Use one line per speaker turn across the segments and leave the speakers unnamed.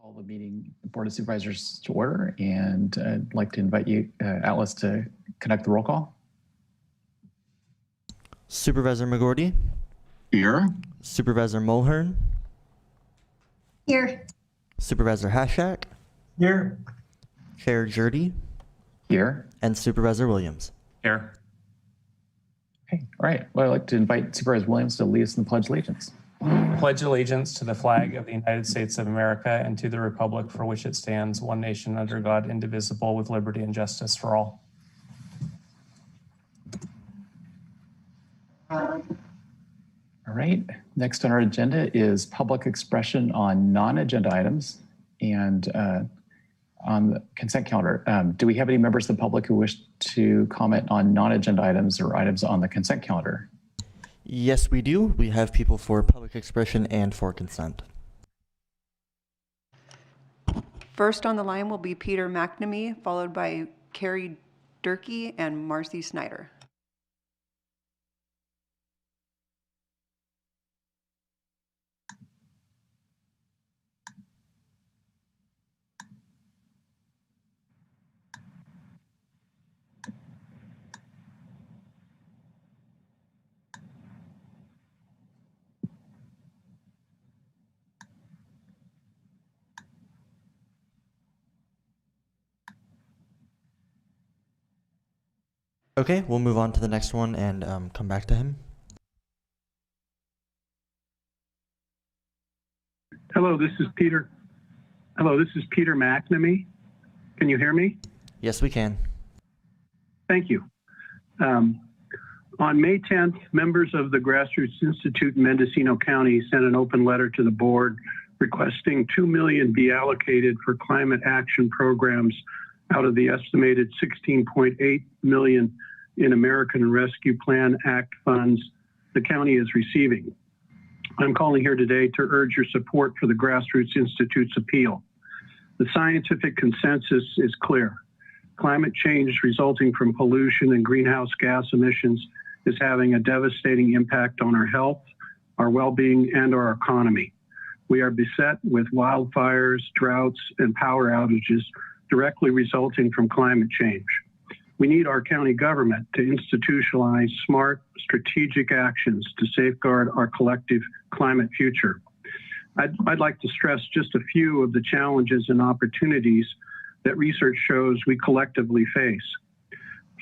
Call the meeting, Board of Supervisors to order, and I'd like to invite you, Atlas, to conduct the roll call.
Supervisor McGordy.
Here.
Supervisor Mulhern.
Here.
Supervisor Hashak.
Here.
Chair Jurdy.
Here.
And Supervisor Williams.
Here.
Okay, all right. Well, I'd like to invite Supervisor Williams to lead us in the Pledge of Allegiance.
Pledge allegiance to the flag of the United States of America and to the republic for which it stands, one nation under God, indivisible, with liberty and justice for all.
All right. Next on our agenda is public expression on non-agenda items and on the consent calendar. Do we have any members of the public who wish to comment on non-agenda items or items on the consent calendar?
Yes, we do. We have people for public expression and for consent.
First on the line will be Peter McNamee, followed by Carrie Durkee and Marcy Snyder.
Okay, we'll move on to the next one and come back to him.
Hello, this is Peter. Hello, this is Peter McNamee. Can you hear me?
Yes, we can.
Thank you. On May 10th, members of the Grassroots Institute in Mendocino County sent an open letter to the board requesting $2 million be allocated for climate action programs out of the estimated $16.8 million in American Rescue Plan Act funds the county is receiving. I'm calling here today to urge your support for the Grassroots Institute's appeal. The scientific consensus is clear. Climate change resulting from pollution and greenhouse gas emissions is having a devastating impact on our health, our well-being, and our economy. We are beset with wildfires, droughts, and power outages directly resulting from climate change. We need our county government to institutionalize smart, strategic actions to safeguard our collective climate future. I'd like to stress just a few of the challenges and opportunities that research shows we collectively face.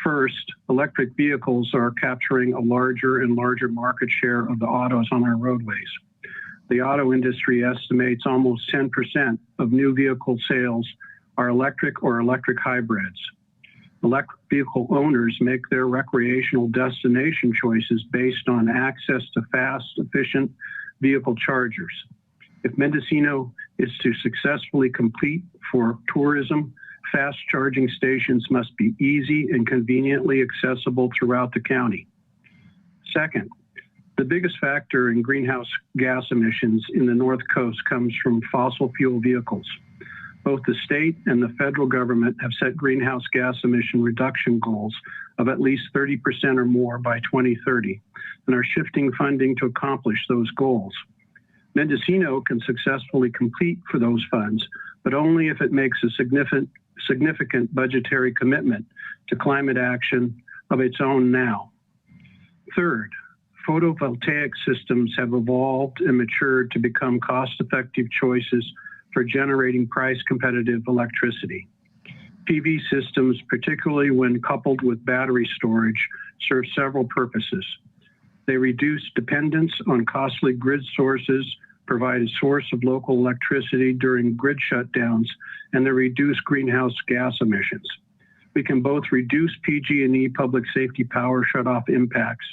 First, electric vehicles are capturing a larger and larger market share of the autos on our roadways. The auto industry estimates almost 10% of new vehicle sales are electric or electric hybrids. Electric vehicle owners make their recreational destination choices based on access to fast, efficient vehicle chargers. If Mendocino is to successfully compete for tourism, fast charging stations must be easy and conveniently accessible throughout the county. Second, the biggest factor in greenhouse gas emissions in the North Coast comes from fossil fuel vehicles. Both the state and the federal government have set greenhouse gas emission reduction goals of at least 30% or more by 2030 and are shifting funding to accomplish those goals. Mendocino can successfully compete for those funds, but only if it makes a significant budgetary commitment to climate action of its own now. Third, photovoltaic systems have evolved and matured to become cost-effective choices for generating price-competitive electricity. PV systems, particularly when coupled with battery storage, serve several purposes. They reduce dependence on costly grid sources, provide a source of local electricity during grid shutdowns, and they reduce greenhouse gas emissions. We can both reduce PG&E public safety power shutoff impacts,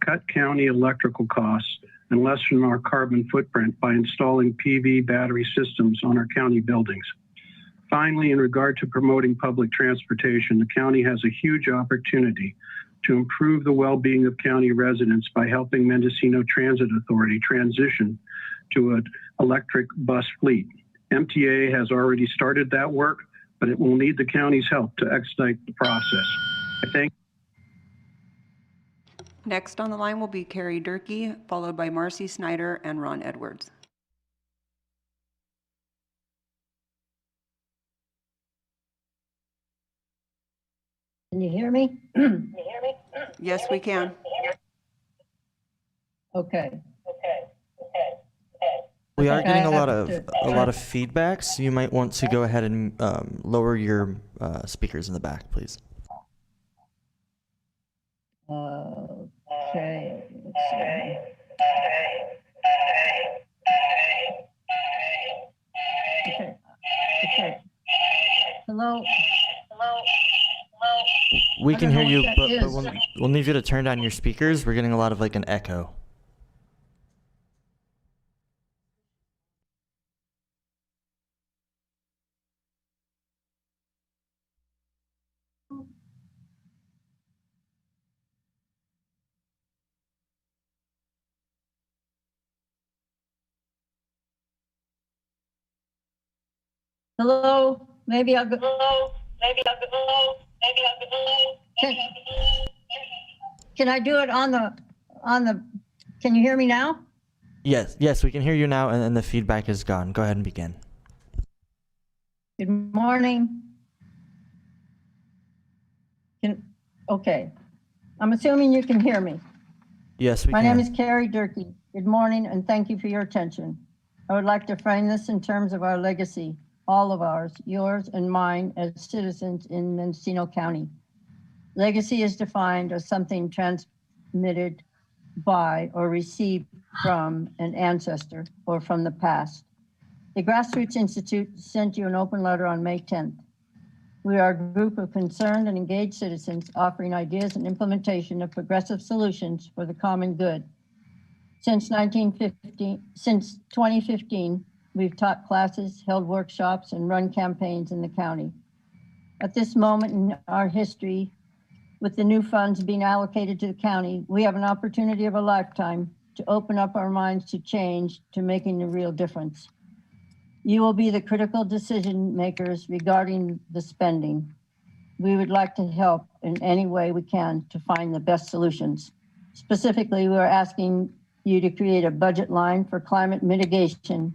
cut county electrical costs, and lessen our carbon footprint by installing PV battery systems on our county buildings. Finally, in regard to promoting public transportation, the county has a huge opportunity to improve the well-being of county residents by helping Mendocino Transit Authority transition to an electric bus fleet. MTA has already started that work, but it will need the county's help to expedite the process. I thank
Next on the line will be Carrie Durkee, followed by Marcy Snyder and Ron Edwards.
Can you hear me?
Yes, we can.
Okay.
We are
think
getting
I
a lot
have
of feedback, so you might want to go ahead and lower your speakers in the back, please.
Okay. Let's see. Okay. Okay. Hello.
We
I
can
don't
hear
know
you,
what
but
that is.
we'll need you to turn down your speakers. We're getting a lot of like an echo.
Hello. Maybe I'll go. Can I do it on the, can you hear me now?
Yes, we can hear you now, and the feedback is gone. Go ahead and begin.
Good morning. Okay. I'm assuming you can hear me.
Yes, we
My
can.
name is Carrie Durkee. Good morning, and thank you for your attention. I would like to frame this in terms of our legacy, all of ours, yours and mine as citizens in Mendocino County. Legacy is defined as something transmitted by or received from an ancestor or from the past. The Grassroots Institute sent you an open letter on May 10th. We are a group of concerned and engaged citizens offering ideas and implementation of progressive solutions for the common good. Since 2015, we've taught classes, held workshops, and run campaigns in the county. At this moment in our history, with the new funds being allocated to the county, we have an opportunity of a lifetime to open up our minds to change, to making a real difference. You will be the critical decision makers regarding the spending. We would like to help in any way we can to find the best solutions. Specifically, we're asking you to create a budget line for climate mitigation.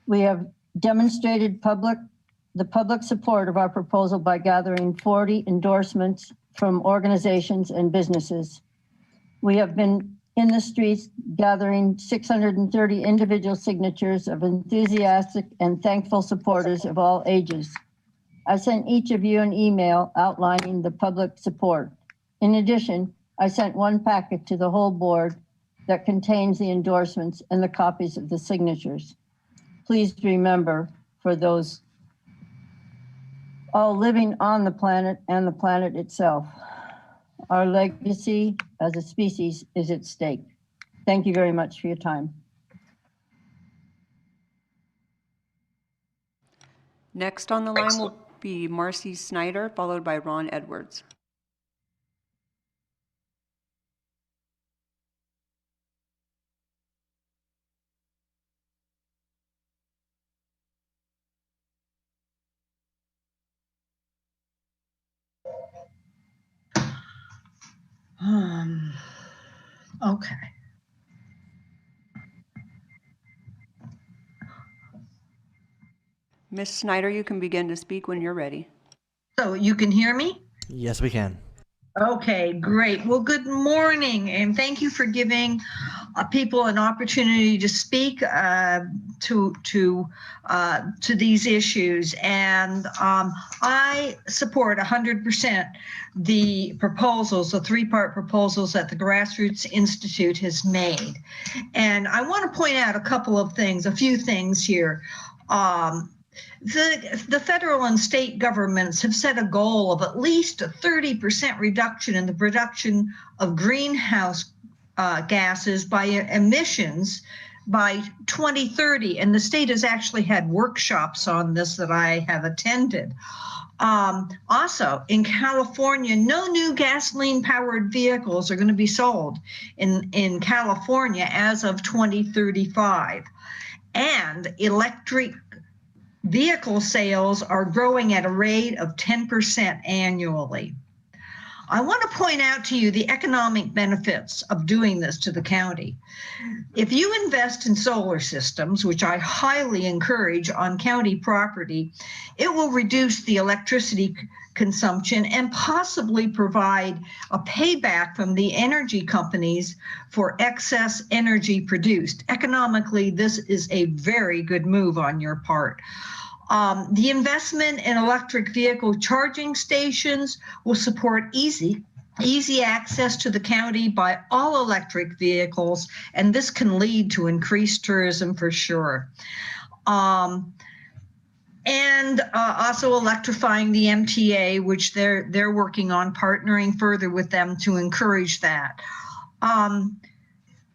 We have demonstrated the public support of our proposal by gathering 40 endorsements from organizations and businesses. We have been in the streets gathering 630 individual signatures of enthusiastic and thankful supporters of all ages. I sent each of you an email outlining the public support. In addition, I sent one packet to the whole board that contains the endorsements and the copies of the signatures. Please remember, for those all living on the planet and the planet itself, our legacy as a species is at stake. Thank you very much for your time.
Next on the line will be Marcy Snyder, followed by Ron Edwards.
Okay.
Ms. Snyder, you can begin to speak when you're ready.
So you can hear me?
Yes, we can.
Okay, great. Well, good morning, and thank you for giving people an opportunity to speak to these issues. And I support 100% the proposals, the three-part proposals that the Grassroots Institute has made. And I want to point out a few things here. The federal and state governments have set a goal of at least a 30% reduction in the production of greenhouse gases by emissions by 2030. And the state has actually had workshops on this that I have attended. Also, in California, no new gasoline-powered vehicles are going to be sold in California as of 2035. And electric vehicle sales are growing at a rate of 10% annually. I want to point out to you the economic benefits of doing this to the county. If you invest in solar systems, which I highly encourage on county property, it will reduce the electricity consumption and possibly provide a payback from the energy companies for excess energy produced. Economically, this is a very good move on your part. The investment in electric vehicle charging stations will support easy access to the county by all electric vehicles, and this can lead to increased tourism for sure. And also electrifying the MTA, which they're working on, partnering further with them to encourage that.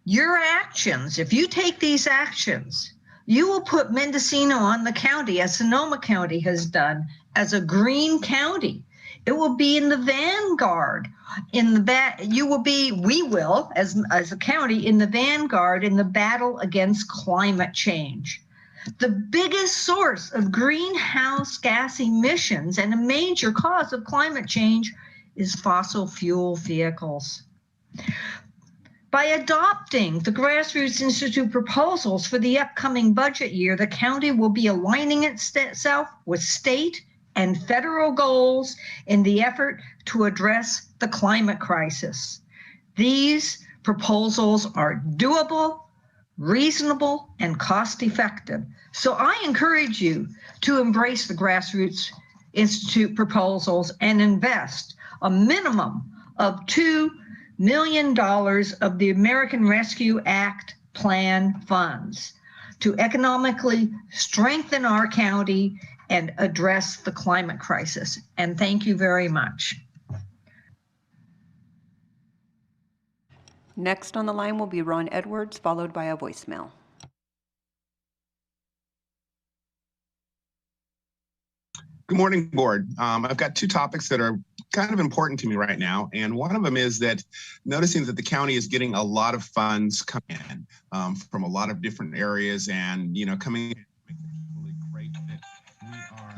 Your actions, if you take these actions, you will put Mendocino on the county, as Sonoma County has done, as a green county. It will be in the vanguard. We will, as a county, in the vanguard in the battle against climate change. The biggest source of greenhouse gas emissions and a major cause of climate change is fossil fuel vehicles. By adopting the Grassroots Institute proposals for the upcoming budget year, the county will be aligning itself with state and federal goals in the effort to address the climate crisis. These proposals are doable, reasonable, and cost-effective. So I encourage you to embrace the Grassroots Institute proposals and invest a minimum of $2 million of the American Rescue Act plan funds to economically strengthen our county and address the climate crisis. And thank you very much.
Next on the line will be Ron Edwards, followed by a voicemail.
Good morning, board. I've got two topics that are kind of important to me right now. And one of them is that noticing that the county is getting a lot of funds coming in from a lot of different areas, and, coming in, it's really great that we are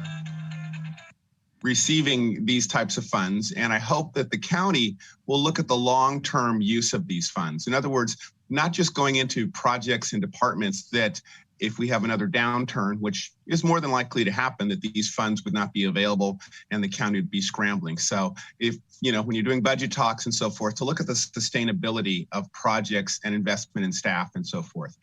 receiving these types of funds. And I hope that the county will look at the long-term use of these funds. In other words, not just going into projects and departments that, if we have another downturn, which is more than likely to happen, that these funds would not be available and the county would be scrambling. So if, when you're doing budget talks and so forth, to look at the sustainability of projects and investment in staff and so forth.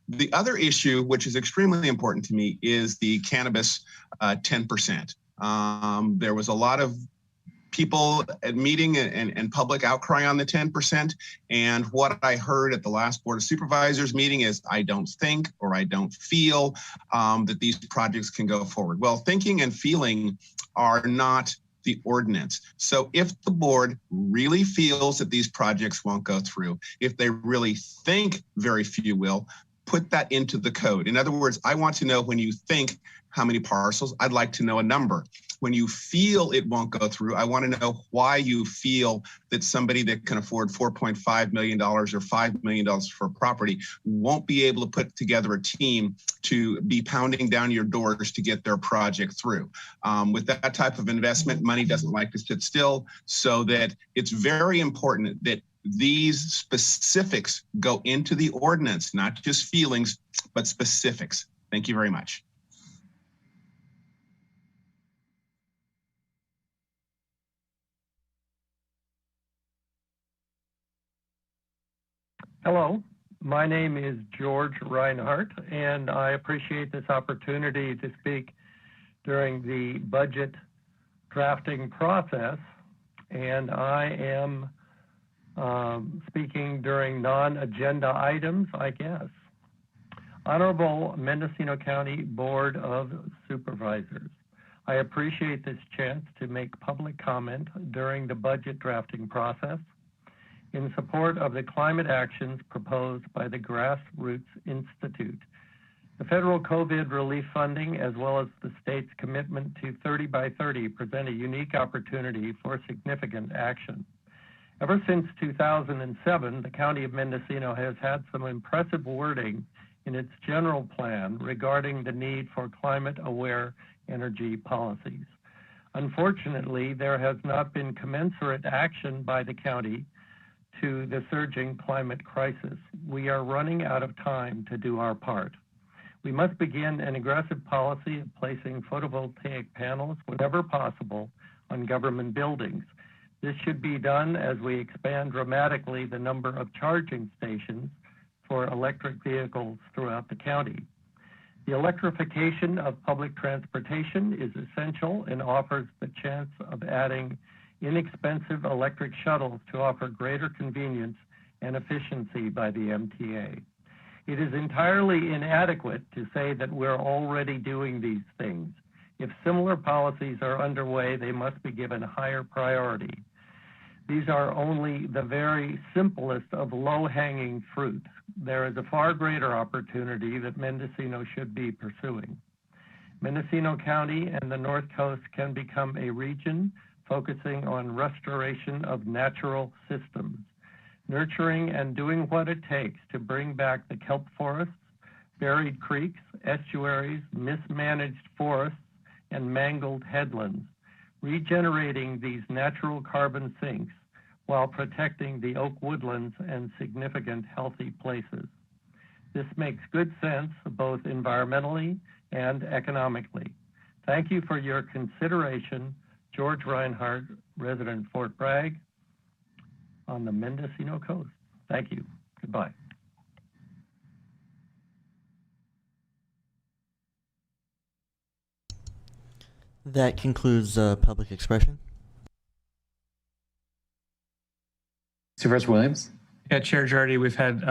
The other issue, which is extremely important to me, is the cannabis 10%. There was a lot of people at meeting and public outcry on the 10%. And what I heard at the last Board of Supervisors meeting is, I don't think, or I don't feel that these projects can go forward. Well, thinking and feeling are not the ordinance. So if the board really feels that these projects won't go through, if they really think very few will, put that into the code. In other words, I want to know, when you think how many parcels, I'd like to know a number. When you feel it won't go through, I want to know why you feel that somebody that can afford $4.5 million or $5 million for a property won't be able to put together a team to be pounding down your doors to get their project through. With that type of investment, money doesn't like to sit still, so that it's very important that these specifics go into the ordinance, not just feelings, but specifics. Thank you very much.
Hello, my name is George Reinhardt, and I appreciate this opportunity to speak during the budget drafting process. And I am speaking during non-agenda items, I guess. Honorable Mendocino County Board of Supervisors, I appreciate this chance to make public comment during the budget drafting process in support of the climate actions proposed by the Grassroots Institute. The federal COVID relief funding, as well as the state's commitment to 30 by 30, present a unique opportunity for significant action. Ever since 2007, the County of Mendocino has had some impressive wording in its general plan regarding the need for climate-aware energy policies. Unfortunately, there has not been commensurate action by the county to the surging climate crisis. We are running out of time to do our part. We must begin an aggressive policy of placing photovoltaic panels whenever possible on government buildings. This should be done as we expand dramatically the number of charging stations for electric vehicles throughout the county. The electrification of public transportation is essential and offers the chance of adding inexpensive electric shuttles to offer greater convenience and efficiency by the MTA. It is entirely inadequate to say that we're already doing these things. If similar policies are underway, they must be given higher priority. These are only the very simplest of low-hanging fruits. There is a far greater opportunity that Mendocino should be pursuing. Mendocino County and the North Coast can become a region focusing on restoration of natural systems, nurturing and doing what it takes to bring back the kelp forests, buried creeks, estuaries, mismanaged forests, and mangled headlands, regenerating these natural carbon sinks while protecting the oak woodlands and significant healthy places. This makes good sense both environmentally and economically. Thank you for your consideration. George Reinhardt, resident Fort Bragg on the Mendocino coast. Thank you. Goodbye.
That concludes public expression.
Supervisor Williams?
Yeah, Chair Jardy, we've had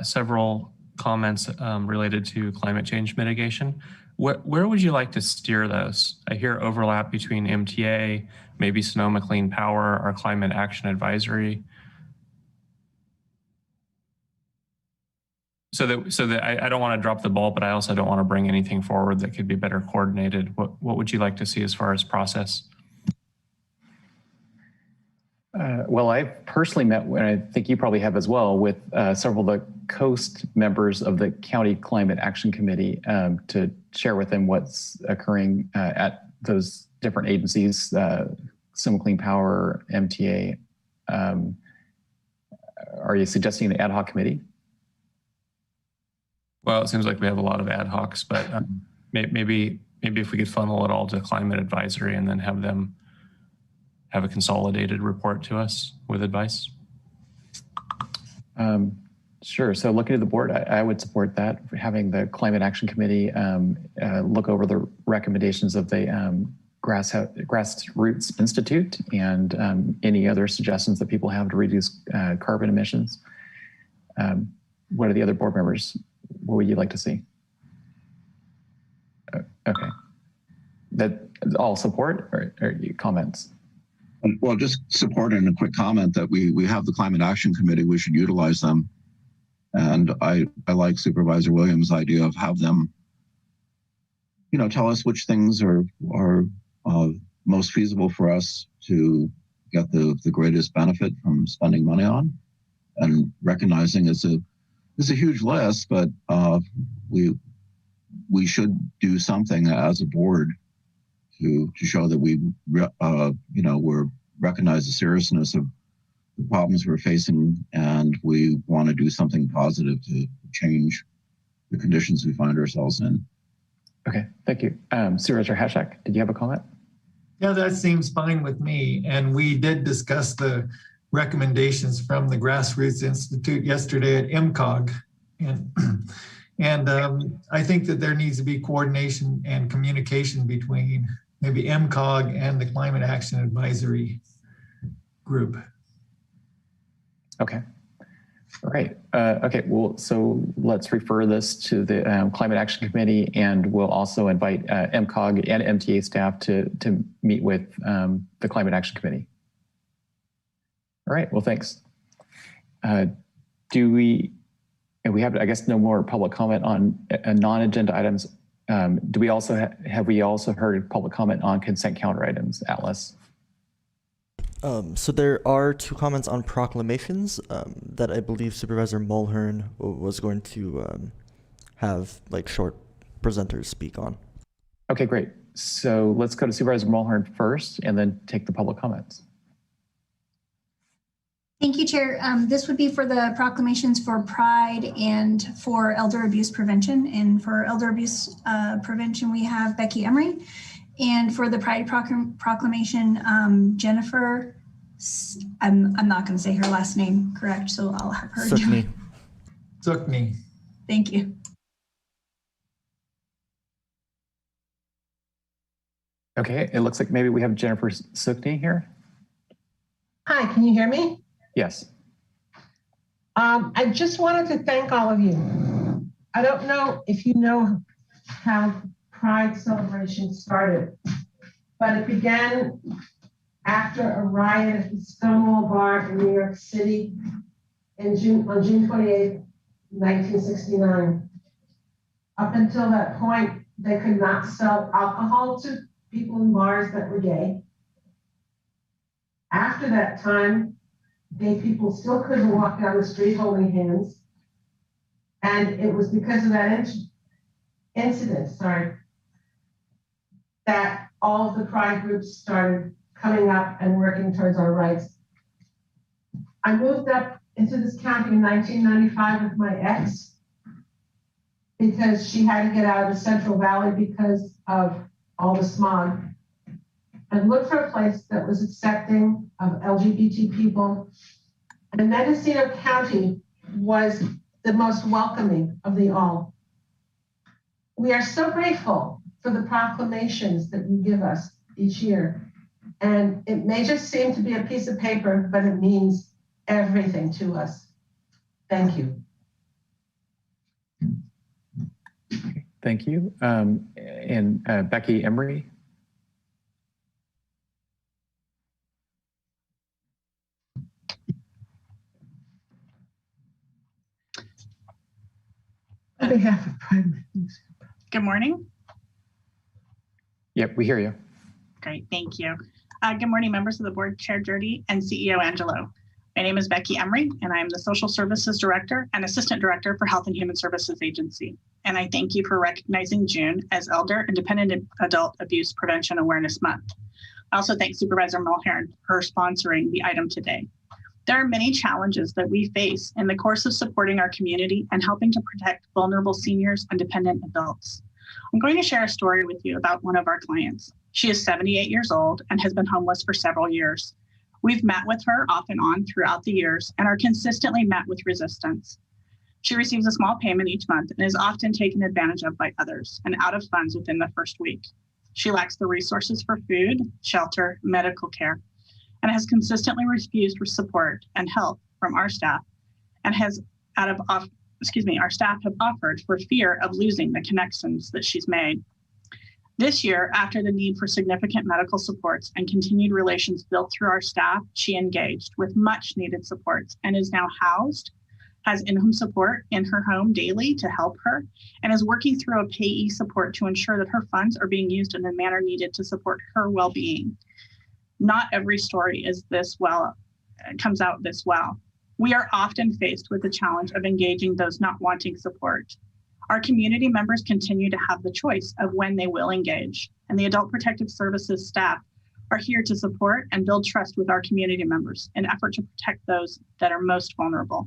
several comments related to climate change mitigation. Where would you like to steer those? I hear overlap between MTA, maybe Sonoma Clean Power, our Climate Action Advisory. So that I don't want to drop the ball, but I also don't want to bring anything forward that could be better coordinated. What would you like to see as far as process?
Well, I've personally met, and I think you probably have as well, with several of the coast members of the County Climate Action Committee to share with them what's occurring at those different agencies, Sonoma Clean Power, MTA. Are you suggesting an ad hoc committee?
Well, it seems like we have a lot of ad hocs, but maybe if we could funnel it all to climate advisory and then have them have a consolidated report to us with advice.
Sure. So looking at the board, I would support that, having the Climate Action Committee look over the recommendations of the Grassroots Institute and any other suggestions that people have to reduce carbon emissions. What are the other board members? What would you like to see? Okay. That all support or comments?
Well, just support and a quick comment that we have the Climate Action Committee. We should utilize them. And I like Supervisor Williams' idea of have them, tell us which things are most feasible for us to get the greatest benefit from spending money on, and recognizing it's a huge list, but we should do something as a board to show that we're recognize the seriousness of the problems we're facing, and we want to do something positive to change the conditions we find ourselves in.
Okay, thank you. Supervisor Hashak, did you have a comment?
Yeah, that seems fine with me. And we did discuss the recommendations from the Grassroots Institute yesterday at MCOG. And I think that there needs to be coordination and communication between maybe MCOG and the Climate Action Advisory Group.
Okay. All right. Okay. Well, so let's refer this to the Climate Action Committee, and we'll also invite MCOG and MTA staff to meet with the Climate Action Committee. All right. Well, thanks. Do we have, I guess, no more public comment on non-agenda items? Do we also have we also heard public comment on consent calendar items, Atlas?
So there are two comments on proclamations that I believe Supervisor Mulhern was going to have short presenters speak on.
Okay, great. So let's go to Supervisor Mulhern first and then take the public comments.
Thank you, Chair. This would be for the proclamations for Pride and for elder abuse prevention. And for elder abuse prevention, we have Becky Emery. And for the Pride proclamation, Jennifer, I'm not going to say her last name correct, so I'll have her do it.
Suckney.
Thank you.
Okay, it looks like maybe we have Jennifer Suckney here.
Hi, can you hear me?
Yes.
I just wanted to thank all of you. I don't know if you know how Pride celebration started, but it began after a riot at the Stonewall Bar in New York City on June 28, 1969. Up until that point, they could not sell alcohol to people in bars that were gay. After that time, gay people still couldn't walk down the street holding hands. And it was because of that incident, that all of the Pride groups started coming up and working towards our rights. I moved up into this county in 1995 with my ex because she had to get out of the Central Valley because of all the smog, and looked for a place that was accepting of LGBT people. And Mendocino County was the most welcoming of the all. We are so grateful for the proclamations that you give us each year. And it may just seem to be a piece of paper, but it means everything to us. Thank you.
Thank you. And Becky Emery.
On behalf of Pride.
Good morning.
Yep, we hear you.
Great, thank you. Good morning, members of the board, Chair Jurdy and CEO Angelo. My name is Becky Emery, and I am the Social Services Director and Assistant Director for Health and Human Services Agency. And I thank you for recognizing June as Elder and Dependent Adult Abuse Prevention Awareness Month. I also thank Supervisor Mulhern for sponsoring the item today. There are many challenges that we face in the course of supporting our community and helping to protect vulnerable seniors and dependent adults. I'm going to share a story with you about one of our clients. She is 78 years old and has been homeless for several years. We've met with her off and on throughout the years and are consistently met with resistance. She receives a small payment each month and is often taken advantage of by others and out of funds within the first week. She lacks the resources for food, shelter, medical care, and has consistently refused support and help from our staff, and our staff have offered for fear of losing the connections that she's made. This year, after the need for significant medical supports and continued relations built through our staff, she engaged with much needed supports and is now housed, has in-home support in her home daily to help her, and is working through a payee support to ensure that her funds are being used in the manner needed to support her well-being. Not every story comes out this well. We are often faced with the challenge of engaging those not wanting support. Our community members continue to have the choice of when they will engage, and the Adult Protective Services staff are here to support and build trust with our community members in an effort to protect those that are most vulnerable.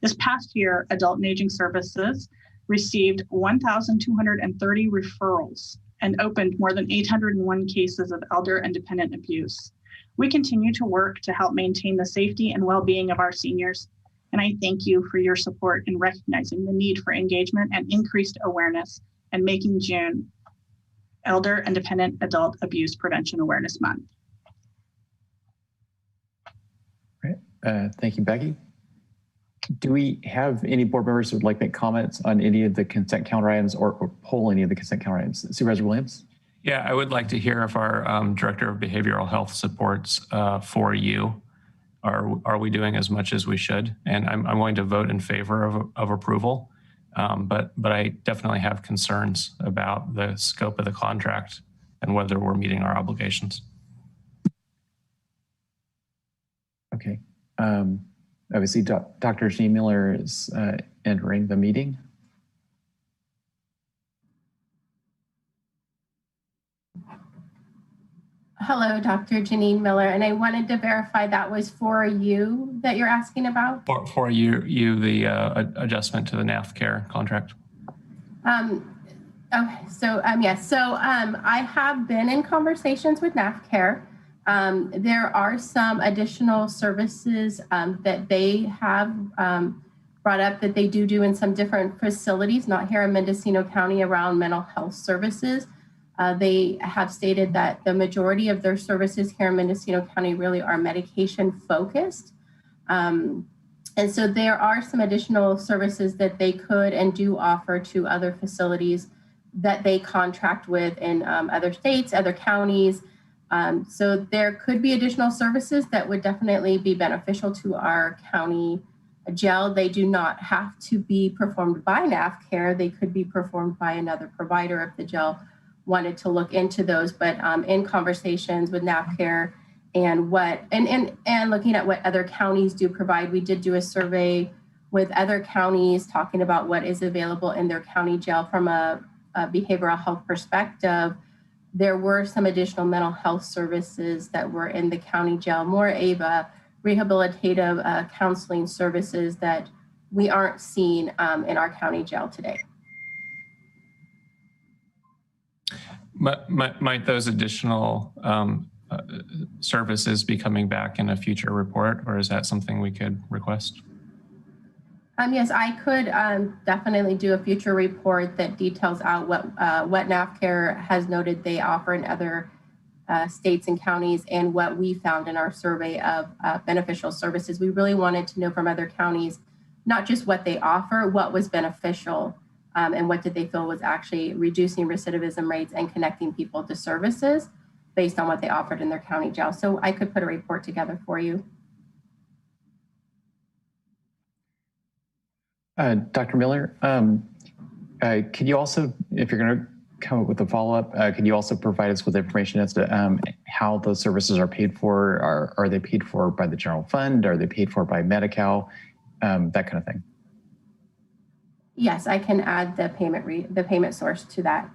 This past year, Adult and Aging Services received 1,230 referrals and opened more than 801 cases of elder and dependent abuse. We continue to work to help maintain the safety and well-being of our seniors, and I thank you for your support in recognizing the need for engagement and increased awareness and making June Elder and Dependent Adult Abuse Prevention Awareness Month.
Great. Thank you, Becky. Do we have any board members who would like to make comments on any of the consent calendar items or poll any of the consent calendar items? Supervisor Williams?
Yeah, I would like to hear if our Director of Behavioral Health supports for you. Are we doing as much as we should? And I'm going to vote in favor of approval, but I definitely have concerns about the scope of the contract and whether we're meeting our obligations.
Okay. Obviously, Dr. G. Miller is entering the meeting.
Hello, Dr. Janine Miller, and I wanted to verify that was for you that you're asking about.
For you the adjustment to the NAF care contract.
Okay, so yes, so I have been in conversations with NAFCare. There are some additional services that they have brought up that they do in some different facilities, not here in Mendocino County, around mental health services. They have stated that the majority of their services here in Mendocino County really are medication focused. And so there are some additional services that they could and do offer to other facilities that they contract with in other states, other counties. So there could be additional services that would definitely be beneficial to our county jail. They do not have to be performed by NAFCare. They could be performed by another provider if the jail wanted to look into those. But in conversations with NAFCare and and looking at what other counties do provide, we did do a survey with other counties talking about what is available in their county jail from a behavioral health perspective. There were some additional mental health services that were in the county jail, more AVA, rehabilitative counseling services that we aren't seeing in our county jail today.
Might those additional services be coming back in a future report, or is that something we could request?
Yes, I could definitely do a future report that details out what NAFCare has noted they offer in other states and counties and what we found in our survey of beneficial services. We really wanted to know from other counties, not just what they offer, what was beneficial and what did they feel was actually reducing recidivism rates and connecting people to services based on what they offered in their county jail. So I could put a report together for you.
Dr. Miller, could you also, if you're going to come up with a follow-up, can you also provide us with information as to how those services are paid for? Are they paid for by the general fund? Are they paid for by Medi-Cal? That kind of thing.
Yes, I can add the payment source to that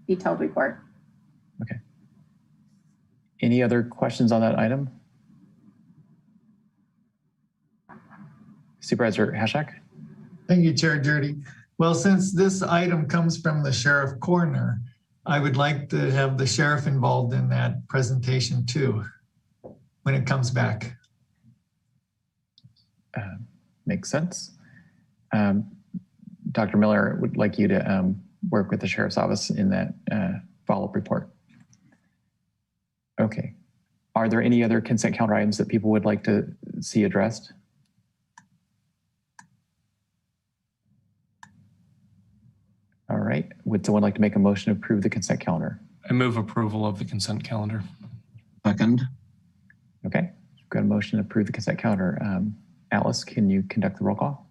detailed report.
Okay. Any other questions on that item? Supervisor Hashak?
Thank you, Chair Jurdy. Well, since this item comes from the sheriff coroner, I would like to have the sheriff involved in that presentation too, when it comes back.
Makes sense. Dr. Miller would like you to work with the sheriff's office in that follow-up report. Okay. Are there any other consent calendar items that people would like to see addressed? All right. Would someone like to make a motion to approve the consent calendar?
I move approval of the consent calendar.
Second.
Okay. We've got a motion to approve the consent calendar. Alice, can you conduct the roll call?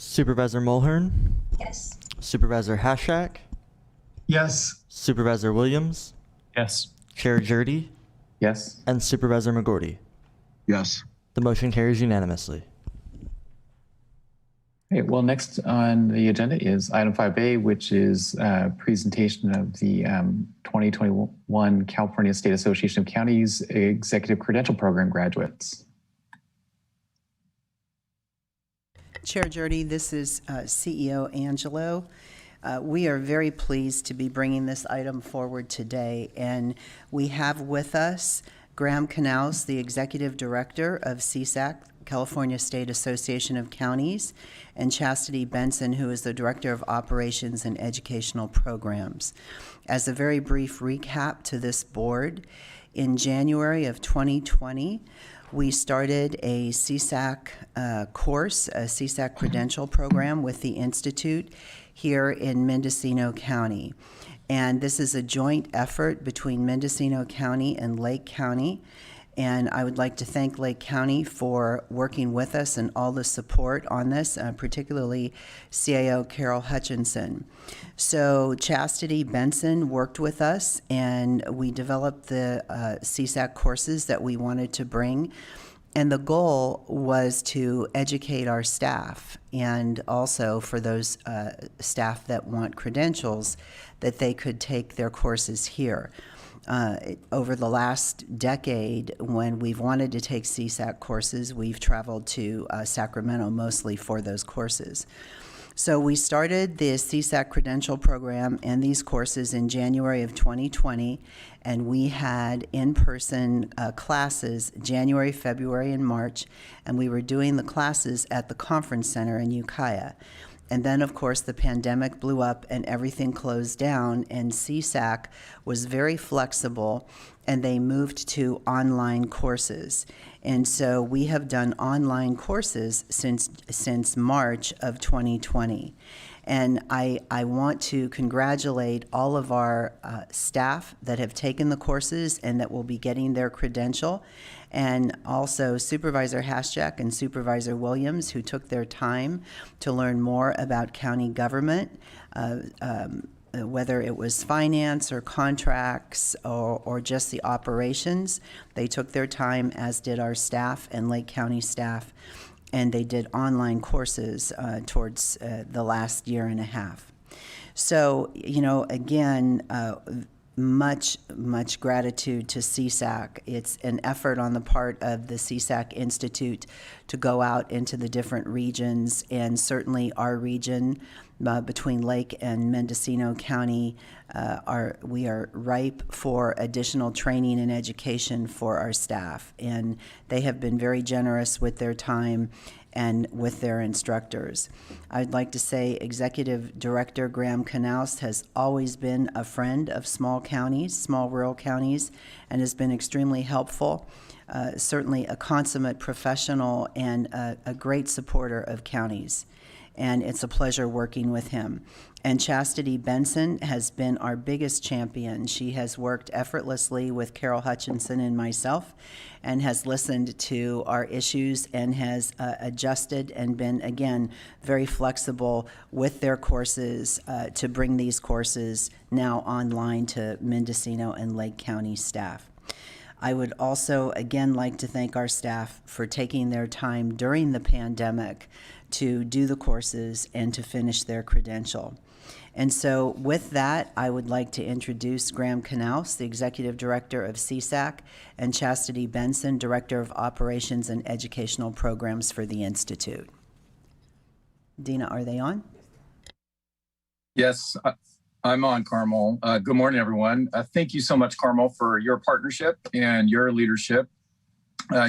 Supervisor Mulhern?
Yes.
Supervisor Hashak?
Yes.
Supervisor Williams?
Yes.
Chair Jurdy?
Yes.
And Supervisor McGorty?
Yes.
The motion carries unanimously.
Okay, well, next on the agenda is item 5A, which is a presentation of the 2021 California State Association of Counties Executive Credential Program graduates.
Chair Jurdy, this is CEO Angelo. We are very pleased to be bringing this item forward today, and we have with us Graham Canals, the Executive Director of CSAC, California State Association of Counties, and Chastity Benson, who is the Director of Operations and Educational Programs. As a very brief recap to this board, in January of 2020, we started a CSAC course, a CSAC Credential program with the Institute here in Mendocino County. And this is a joint effort between Mendocino County and Lake County. And I would like to thank Lake County for working with us and all the support on this, particularly CAO Carol Hutchinson. So Chastity Benson worked with us, and we developed the CSAC courses that we wanted to bring. And the goal was to educate our staff, and also for those staff that want credentials, that they could take their courses here. Over the last decade, when we've wanted to take CSAC courses, we've traveled to Sacramento mostly for those courses. So we started the CSAC Credential program and these courses in January of 2020, and we had in-person classes January, February, and March, and we were doing the classes at the conference center in Ukiah. And then, of course, the pandemic blew up and everything closed down, and CSAC was very flexible, and they moved to online courses. And so we have done online courses since March of 2020. And I want to congratulate all of our staff that have taken the courses and that will be getting their credential, and also Supervisor Haschak and Supervisor Williams, who took their time to learn more about county government, whether it was finance or contracts or just the operations. They took their time, as did our staff and Lake County staff, and they did online courses towards the last year and a half. So, you know, again, much gratitude to CSAC. It's an effort on the part of the CSAC Institute to go out into the different regions, and certainly our region between Lake and Mendocino County, we are ripe for additional training and education for our staff, and they have been very generous with their time and with their instructors. I'd like to say Executive Director Graham Knaus has always been a friend of small counties, small rural counties, and has been extremely helpful. Certainly a consummate professional and a great supporter of counties. And it's a pleasure working with him. And Chastity Benson has been our biggest champion. She has worked effortlessly with Carol Hutchinson and myself, and has listened to our issues and has adjusted and been, again, very flexible with their courses to bring these courses now online to Mendocino and Lake County staff. I would also, again, like to thank our staff for taking their time during the pandemic to do the courses and to finish their credential. And so with that, I would like to introduce Graham Knaus, the Executive Director of CSAC, and Chastity Benson, Director of Operations and Educational Programs for the Institute. Dina, are they on?
Yes, I'm on, Carmel. Good morning, everyone. Thank you so much, Carmel, for your partnership and your leadership.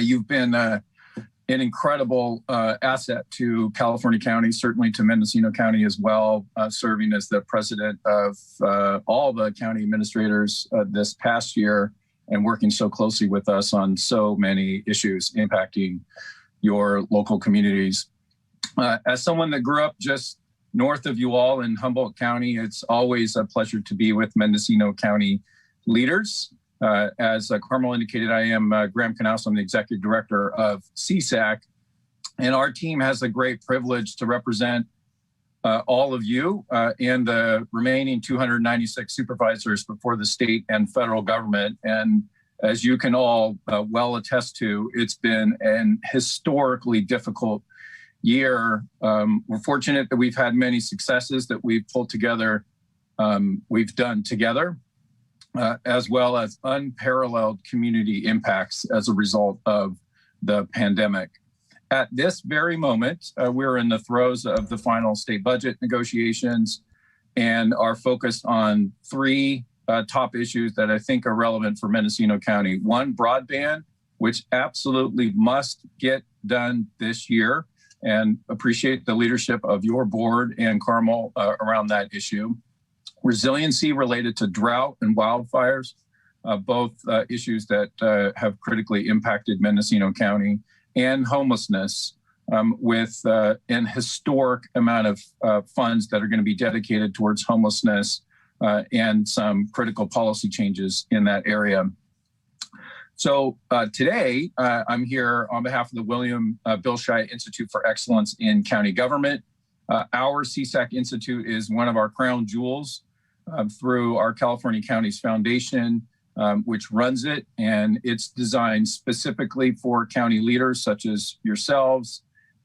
You've been an incredible asset to California County, certainly to Mendocino County as well, serving as the president of all the county administrators this past year, and working so closely with us on so many issues impacting your local communities. As someone that grew up just north of you all in Humboldt County, it's always a pleasure to be with Mendocino County leaders. As Carmel indicated, I am Graham Knaus. I'm the Executive Director of CSAC, and our team has the great privilege to represent all of you and the remaining 296 supervisors before the state and federal government. And as you can all well attest to, it's been an historically difficult year. We're fortunate that we've had many successes that we've pulled together, we've done together. As well as unparalleled community impacts as a result of the pandemic. At this very moment, we're in the throes of the final state budget negotiations and are focused on three top issues that I think are relevant for Mendocino County. One, broadband, which absolutely must get done this year, and appreciate the leadership of your board and Carmel around that issue. Resiliency related to drought and wildfires, both issues that have critically impacted Mendocino County, and homelessness with an historic amount of funds that are going to be dedicated towards homelessness and some critical policy changes in that area. So today, I'm here on behalf of the William Bilshai Institute for Excellence in County Government. Our CSAC Institute is one of our crown jewels through our California Counties Foundation which runs it, and it's designed specifically for county leaders such as yourselves,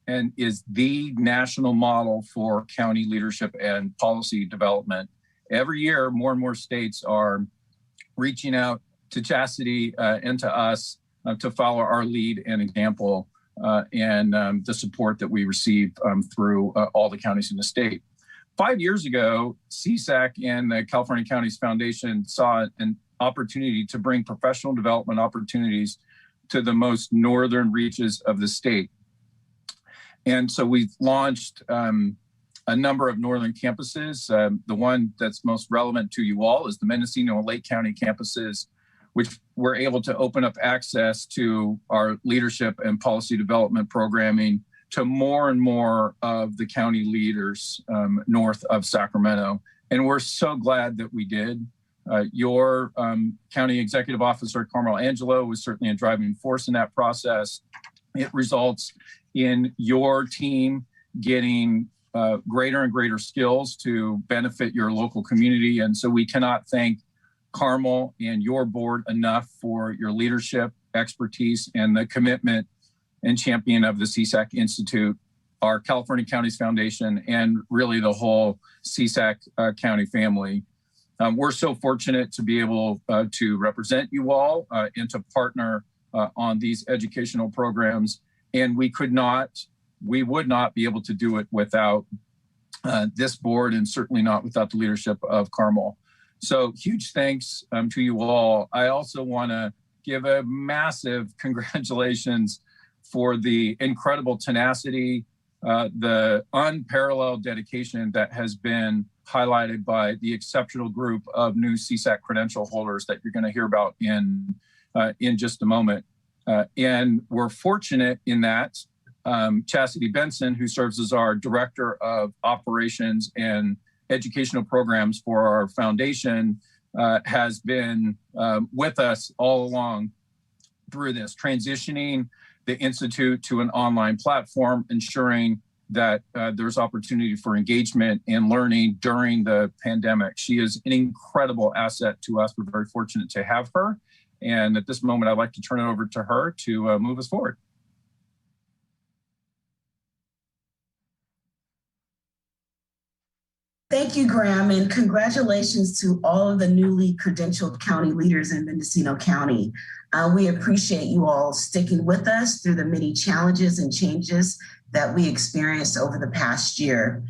and is the national model for county leadership and policy development. Every year, more and more states are reaching out to Chastity and to us to follow our lead and example and the support that we receive through all the counties in the state. 5 years ago, CSAC and the California Counties Foundation saw an opportunity to bring professional development opportunities to the most northern reaches of the state. And so we've launched a number of northern campuses. The one that's most relevant to you all is the Mendocino and Lake County campuses, which we're able to open up access to our leadership and policy development programming to more and more of the county leaders north of Sacramento. And we're so glad that we did. Your county executive officer, Carmel Angelo, was certainly a driving force in that process. It results in your team getting greater and greater skills to benefit your local community. And so we cannot thank Carmel and your board enough for your leadership, expertise, and the commitment and champion of the CSAC Institute, our California Counties Foundation, and really the whole CSAC County family. We're so fortunate to be able to represent you all and to partner on these educational programs. And we would not be able to do it without this board, and certainly not without the leadership of Carmel. So huge thanks to you all. I also want to give a massive congratulations for the incredible tenacity, the unparalleled dedication that has been highlighted by the exceptional group of new CSAC credential holders that you're going to hear about in just a moment. And we're fortunate in that Chastity Benson, who serves as our Director of Operations and Educational Programs for our foundation, has been with us all along through this, transitioning the Institute to an online platform, ensuring that there's opportunity for engagement and learning during the pandemic. She is an incredible asset to us. We're very fortunate to have her. And at this moment, I'd like to turn it over to her to move us forward.
Thank you, Graham, and congratulations to all of the newly credentialed county leaders in Mendocino County. We appreciate you all sticking with us through the many challenges and changes that we experienced over the past year.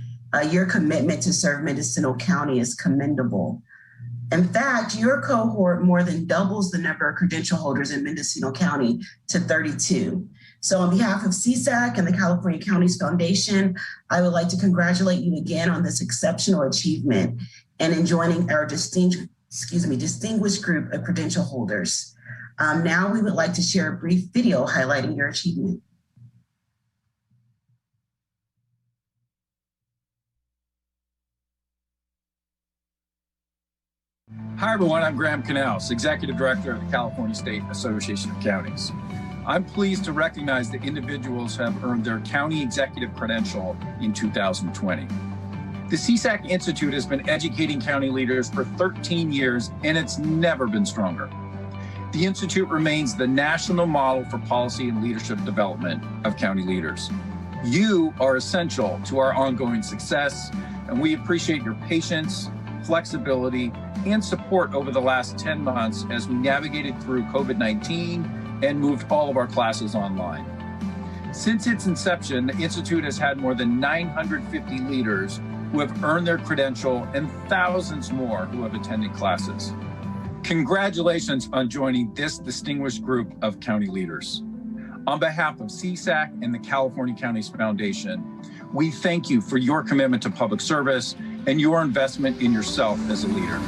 Your commitment to serve Mendocino County is commendable. In fact, your cohort more than doubles the number of credential holders in Mendocino County to 32. So on behalf of CSAC and the California Counties Foundation, I would like to congratulate you again on this exceptional achievement and in joining our distinguished group of credential holders. Now we would like to share a brief video highlighting your achievement.
Hi, everyone. I'm Graham Canals, Executive Director of the California State Association of Counties. I'm pleased to recognize that individuals have earned their county executive credential in 2020. The CSAC Institute has been educating county leaders for 13 years, and it's never been stronger. The Institute remains the national model for policy and leadership development of county leaders. You are essential to our ongoing success, and we appreciate your patience, flexibility, and support over the last 10 months as we navigated through COVID-19 and moved all of our classes online. Since its inception, the Institute has had more than 950 leaders who have earned their credential and thousands more who have attended classes. Congratulations on joining this distinguished group of county leaders. On behalf of CSAC and the California Counties Foundation, we thank you for your commitment to public service and your investment in yourself as a leader.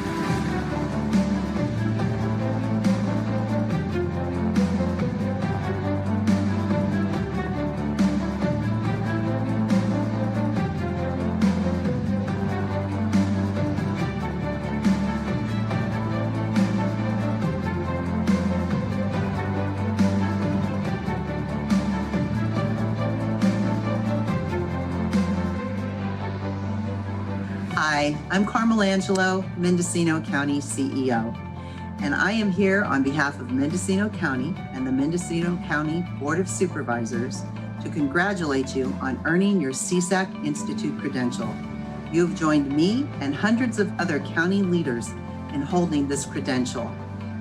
Hi, I'm Carmel Angelo, Mendocino County CEO. and I am here on behalf of Mendocino County and the Mendocino County Board of Supervisors to congratulate you on earning your CSAC Institute credential. You have joined me and hundreds of other county leaders in holding this credential.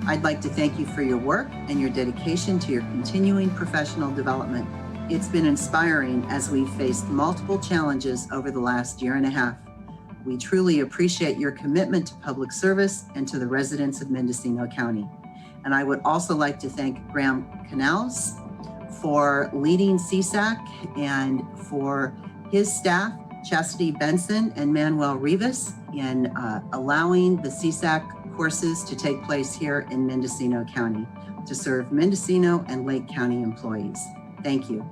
I'd like to thank you for your work and your dedication to your continuing professional development. It's been inspiring as we've faced multiple challenges over the last year and a half. We truly appreciate your commitment to public service and to the residents of Mendocino County. And I would also like to thank Graham Canals for leading CSAC and for his staff, Chastity Benson and Manuel Rivas, in allowing the CSAC courses to take place here in Mendocino County to serve Mendocino and Lake County employees. Thank you.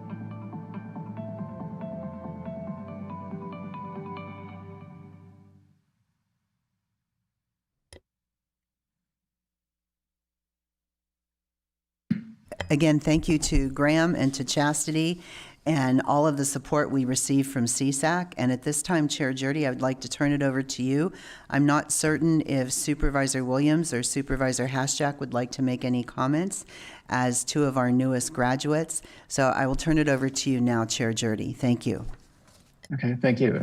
Again, thank you to Graham and to Chastity and all of the support we received from CSAC. And at this time, Chair Jurdy, I would like to turn it over to you. I'm not certain if Supervisor Williams or Supervisor Hashjack would like to make any comments as two of our newest graduates. So I will turn it over to you now, Chair Jurdy. Thank you.
Okay, thank you.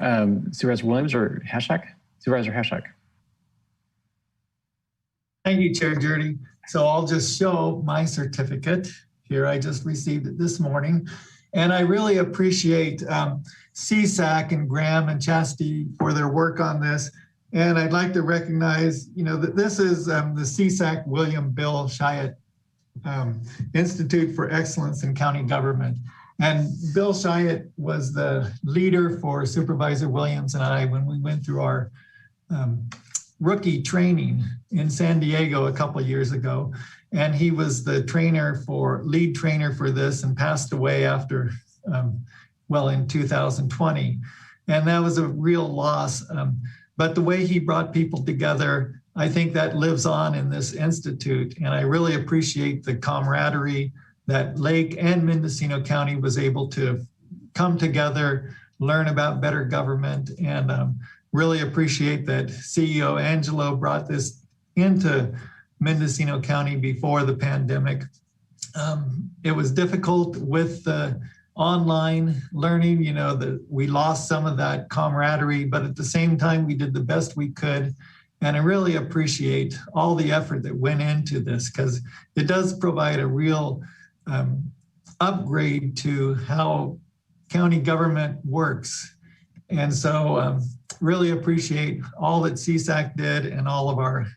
Supervisor Williams or Hashjack? Supervisor Hashjack.
Thank you, Chair Jurdy. So I'll just show my certificate here. I just received it this morning. And I really appreciate CSAC and Graham and Chastity for their work on this. And I'd like to recognize, that this is the CSAC William Bill Chiat Institute for Excellence in County Government. And Bill Chiat was the leader for Supervisor Williams and I when we went through our rookie training in San Diego a couple of years ago. And he was the lead trainer for this and passed away after, in 2020. And that was a real loss. But the way he brought people together, I think that lives on in this institute. And I really appreciate the camaraderie that Lake and Mendocino County was able to come together, learn about better government, and really appreciate that CEO Angelo brought this into Mendocino County before the pandemic. It was difficult with the online learning, that we lost some of that camaraderie, but at the same time, we did the best we could. And I really appreciate all the effort that went into this because it does provide a real upgrade to how county government works. And so really appreciate all that CSAC did and all of our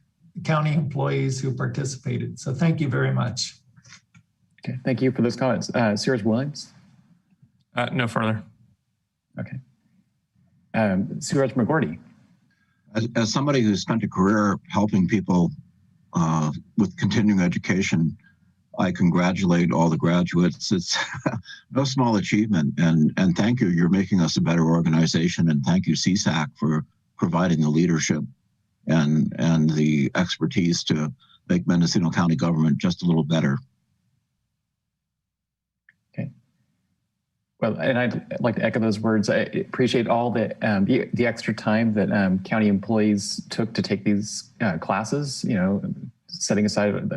county employees who participated. So thank you very much.
Okay, thank you for those comments. Supervisor Williams?
No further.
Okay. Supervisor McGordy?
As somebody who spent a career helping people with continuing education, I congratulate all the graduates. It's no small achievement. And thank you. You're making us a better organization. And thank you, CSAC, for providing the leadership and the expertise to make Mendocino County government just a little better.
Okay. Well, and I'd like to echo those words. I appreciate all the extra time that county employees took to take these classes, setting aside,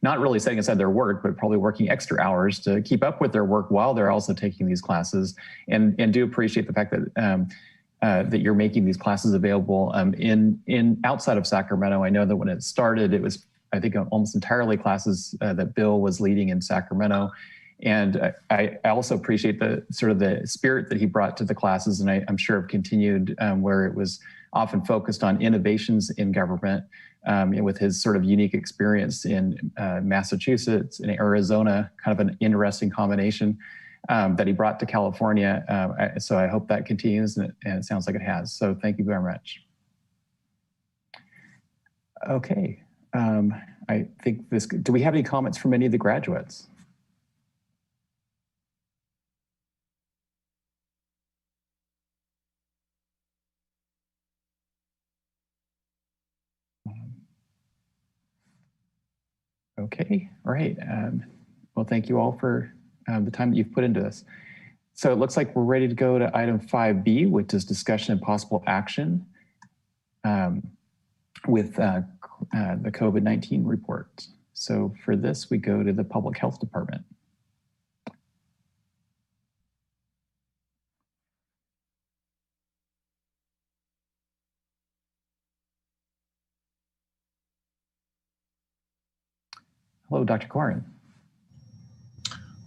not really setting aside their work, but probably working extra hours to keep up with their work while they're also taking these classes. And do appreciate the fact that that you're making these classes available in outside of Sacramento. I know that when it started, it was, I think, almost entirely classes that Bill was leading in Sacramento. And I also appreciate the sort of the spirit that he brought to the classes, and I'm sure have continued where it was often focused on innovations in government. With his sort of unique experience in Massachusetts and Arizona, kind of an interesting combination that he brought to California. So I hope that continues, and it sounds like it has. So thank you very much. Okay, I think do we have any comments from any of the graduates? Okay, all right. Well, thank you all for the time that you've put into this. So it looks like we're ready to go to item 5B, which is discussion and possible action with the COVID-19 report. So for this, we go to the Public Health Department. Hello, Dr. Corin.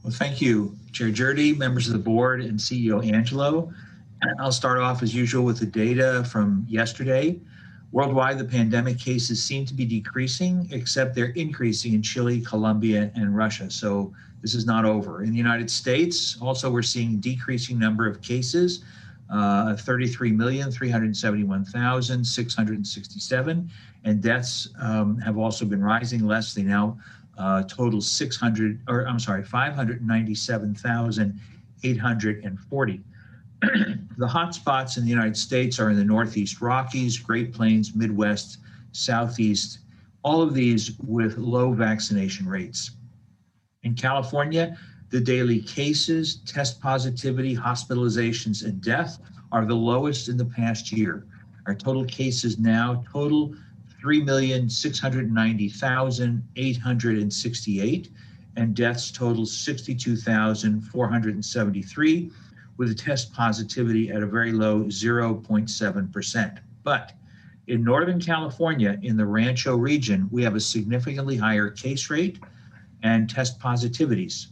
Well, thank you, Chair Jurdy, members of the board, and CEO Angelo. I'll start off as usual with the data from yesterday. Worldwide, the pandemic cases seem to be decreasing, except they're increasing in Chile, Colombia, and Russia. So this is not over. In the United States, also we're seeing decreasing number of cases, 33,371,667, and deaths have also been rising less. They now total 597,840. The hotspots in the United States are in the Northeast Rockies, Great Plains, Midwest, Southeast, all of these with low vaccination rates. In California, the daily cases, test positivity, hospitalizations, and death are the lowest in the past year. Our total cases now total 3,690,868, and deaths total 62,473, with a test positivity at a very low 0.7%. But in Northern California, in the Rancho region, we have a significantly higher case rate and test positivities.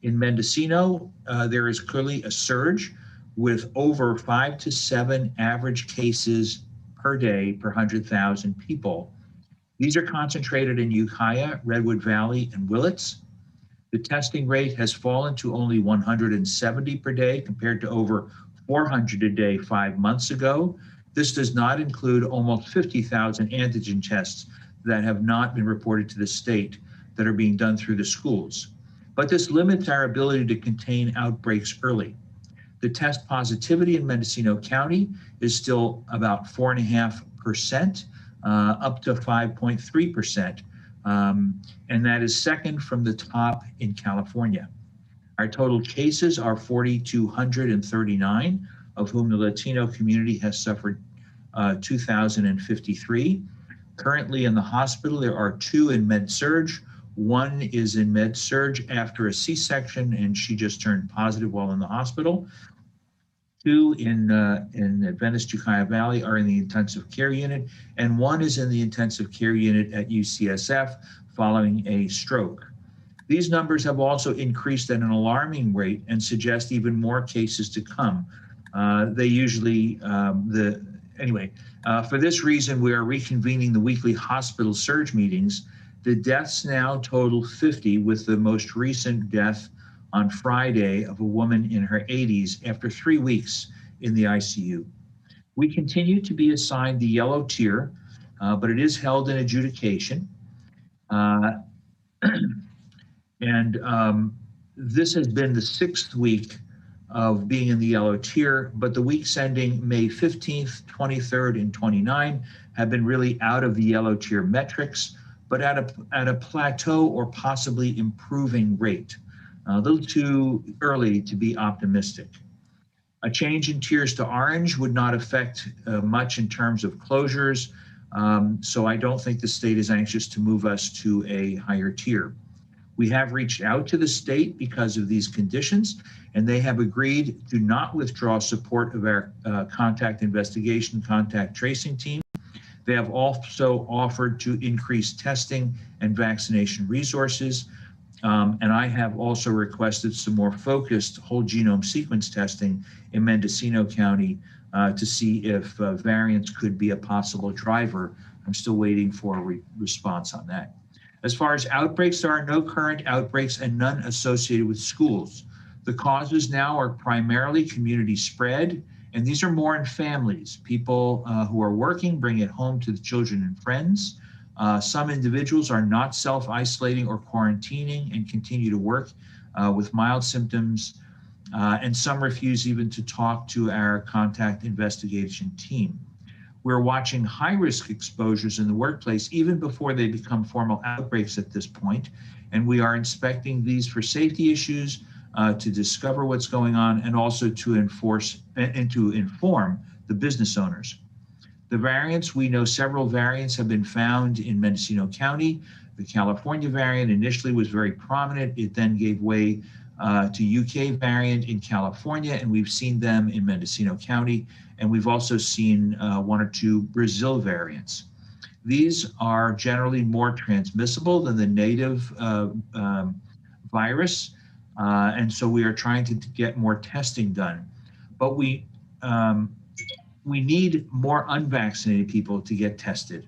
In Mendocino, there is clearly a surge with over 5 to 7 average cases per day per 100,000 people. These are concentrated in Ukiah, Redwood Valley, and Willits. The testing rate has fallen to only 170 per day compared to over 400 a day 5 months ago. This does not include almost 50,000 antigen tests that have not been reported to the state that are being done through the schools. But this limits our ability to contain outbreaks early. The test positivity in Mendocino County is still about 4.5%, up to 5.3%. And that is second from the top in California. Our total cases are 4,239, of whom the Latino community has suffered 2,053. Currently in the hospital, there are 2 in Med-Surg. 1 is in Med-Surg after a C-section, and she just turned positive while in the hospital. 2 in Adventist Ukiah Valley are in the intensive care unit, and 1 is in the intensive care unit at UCSF following a stroke. These numbers have also increased at an alarming rate and suggest even more cases to come. They usually, for this reason, we are reconvening the weekly hospital surge meetings. The deaths now total 50, with the most recent death on Friday of a woman in her 80s after 3 weeks in the ICU. We continue to be assigned the yellow tier, but it is held in adjudication. This has been the 6th week of being in the yellow tier, but the weeks ending May 15th, 23rd, and 29 have been really out of the yellow tier metrics, but at a plateau or possibly improving rate. A little too early to be optimistic. A change in tiers to orange would not affect much in terms of closures, so I don't think the state is anxious to move us to a higher tier. We have reached out to the state because of these conditions, and they have agreed to not withdraw support of our contact investigation, contact tracing team. They have also offered to increase testing and vaccination resources. And I have also requested some more focused whole genome sequence testing in Mendocino County to see if variants could be a possible driver. I'm still waiting for a response on that. As far as outbreaks, there are no current outbreaks and none associated with schools. The causes now are primarily community spread, and these are more in families. People who are working bring it home to the children and friends. Some individuals are not self-isolating or quarantining and continue to work with mild symptoms, and some refuse even to talk to our contact investigation team. We're watching high-risk exposures in the workplace even before they become formal outbreaks at this point, and we are inspecting these for safety issues to discover what's going on and also to enforce and to inform the business owners. The variants, we know several variants have been found in Mendocino County. The California variant initially was very prominent. It then gave way to UK variant in California, and we've seen them in Mendocino County. And we've also seen 1 or 2 Brazil variants. These are generally more transmissible than the native virus. And so we are trying to get more testing done. But we need more unvaccinated people to get tested.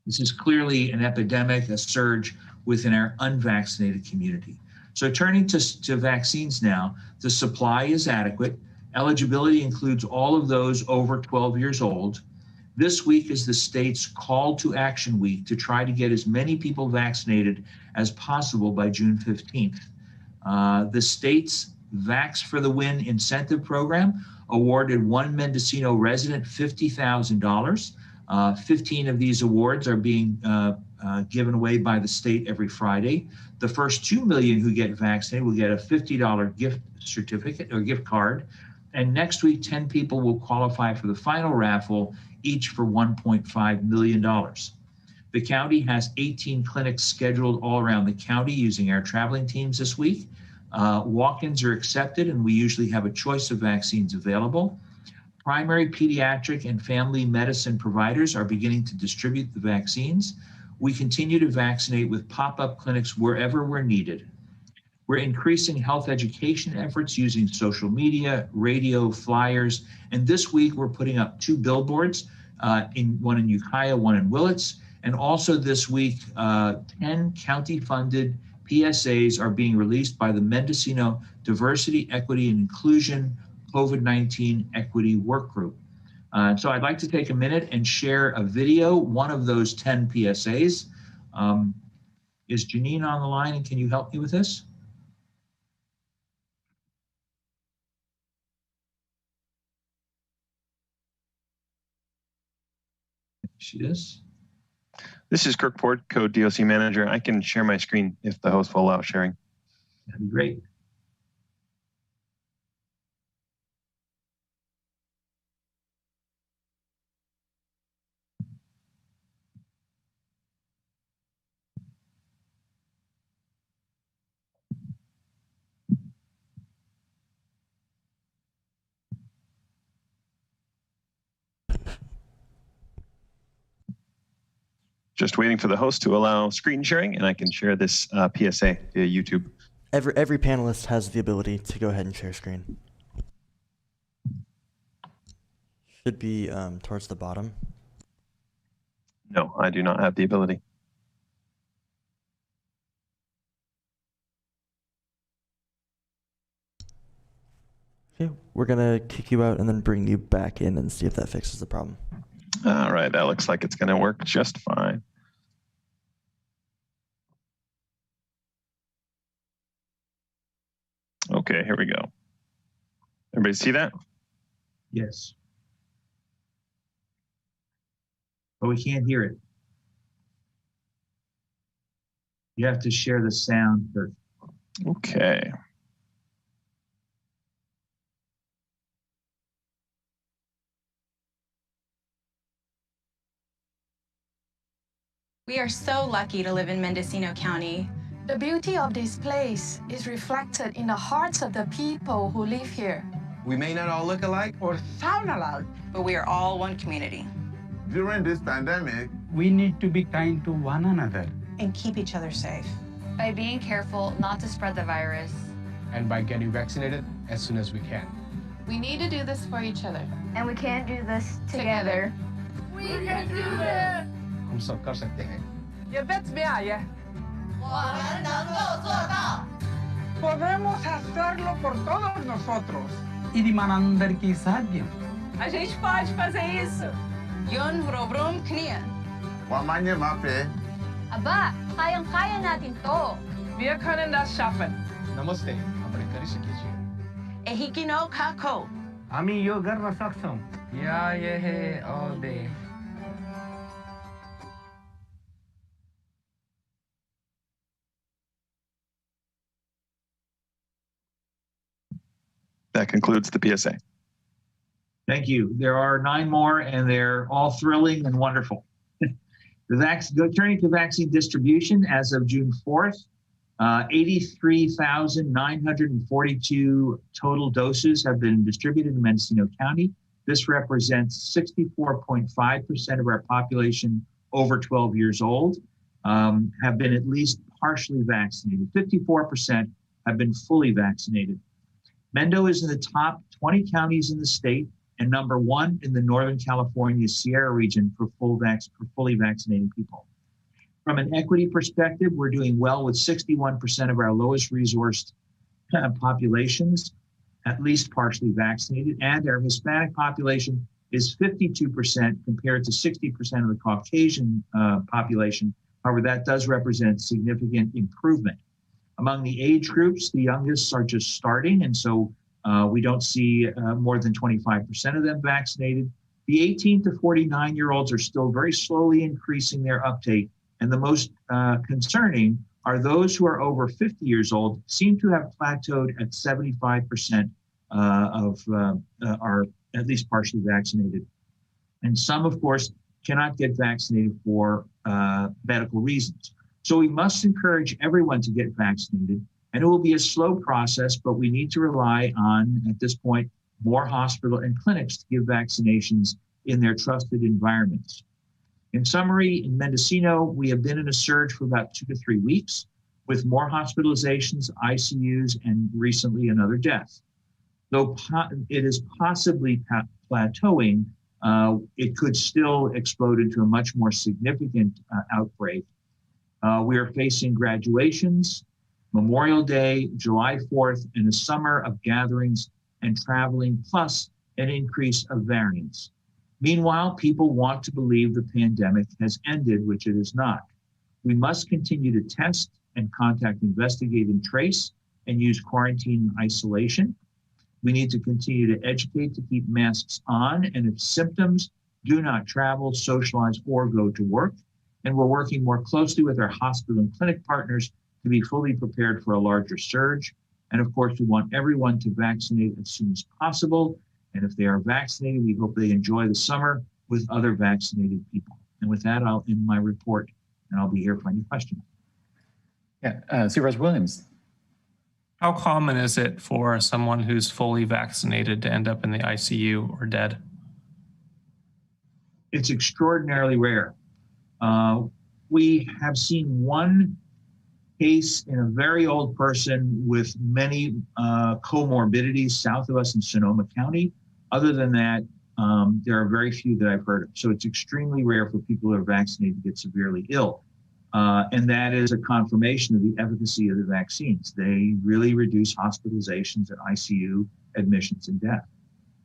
This is clearly an epidemic, a surge within our unvaccinated community. So turning to vaccines now, the supply is adequate. Eligibility includes all of those over 12 years old. This week is the state's call to action week to try to get as many people vaccinated as possible by June 15th. The state's Vax for the Win incentive program awarded one Mendocino resident $50,000. 15 of these awards are being given away by the state every Friday. The first 2 million who get vaccinated will get a $50 gift certificate or gift card. And next week, 10 people will qualify for the final raffle, each for $1.5 million. The county has 18 clinics scheduled all around the county using our traveling teams this week. Walk-ins are accepted, and we usually have a choice of vaccines available. Primary, pediatric, and family medicine providers are beginning to distribute the vaccines. We continue to vaccinate with pop-up clinics wherever we're needed. We're increasing health education efforts using social media, radio, flyers, and this week we're putting up 2 billboards, one in Ukiah, one in Willits, and also this week 10 county-funded PSAs are being released by the Mendocino Diversity, Equity, and Inclusion COVID-19 Equity Work Group. So I'd like to take a minute and share a video, one of those 10 PSAs. Is Janine on the line, and can you help me with this? She is.
This is Kirk Ford, Code DOC Manager. I can share my screen if the host will allow sharing.
That'd be great.
Just waiting for the host to allow screen sharing, and I can share this PSA via YouTube.
Every panelist has the ability to go ahead and share screen. Should be towards the bottom.
No, I do not have the ability.
Okay, we're gonna kick you out and then bring you back in and see if that fixes the problem.
All right, that looks like it's going to work just fine. Okay, here we go. Everybody see that?
Yes. But we can't hear it. You have to share the sound first.
Okay.
We are so lucky to live in Mendocino County.
The beauty of this place is reflected in the hearts of the people who live here.
We may not all look alike or sound alike,
but we are all one community.
During this pandemic,
we need to be kind to one another
and keep each other safe.
By being careful not to spread the virus.
And by getting vaccinated as soon as we can.
We need to do this for each other.
And we can't do this together.
We can do this! हम सब कर सकते हैं.
ये bet me आया. Podemos hacerlo por todos nosotros.
Ini manandarki sahaja.
A gente pode fazer isso. Yun robrom knia.
Wamanya mape.
Aba, kayang-kaya natin to.
Wir können das schaffen.
Namaste. Hamare kari sakhiye.
Ehikino kako.
Ami yo garna saksam.
Yeah, yeah, all day.
That concludes the PSA.
Thank you. There are 9 more, and they're all thrilling and wonderful. Turning to vaccine distribution, as of June 4th, 83,942 total doses have been distributed in Mendocino County. This represents 64.5% of our population over 12 years old have been at least partially vaccinated. 54% have been fully vaccinated. Mendo is in the top 20 counties in the state and number 1 in the Northern California Sierra region for fully vaccinated people. From an equity perspective, we're doing well with 61% of our lowest resourced populations at least partially vaccinated, and our Hispanic population is 52% compared to 60% of the Caucasian population. However, that does represent significant improvement. Among the age groups, the youngest are just starting, and so we don't see more than 25% of them vaccinated. The 18 to 49-year-olds are still very slowly increasing their uptake, and the most concerning are those who are over 50 years old seem to have plateaued at 75% are at least partially vaccinated. And some, of course, cannot get vaccinated for medical reasons. So we must encourage everyone to get vaccinated, and it will be a slow process, but we need to rely on, at this point, more hospital and clinics to give vaccinations in their trusted environments. In summary, in Mendocino, we have been in a surge for about 2 to 3 weeks with more hospitalizations, ICUs, and recently another death. Though it is possibly plateauing, it could still explode into a much more significant outbreak. We are facing graduations, Memorial Day, July 4th, and a summer of gatherings and traveling, plus an increase of variants. Meanwhile, people want to believe the pandemic has ended, which it is not. We must continue to test and contact, investigate, and trace, and use quarantine and isolation. We need to continue to educate to keep masks on, and if symptoms, do not travel, socialize, or go to work. And we're working more closely with our hospital and clinic partners to be fully prepared for a larger surge. And of course, we want everyone to vaccinate as soon as possible. And if they are vaccinated, we hope they enjoy the summer with other vaccinated people. And with that, I'll end my report, and I'll be here for any questions.
Yeah, Supervisor Williams.
How common is it for someone who's fully vaccinated to end up in the ICU or dead?
It's extraordinarily rare. We have seen one case in a very old person with many comorbidities south of us in Sonoma County. Other than that, there are very few that I've heard of. So it's extremely rare for people who are vaccinated to get severely ill. And that is a confirmation of the efficacy of the vaccines. They really reduce hospitalizations and ICU admissions and death.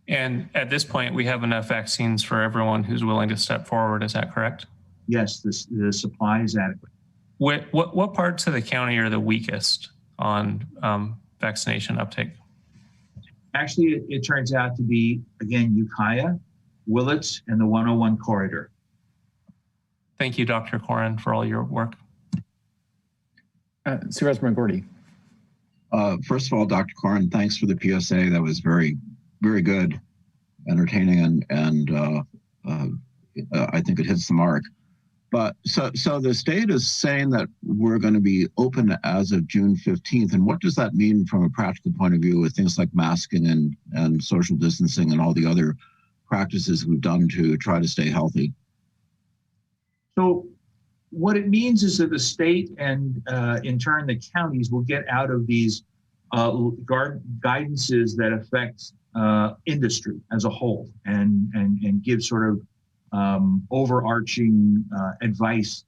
And at this point, we have enough vaccines for everyone who's willing to step forward. Is that correct?
Yes, the supply is adequate.
What parts of the county are the weakest on vaccination uptake?
Actually, it turns out to be, again, Ukiah, Willits, and the 101 corridor.
Thank you, Dr. Corin, for all your work.
Supervisor McGordy.
First of all, Dr. Corin, thanks for the PSA. That was very, very good, entertaining, and I think it hits the mark. But so the state is saying that we're going to be open as of June 15th. And what does that mean from a practical point of view with things like masking and social distancing and all the other practices we've done to try to stay healthy?
So what it means is that the state and in turn the counties will get out of these guidances that affect industry as a whole and give sort of overarching advice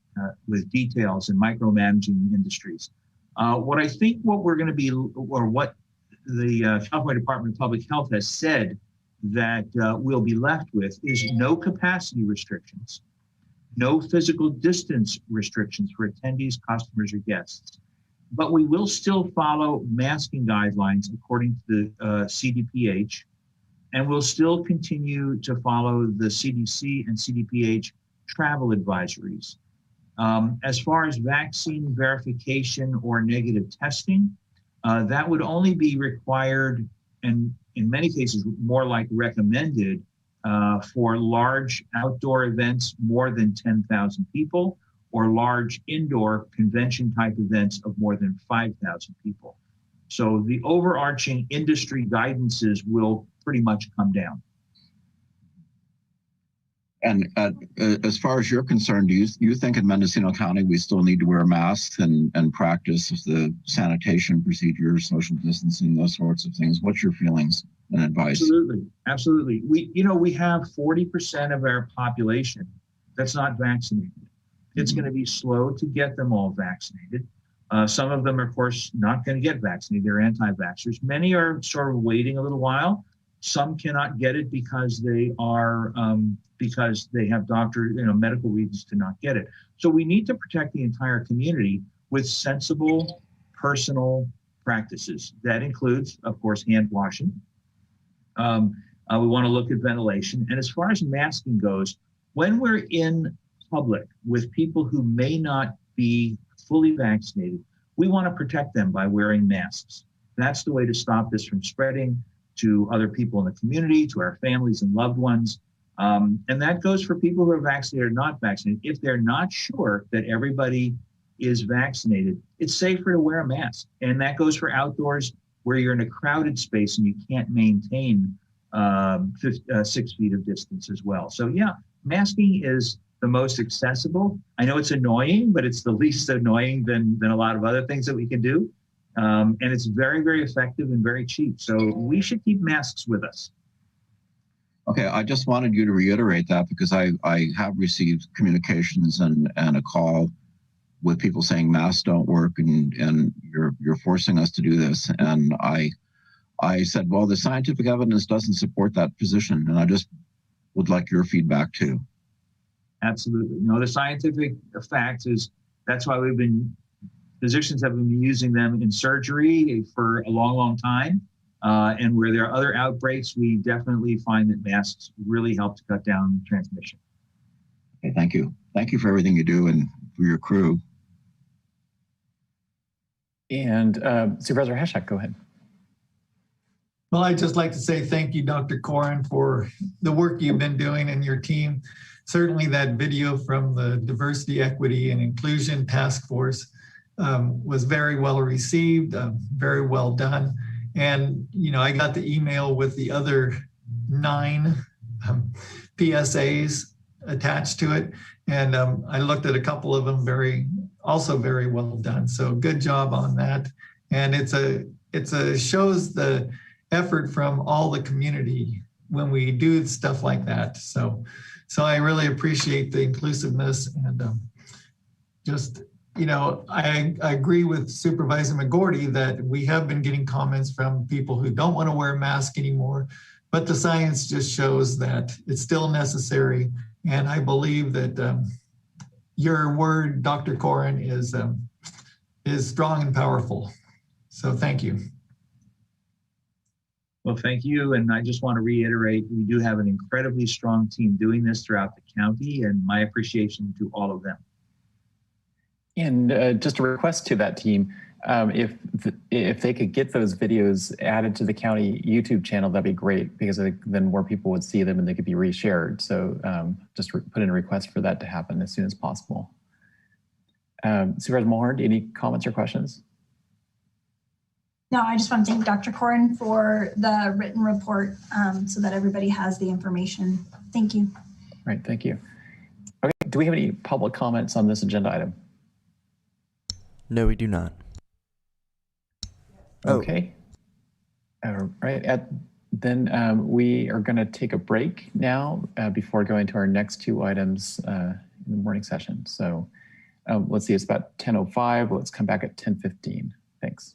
with details and micromanaging industries. What I think what we're going to be, or what the California Department of Public Health has said that we'll be left with is no capacity restrictions, no physical distance restrictions for attendees, customers, or guests. But we will still follow masking guidelines according to the CDPH, and we'll still continue to follow the CDC and CDPH travel advisories. As far as vaccine verification or negative testing, that would only be required and in many cases, more like recommended for large outdoor events, more than 10,000 people, or large indoor convention type events of more than 5,000 people. So the overarching industry guidances will pretty much come down.
And as far as you're concerned, do you think in Mendocino County we still need to wear masks and practice the sanitation procedures, social distancing, those sorts of things? What's your feelings and advice?
Absolutely, absolutely. We have 40% of our population that's not vaccinated. It's going to be slow to get them all vaccinated. Some of them are, of course, not going to get vaccinated. They're anti-vaxxers. Many are sort of waiting a little while. Some cannot get it because they are because they have medical reasons to not get it. So we need to protect the entire community with sensible personal practices. That includes, of course, hand washing. We want to look at ventilation. And as far as masking goes, when we're in public with people who may not be fully vaccinated, we want to protect them by wearing masks. That's the way to stop this from spreading to other people in the community, to our families and loved ones. And that goes for people who are vaccinated or not vaccinated. If they're not sure that everybody is vaccinated, it's safer to wear a mask. And that goes for outdoors where you're in a crowded space and you can't maintain 6 feet of distance as well. So yeah, masking is the most accessible. I know it's annoying, but it's the least annoying than a lot of other things that we can do. And it's very, very effective and very cheap. So we should keep masks with us.
Okay, I just wanted you to reiterate that because I have received communications and a call with people saying masks don't work and you're forcing us to do this. And I said, well, the scientific evidence doesn't support that position. And I just would like your feedback too.
Absolutely. No, the scientific fact is that's why physicians have been using them in surgery for a long, long time. And where there are other outbreaks, we definitely find that masks really help to cut down transmission.
Okay, thank you. Thank you for everything you do and for your crew.
And Supervisor Hashak, go ahead.
Well, I'd just like to say thank you, Dr. Corin, for the work you've been doing and your team. Certainly that video from the Diversity, Equity, and Inclusion Task Force was very well received, very well done. And, I got the email with the other 9 PSAs attached to it. And I looked at a couple of them, also very well done. So good job on that. And it shows the effort from all the community when we do stuff like that. So I really appreciate the inclusiveness and I agree with Supervisor McGorty that we have been getting comments from people who don't want to wear a mask anymore, but the science just shows that it's still necessary. And I believe that your word, Dr. Corin, is strong and powerful. So thank you.
Well, thank you. And I just want to reiterate, we do have an incredibly strong team doing this throughout the county, and my appreciation to all of them.
And just a request to that team, if they could get those videos added to the county YouTube channel, that'd be great, because then more people would see them and they could be reshared. So just put in a request for that to happen as soon as possible. Supervisor Mulhern, any comments or questions?
No, I just want to thank Dr. Corin for the written report so that everybody has the information. Thank you.
All right, thank you. Okay, do we have any public comments on this agenda item?
No, we do not.
Okay. All right. Then we are going to take a break now before going to our next 2 items in the morning session. So let's see, it's about 10:05. Let's come back at 10:15. Thanks.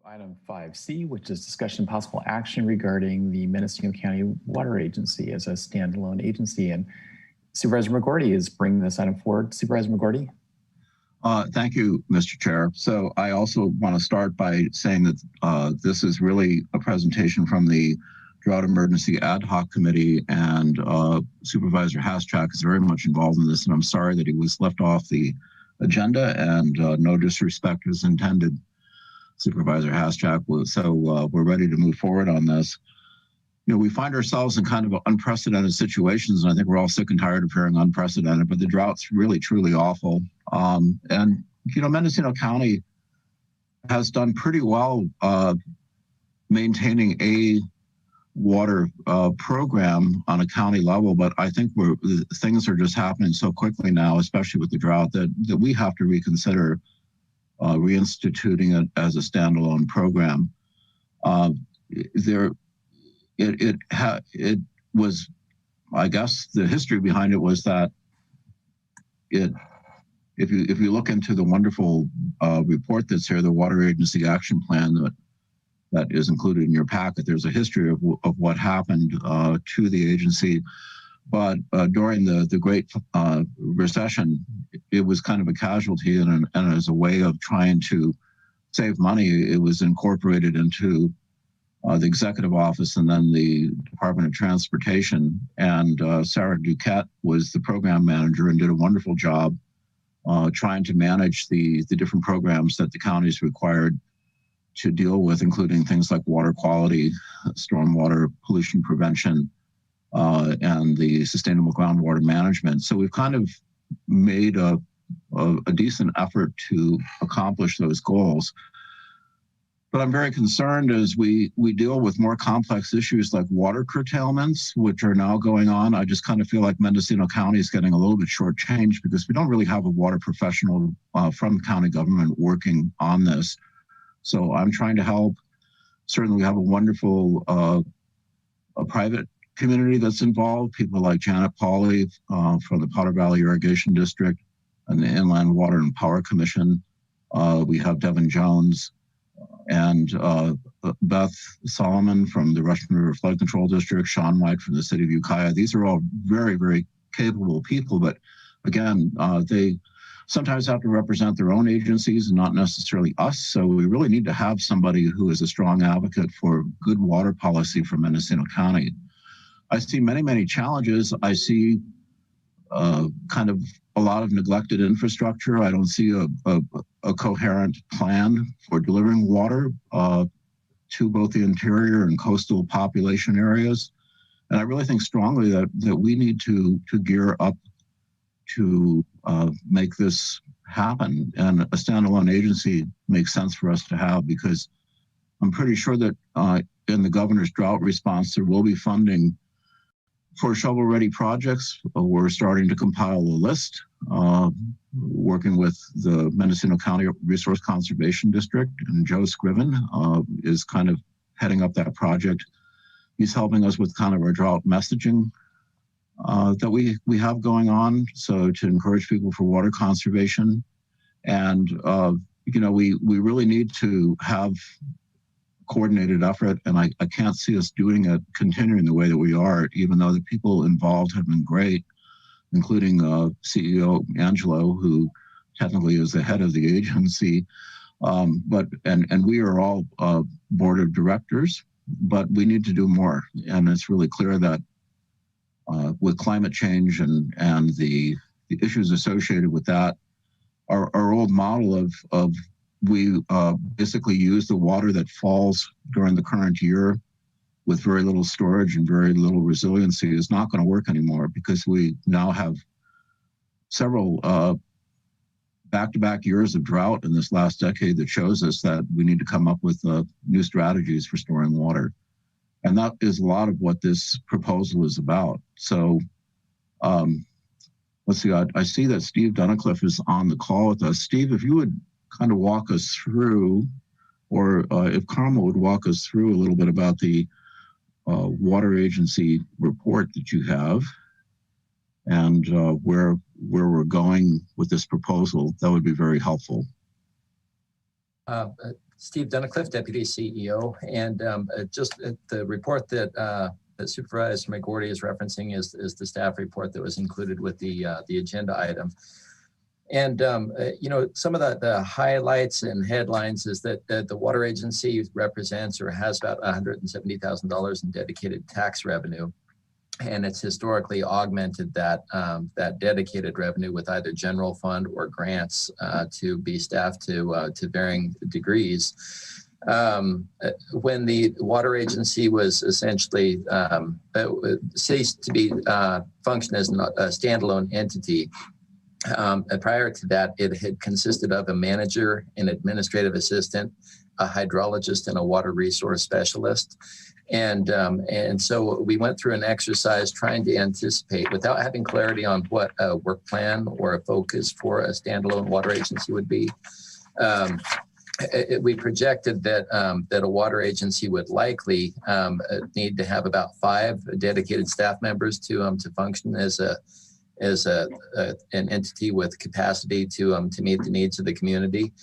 Item 5C, which is discussion possible action regarding the Mendocino County Water Agency as a standalone agency. And Supervisor McGorty is bringing this item forward. Supervisor McGorty.
Thank you, Mr. Chair. So I also want to start by saying that this is really a presentation from the Drought Emergency Ad Hoc Committee, and Supervisor Haschak is very much involved in this, and I'm sorry that he was left off the agenda, and no disrespect is intended, Supervisor Haschak. So we're ready to move forward on this. You know, we find ourselves in kind of unprecedented situations, and I think we're all sick and tired of hearing unprecedented, but the drought's really, truly awful. And, you know, Mendocino County has done pretty well maintaining a water program on a county level, but I think things are just happening so quickly now, especially with the drought, that we have to reconsider reinstituting it as a standalone program. It was, I guess, the history behind it was that if you look into the wonderful report that's here, the Water Agency Action Plan that is included in your packet, there's a history of what happened to the agency. But during the Great Recession, it was kind of a casualty, and as a way of trying to save money, it was incorporated into the Executive Office and then the Department of Transportation. And Sarah Duquette was the program manager and did a wonderful job trying to manage the different programs that the counties required to deal with, including things like water quality, stormwater pollution prevention, and the sustainable groundwater management. So we've kind of made a decent effort to accomplish those goals. But I'm very concerned as we deal with more complex issues like water curtailments, which are now going on. I just kind of feel like Mendocino County is getting a little bit shortchanged because we don't really have a water professional from county government working on this. So I'm trying to help. Certainly we have a wonderful a private community that's involved, people like Janet Pauley from the Potter Valley Irrigation District and the Inland Water and Power Commission. We have Devin Jones and Beth Solomon from the Russian River Flood Control District, Sean White from the city of Ukiah. These are all very, very capable people, but again, they sometimes have to represent their own agencies and not necessarily us. So we really need to have somebody who is a strong advocate for good water policy for Mendocino County. I see many, many challenges. I see kind of a lot of neglected infrastructure. I don't see a coherent plan for delivering water to both the interior and coastal population areas. And I really think strongly that we need to gear up to make this happen. And a standalone agency makes sense for us to have, because I'm pretty sure that in the governor's drought response, there will be funding for shovel-ready projects. We're starting to compile a list, working with the Mendocino County Resource Conservation District, and Joe Scriven is kind of heading up that project. He's helping us with kind of our drought messaging that we have going on, so to encourage people for water conservation. And you know, we really need to have coordinated effort, and I can't see us doing it, continuing the way that we are, even though the people involved have been great, including CEO Angelo, who technically is the head of the agency. But we are all board of directors, but we need to do more. And it's really clear that with climate change and the issues associated with that, our old model of we basically use the water that falls during the current year with very little storage and very little resiliency is not going to work anymore, because we now have several back-to-back years of drought in this last decade that shows us that we need to come up with new strategies for storing water. And that is a lot of what this proposal is about. So let's see, I see that Steve Dunnicliffe is on the call with us. Steve, if you would kind of walk us through, or if Carmel would walk us through a little bit about the water agency report that you have, and where we're going with this proposal, that would be very helpful.
Steve Dunnicliffe, Deputy CEO, and the report that Supervisor McGordy is referencing is the staff report that was included with the agenda item. And some of the highlights and headlines is that the water agency represents or has about $170,000 in dedicated tax revenue. And it's historically augmented that dedicated revenue with either general fund or grants to be staffed to varying degrees. When the water agency was essentially ceased to be function as a standalone entity, prior to that, it had consisted of a manager, an administrative assistant, a hydrologist, and a water resource specialist. And so we went through an exercise trying to anticipate, without having clarity on what a work plan or a focus for a standalone water agency would be. We projected that a water agency would likely need to have about 5 dedicated staff members to function as an entity with capacity to meet the needs of the community.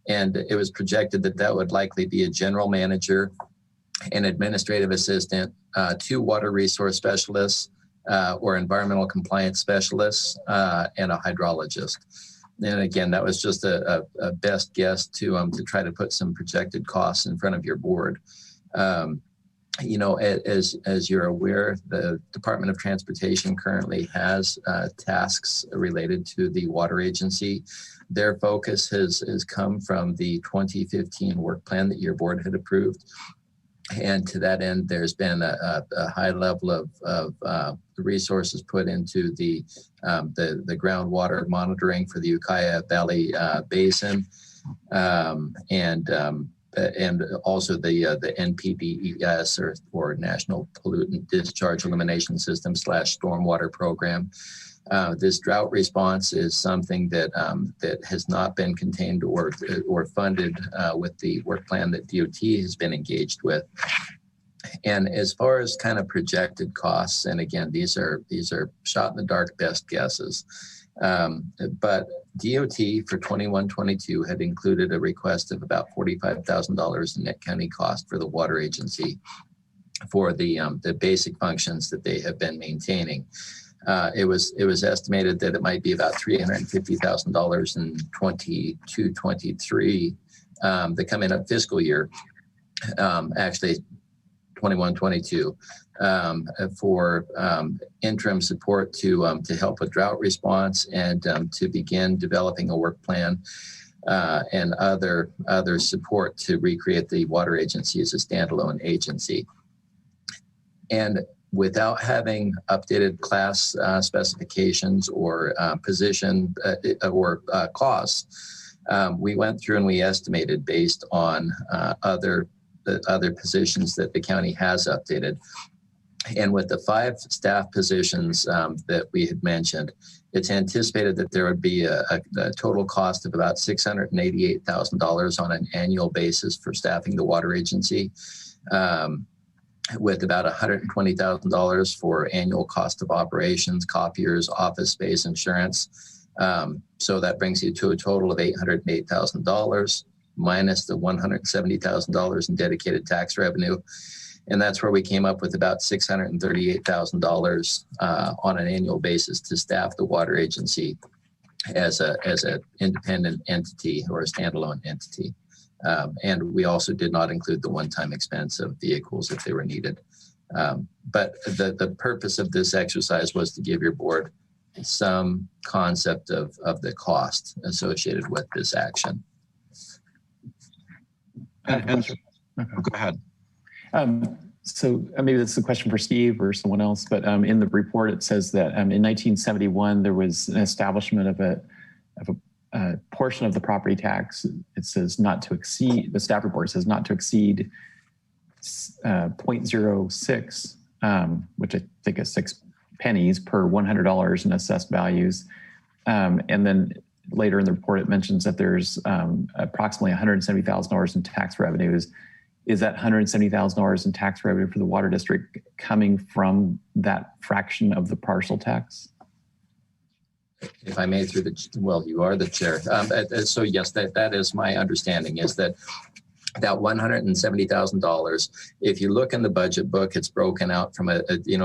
And it was projected that would likely be a general manager, an administrative assistant, 2 water resource specialists or environmental compliance specialists, and a hydrologist. And again, that was just a best guess to try to put some projected costs in front of your board. As you're aware, the Department of Transportation currently has tasks related to the water agency. Their focus has come from the 2015 work plan that your board had approved. And to that end, there's been a high level of resources put into the groundwater monitoring for the Ukiah Valley Basin, and also the NPDES or National Pollutant Discharge Elimination System / Stormwater Program. This drought response is something that has not been contained or funded with the work plan that DOT has been engaged with. And as far as kind of projected costs, and again, these are shot in the dark best guesses. But DOT for 21-22 had included a request of about $45,000 in net county cost for the water agency for the basic functions that they have been maintaining. It was estimated that it might be about $350,000 in 22-23, the coming up fiscal year, actually 21-22, for interim support to help with drought response and to begin developing a work plan and other support to recreate the water agency as a standalone agency. And without having updated class specifications or position or costs, we went through and we estimated based on other positions that the county has updated. And with the 5 staff positions that we had mentioned, it's anticipated that there would be a total cost of about $688,000 on an annual basis for staffing the water agency, with about $120,000 for annual cost of operations, copiers, office space, insurance. So that brings you to a total of $808,000 minus the $170,000 in dedicated tax revenue. And that's where we came up with about $638,000 on an annual basis to staff the water agency as an independent entity or a standalone entity. And we also did not include the one-time expense of vehicles if they were needed. But the purpose of this exercise was to give your board some concept of the cost associated with this action.
Go ahead.
So maybe this is a question for Steve or someone else, but in the report it says that in 1971 there was an establishment of a portion of the property tax. It says not to exceed, the staff report says not to exceed 0.06, which I think is 6 pennies per $100 in assessed values. And then later in the report, it mentions that there's approximately $170,000 in tax revenues. Is that $170,000 in tax revenue for the water district coming from that fraction of the partial tax?
If I may, well, you are the chair. So yes, that is my understanding, is that that $170,000. If you look in the budget book, it's broken out from a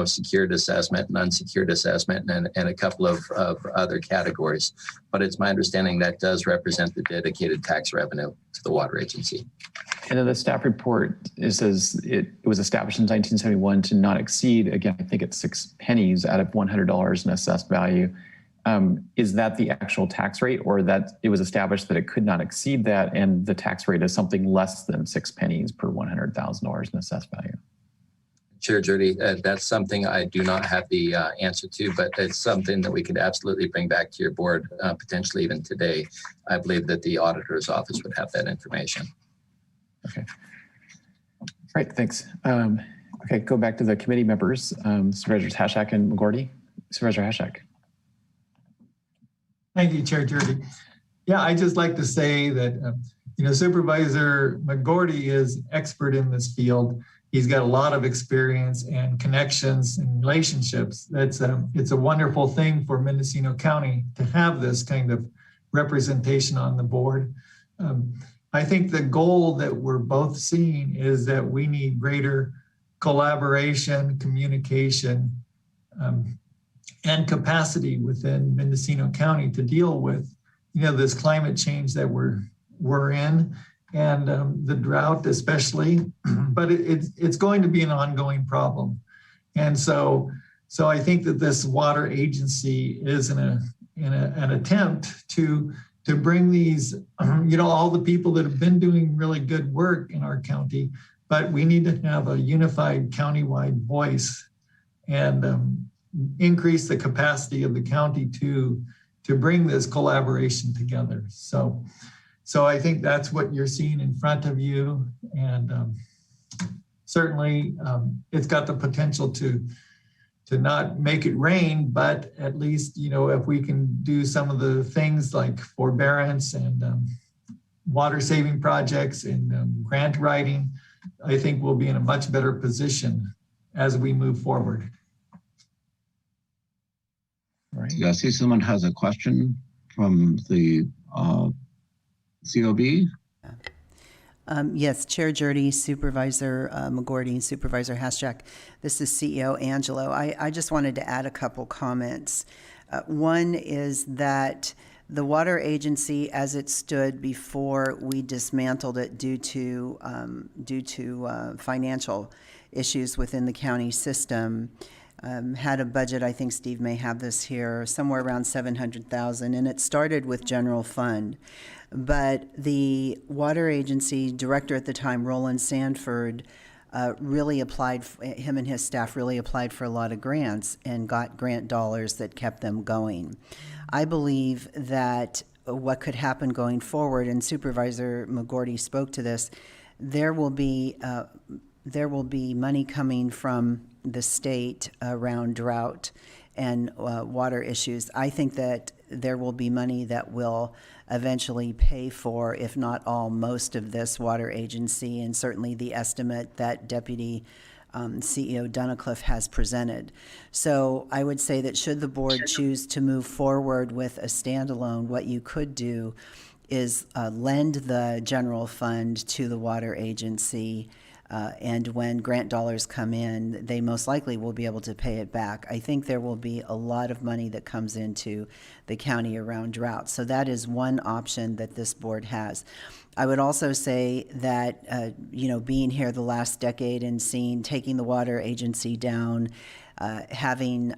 secured assessment and unsecured assessment and a couple of other categories. But it's my understanding that does represent the dedicated tax revenue to the water agency.
And in the staff report, it says it was established in 1971 to not exceed, again, I think it's 6 pennies out of $100 in assessed value. Is that the actual tax rate, or that it was established that it could not exceed that and the tax rate is something less than 6 pennies per $100,000 in assessed value?
Chair Jurdy, that's something I do not have the answer to, but it's something that we could absolutely bring back to your board, potentially even today. I believe that the auditor's office would have that information.
Okay. All right, thanks. Okay, go back to the committee members, Supervisors Hashak and McGorty. Supervisor Hashak.
Thank you, Chair Jurdy. Yeah, I just like to say that, Supervisor McGorty is expert in this field. He's got a lot of experience and connections and relationships. It's a wonderful thing for Mendocino County to have this kind of representation on the board. I think the goal that we're both seeing is that we need greater collaboration, communication, and capacity within Mendocino County to deal with, this climate change that we're in, and the drought especially. But it's going to be an ongoing problem, and so I think that this water agency is an attempt to bring these, all the people that have been doing really good work in our county, but we need to have a unified countywide voice and increase the capacity of the county to bring this collaboration together. So I think that's what you're seeing in front of you, and certainly it's got the potential to not make it rain, but at least, if we can do some of the things like forbearance and water saving projects and grant writing, I think we'll be in a much better position as we move forward.
All right.
Yeah, I see someone has a question from the COB.
Yes, Chair Jurdy, Supervisor McGorty, Supervisor Hashak. This is CEO Angelo. I just wanted to add a couple comments. One is that the water agency, as it stood before we dismantled it due to financial issues within the county system, had a budget, I think Steve may have this here, somewhere around $700,000, and it started with general fund. But the water agency director at the time, Roland Sanford, him and his staff really applied for a lot of grants and got grant dollars that kept them going. I believe that what could happen going forward, and Supervisor McGorty spoke to this, there will be money coming from the state around drought and water issues. I think that there will be money that will eventually pay for, if not all, most of this water agency, and certainly the estimate that Deputy CEO Dunnicliff has presented. So I would say that should the board choose to move forward with a standalone, what you could do is lend the general fund to the water agency, and when grant dollars come in, they most likely will be able to pay it back. I think there will be a lot of money that comes into the county around drought. So that is one option that this board has. I would also say that, being here the last decade and taking the water agency down, having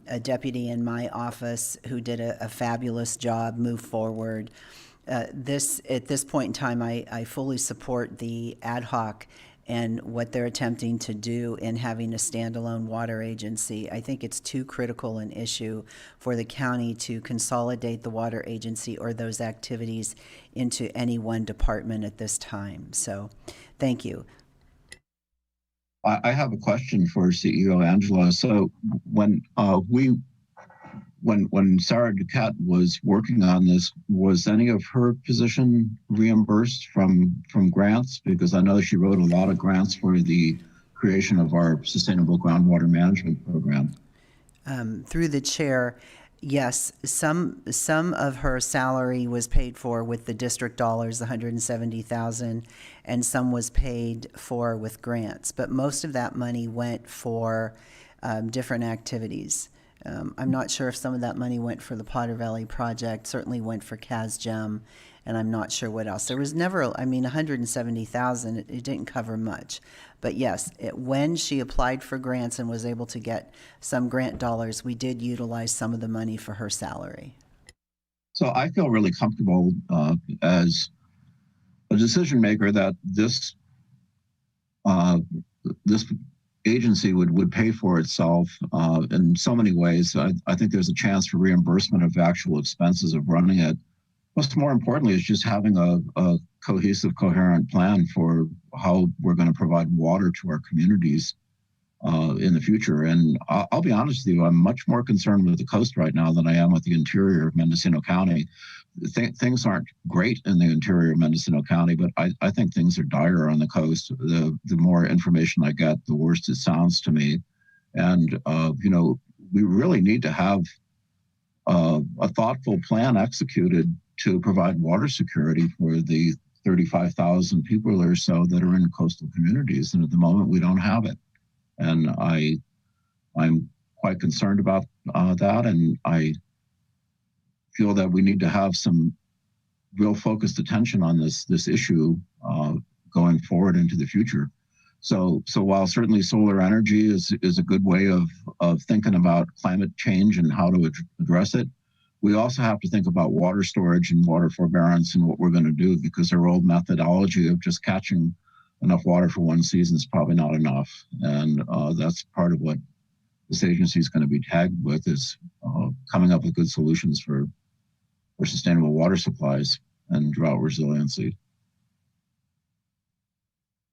a deputy in my office who did a fabulous job move forward. At this point in time, I fully support the ad hoc and what they're attempting to do in having a standalone water agency. I think it's too critical an issue for the county to consolidate the water agency or those activities into any one department at this time. So, thank you.
I have a question for CEO Angelo. So when Sarah Duquette was working on this, was any of her position reimbursed from grants? Because I know she wrote a lot of grants for the creation of our Sustainable Groundwater Management Program.
Through the chair, Yes, some of her salary was paid for with the district dollars, the 170,000, and some was paid for with grants. But most of that money went for different activities. I'm not sure if some of that money went for the Potter Valley project. Certainly went for CASGEM, and I'm not sure what else. There was never, 170,000. It didn't cover much. But yes, when she applied for grants and was able to get some grant dollars, we did utilize some of the money for her salary.
So I feel really comfortable as a decision maker that this agency would pay for itself in so many ways. I think there's a chance for reimbursement of actual expenses of running it. What's more importantly is just having a cohesive, coherent plan for how we're going to provide water to our communities in the future. And I'll be honest with you, I'm much more concerned with the coast right now than I am with the interior of Mendocino County. Things aren't great in the interior of Mendocino County, but I think things are dire on the coast. The more information I get, the worse it sounds to me. And, we really need to have a thoughtful plan executed to provide water security for the 35,000 people or so that are in coastal communities. And at the moment, we don't have it. And I'm quite concerned about that. And I feel that we need to have some real focused attention on this issue going forward into the future. So while certainly solar energy is a good way of thinking about climate change and how to address it, we also have to think about water storage and water forbearance and what we're going to do, because our old methodology of just catching enough water for one season is probably not enough. And that's part of what this agency is going to be tagged with, is coming up with good solutions for sustainable water supplies and drought resiliency.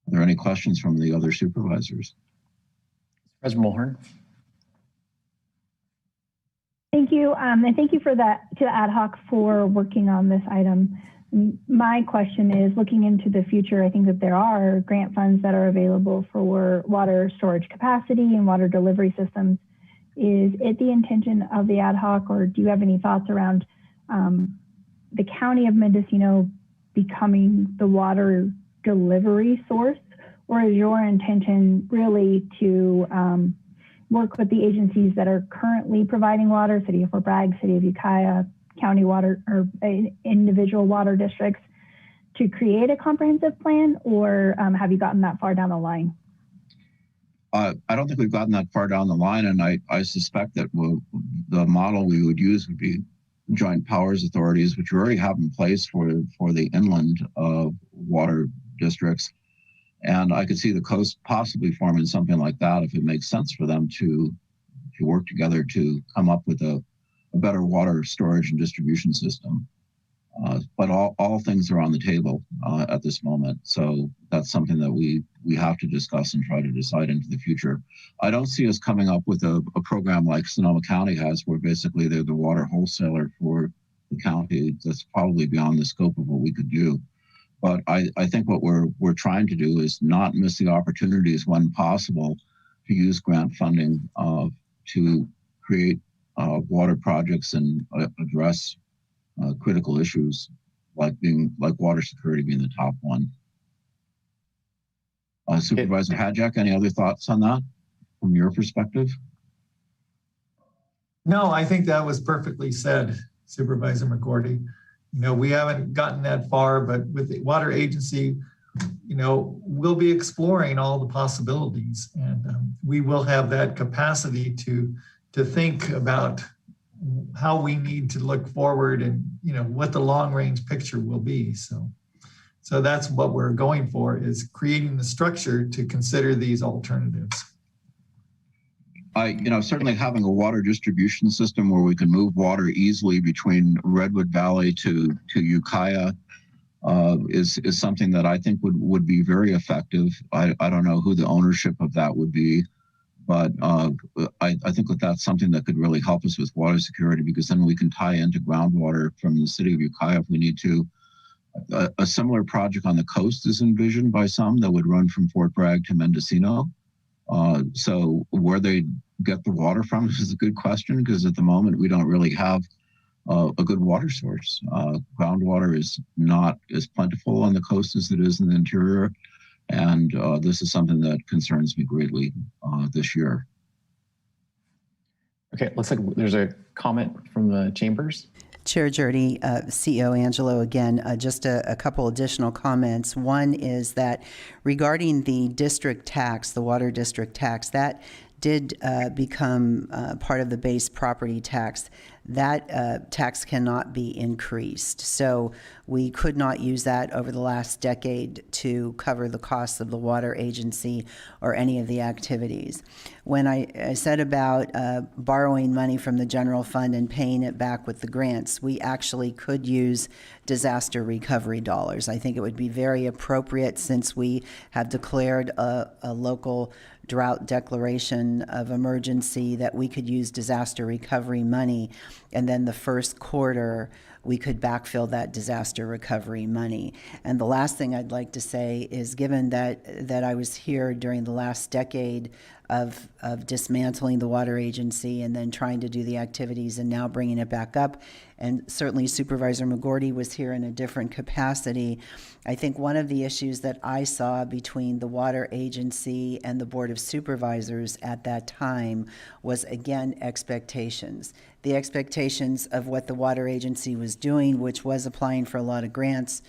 Are there any questions from the other supervisors?
President Mulhern.
Thank you. And thank you for that, to ad hoc for working on this item. My question is, looking into the future, I think that there are grant funds that are available for water storage capacity and water delivery systems. Is it the intention of the ad hoc, or do you have any thoughts around the county of Mendocino becoming the water delivery source? Or is your intention really to work with the agencies that are currently providing water, City of Fort Bragg, City of Ukiah, county water, or individual water districts, to create a comprehensive plan? Or have you gotten that far down the line?
I don't think we've gotten that far down the line, and I suspect that the model we would use would be joint powers authorities, which we already have in place for the inland water districts. And I could see the coast possibly forming something like that if it makes sense for them to work together to come up with a better water storage and distribution system. But all things are on the table at this moment. So that's something that we have to discuss and try to decide into the future. I don't see us coming up with a program like Sonoma County has, where basically they're the water wholesaler for the county. That's probably beyond the scope of what we could do. But I think what we're trying to do is not miss the opportunities when possible to use grant funding to create water projects and address critical issues like water security being the top one. Supervisor Hadjack, any other thoughts on that from your perspective?
No, I think that was perfectly said, Supervisor McCourty. We haven't gotten that far, but with the water agency, we'll be exploring all the possibilities, and we will have that capacity to think about how we need to look forward and, what the long range picture will be. So that's what we're going for, is creating the structure to consider these alternatives.
Certainly having a water distribution system where we can move water easily between Redwood Valley to Ukiah is something that I think would be very effective. I don't know who the ownership of that would be, but I think that's something that could really help us with water security, because then we can tie into groundwater from the city of Ukiah if we need to. A similar project on the coast is envisioned by some that would run from Fort Bragg to Mendocino. So where they get the water from is a good question, because at the moment we don't really have a good water source. Groundwater is not as plentiful on the coast as it is in the interior, and this is something that concerns me greatly this year.
Okay, it looks like there's a comment from the chambers.
Chair Jurdy, CEO Angelo again, just a couple additional comments. One is that regarding the district tax, the water district tax, that did become part of the base property tax. That tax cannot be increased. So we could not use that over the last decade to cover the costs of the water agency or any of the activities. When I said about borrowing money from the general fund and paying it back with the grants, we actually could use disaster recovery dollars. I think it would be very appropriate, since we have declared a local drought declaration of emergency, that we could use disaster recovery money, and then the first quarter we could backfill that disaster recovery money. And the last thing I'd like to say is, given that I was here during the last decade of dismantling the water agency and then trying to do the activities and now bringing it back up, and certainly Supervisor McGorty was here in a different capacity, I think one of the issues that I saw between the water agency and the Board of Supervisors at that time was, again, expectations. The expectations of what the water agency was doing, which was applying for a lot of grants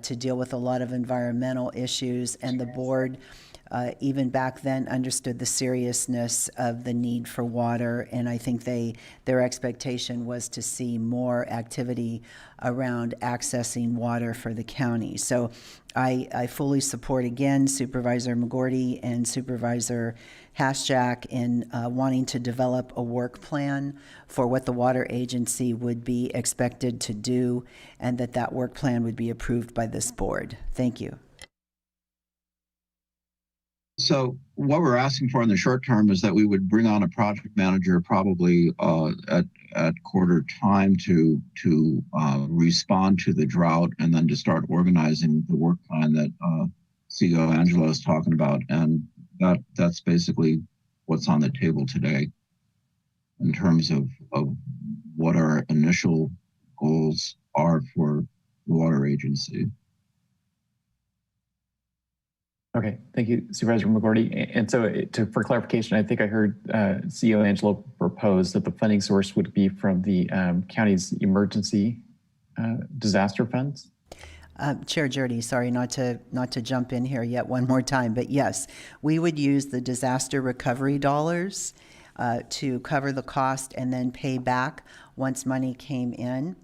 to deal with a lot of environmental issues, and the board even back then understood the seriousness of the need for water, and I think their expectation was to see more activity around accessing water for the county. So I fully support, again, Supervisor McGorty and Supervisor Haschak in wanting to develop a work plan for what the water agency would be expected to do, and that work plan would be approved by this board. Thank you.
So what we're asking for in the short term is that we would bring on a project manager probably at quarter time to respond to the drought, and then to start organizing the work plan that CEO Angelo is talking about. And that's basically what's on the table today in terms of what our initial goals are for the water agency.
Okay, thank you, Supervisor McGorty. And so for clarification, I think I heard CEO Angelo propose that the funding source would be from the county's emergency disaster funds.
Chair Jurdy, sorry not to jump in here yet one more time, but yes, we would use the disaster recovery dollars to cover the cost and then pay back once money came in.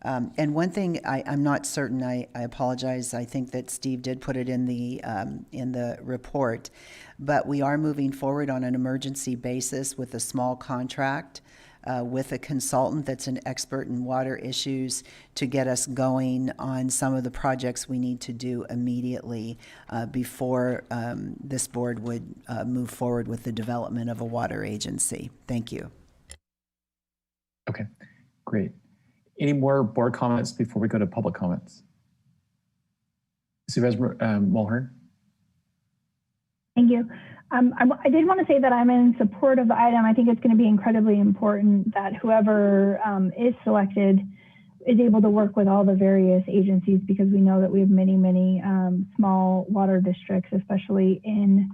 And one thing I'm not certain, I apologize, I think that Steve did put it in the report, but we are moving forward on an emergency basis with a small contract with a consultant that's an expert in water issues to get us going on some of the projects we need to do immediately before this board would move forward with the development of a water agency. Thank you.
Okay, great. Any more board comments before we go to public comments? Supervisor Mulhern?
Thank you. I did want to say that I'm in support of the item. I think it's going to be incredibly important that whoever is selected is able to work with all the various agencies, because we know that we have many, many small water districts, especially in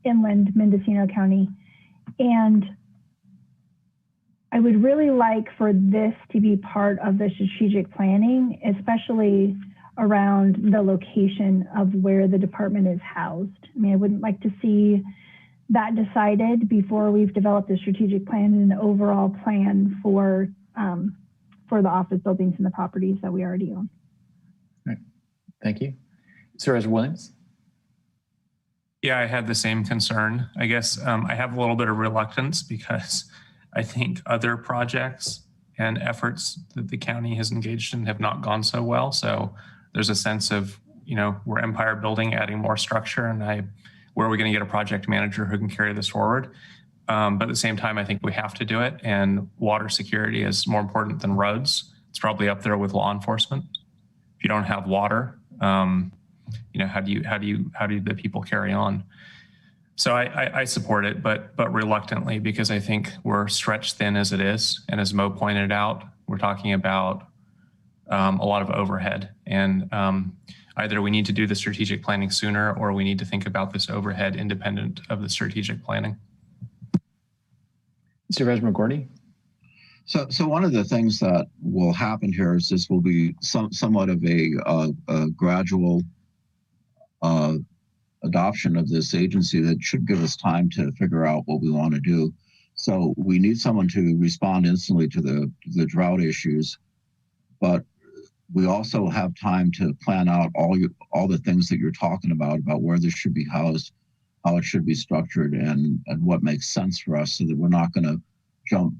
inland Mendocino County. And I would really like for this to be part of the strategic planning, especially around the location of where the department is housed. I mean, I wouldn't like to see that decided before we've developed a strategic plan and an overall plan for the office buildings and the properties that we already own.
All right. Thank you. Supervisor Williams?
Yeah, I had the same concern. I guess I have a little bit of reluctance because I think other projects and efforts that the county has engaged in have not gone so well. So there's a sense of, we're empire building, adding more structure, and where are we going to get a project manager who can carry this forward? But at the same time, I think we have to do it, and water security is more important than roads. It's probably up there with law enforcement. If you don't have water, how do the people carry on? So I support it, but reluctantly, because I think we're stretched thin as it is. And as Mo pointed out, we're talking about a lot of overhead. And either we need to do the strategic planning sooner, or we need to think about this overhead independent of the strategic planning.
Supervisor McGordy?
So one of the things that will happen here is this will be somewhat of a gradual adoption of this agency that should give us time to figure out what we want to do. So we need someone to respond instantly to the drought issues, but we also have time to plan out all the things that you're talking about where this should be housed, how it should be structured, and what makes sense for us, so that we're not going to jump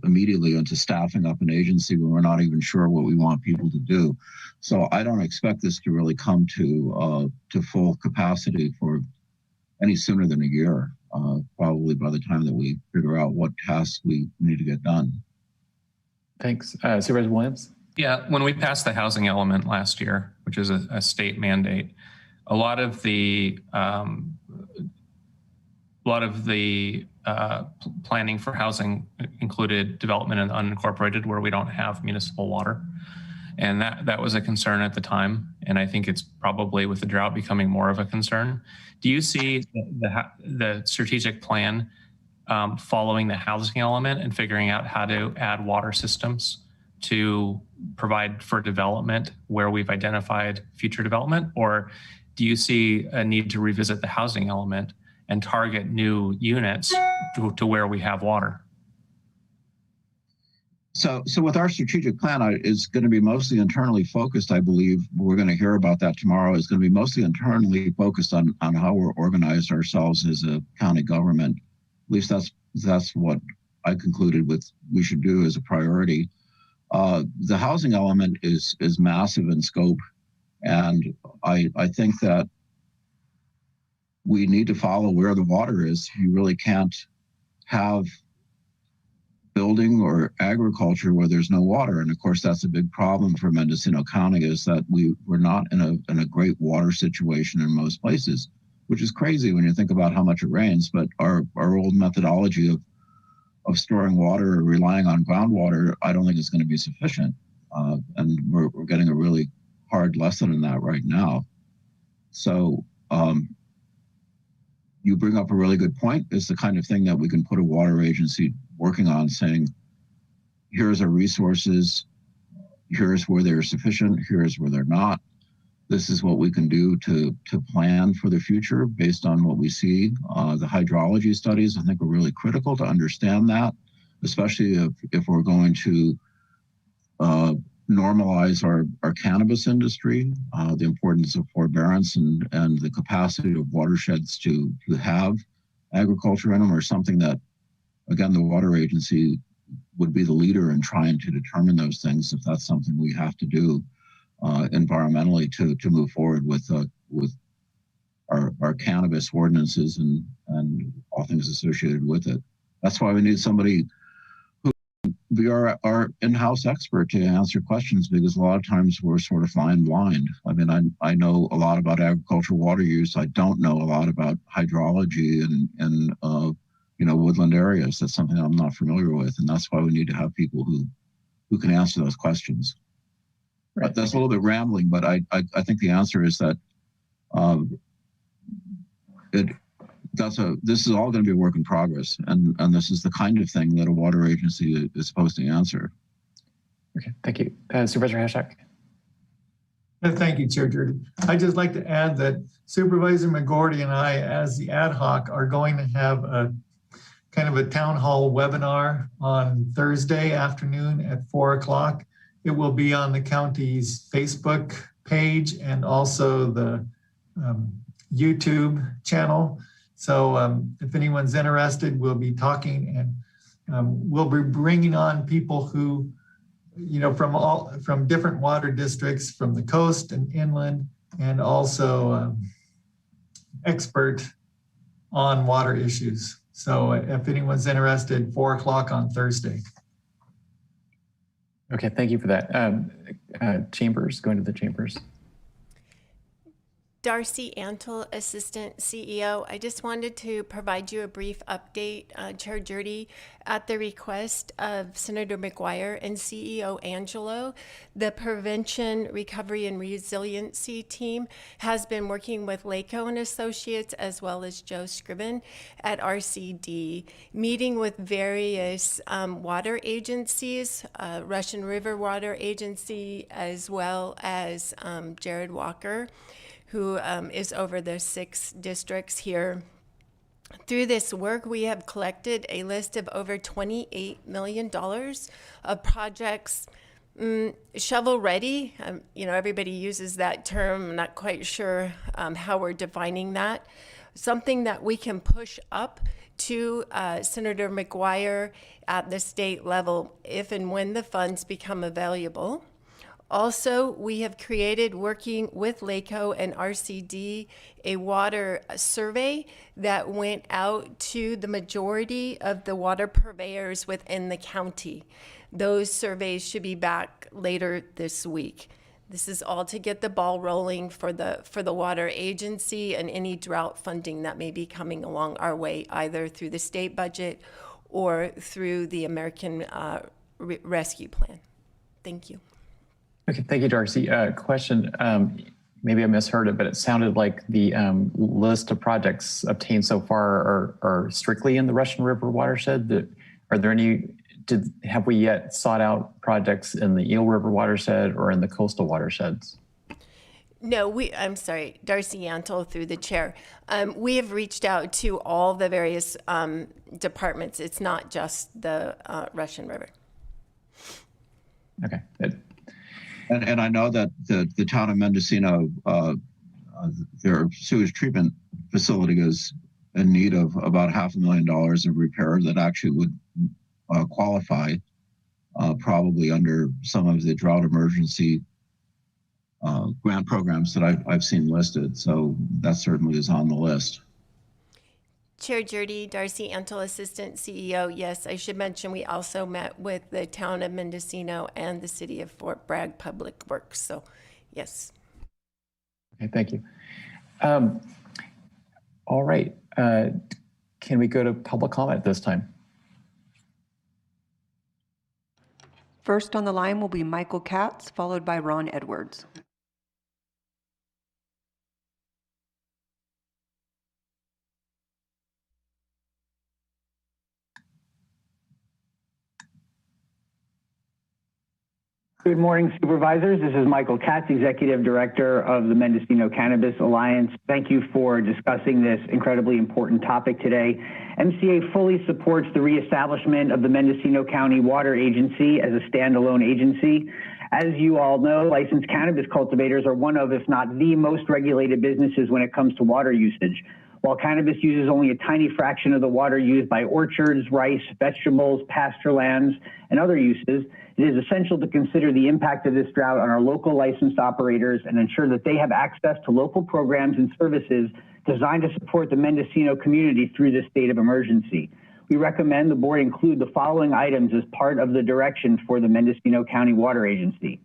immediately into staffing up an agency when we're not even sure what we want people to do. So I don't expect this to really come to full capacity for any sooner than a year, probably by the time that we figure out what tasks we need to get done.
Thanks. Supervisor Williams?
Yeah, when we passed the housing element last year, which is a state mandate, a lot of the planning for housing included development in the unincorporated, where we don't have municipal water. And that was a concern at the time. And I think it's probably, with the drought, becoming more of a concern. Do you see the strategic plan following the housing element and figuring out how to add water systems to provide for development where we've identified future development? Or do you see a need to revisit the housing element and target new units to where we have water?
So with our strategic plan, it's going to be mostly internally focused. I believe we're going to hear about that tomorrow. It's going to be mostly internally focused on how we're organized ourselves as a county government. At least that's what I concluded with we should do as a priority. The housing element is massive in scope, and I think that we need to follow where the water is. You really can't have building or agriculture where there's no water. And of course, that's a big problem for Mendocino County, is that we're not in a great water situation in most places, which is crazy when you think about how much it rains. But our old methodology of storing water or relying on groundwater, I don't think it's going to be sufficient. And we're getting a really hard lesson in that right now. So you bring up a really good point. It's the kind of thing that we can put a water agency working on, saying, here's our resources, here's where they're sufficient, here's where they're not. This is what we can do to plan for the future based on what we see. The hydrology studies, I think, are really critical to understand that, especially if we're going to normalize our cannabis industry, the importance of forbearance and the capacity of watersheds to have agriculture in them, or something that, again, the water agency would be the leader in trying to determine those things, if that's something we have to do environmentally to move forward with our cannabis ordinances and all things associated with it. That's why we need somebody who be our in-house expert to answer questions, because a lot of times we're sort of flying blind. I mean, I know a lot about agricultural water use. I don't know a lot about hydrology and woodland areas. That's something I'm not familiar with, and that's why we need to have people who can answer those questions. Right. That's a little bit rambling, but I think the answer is that this is all going to be a work in progress, and this is the kind of thing that a water agency is supposed to answer.
Okay, thank you. Supervisor Hashak.
Thank you, Chair Jordy. I'd just like to add that Supervisor McGordy and I, as the ad hoc, are going to have a kind of a town hall webinar on Thursday afternoon at 4 o'clock. It will be on the county's Facebook page and also the YouTube channel. So if anyone's interested, we'll be talking, and we'll be bringing on people who, from different water districts, from the coast and inland, and also expert on water issues. So if anyone's interested, 4 o'clock on Thursday.
Okay, thank you for that. Chambers, going to the chambers.
Darcy Antle, Assistant CEO. I just wanted to provide you a brief update, Chair Jurdy, at the request of Senator McGuire and CEO Angelo. The Prevention, Recovery, and Resiliency team has been working with Laco and Associates as well as Joe Scriven at RCD, meeting with various water agencies, Russian River Water Agency, as well as Jared Walker, who is over the 6 districts here. Through this work, we have collected a list of over $28 million of projects shovel ready. Everybody uses that term. I'm not quite sure how we're defining that. Something that we can push up to Senator McGuire at the state level if and when the funds become available. Also, we have created, working with LACO and RCD, a water survey that went out to the majority of the water purveyors within the county. Those surveys should be back later this week. This is all to get the ball rolling for the water agency and any drought funding that may be coming along our way, either through the state budget or through the American Rescue Plan. Thank you.
Okay, thank you, Darcy. Question, maybe I misheard it, but it sounded like the list of projects obtained so far are strictly in the Russian River watershed. Are there any, have we yet sought out projects in the Eel River watershed or in the coastal watersheds?
No, I'm sorry, Darcy Antle through the chair. We have reached out to all the various departments. It's not just the Russian River.
Okay, good.
And I know that the town of Mendocino, their sewage treatment facility is in need of about $500,000 of repair that actually would qualify probably under some of the drought emergency grant programs that I've seen listed. So that certainly is on the list.
Chair Jurdy, Darcy Antle, Assistant CEO. Yes, I should mention we also met with the town of Mendocino and the city of Fort Bragg Public Works. So, yes.
Okay, thank you. All right. Can we go to public comment this time?
First on the line will be Michael Katz, followed by Ron Edwards.
Good morning, Supervisors. This is Michael Katz, Executive Director of the Mendocino Cannabis Alliance. Thank you for discussing this incredibly important topic today. MCA fully supports the reestablishment of the Mendocino County Water Agency as a standalone agency. As you all know, licensed cannabis cultivators are one of, if not the most regulated businesses when it comes to water usage. While cannabis uses only a tiny fraction of the water used by orchards, rice, vegetables, pasture lands, and other uses, it is essential to consider the impact of this drought on our local licensed operators and ensure that they have access to local programs and services designed to support the Mendocino community through this state of emergency. We recommend the board include the following items as part of the direction for the Mendocino County Water Agency.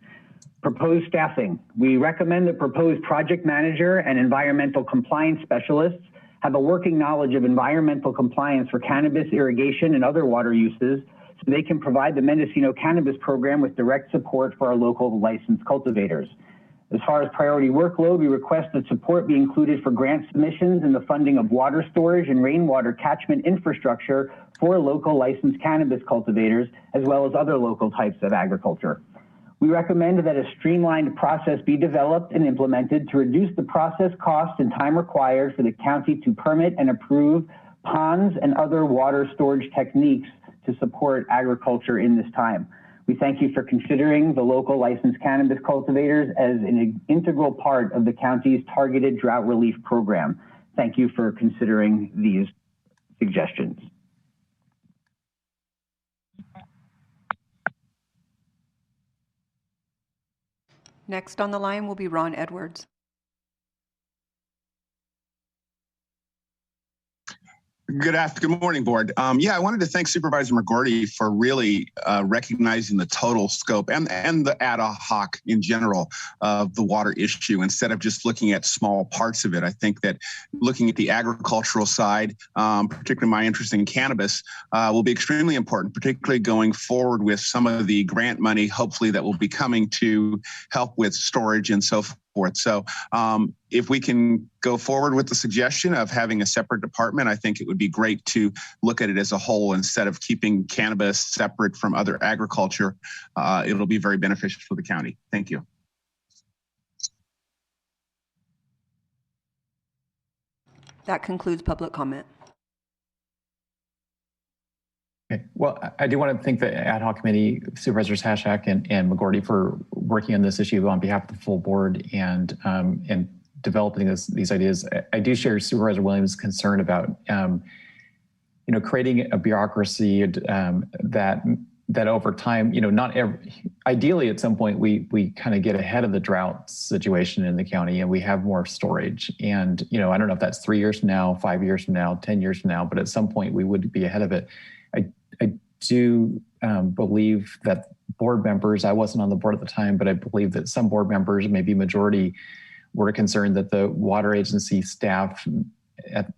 Proposed staffing. We recommend the proposed project manager and environmental compliance specialists have a working knowledge of environmental compliance for cannabis, irrigation, and other water uses, so they can provide the Mendocino Cannabis Program with direct support for our local licensed cultivators. As far as priority workload, we request that support be included for grant submissions and the funding of water storage and rainwater catchment infrastructure for local licensed cannabis cultivators, as well as other local types of agriculture. We recommend that a streamlined process be developed and implemented to reduce the process cost and time required for the county to permit and approve ponds and other water storage techniques to support agriculture in this time. We thank you for considering the local licensed cannabis cultivators as an integral part of the county's targeted drought relief program. Thank you for considering these suggestions.
Next on the line will be Ron Edwards.
Good morning, board. Yeah, I wanted to thank Supervisor McGordy for really recognizing the total scope and the ad hoc in general of the water issue instead of just looking at small parts of it. I think that looking at the agricultural side, particularly my interest in cannabis, will be extremely important, particularly going forward with some of the grant money, hopefully that will be coming to help with storage and so forth. So if we can go forward with the suggestion of having a separate department, I think it would be great to look at it as a whole instead of keeping cannabis separate from other agriculture. It'll be very beneficial for the county. Thank you.
That concludes public comment.
Okay. Well, I do want to thank the ad hoc committee, Supervisors Hashak and McGordy, for working on this issue on behalf of the full board and developing these ideas. I do share Supervisor Williams' concern about creating a bureaucracy that over time, ideally at some point we kind of get ahead of the drought situation in the county and we have more storage. And I don't know if that's 3 years from now, 5 years from now, 10 years from now, but at some point we would be ahead of it. I do believe that board members, I wasn't on the board at the time, but I believe that some board members, maybe majority, were concerned that the water agency staff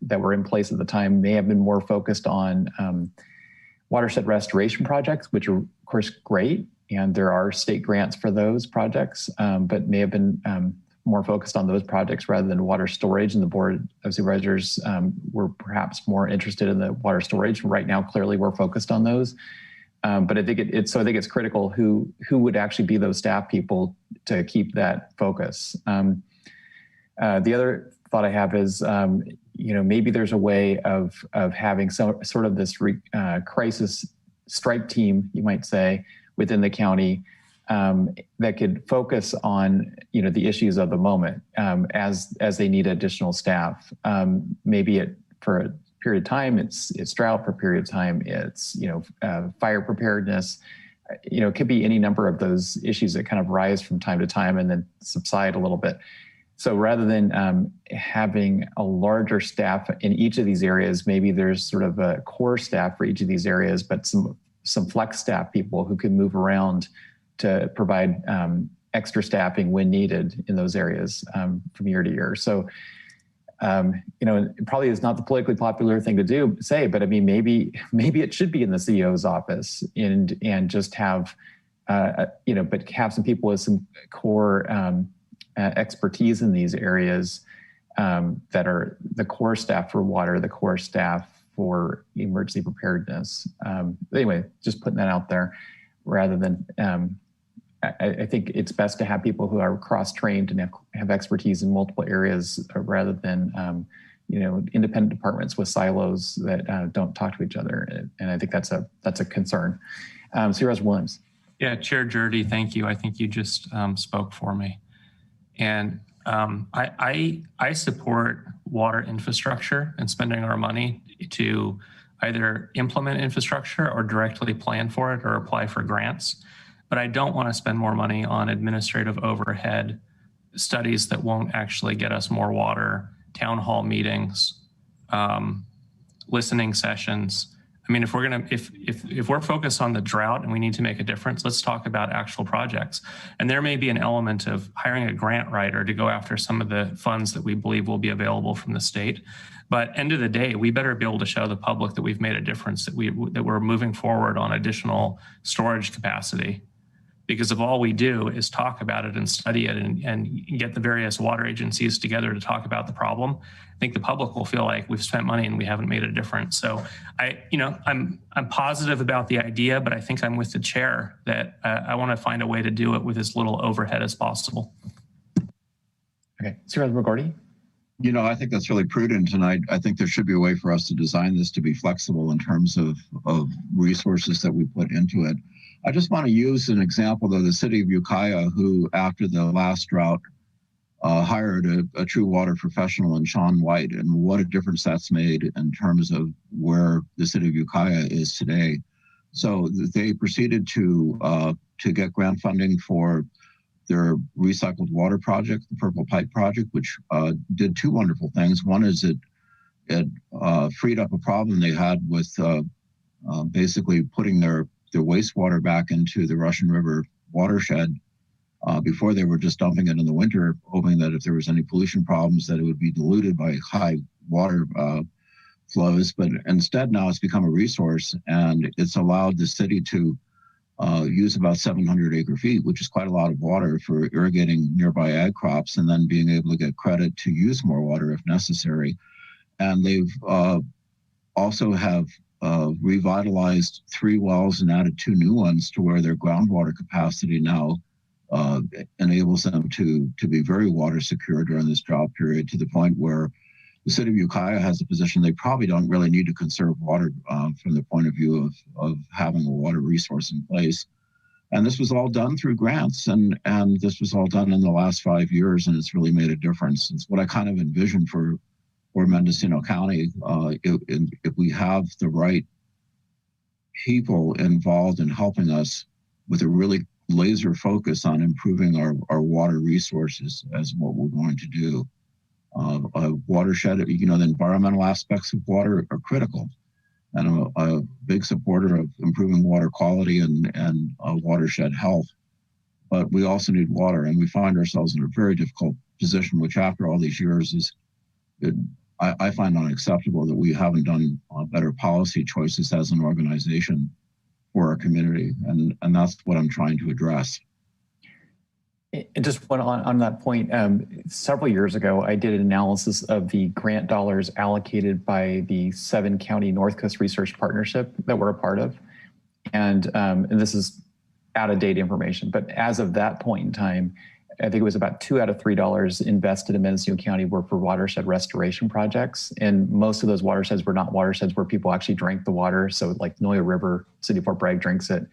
that were in place at the time may have been more focused on watershed restoration projects, which are of course great, and there are state grants for those projects, but may have been more focused on those projects rather than water storage, and the Board of Supervisors were perhaps more interested in the water storage. Right now, clearly we're focused on those. But I think it's critical who would actually be those staff people to keep that focus. The other thought I have is, maybe there's a way of having some sort of this crisis strike team, you might say, within the county that could focus on the issues of the moment as they need additional staff. Maybe for a period of time it's drought, for a period of time it's fire preparedness. It could be any number of those issues that kind of rise from time to time and then subside a little bit. So rather than having a larger staff in each of these areas, maybe there's sort of a core staff for each of these areas, but some flex staff people who can move around to provide extra staffing when needed in those areas from year to year. So, it probably is not the politically popular thing to say, but I mean, maybe it should be in the CEO's office and just have, but have some people with some core expertise in these areas that are the core staff for water, the core staff for emergency preparedness. Anyway, just putting that out there rather than, I think it's best to have people who are cross-trained and have expertise in multiple areas rather than, independent departments with silos that don't talk to each other. And I think that's a concern. Supervisor Williams.
Yeah, Chair Jurdy, thank you. I think you just spoke for me. And I support water infrastructure and spending our money to either implement infrastructure or directly plan for it or apply for grants. But I don't want to spend more money on administrative overhead studies that won't actually get us more water, town hall meetings, listening sessions. I mean, if we're focused on the drought and we need to make a difference, let's talk about actual projects. And there may be an element of hiring a grant writer to go after some of the funds that we believe will be available from the state. But end of the day, we better be able to show the public that we've made a difference, that we're moving forward on additional storage capacity. Because if all we do is talk about it and study it and get the various water agencies together to talk about the problem, I think the public will feel like we've spent money and we haven't made a difference. So I'm positive about the idea, but I think I'm with the chair that I want to find a way to do it with as little overhead as possible.
Okay, Supervisor McGordy.
I think that's really prudent, and I think there should be a way for us to design this to be flexible in terms of resources that we put into it. I just want to use an example of the city of Ukiah, who after the last drought hired a true water professional in Sean White, and what a difference that's made in terms of where the city of Ukiah is today. So they proceeded to get grant funding for their recycled water project, the Purple Pipe project, which did two wonderful things. One is it it freed up a problem they had with basically putting their wastewater back into the Russian River watershed. Before, they were just dumping it in the winter, hoping that if there was any pollution problems, that it would be diluted by high water flows. But instead, now it's become a resource, and it's allowed the city to use about 700 acre feet, which is quite a lot of water for irrigating nearby ag crops, and then being able to get credit to use more water if necessary. And they've also have revitalized 3 wells and added 2 new ones to where their groundwater capacity now enables them to be very water secure during this drought period, to the point where the city of Ukiah has a position they probably don't really need to conserve water from the point of view of having a water resource in place. And this was all done through grants, and this was all done in the last 5 years, and it's really made a difference. It's what I kind of envisioned for Mendocino County. If we have the right people involved in helping us with a really laser focus on improving our water resources as what we're going to do. A watershed, the environmental aspects of water are critical. And I'm a big supporter of improving water quality and watershed health. But we also need water, and we find ourselves in a very difficult position, which after all these years I find unacceptable that we haven't done better policy choices as an organization for our community, and that's what I'm trying to address.
And just on that point, several years ago, I did an analysis of the grant dollars allocated by the 7-county North Coast Research Partnership that we're a part of. And this is out-of-date information, but as of that point in time, I think it was about $2 out of $3 invested in Mendocino County were for watershed restoration projects. And most of those watersheds were not watersheds where people actually drank the water. So like Noya River, City of Fort Bragg drinks it.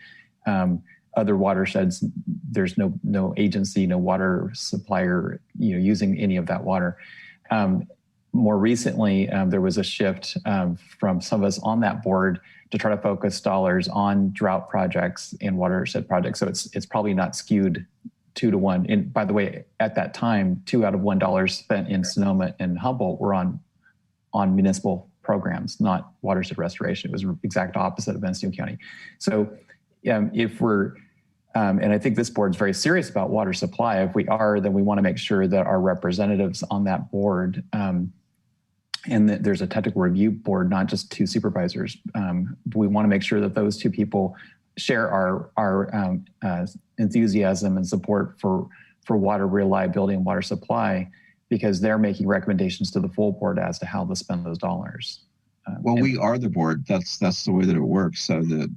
Other watersheds, there's no agency, no water supplier, using any of that water. More recently, there was a shift from some of us on that board to try to focus dollars on drought projects and watershed projects. So it's probably not skewed 2 to 1. And by the way, at that time, $2 out of $1 spent in Sonoma and Humboldt were on municipal programs, not watershed restoration. It was the exact opposite of Mendocino County. So if we're, and I think this board is very serious about water supply. If we are, then we want to make sure that our representatives on that board, and that there's a technical review board, not just 2 supervisors. We want to make sure that those 2 people share our enthusiasm and support for water reliability and water supply, because they're making recommendations to the full board as to how to spend those dollars.
Well, we are the board. That's the way that it works. So the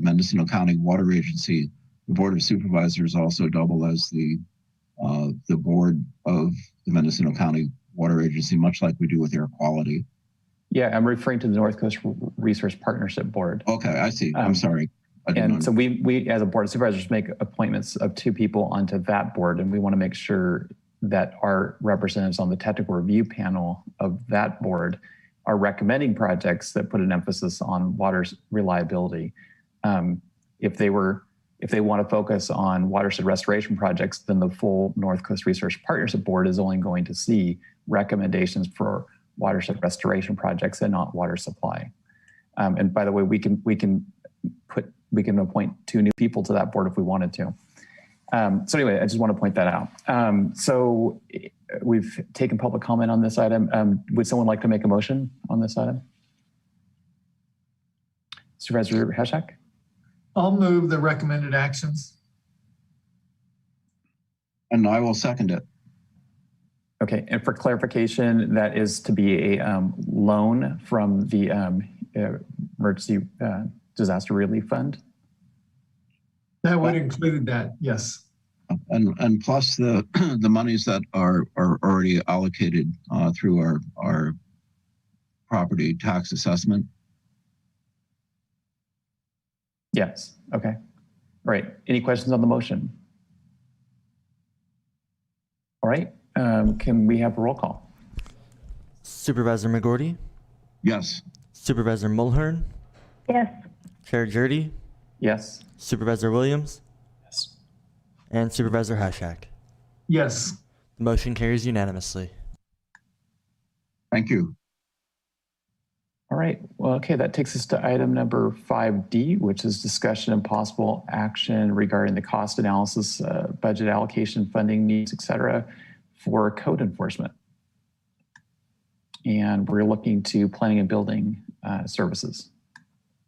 Mendocino County Water Agency, the Board of Supervisors, also double as the board of the Mendocino County Water Agency, much like we do with air quality.
Yeah, I'm referring to the North Coast Resource Partnership Board.
Okay, I see. I'm sorry.
And so we, as a board of supervisors, make appointments of 2 people onto that board, and we want to make sure that our representatives on the technical review panel of that board are recommending projects that put an emphasis on water reliability. If they want to focus on watershed restoration projects, then the full North Coast Research Partnership Board is only going to see recommendations for watershed restoration projects and not water supply. And by the way, we can appoint 2 new people to that board if we wanted to. So anyway, I just want to point that out. So we've taken public comment on this item. Would someone like to make a motion on this item? Supervisor Hashak?
I'll move the recommended actions.
And I will second it.
Okay, and for clarification, that is to be a loan from the Emergency Disaster Relief Fund?
That would include that, yes.
And plus the monies that are already allocated through our property tax assessment.
Yes, okay. All right, any questions on the motion? All right, can we have a roll call?
Supervisor McGorty?
Yes.
Supervisor Mulhern?
Yes.
Chair Jurdy?
Yes.
Supervisor Williams?
Yes.
And Supervisor Hashak?
Yes.
The motion carries unanimously.
Thank you.
All right. Well, okay, that takes us to item number 5D, which is discussion and possible action regarding the cost analysis, budget allocation, funding needs, et cetera, for code enforcement. And we're looking to planning and building services.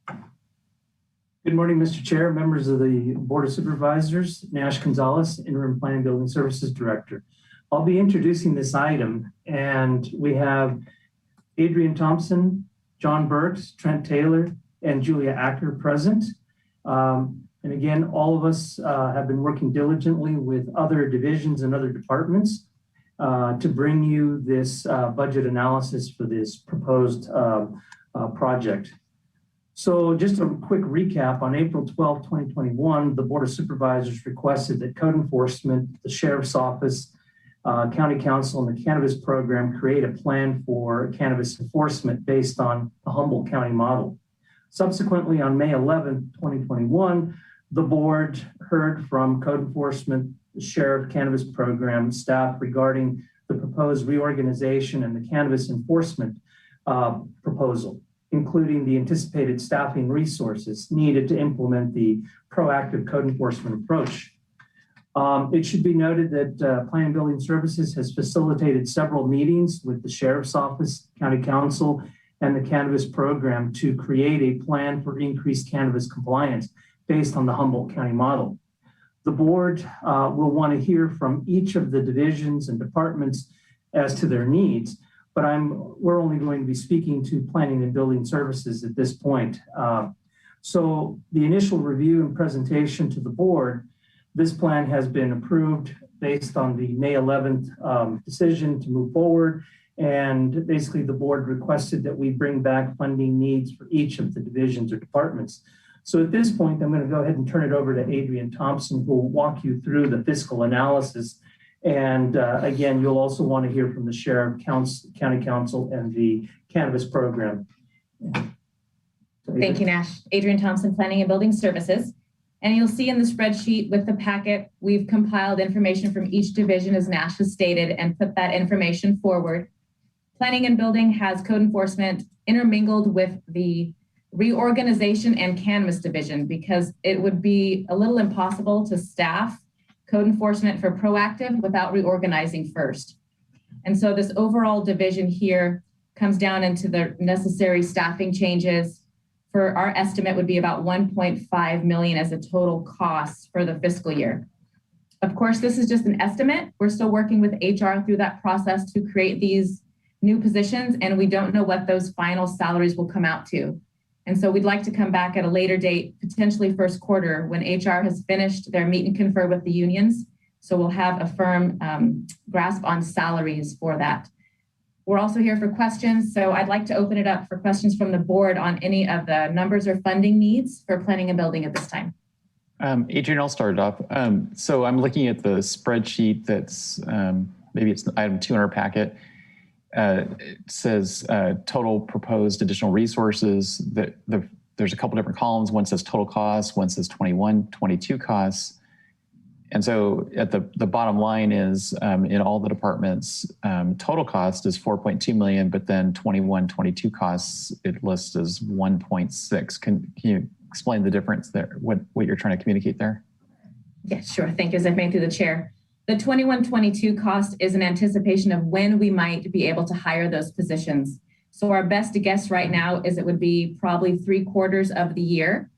Good morning, Mr. Chair, members of the Board of Supervisors, Nash Gonzalez, Interim Planning and Building Services Director. I'll be introducing this item, and we have Adrian Thompson, John Burks, Trent Taylor, and Julia Acker present. And again, all of us have been working diligently with other divisions and other departments to bring you this budget analysis for this proposed project. So just a quick recap, on April 12, 2021, the Board of Supervisors requested that code enforcement, the Sheriff's Office, County Council, and the Cannabis Program create a plan for cannabis enforcement based on the Humboldt County model. Subsequently, on May 11, 2021, the board heard from code enforcement, the Sheriff Cannabis Program staff regarding the proposed reorganization and the cannabis enforcement proposal, including the anticipated staffing resources needed to implement the proactive code enforcement approach. It should be noted that Planning and Building Services has facilitated several meetings with the Sheriff's Office, County Council, and the Cannabis Program to create a plan for increased cannabis compliance based on the Humboldt County model. The board will want to hear from each of the divisions and departments as to their needs, but we're only going to be speaking to Planning and Building Services at this point. So the initial review and presentation to the board, this plan has been approved based on the May 11th decision to move forward. And basically the board requested that we bring back funding needs for each of the divisions or departments. So at this point, I'm going to go ahead and turn it over to Adrian Thompson, who will walk you through the fiscal analysis. And again, you'll also want to hear from the Sheriff, County Council, and the Cannabis Program.
Thank you, Nash. Adrian Thompson, Planning and Building Services. And you'll see in the spreadsheet with the packet, we've compiled information from each division, as Nash has stated, and put that information forward. Planning and Building has code enforcement intermingled with the reorganization and cannabis division, because it would be a little impossible to staff code enforcement for proactive without reorganizing first. And so this overall division here comes down into the necessary staffing changes. For our estimate would be about 1.5 million as a total cost for the fiscal year. Of course, this is just an estimate. We're still working with HR through that process to create these new positions, and we don't know what those final salaries will come out to. And so we'd like to come back at a later date, potentially first quarter, when HR has finished their meet and confer with the unions. So we'll have a firm grasp on salaries for that. We're also here for questions. So I'd like to open it up for questions from the board on any of the numbers or funding needs for planning and building at this time.
Adrian, I'll start it off. So I'm looking at the spreadsheet that's, maybe it's item 200 packet. It says total proposed additional resources. There's a couple different columns. One says total costs, one says 21, 22 costs. And so at the bottom line is in all the departments, total cost is 4.2 million, but then 21, 22 costs, it lists as 1.6. Can you explain the difference there, what you're trying to communicate there?
Yeah, sure. Thank you. As I've made through the chair. The 21-22 cost is an anticipation of when we might be able to hire those positions. So our best guess right now is it would be probably 3/4 of the year.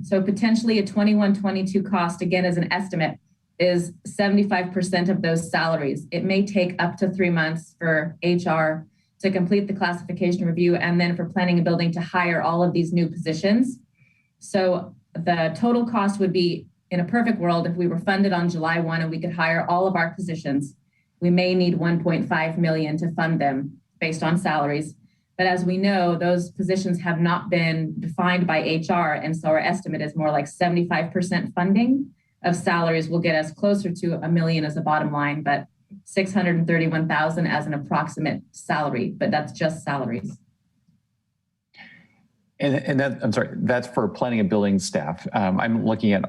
So potentially a 21-22 cost, again, as an estimate, is 75% of those salaries. It may take up to 3 months for HR to complete the classification review and then for planning and building to hire all of these new positions. So the total cost would be, in a perfect world, if we were funded on July 1 and we could hire all of our positions, we may need 1.5 million to fund them based on salaries. But as we know, those positions have not been defined by HR. And so our estimate is more like 75% funding of salaries will get us closer to $1 million as a bottom line, but 631,000 as an approximate salary, but that's just salaries.
And that, I'm sorry, that's for planning and building staff. I'm looking at,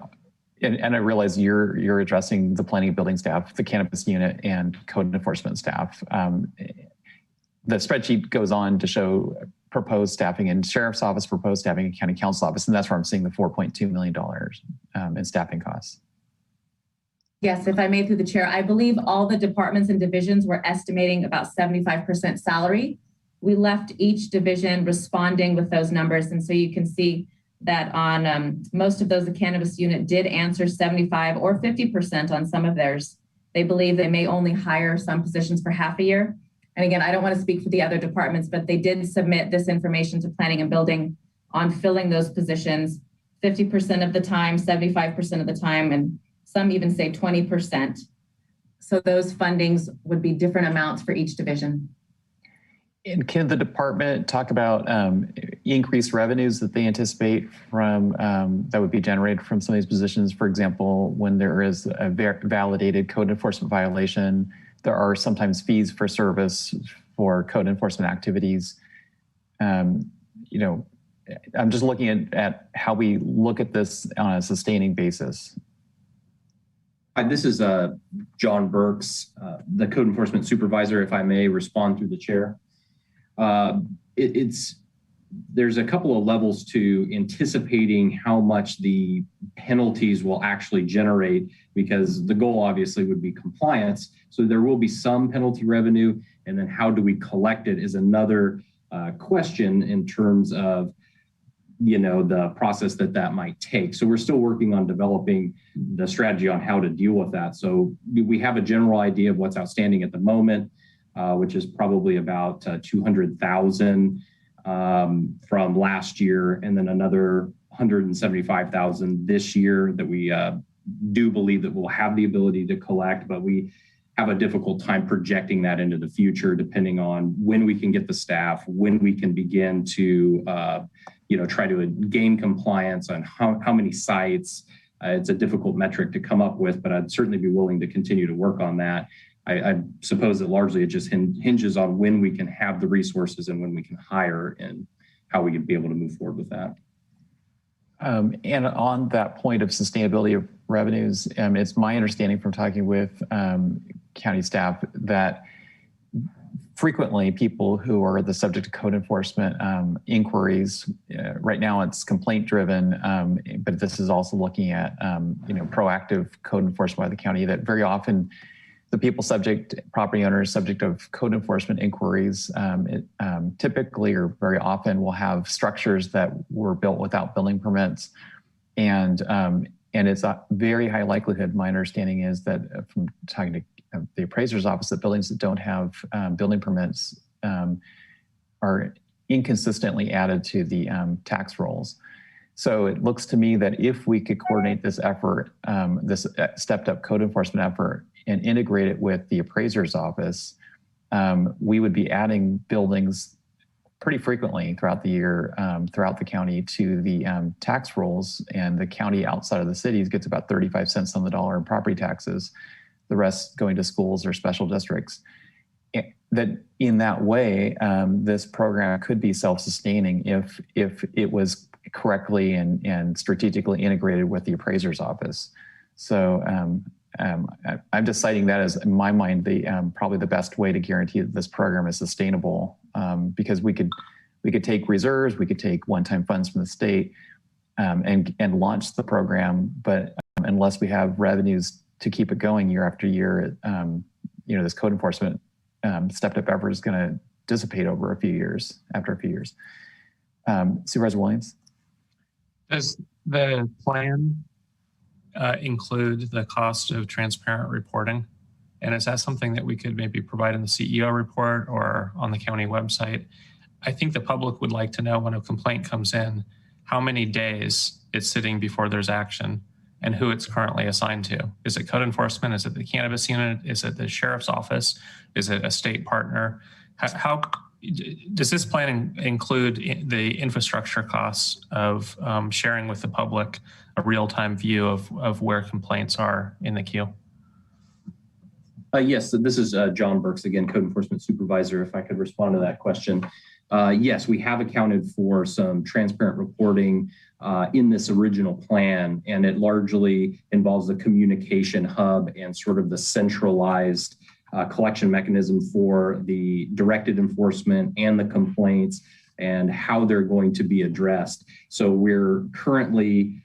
and I realize you're addressing the planning and building staff, the cannabis unit, and code enforcement staff. The spreadsheet goes on to show proposed staffing in sheriff's office, proposed staffing in county council office, and that's where I'm seeing the $4.2 million in staffing costs.
Yes, if I may through the chair, I believe all the departments and divisions were estimating about 75% salary. We left each division responding with those numbers. And so you can see that on most of those, the cannabis unit did answer 75 or 50% on some of theirs. They believe they may only hire some positions for half a year. And again, I don't want to speak for the other departments, but they did submit this information to planning and building on filling those positions 50% of the time, 75% of the time, and some even say 20%. So those fundings would be different amounts for each division.
And can the department talk about increased revenues that they anticipate from that would be generated from some of these positions? For example, when there is a validated code enforcement violation, there are sometimes fees for service for code enforcement activities. You know, I'm just looking at how we look at this on a sustaining basis.
Hi, this is John Burks, the code enforcement supervisor, if I may respond through the chair. There's a couple of levels to anticipating how much the penalties will actually generate, because the goal obviously would be compliance. So there will be some penalty revenue, and then how do we collect it is another question in terms of, you know, the process that might take. So we're still working on developing the strategy on how to deal with that. So we have a general idea of what's outstanding at the moment, which is probably about 200,000 from last year, and then another 175,000 this year that we do believe that we'll have the ability to collect, but we have a difficult time projecting that into the future, depending on when we can get the staff, when we can begin to try to gain compliance on how many sites. It's a difficult metric to come up with, but I'd certainly be willing to continue to work on that. I suppose that largely it just hinges on when we can have the resources and when we can hire and how we could be able to move forward with that.
And on that point of sustainability of revenues, it's my understanding from talking with county staff that frequently people who are the subject of code enforcement inquiries, right now it's complaint driven, but this is also looking at proactive code enforcement by the county, that very often the people subject, property owners subject of code enforcement inquiries, typically or very often will have structures that were built without building permits. And it's a very high likelihood, my understanding is that from talking to the appraiser's office, that buildings that don't have building permits are inconsistently added to the tax rolls. So it looks to me that if we could coordinate this effort, this stepped up code enforcement effort, and integrate it with the appraiser's office, we would be adding buildings pretty frequently throughout the year, throughout the county to the tax rolls, and the county outside of the cities gets about 35 cents on the dollar in property taxes, the rest going to schools or special districts. That in that way, this program could be self-sustaining if it was correctly and strategically integrated with the appraiser's office. So I'm just citing that as, in my mind, the probably the best way to guarantee that this program is sustainable, because we could take reserves, we could take one-time funds from the state and launch the program, but unless we have revenues to keep it going year after year, this code enforcement stepped up effort is going to dissipate over a few years. After a few years, Supervisor Williams.
Does the plan include the cost of transparent reporting? And is that something that we could maybe provide in the CEO report or on the county website? I think the public would like to know, when a complaint comes in, how many days it's sitting before there's action and who it's currently assigned to. Is it code enforcement? Is it the cannabis unit? Is it the sheriff's office? Is it a state partner? How does this plan include the infrastructure costs of sharing with the public a real-time view of where complaints are in the queue?
Yes, so this is John Burks again, code enforcement supervisor, if I could respond to that question. Yes, we have accounted for some transparent reporting in this original plan, and it largely involves the communication hub and sort of the centralized collection mechanism for the directed enforcement and the complaints, and how they're going to be addressed. So we're currently,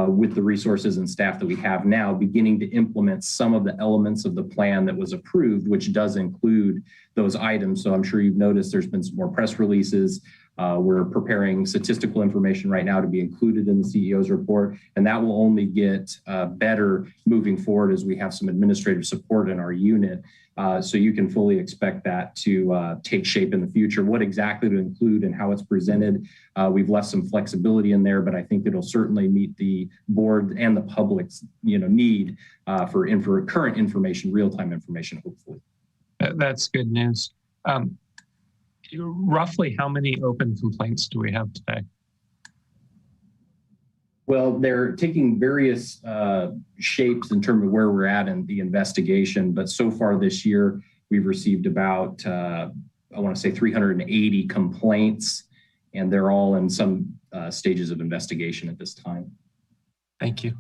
with the resources and staff that we have now, beginning to implement some of the elements of the plan that was approved, which does include those items. So I'm sure you've noticed there's been some more press releases. We're preparing statistical information right now to be included in the CEO's report, and that will only get better moving forward as we have some administrative support in our unit. So you can fully expect that to take shape in the future. What exactly to include and how it's presented, we've left some flexibility in there, but I think it'll certainly meet the board and the public's need for current information, real-time information, hopefully.
That's good news. Roughly how many open complaints do we have today?
Well, they're taking various shapes in terms of where we're at in the investigation, but so far this year, we've received about, I want to say 380 complaints, and they're all in some stages of investigation at this time.
Thank you.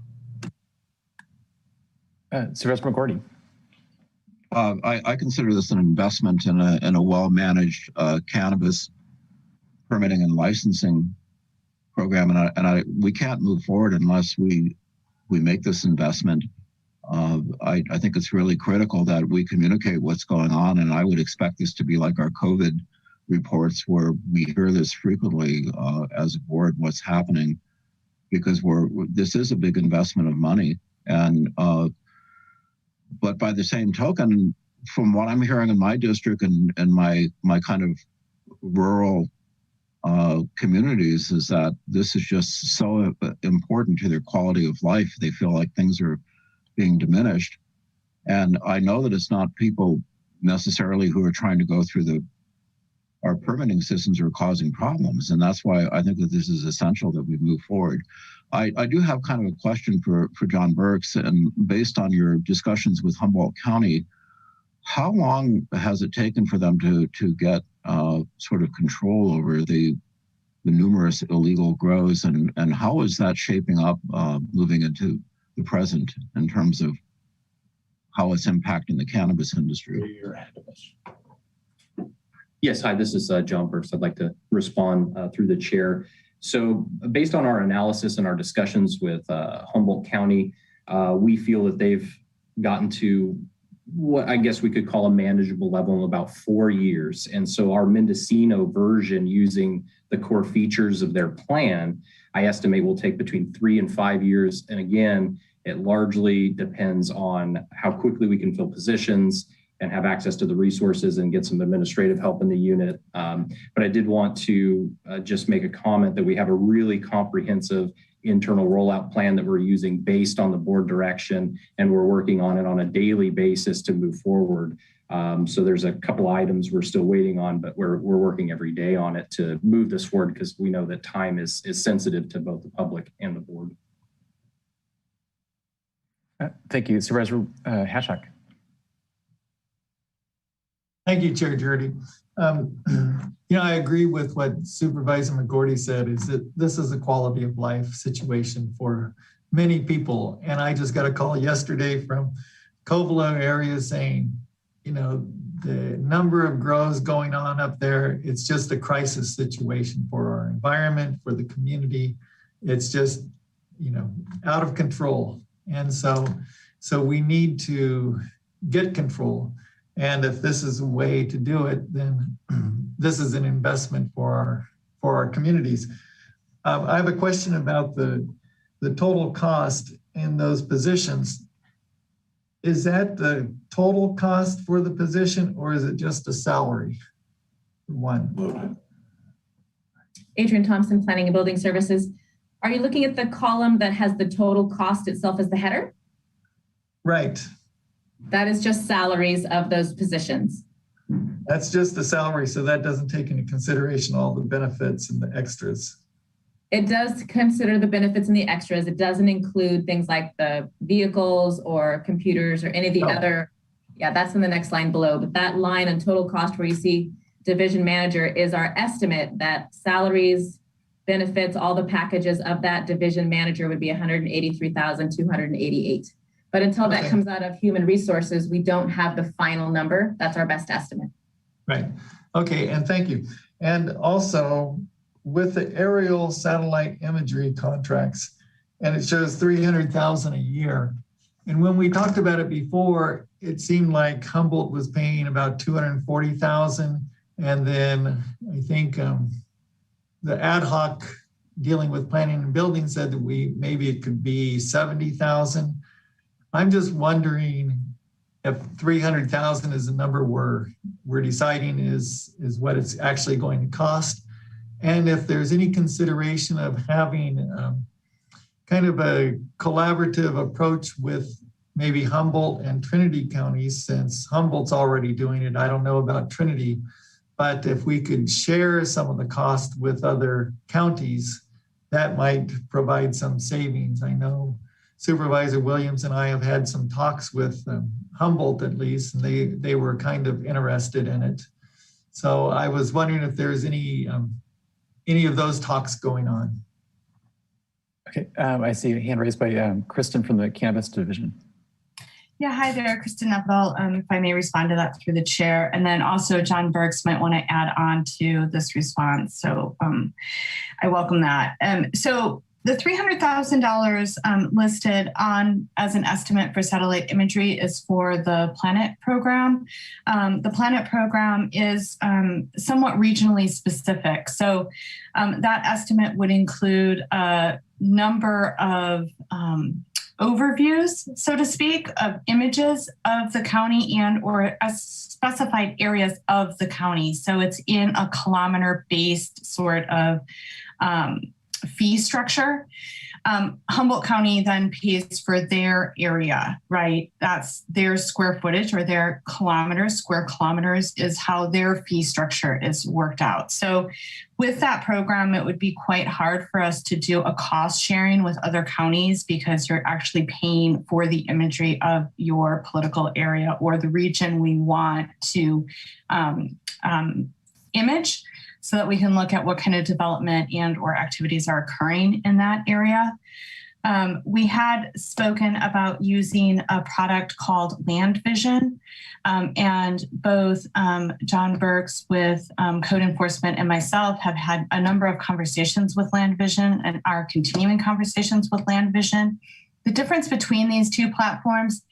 Supervisor McGordy.
I consider this an investment in a well-managed cannabis permitting and licensing program, and we can't move forward unless we make this investment. I think it's really critical that we communicate what's going on, and I would expect this to be like our COVID reports, where we hear this frequently as a board, what's happening, because this is a big investment of money. And but by the same token, from what I'm hearing in my district and my kind of rural communities, is that this is just so important to their quality of life. They feel like things are being diminished. And I know that it's not people necessarily who are trying to go through our permitting systems are causing problems. And that's why I think that this is essential that we move forward. I do have kind of a question for John Burks, and based on your discussions with Humboldt County, how long has it taken for them to get sort of control over the numerous illegal grows, and how is that shaping up moving into the present in terms of how it's impacting the cannabis industry?
Yes, hi, this is John Burks. I'd like to respond through the chair. So based on our analysis and our discussions with Humboldt County, we feel that they've gotten to what I guess we could call a manageable level in about 4 years. And so our Mendocino version, using the core features of their plan, I estimate will take between 3 and 5 years. And again, it largely depends on how quickly we can fill positions and have access to the resources and get some administrative help in the unit. But I did want to just make a comment that we have a really comprehensive internal rollout plan that we're using based on the board direction, and we're working on it on a daily basis to move forward. So there's a couple items we're still waiting on, but we're working every day on it to move this forward, because we know that time is sensitive to both the public and the board.
Thank you. Supervisor Hashak.
Thank you, Chair Jurdy. I agree with what Supervisor McGordy said, is that this is a quality of life situation for many people. And I just got a call yesterday from Covelo area saying, the number of grows going on up there, it's just a crisis situation for our environment, for the community. It's just, out of control. And so we need to get control. And if this is a way to do it, then this is an investment for our communities. I have a question about the total cost in those positions. Is that the total cost for the position, or is it just a salary? One.
Adrian Thompson, Planning and Building Services. Are you looking at the column that has the total cost itself as the header?
Right.
That is just salaries of those positions.
That's just the salary, so that doesn't take into consideration all the benefits and the extras.
It does consider the benefits and the extras. It doesn't include things like the vehicles or computers or any of the other. Yeah, that's in the next line below. But that line on total cost where you see division manager is our estimate that salaries, benefits, all the packages of that division manager would be $183,288. But until that comes out of human resources, we don't have the final number. That's our best estimate.
Right. Okay, and thank you. And also with the aerial satellite imagery contracts, and it shows 300,000 a year. And when we talked about it before, it seemed like Humboldt was paying about 240,000. And then I think the ad hoc dealing with planning and building said that maybe it could be 70,000. I'm just wondering if 300,000 is the number we're deciding is what it's actually going to cost. And if there's any consideration of having kind of a collaborative approach with maybe Humboldt and Trinity counties, since Humboldt's already doing it. I don't know about Trinity, but if we could share some of the cost with other counties, that might provide some savings. I know Supervisor Williams and I have had some talks with Humboldt at least, and they were kind of interested in it. So I was wondering if there's any of those talks going on.
Okay, I see a hand raised by Kristen from the Cannabis Division.
Yeah, hi there, Kristen Neville. If I may respond to that through the chair. And then also John Burks might want to add on to this response. So I welcome that. So the $300,000 listed on as an estimate for satellite imagery is for the Planet program. The Planet program is somewhat regionally specific. So that estimate would include a number of overviews, so to speak, of images of the county and or specified areas of the county. So it's in a kilometer-based sort of fee structure. Humboldt County then pays for their area, right? That's their square footage or their kilometers, square kilometers is how their fee structure is worked out. So with that program, it would be quite hard for us to do a cost sharing with other counties because you're actually paying for the imagery of your political area or the region we want to image, so that we can look at what kind of development and or activities are occurring in that area. We had spoken about using a product called Land Vision, and both John Burks with Code Enforcement and myself have had a number of conversations with Land Vision and are continuing conversations with Land Vision. The difference between these two platforms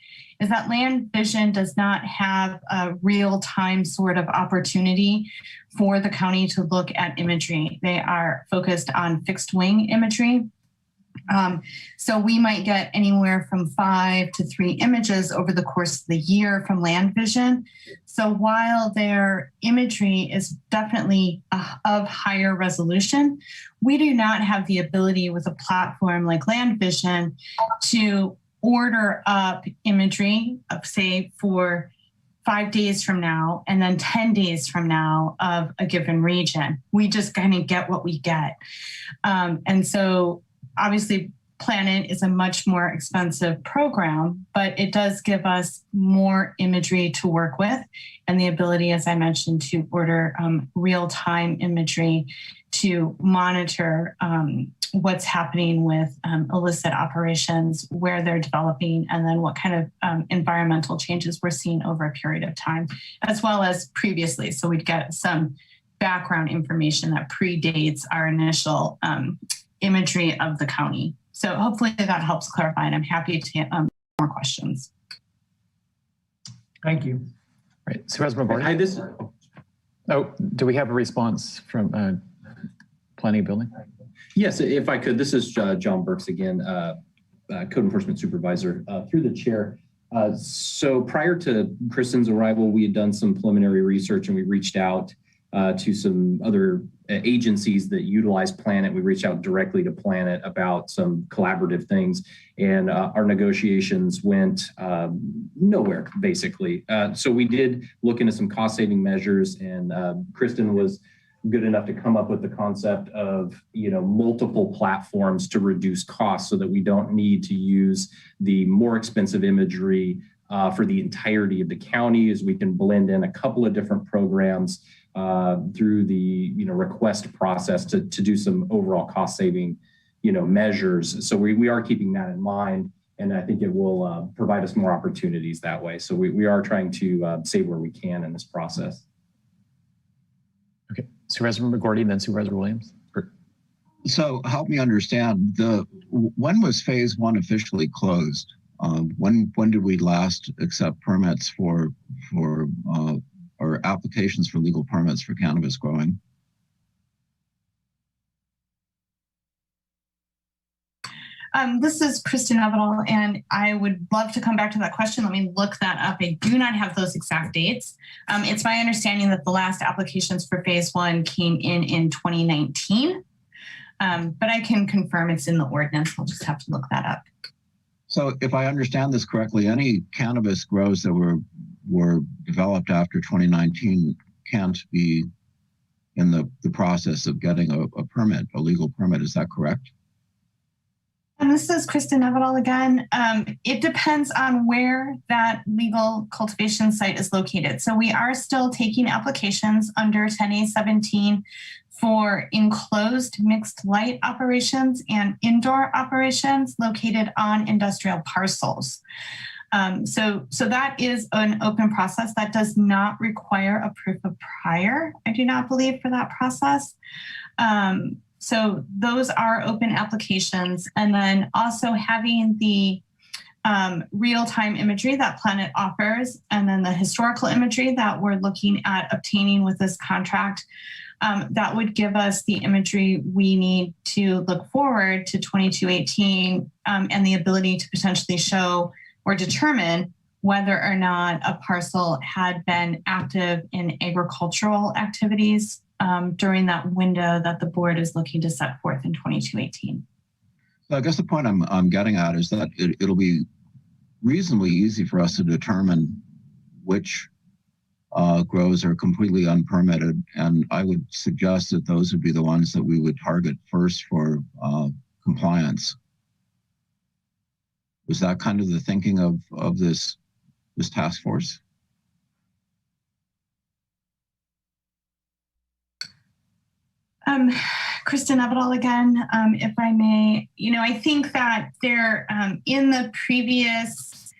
is that Land Vision does not have a real-time sort of opportunity for the county to look at imagery. They are focused on fixed wing imagery. So we might get anywhere from 5 to 3 images over the course of the year from Land Vision. So while their imagery is definitely of higher resolution, we do not have the ability with a platform like Land Vision to order up imagery of, say, for 5 days from now and then 10 days from now of a given region. We just kind of get what we get. And so obviously Planet is a much more expensive program, but it does give us more imagery to work with and the ability, as I mentioned, to order real-time imagery to monitor what's happening with illicit operations, where they're developing, and then what kind of environmental changes we're seeing over a period of time, as well as previously. So we'd get some background information that predates our initial imagery of the county. So hopefully that helps clarify, and I'm happy to answer more questions.
Thank you.
Right, Supervisor McGorty.
Hi,
Oh, do we have a response from Planning and Building?
Yes, if I could. This is John Burks again, Code Enforcement Supervisor, through the chair. So prior to Kristen's arrival, we had done some preliminary research and we reached out to some other agencies that utilize Planet. We reached out directly to Planet about some collaborative things, and our negotiations went nowhere, basically. So we did look into some cost-saving measures, and Kristen was good enough to come up with the concept of, multiple platforms to reduce costs so that we don't need to use the more expensive imagery for the entirety of the county, as we can blend in a couple of different programs through the request process to do some overall cost saving measures. So we are keeping that in mind, and I think it will provide us more opportunities that way. So we are trying to save where we can in this process.
Okay, Supervisor McGorty and then Supervisor Williams.
So help me understand, when was phase one officially closed? When did we last accept permits or applications for legal permits for cannabis growing?
This is Kristen Everdahl, and I would love to come back to that question. Let me look that up. I do not have those exact dates. It's my understanding that the last applications for phase one came in 2019, but I can confirm it's in the ordinance. I'll just have to look that up.
So if I understand this correctly, any cannabis grows that were developed after 2019 can't be in the process of getting a permit, a legal permit. Is that correct?
And this is Kristen Everdahl again. It depends on where that legal cultivation site is located. So we are still taking applications under 10A17 for enclosed mixed light operations and indoor operations located on industrial parcels. So that is an open process that does not require a proof of prior, I do not believe, for that process. So those are open applications. And then also having the real-time imagery that Planet offers, and then the historical imagery that we're looking at obtaining with this contract, that would give us the imagery we need to look forward to 2218 and the ability to potentially show or determine whether or not a parcel had been active in agricultural activities during that window that the board is looking to set forth in 2218.
So I guess the point I'm getting at is that it'll be reasonably easy for us to determine which grows are completely unpermitted, and I would suggest that those would be the ones that we would target first for compliance. Was that kind of the thinking of this task force?
Kristen Everdahl again, if I may. I think that there, in the previous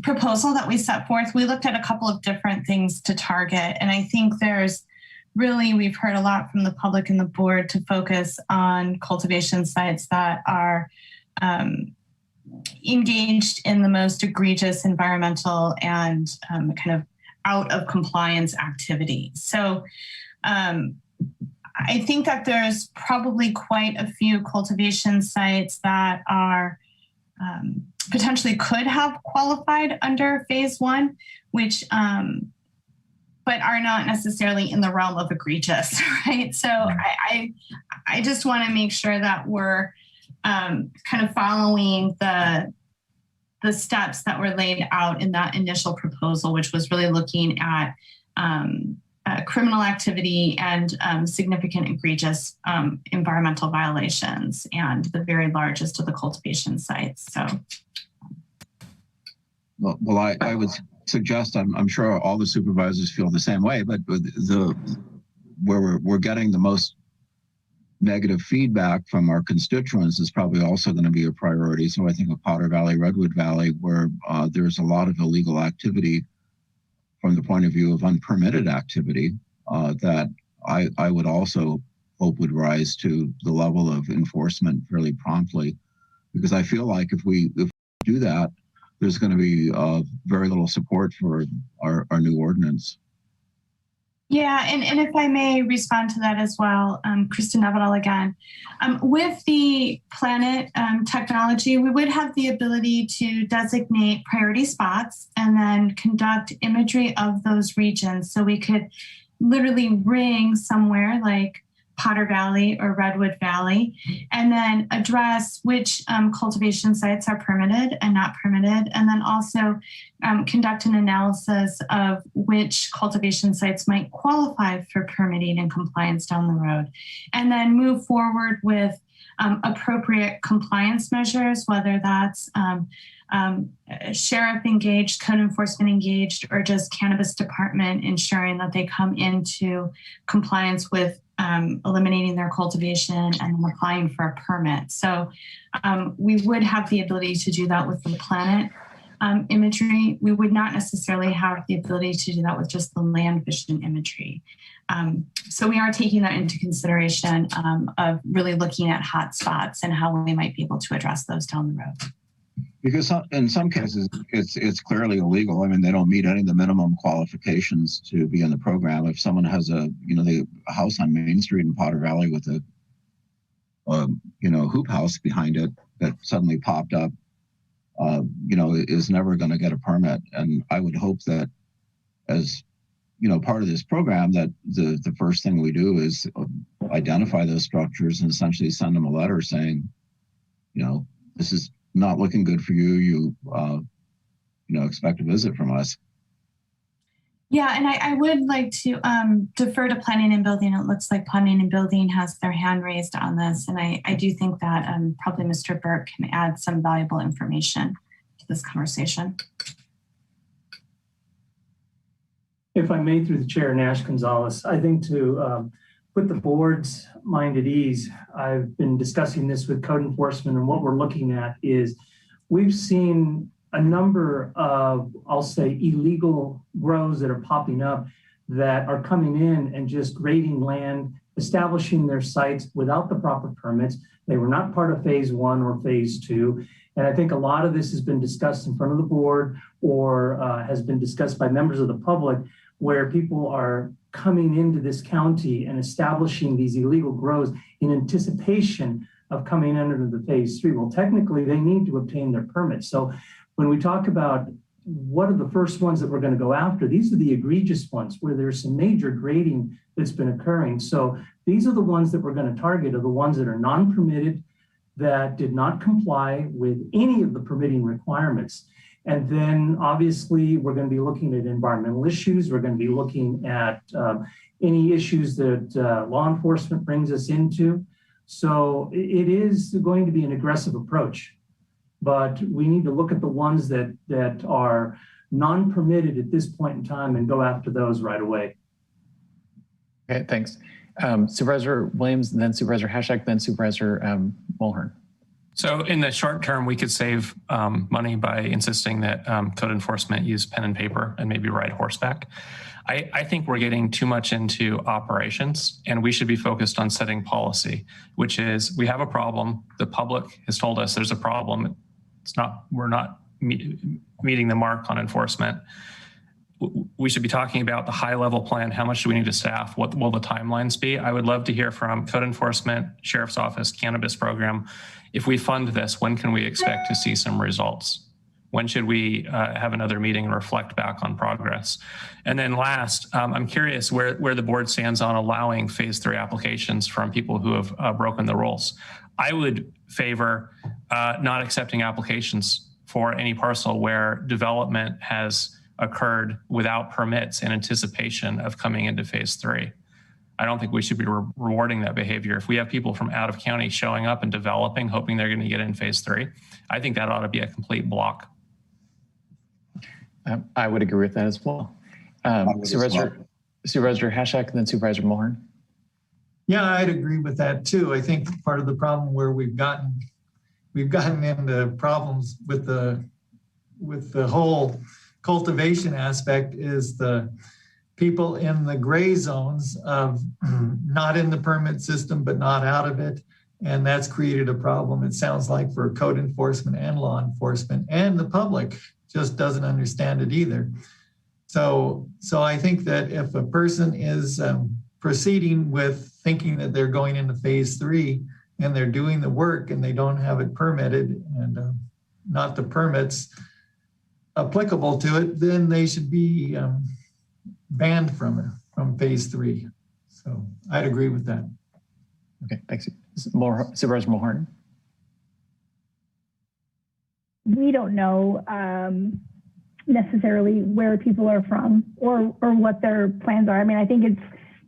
proposal that we set forth, we looked at a couple of different things to target. And I think we've heard a lot from the public and the board to focus on cultivation sites that are engaged in the most egregious environmental and kind of out of compliance activity. So I think that there's probably quite a few cultivation sites that are potentially could have qualified under phase one, which but are not necessarily in the realm of egregious, right? So I just want to make sure that we're kind of following the steps that were laid out in that initial proposal, which was really looking at criminal activity and significant egregious environmental violations, and the very largest of the cultivation sites. So,
well, I would suggest, I'm sure all the supervisors feel the same way, but where we're getting the most negative feedback from our constituents is probably also going to be a priority. So I think of Potter Valley, Redwood Valley, where there's a lot of illegal activity from the point of view of unpermitted activity that I would also hope would rise to the level of enforcement fairly promptly, because I feel like if we do that, there's going to be very little support for our new ordinance.
Yeah, and if I may respond to that as well, Kristen Everdahl again. With the Planet technology, we would have the ability to designate priority spots and then conduct imagery of those regions. So we could literally ring somewhere like Potter Valley or Redwood Valley, and then address which cultivation sites are permitted and not permitted, and then also conduct an analysis of which cultivation sites might qualify for permitting and compliance down the road, and then move forward with appropriate compliance measures, whether that's sheriff engaged, code enforcement engaged, or just cannabis department ensuring that they come into compliance with eliminating their cultivation and applying for a permit. So we would have the ability to do that with the Planet imagery. We would not necessarily have the ability to do that with just the land vision imagery. So we are taking that into consideration of really looking at hot spots and how we might be able to address those down the road.
Because in some cases, it's clearly illegal. I mean, they don't meet any of the minimum qualifications to be in the program. If someone has a house on Main Street in Potter Valley with a hoop house behind it that suddenly popped up, is never going to get a permit. And I would hope that as part of this program, that the first thing we do is identify those structures and essentially send them a letter saying, this is not looking good for you. You expect a visit from us.
Yeah, and I would like to defer to Planning and Building. It looks like Planning and Building has their hand raised on this, and I do think that probably Mr. Burke can add some valuable information to this conversation.
If I may, through the chair, Nash Gonzalez, I think to put the board's mind at ease, I've been discussing this with code enforcement, and what we're looking at is we've seen a number of, I'll say, illegal grows that are popping up that are coming in and just grading land, establishing their sites without the proper permits. They were not part of phase 1 or phase 2. And I think a lot of this has been discussed in front of the board or has been discussed by members of the public, where people are coming into this county and establishing these illegal grows in anticipation of coming under the phase 3. Well, technically, they need to obtain their permits. So when we talk about what are the first ones that we're going to go after, these are the egregious ones where there's some major grading that's been occurring. So these are the ones that we're going to target, are the ones that are non-permitted, that did not comply with any of the permitting requirements. And then obviously we're going to be looking at environmental issues. We're going to be looking at any issues that law enforcement brings us into. So it is going to be an aggressive approach, but we need to look at the ones that are non-permitted at this point in time and go after those right away.
Okay, thanks. Supervisor Williams, then Supervisor Hashak, then Supervisor Mulhern.
So in the short term, we could save money by insisting that code enforcement use pen and paper and maybe ride horseback. I think we're getting too much into operations, and we should be focused on setting policy, which is we have a problem. The public has told us there's a problem. We're not meeting the mark on enforcement. We should be talking about the high level plan. How much do we need to staff? What will the timelines be? I would love to hear from code enforcement, sheriff's office, cannabis program. If we fund this, when can we expect to see some results? When should we have another meeting and reflect back on progress? And then last, I'm curious where the board stands on allowing phase 3 applications from people who have broken the rules. I would favor not accepting applications for any parcel where development has occurred without permits in anticipation of coming into phase 3. I don't think we should be rewarding that behavior. If we have people from out of county showing up and developing, hoping they're going to get in phase 3, I think that ought to be a complete block.
I would agree with that as well. Supervisor Hashak, and then Supervisor Mulhern.
Yeah, I'd agree with that too. I think part of the problem where we've gotten into problems with the whole cultivation aspect is the people in the gray zones of not in the permit system, but not out of it. And that's created a problem, it sounds like, for code enforcement and law enforcement, and the public just doesn't understand it either. So I think that if a person is proceeding with thinking that they're going into phase 3 and they're doing the work and they don't have it permitted and not the permits applicable to it, then they should be banned from phase 3. So I'd agree with that.
Okay, thanks. Supervisor Mulhern.
We don't know necessarily where people are from or what their plans are. I mean,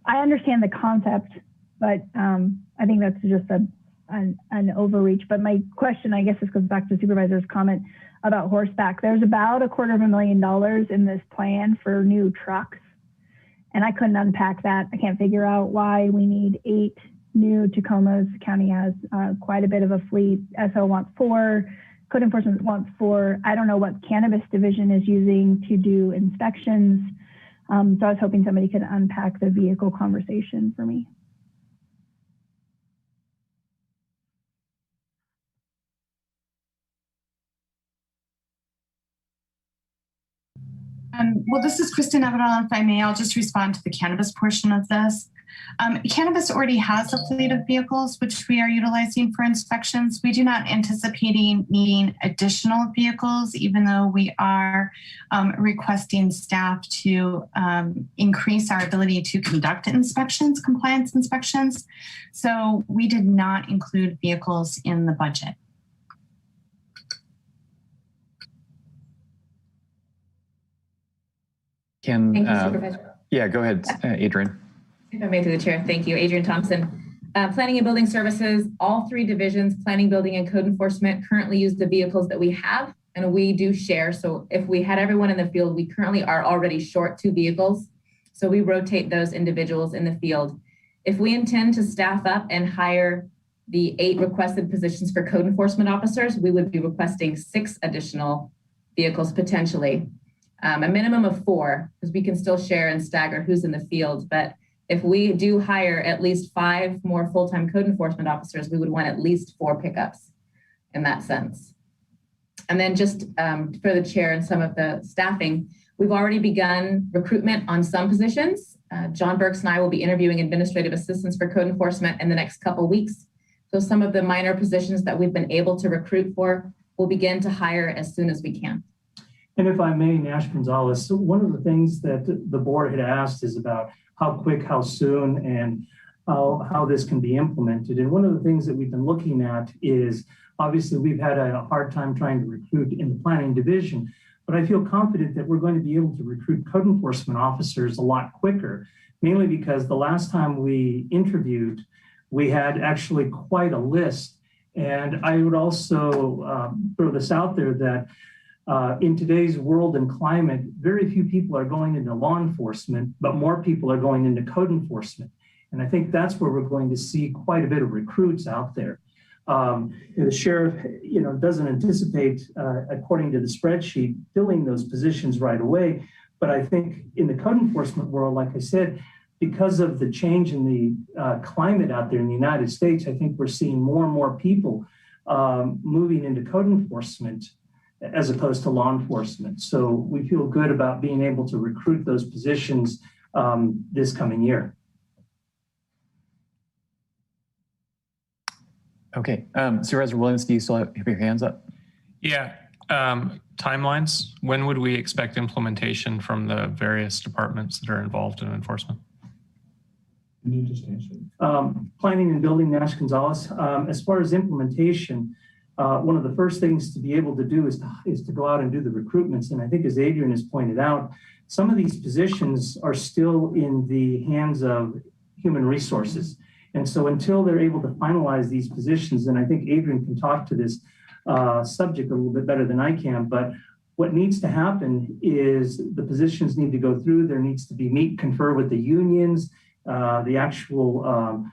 I understand the concept, but I think that's just an overreach. But my question, I guess, this goes back to the supervisor's comment about horseback. There's about $250,000 in this plan for new trucks, and I couldn't unpack that. I can't figure out why we need 8 new Tacomas. The county has quite a bit of a fleet. SO wants 4. code enforcement wants for, I don't know what cannabis division is using to do inspections. So I was hoping somebody could unpack the vehicle conversation for me.
Well, this is Kristen Avedal. If I may, I'll just respond to the cannabis portion of this. Cannabis already has a fleet of vehicles, which we are utilizing for inspections. We do not anticipate needing additional vehicles, even though we are requesting staff to increase our ability to conduct inspections, compliance inspections. So we did not include vehicles in the budget.
Can,
Thank you, Supervisor.
yeah, go ahead, Adrian.
If I may, through the chair. Thank you. Adrian Thompson. Planning and Building Services, all three divisions, Planning, Building, and Code Enforcement, currently use the vehicles that we have, and we do share. So if we had everyone in the field, we currently are already short 2 vehicles. So we rotate those individuals in the field. If we intend to staff up and hire the 8 requested positions for code enforcement officers, we would be requesting 6 additional vehicles potentially. A minimum of 4, because we can still share and stagger who's in the field. But if we do hire at least 5 more full-time code enforcement officers, we would want at least 4 pickups in that sense. And then just for the chair and some of the staffing, we've already begun recruitment on some positions. John Burks and I will be interviewing administrative assistants for code enforcement in the next couple of weeks. So some of the minor positions that we've been able to recruit for, we'll begin to hire as soon as we can.
And if I may, Nash Gonzalez, so one of the things that the board had asked is about how quick, how soon, and how this can be implemented. And one of the things that we've been looking at is, obviously, we've had a hard time trying to recruit in the planning division, but I feel confident that we're going to be able to recruit code enforcement officers a lot quicker, mainly because the last time we interviewed, we had actually quite a list. And I would also throw this out there that in today's world and climate, very few people are going into law enforcement, but more people are going into code enforcement. And I think that's where we're going to see quite a bit of recruits out there. The sheriff, doesn't anticipate, according to the spreadsheet, filling those positions right away. But I think in the code enforcement world, like I said, because of the change in the climate out there in the United States, I think we're seeing more and more people moving into code enforcement as opposed to law enforcement. So we feel good about being able to recruit those positions this coming year.
Okay, Supervisor Williams, do you still have your hands up?
Yeah, timelines. When would we expect implementation from the various departments that are involved in enforcement?
Can you just answer? Planning and Building, Nash Gonzalez. As far as implementation, one of the first things to be able to do is to go out and do the recruitments. And I think, as Adrian has pointed out, some of these positions are still in the hands of human resources. And so until they're able to finalize these positions, and I think Adrian can talk to this subject a little bit better than I can, but what needs to happen is the positions need to go through. There needs to be confer with the unions, the actual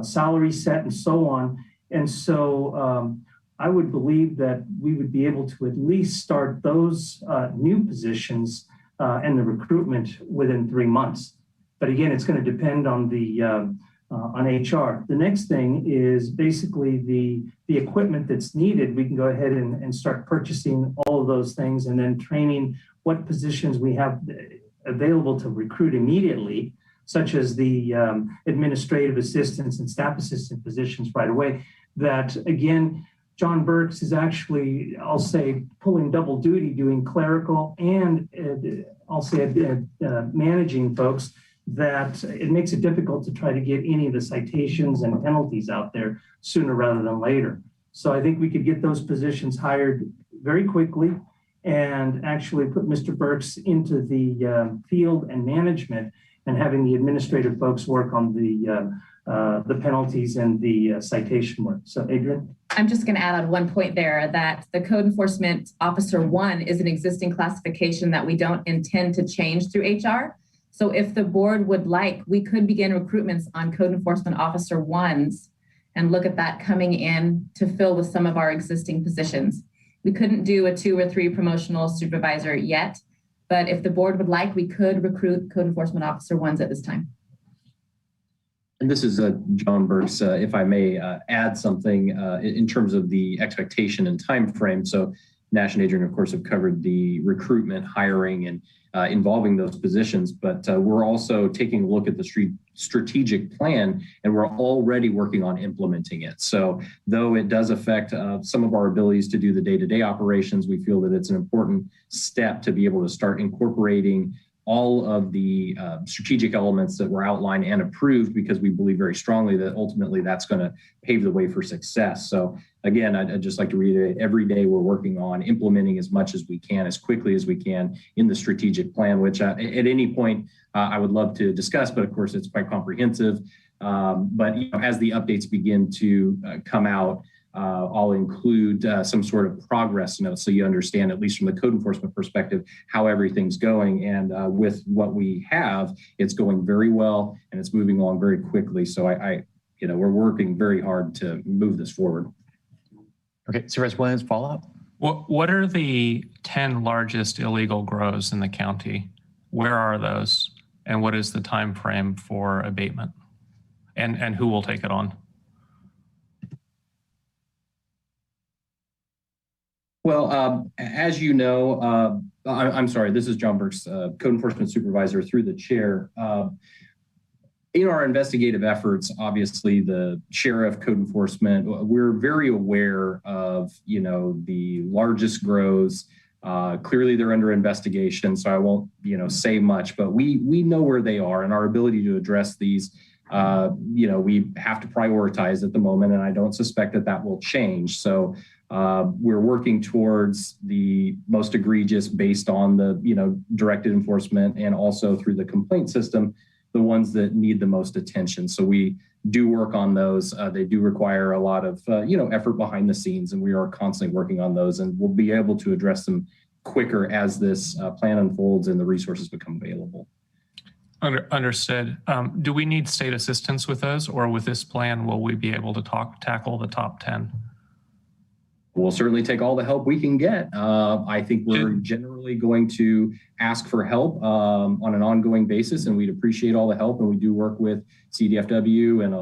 salary set and so on. And so I would believe that we would be able to at least start those new positions and the recruitment within 3 months. But again, it's going to depend on the on HR. The next thing is basically the equipment that's needed. We can go ahead and start purchasing all of those things and then training what positions we have available to recruit immediately, such as the administrative assistants and staff assistant positions right away. That again, John Burks is actually, I'll say, pulling double duty, doing clerical and I'll say managing folks, that it makes it difficult to try to get any of the citations and penalties out there sooner rather than later. So I think we could get those positions hired very quickly and actually put Mr. Burks into the field and management, and having the administrative folks work on the penalties and the citation work. So Adrian?
I'm just going to add on one point there that the Code Enforcement Officer 1 is an existing classification that we don't intend to change through HR. So if the board would like, we could begin recruitments on Code Enforcement Officer 1s and look at that coming in to fill with some of our existing positions. We couldn't do a 2 or 3 promotional supervisor yet, but if the board would like, we could recruit code enforcement officer 1s at this time.
And this is John Burks, if I may add something in terms of the expectation and time frame. So Nash and Adrian, of course, have covered the recruitment, hiring, and involving those positions, but we're also taking a look at the strategic plan, and we're already working on implementing it. So though it does affect some of our abilities to do the day-to-day operations, we feel that it's an important step to be able to start incorporating all of the strategic elements that were outlined and approved, because we believe very strongly that ultimately that's going to pave the way for success. So again, I'd just like to reiterate, every day we're working on implementing as much as we can, as quickly as we can in the strategic plan, which at any point I would love to discuss, but of course it's quite comprehensive. But as the updates begin to come out, I'll include some sort of progress note so you understand, at least from the code enforcement perspective, how everything's going. And with what we have, it's going very well and it's moving along very quickly. So we're working very hard to move this forward.
Okay, Supervisor Williams, follow up.
What are the 10 largest illegal grows in the county? Where are those? And what is the time frame for abatement? And who will take it on?
Well, as you know, I'm sorry, this is John Burks, Code Enforcement Supervisor through the chair. In our investigative efforts, obviously the sheriff, code enforcement, we're very aware of, the largest grows. Clearly they're under investigation, so I won't, say much, but we know where they are, and our ability to address these, we have to prioritize at the moment, and I don't suspect that will change. So we're working towards the most egregious based on the, directed enforcement, and also through the complaint system, the ones that need the most attention. So we do work on those. They do require a lot of, effort behind the scenes, and we are constantly working on those, and we'll be able to address them quicker as this plan unfolds and the resources become available.
Understood. Do we need state assistance with those, or with this plan, will we be able to tackle the top 10?
We'll certainly take all the help we can get. I think we're generally going to ask for help on an ongoing basis, and we'd appreciate all the help. And we do work with CDFW and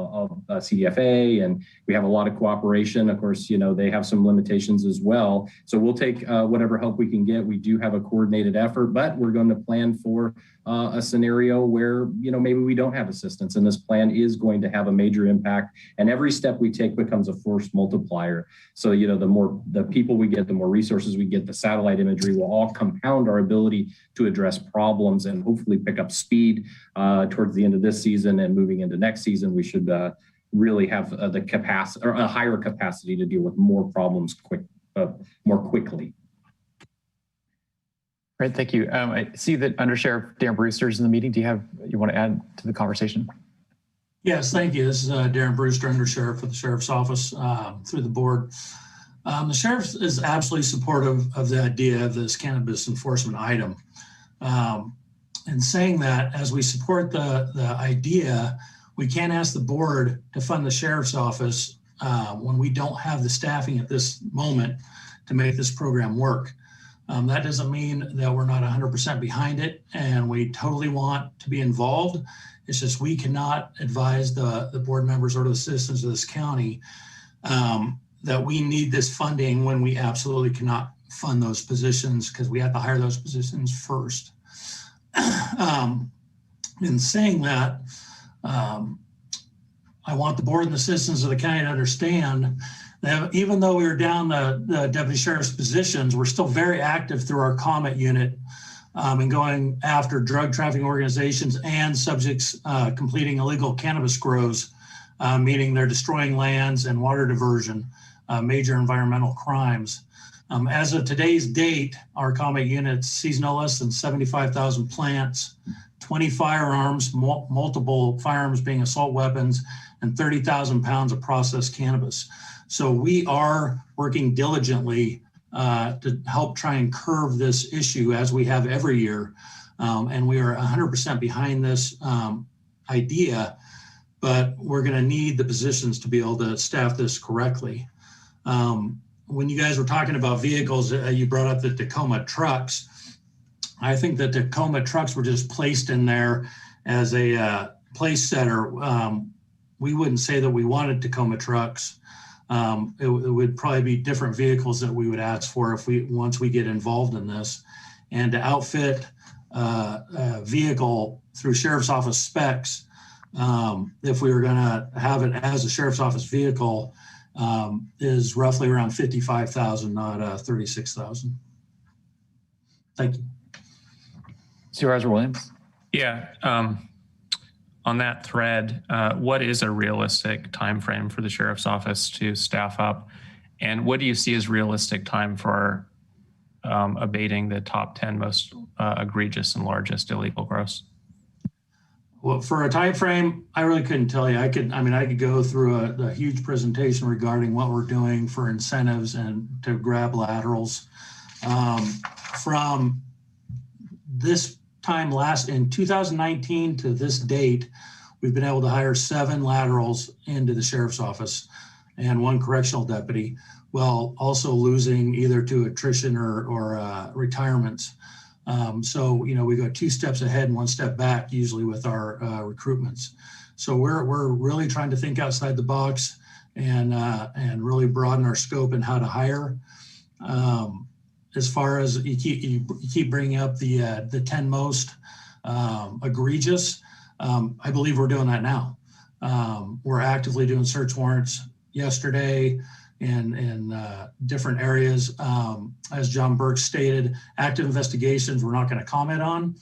CDFA, and we have a lot of cooperation. Of course, they have some limitations as well. So we'll take whatever help we can get. We do have a coordinated effort, but we're going to plan for a scenario where, maybe we don't have assistance, and this plan is going to have a major impact. And every step we take becomes a force multiplier. So, the more the people we get, the more resources we get, the satellite imagery will all compound our ability to address problems and hopefully pick up speed towards the end of this season and moving into next season. We should really have the capacity, or a higher capacity, to deal with more problems more quickly.
Great, thank you. I see that Under Sheriff Darren Brewster is in the meeting. You want to add to the conversation?
Yes, thank you. This is Darren Brewster, Under Sheriff for the Sheriff's Office through the board. The Sheriff is absolutely supportive of the idea of this cannabis enforcement item. And saying that, as we support the idea, we can't ask the board to fund the Sheriff's Office when we don't have the staffing at this moment to make this program work. That doesn't mean that we're not 100% behind it, and we totally want to be involved. It's just we cannot advise the board members or the citizens of this county that we need this funding when we absolutely cannot fund those positions, because we have to hire those positions first. In saying that, I want the board and the citizens of the county to understand that even though we were down the deputy sheriff's positions, we're still very active through our comment unit and going after drug trafficking organizations and subjects completing illegal cannabis grows, meaning they're destroying lands and water diversion, major environmental crimes. As of today's date, our comment unit sees no less than 75,000 plants, 20 firearms, multiple firearms being assault weapons, and 30,000 pounds of processed cannabis. So we are working diligently to help try and curb this issue, as we have every year. And we are 100% behind this idea, but we're going to need the positions to be able to staff this correctly. when you guys were talking about vehicles, you brought up the Tacoma trucks. I think that Tacoma trucks were just placed in there as a place setter. We wouldn't say that we wanted Tacoma trucks. It would probably be different vehicles that we would ask for once we get involved in this. And to outfit a vehicle through Sheriff's Office specs, if we were going to have it as a Sheriff's Office vehicle, is roughly around $55,000, not $36,000. Thank you.
Supervisor Williams?
Yeah. On that thread, what is a realistic time frame for the Sheriff's Office to staff up? And what do you see as realistic time for abating the top 10 most egregious and largest illegal gross?
Well, for a time frame, I really couldn't tell you. I could go through a huge presentation regarding what we're doing for incentives and to grab laterals. From this time in 2019 to this date, we've been able to hire 7 laterals into the Sheriff's Office and 1 correctional deputy, while also losing either to attrition or retirements. So, we go 2 steps ahead and 1 step back usually with our recruitments. So we're really trying to think outside the box and really broaden our scope and how to hire. As far as you keep bringing up the 10 most egregious, I believe we're doing that now. We're actively doing search warrants yesterday in different areas. As John Burke stated, active investigations we're not going to comment on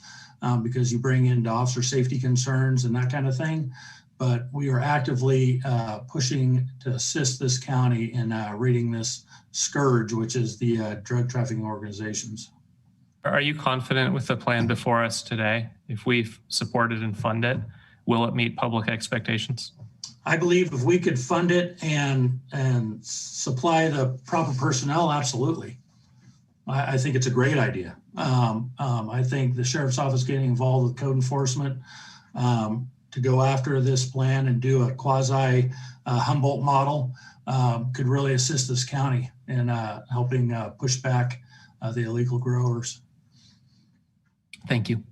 because you bring into officer safety concerns and that kind of thing. But we are actively pushing to assist this county in reading this scourge, which is the drug trafficking organizations.
Are you confident with the plan before us today? If we support it and fund it, will it meet public expectations?
I believe if we could fund it and supply the proper personnel, absolutely. I think it's a great idea. I think the Sheriff's Office getting involved with code enforcement to go after this plan and do a quasi Humboldt model could really assist this county in helping push back the illegal growers.
Thank you.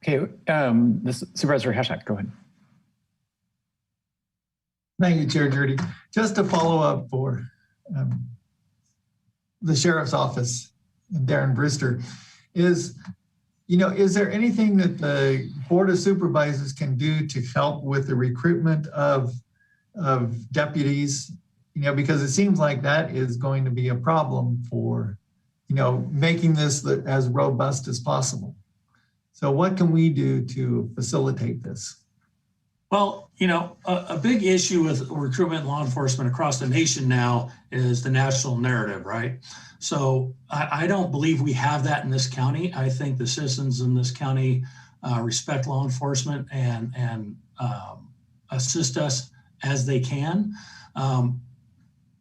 Okay, this Supervisor Hashak, go ahead.
Thank you, Chair Judy. Just to follow up for the Sheriff's Office, Darren Brister, is there anything that the Board of Supervisors can do to help with the recruitment of deputies? Because it seems like that is going to be a problem for, making this as robust as possible. So what can we do to facilitate this?
Well, a big issue with recruitment law enforcement across the nation now is the national narrative, right? So I don't believe we have that in this county. I think the citizens in this county respect law enforcement and assist us as they can.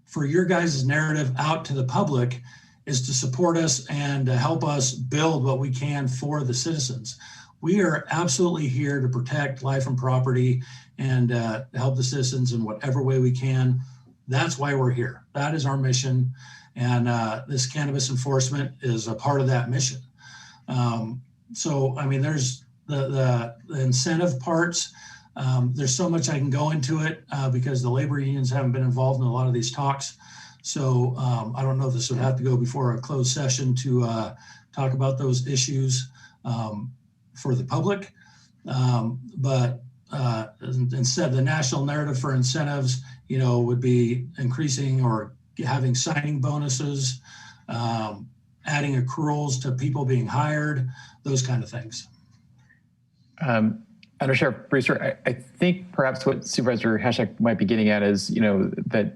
For your guys' narrative out to the public is to support us and to help us build what we can for the citizens. We are absolutely here to protect life and property and help the citizens in whatever way we can. That's why we're here. That is our mission. And this cannabis enforcement is a part of that mission. There's the incentive parts. There's so much I can go into it because the labor unions haven't been involved in a lot of these talks. So I don't know if this would have to go before a closed session to talk about those issues for the public. But instead, the national narrative for incentives, would be increasing or having signing bonuses, adding accruals to people being hired, those kind of things.
Under Sheriff Brewster, I think perhaps what Supervisor Hashak might be getting at is, that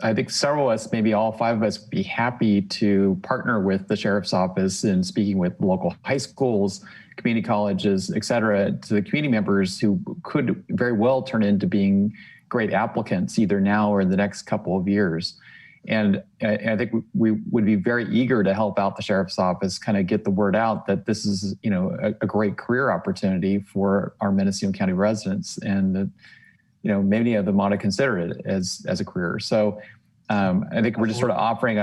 I think several of us, maybe all 5 of us, would be happy to partner with the Sheriff's Office in speaking with local high schools, community colleges, et cetera, to the community members who could very well turn into being great applicants either now or in the next couple of years. And I think we would be very eager to help out the Sheriff's Office, kind of get the word out that this is, a great career opportunity for our Mendocino County residents, and that, many of them ought to consider it as a career. So I think we're just sort of offering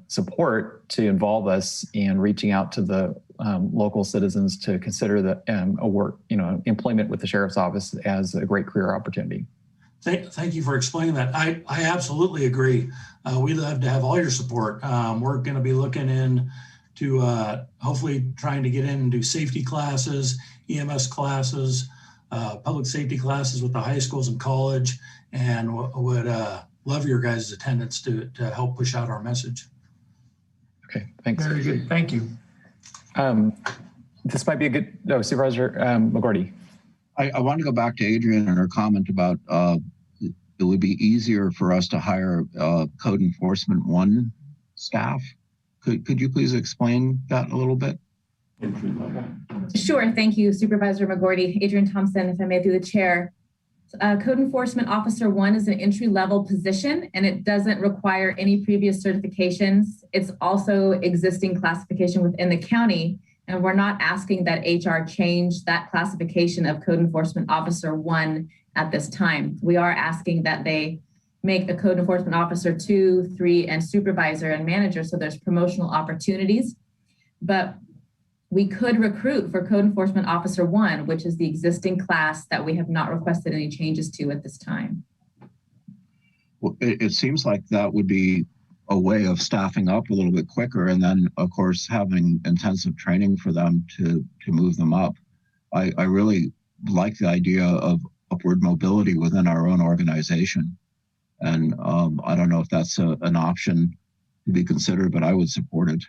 support to involve us and reaching out to the local citizens to consider the employment with the sheriff's office as a great career opportunity.
Thank you for explaining that. I absolutely agree. We'd love to have all your support. We're going to be looking into hopefully trying to get in and do safety classes, EMS classes, public safety classes with the high schools and college, and would love your guys' attendance to help push out our message.
Okay, thanks.
Very good. Thank you.
This might be a good, Supervisor McGorty.
I want to go back to Adrian and her comment about it would be easier for us to hire Code Enforcement 1 staff. Could you please explain that a little bit?
Sure. Thank you, Supervisor McGorty. Adrian Thompson, if I may, through the chair. Code Enforcement Officer 1 is an entry-level position, and it doesn't require any previous certifications. It's also existing classification within the county, and we're not asking that HR change that classification of Code Enforcement Officer 1 at this time. We are asking that they make a Code Enforcement Officer 2, 3, and Supervisor and Manager, so there's promotional opportunities. But we could recruit for Code Enforcement Officer 1, which is the existing class that we have not requested any changes to at this time.
Well, it seems like that would be a way of staffing up a little bit quicker, and then, of course, having intensive training for them to move them up. I really like the idea of upward mobility within our own organization. And I don't know if that's an option to be considered, but I would support it.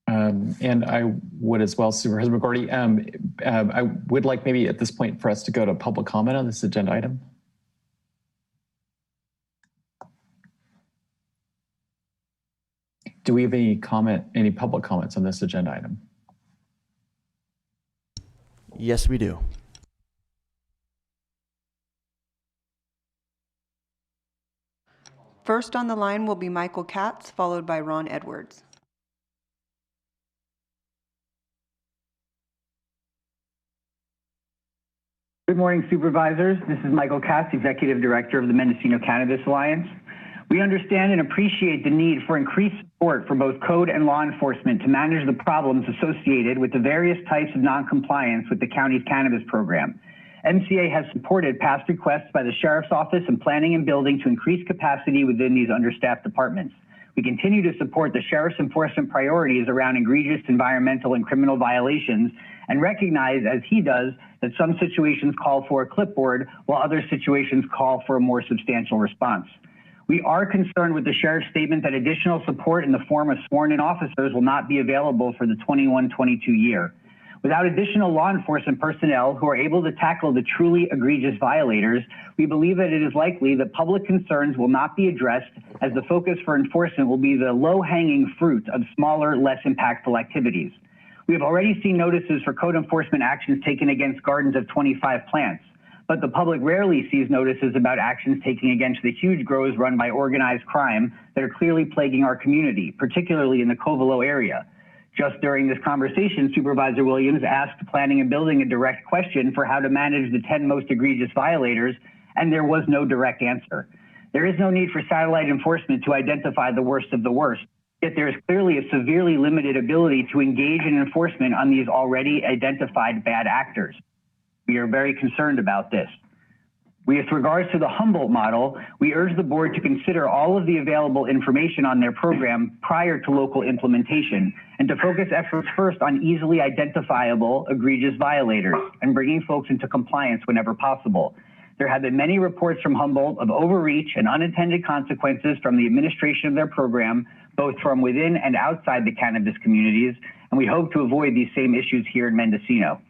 And I would as well, Supervisor McGorty. I would like maybe at this point for us to go to public comment on this agenda item. Do we have any public comments on this agenda item?
Yes, we do.
First on the line will be Michael Katz, followed by Ron Edwards.
Good morning, Supervisors. This is Michael Katz, Executive Director of the Mendocino Cannabis Alliance. We understand and appreciate the need for increased support for both code and law enforcement to manage the problems associated with the various types of noncompliance with the county's cannabis program. MCA has supported past requests by the Sheriff's Office and Planning and Building to increase capacity within these understaffed departments. We continue to support the Sheriff's enforcement priorities around egregious environmental and criminal violations and recognize, as he does, that some situations call for a clipboard while other situations call for a more substantial response. We are concerned with the Sheriff's statement that additional support in the form of sworn-in officers will not be available for the 21-22 year. Without additional law enforcement personnel who are able to tackle the truly egregious violators, we believe that it is likely that public concerns will not be addressed, as the focus for enforcement will be the low-hanging fruit of smaller, less impactful activities. We have already seen notices for code enforcement actions taken against gardens of 25 plants, but the public rarely sees notices about actions taken against the huge grows run by organized crime that are clearly plaguing our community, particularly in the Covelo area. Just during this conversation, Supervisor Williams asked Planning and Building a direct question for how to manage the 10 most egregious violators, and there was no direct answer. There is no need for satellite enforcement to identify the worst of the worst, yet there is clearly a severely limited ability to engage in enforcement on these already identified bad actors. We are very concerned about this. With regards to the Humboldt model, we urge the board to consider all of the available information on their program prior to local implementation and to focus efforts first on easily identifiable egregious violators and bringing folks into compliance whenever possible. There have been many reports from Humboldt of overreach and unintended consequences from the administration of their program, both from within and outside the cannabis communities, and we hope to avoid these same issues here in Mendocino.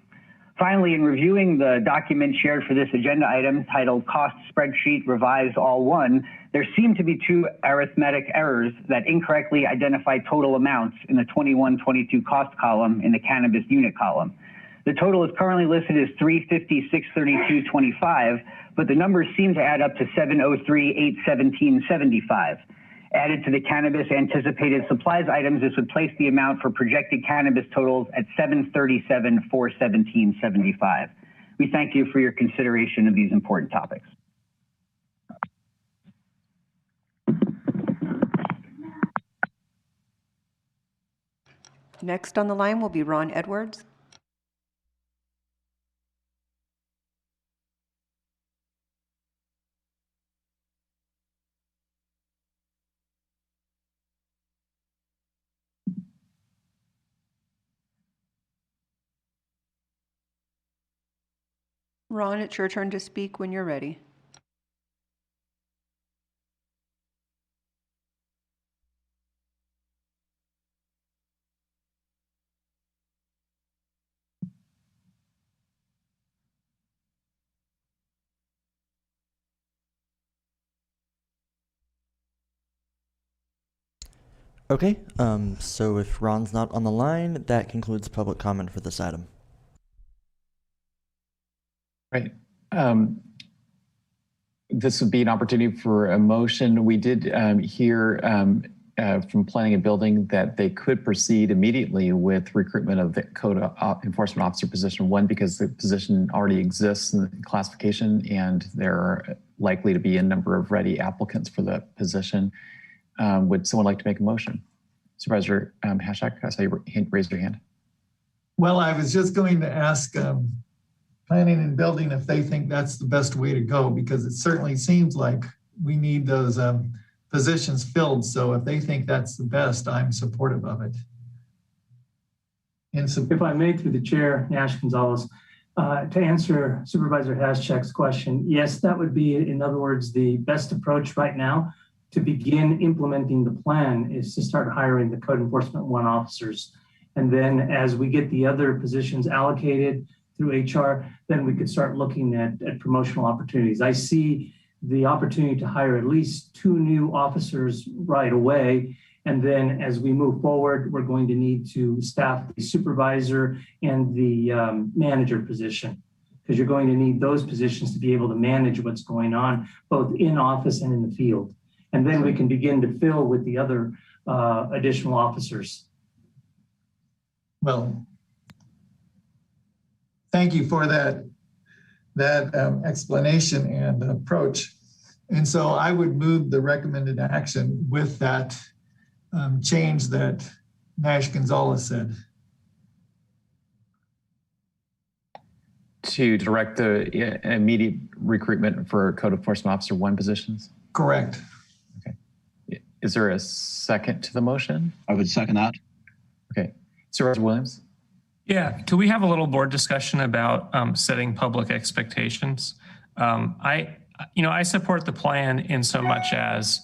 Finally, in reviewing the document shared for this agenda item titled Cost Spreadsheet Revised All One, there seem to be two arithmetic errors that incorrectly identify total amounts in the 21-22 cost column in the cannabis unit column. The total is currently listed as $350,632.25, but the numbers seem to add up to $703,817.75. Added to the cannabis anticipated supplies items, this would place the amount for projected cannabis totals at $737,417.75. We thank you for your consideration of these important topics.
Next on the line will be Ron Edwards. Ron, it's your turn to speak when you're ready.
Okay, so if Ron's not on the line, that concludes public comment for this item.
Right. This would be an opportunity for a motion. We did hear from Planning and Building that they could proceed immediately with recruitment of the Code Enforcement Officer position. One, because the position already exists in the classification and there are likely to be a number of ready applicants for the position. Would someone like to make a motion? Supervisor Hashak, I saw you raise your hand.
Well, I was just going to ask Planning and Building if they think that's the best way to go, because it certainly seems like we need those positions filled. So if they think that's the best, I'm supportive of it.
And so if I may, through the chair, Nash Gonzalez, to answer Supervisor Hashak's question, yes, that would be, in other words, the best approach right now to begin implementing the plan is to start hiring the Code Enforcement 1 officers. And then as we get the other positions allocated through HR, then we could start looking at promotional opportunities. I see the opportunity to hire at least 2 new officers right away. And then as we move forward, we're going to need to staff the supervisor and the manager position, because you're going to need those positions to be able to manage what's going on, both in office and in the field. And then we can begin to fill with the other additional officers.
Well, thank you for that explanation and approach. And so I would move the recommended action with that change that Nash Gonzalez said.
To direct the immediate recruitment for Code Enforcement Officer 1 positions?
Correct.
Okay. Is there a second to the motion?
I would second that.
Okay. Supervisor Williams?
Yeah, could we have a little board discussion about setting public expectations? I support the plan in so much as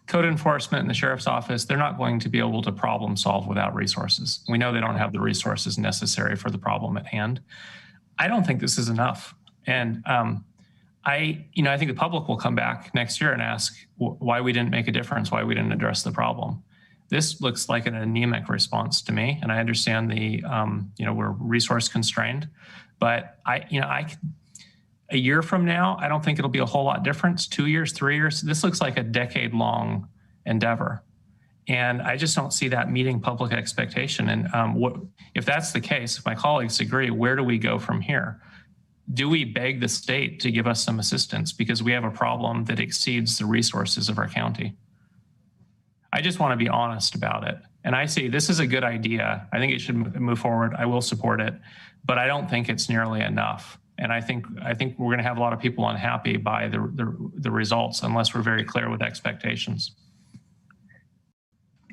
code enforcement in the sheriff's office, they're not going to be able to problem solve without resources. We know they don't have the resources necessary for the problem at hand. I don't think this is enough. And I think the public will come back next year and ask why we didn't make a difference, why we didn't address the problem. This looks like an anemic response to me, and I understand we're resource constrained, but a year from now, I don't think it'll be a whole lot different. 2 years, 3 years, this looks like a decade-long endeavor, and I just don't see that meeting public expectation. And if that's the case, if my colleagues agree, where do we go from here? Do we beg the state to give us some assistance because we have a problem that exceeds the resources of our county? I just want to be honest about it. And I see this is a good idea. I think it should move forward. I will support it, but I don't think it's nearly enough. And I think we're going to have a lot of people unhappy by the results unless we're very clear with expectations.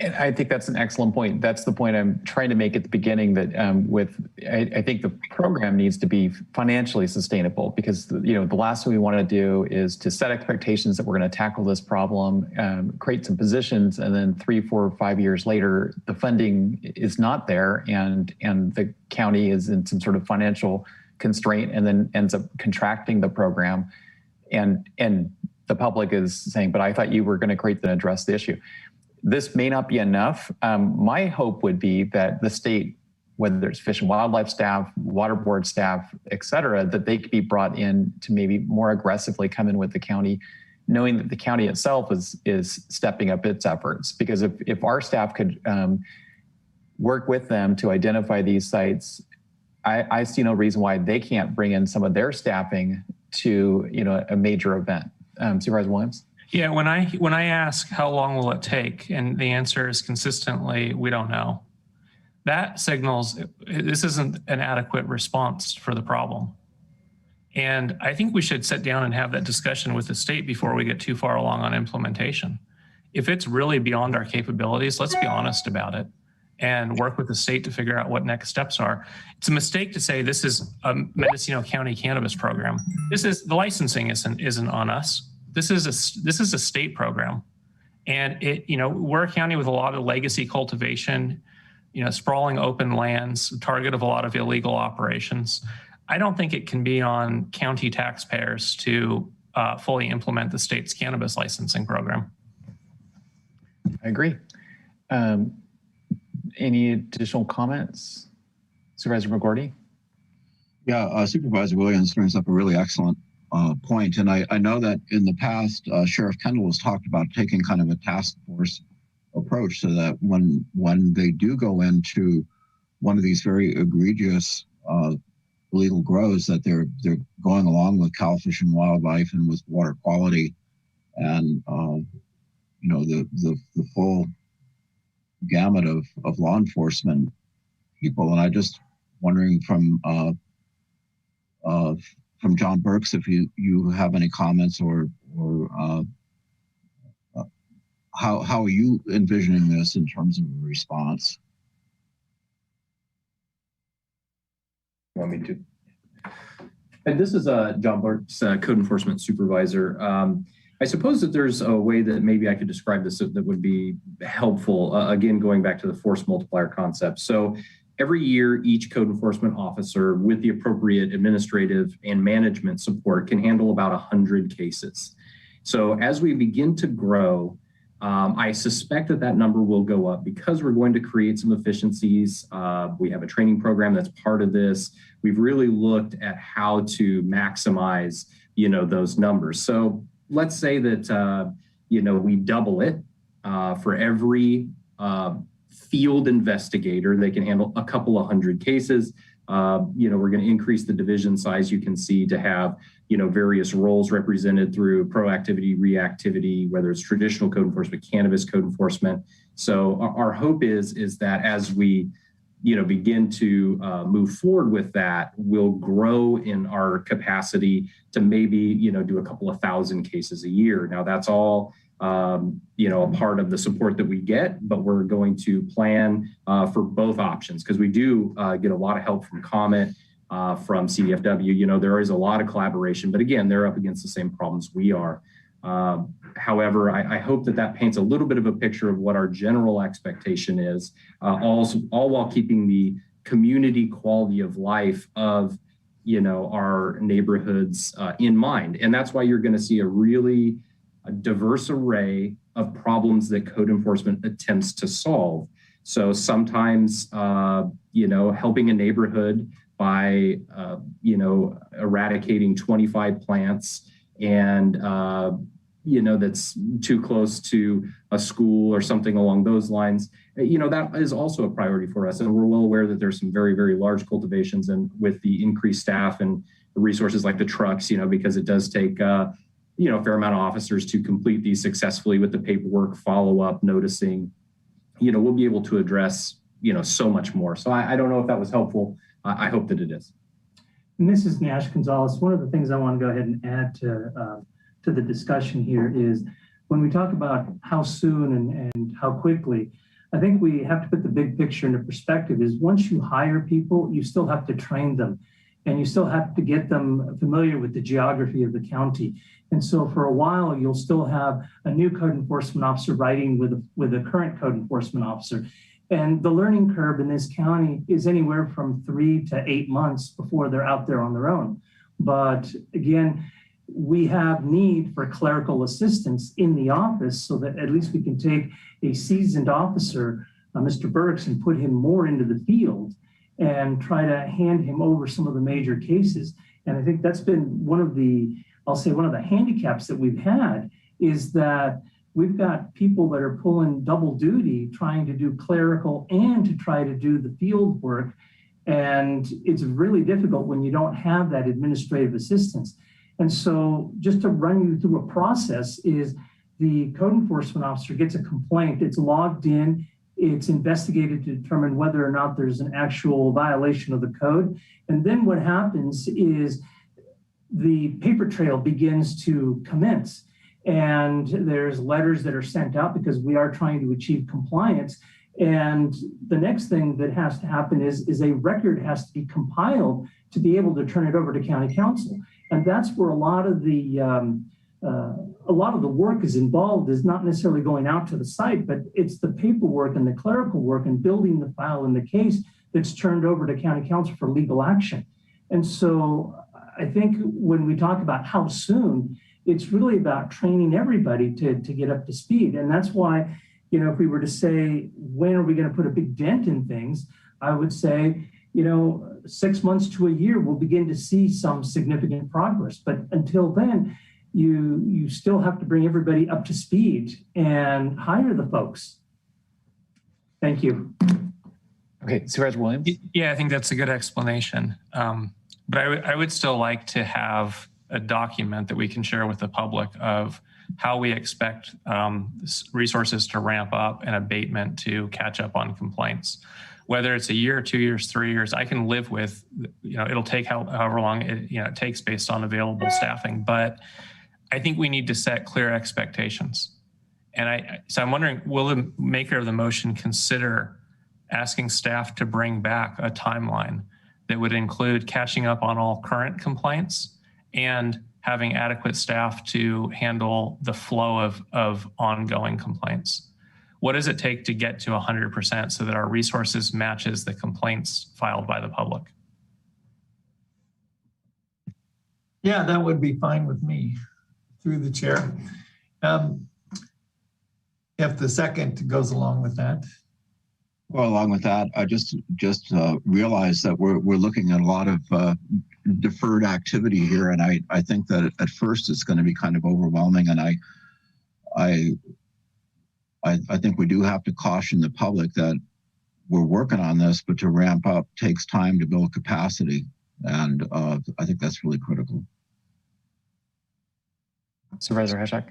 And I think that's an excellent point. That's the point I'm trying to make at the beginning, that I think the program needs to be financially sustainable, because the last thing we want to do is to set expectations that we're going to tackle this problem, create some positions, and then 3, 4, 5 years later, the funding is not there, and the county is in some sort of financial constraint, and then ends up contracting the program, and the public is saying, "But I thought you were going to create and address the issue." This may not be enough. My hope would be that the state, whether it's Fish and Wildlife staff, Water Board staff, et cetera, that they could be brought in to maybe more aggressively come in with the county, knowing that the county itself is stepping up its efforts. Because if our staff could work with them to identify these sites, I see no reason why they can't bring in some of their staffing to a major event. Supervisor Williams?
Yeah, when I ask how long will it take, and the answer is consistently, we don't know. that signals this isn't an adequate response for the problem. And I think we should sit down and have that discussion with the state before we get too far along on implementation. If it's really beyond our capabilities, let's be honest about it and work with the state to figure out what next steps are. It's a mistake to say this is a Mendocino County cannabis program. The licensing isn't on us. This is a state program. And we're a county with a lot of legacy cultivation, sprawling open lands, target of a lot of illegal operations. I don't think it can be on county taxpayers to fully implement the state's cannabis licensing program.
I agree. Any additional comments? Supervisor McGorty?
Yeah, Supervisor Williams brings up a really excellent point. And I know that in the past, Sheriff Kendall has talked about taking kind of a task force approach so that when they do go into one of these very egregious illegal grows, that they're going along with Cal Fish and Wildlife and with water quality and the full gamut of law enforcement people. And I just wondering from John Burks if you have any comments or how are you envisioning this in terms of a response?
You want me to? And this is John Burks, Code Enforcement Supervisor. I suppose that there's a way that maybe I could describe this that would be helpful. Again, going back to the force multiplier concept. So every year, each code enforcement officer with the appropriate administrative and management support can handle about 100 cases. So as we begin to grow, I suspect that number will go up because we're going to create some efficiencies. We have a training program that's part of this. We've really looked at how to maximize, those numbers. So let's say that, we double it for every field investigator. They can handle a couple of 100 cases. We're going to increase the division size, you can see, to have, various roles represented through proactivity, reactivity, whether it's traditional code enforcement, cannabis code enforcement. So our hope is that as we, begin to move forward with that, we'll grow in our capacity to maybe, do a couple of 1,000 cases a year. Now that's all, a part of the support that we get, but we're going to plan for both options because we do get a lot of help from COMET, from CDFW. There is a lot of collaboration, but again, they're up against the same problems we are. However, I hope that paints a little bit of a picture of what our general expectation is, all while keeping the community quality of life of, our neighborhoods in mind. And that's why you're going to see a really diverse array of problems that code enforcement attempts to solve. So sometimes, helping a neighborhood by, eradicating 25 plants and, that's too close to a school or something along those lines, that is also a priority for us. And we're well aware that there's some very, very large cultivations, and with the increased staff and resources like the trucks, because it does take, a fair amount of officers to complete these successfully with the paperwork, follow-up, noticing, we'll be able to address, so much more. So I don't know if that was helpful. I hope that it is.
And this is Nash Gonzalez. One of the things I want to go ahead and add to the discussion here is when we talk about how soon and how quickly, I think we have to put the big picture into perspective is once you hire people, you still have to train them and you still have to get them familiar with the geography of the county. And so for a while, you'll still have a new code enforcement officer writing with a current code enforcement officer. And the learning curve in this county is anywhere from 3 to 8 months before they're out there on their own. But again, we have need for clerical assistance in the office so that at least we can take a seasoned officer, Mr. Burks, and put him more into the field and try to hand him over some of the major cases. And I think that's been one of the handicaps that we've had is that we've got people that are pulling double duty, trying to do clerical and to try to do the field work. And it's really difficult when you don't have that administrative assistance. And so just to run you through a process is the code enforcement officer gets a complaint, it's logged in, It's investigated to determine whether or not there's an actual violation of the code. And then what happens is the paper trail begins to commence. And there's letters that are sent out because we are trying to achieve compliance. And the next thing that has to happen is a record has to be compiled to be able to turn it over to county council. And that's where a lot of the work is involved, is not necessarily going out to the site, but it's the paperwork and the clerical work and building the file in the case that's turned over to county council for legal action. And so I think when we talk about how soon, it's really about training everybody to get up to speed. And that's why, you know, if we were to say, when are we going to put a big dent in things? I would say, you know, 6 months to a year, we'll begin to see some significant progress. But until then, you still have to bring everybody up to speed and hire the folks. Thank you.
Okay, Supervisor Williams?
Yeah, I think that's a good explanation. But I would still like to have a document that we can share with the public of how we expect resources to ramp up and abatement to catch up on complaints. Whether it's a year, 2 years, 3 years, I can live with, you know, it'll take however long it takes based on available staffing. But I think we need to set clear expectations. And so I'm wondering, will the maker of the motion consider asking staff to bring back a timeline that would include catching up on all current complaints and having adequate staff to handle the flow of ongoing complaints? What does it take to get to 100% so that our resources matches the complaints filed by the public?
Yeah, that would be fine with me, through the chair. If the second goes along with that.
Well, along with that, I just realized that we're looking at a lot of deferred activity here, and I think that at first it's going to be kind of overwhelming, and I think we do have to caution the public that we're working on this, but to ramp up takes time to build capacity, and I think that's really critical.
Supervisor Hashak?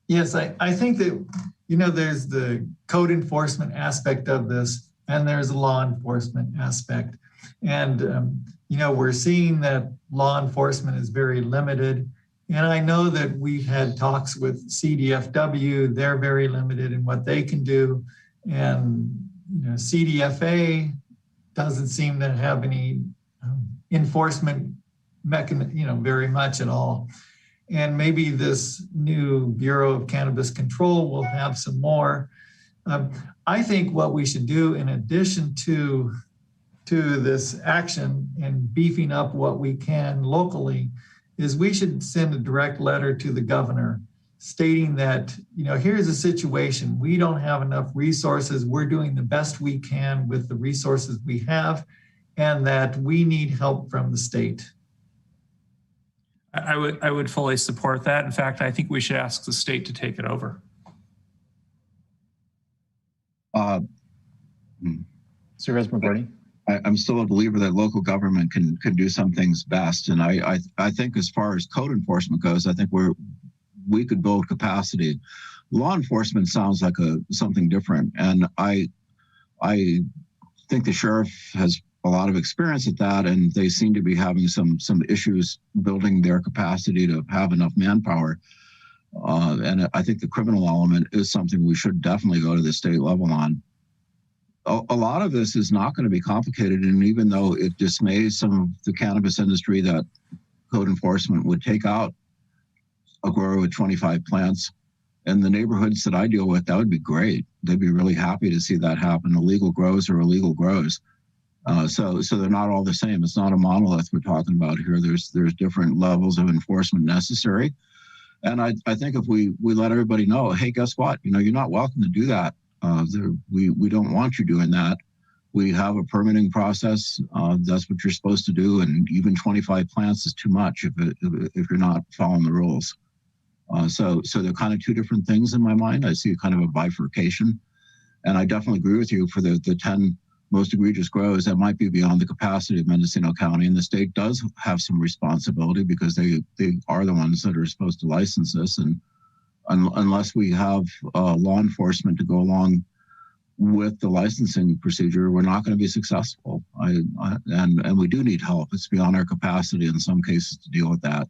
Yes, I think that, you know, there's the code enforcement aspect of this, and there's a law enforcement aspect. And, you know, we're seeing that law enforcement is very limited. And I know that we've had talks with CDFW, they're very limited in what they can do. And, you know, CDFA doesn't seem to have any enforcement mechanism, you know, very much at all. And maybe this new Bureau of Cannabis Control will have some more. I think what we should do, in addition to this action and beefing up what we can locally, is we should send a direct letter to the governor stating that, you know, here's a situation. We don't have enough resources. We're doing the best we can with the resources we have, and that we need help from the state.
I would fully support that. In fact, I think we should ask the state to take it over.
Supervisor McGrady?
I'm still a believer that local government can do some things best, and I think as far as code enforcement goes, I think we could build capacity. Law enforcement sounds like something different, and I think the sheriff has a lot of experience at that, and they seem to be having some issues building their capacity to have enough manpower. And I think the criminal element is something we should definitely go to the state level on. A lot of this is not going to be complicated, and even though it dismays some of the cannabis industry that code enforcement would take out a grower with 25 plants, in the neighborhoods that I deal with, that would be great. They'd be really happy to see that happen. Illegal grows are illegal grows. So they're not all the same. It's not a monolith we're talking about here. There's different levels of enforcement necessary. And I think if we let everybody know, hey, guess what? You know, you're not welcome to do that. We don't want you doing that. We have a permitting process. That's what you're supposed to do. And even 25 plants is too much if you're not following the rules. So they're kind of two different things in my mind. I see kind of a bifurcation. And I definitely agree with you for the 10 most egregious grows that might be beyond the capacity of Mendocino County, and the state does have some responsibility because they are the ones that are supposed to license this. And unless we have law enforcement to go along with the licensing procedure, we're not going to be successful. And we do need help. It's beyond our capacity in some cases to deal with that.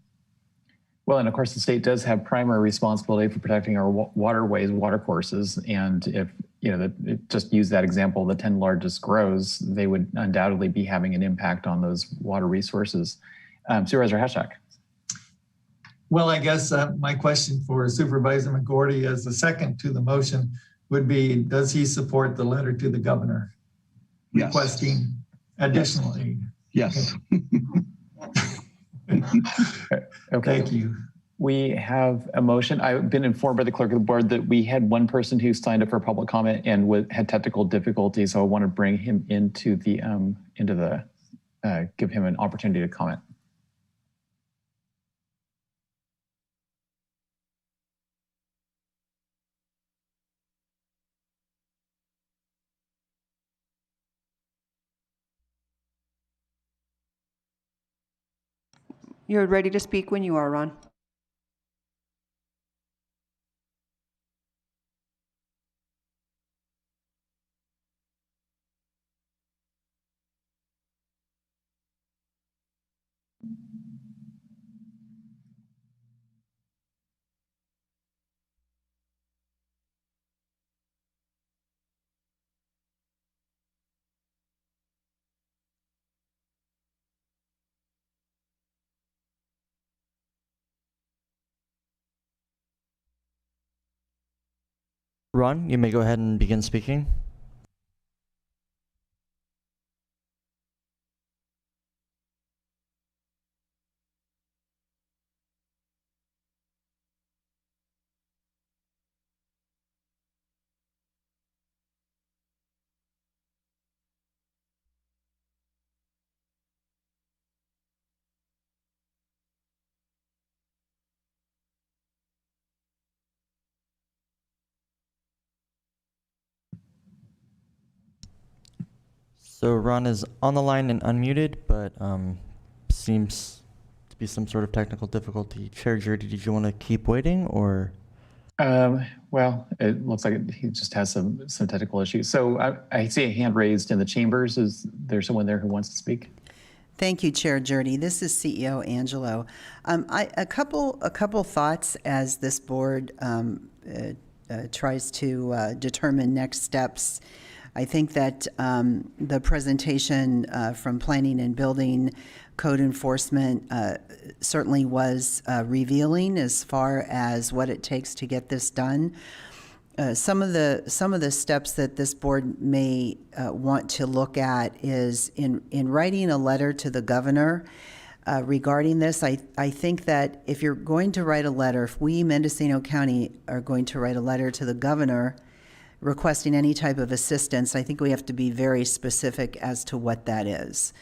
Well, and of course, the state does have primary responsibility for protecting our waterways, watercourses. And if, just use that example, the 10 largest grows, they would undoubtedly be having an impact on those water resources. Supervisor Hashak.
Well, I guess my question for Supervisor McGorty as the second to the motion would be, does he support the letter to the governor requesting additional aid?
Yes.
Okay.
Thank you.
We have a motion. I've been informed by the clerk of the board that we had one person who signed up for public comment and had technical difficulties. So I want to bring him into the give him an opportunity to comment.
You're ready to speak when you are, Ron.
Ron, you may go ahead and begin speaking. So Ron is on the line and unmuted, but seems to be some sort of technical difficulty. Chair Judy, did you want to keep waiting or?
Well, it looks like he just has some technical issues. So I see a hand raised in the chambers. Is there someone there who wants to speak?
Thank you, Chair Jurdy. This is CEO Angelo. A couple thoughts as this board tries to determine next steps. I think that the presentation from Planning and Building Code Enforcement certainly was revealing as far as what it takes to get this done. Some of the steps that this board may want to look at is in writing a letter to the governor regarding this. I think that if you're going to write a letter, if we, Mendocino County, are going to write a letter to the governor requesting any type of assistance, I think we have to be very specific as to what that is.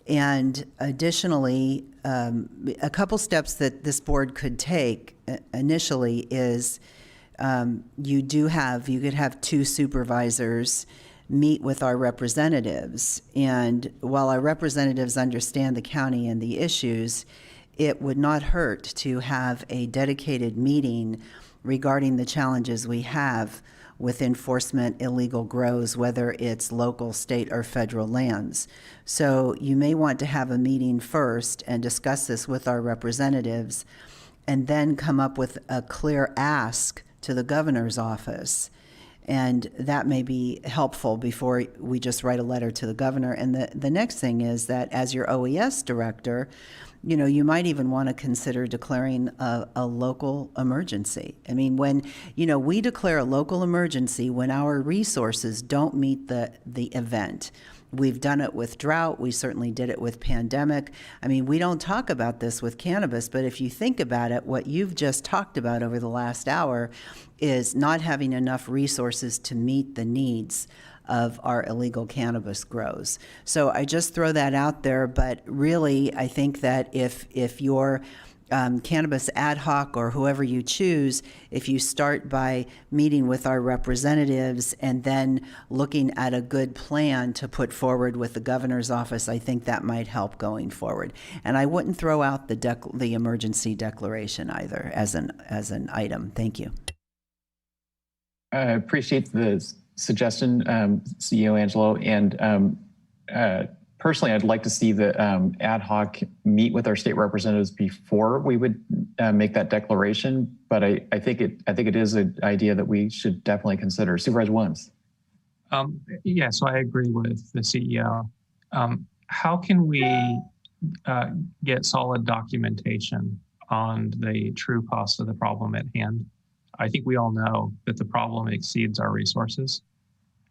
And additionally, a couple steps that this board could take initially is you could have two supervisors meet with our representatives. And while our representatives understand the county and the issues, it would not hurt to have a dedicated meeting regarding the challenges we have with enforcement illegal grows, whether it's local, state, or federal lands. So you may want to have a meeting first and discuss this with our representatives, and then come up with a clear ask to the governor's office. And that may be helpful before we just write a letter to the governor. And the next thing is that as your OES director, you might even want to consider declaring a local emergency. I mean, when, we declare a local emergency when our resources don't meet the event. We've done it with drought. We certainly did it with pandemic. I mean, we don't talk about this with cannabis, but if you think about it, what you've just talked about over the last hour is not having enough resources to meet the needs of our illegal cannabis grows. So I just throw that out there, but really I think that if your cannabis ad hoc or whoever you choose, if you start by meeting with our representatives and then looking at a good plan to put forward with the governor's office, I think that might help going forward. And I wouldn't throw out the emergency declaration either as an item. Thank you.
I appreciate the suggestion, CEO Angelo, and personally, I'd like to see the ad hoc meet with our state representatives before we would make that declaration. But I think it is an idea that we should definitely consider. Supervisor Williams.
Yeah, so I agree with the CEO. How can we get solid documentation on the true cost of the problem at hand? I think we all know that the problem exceeds our resources.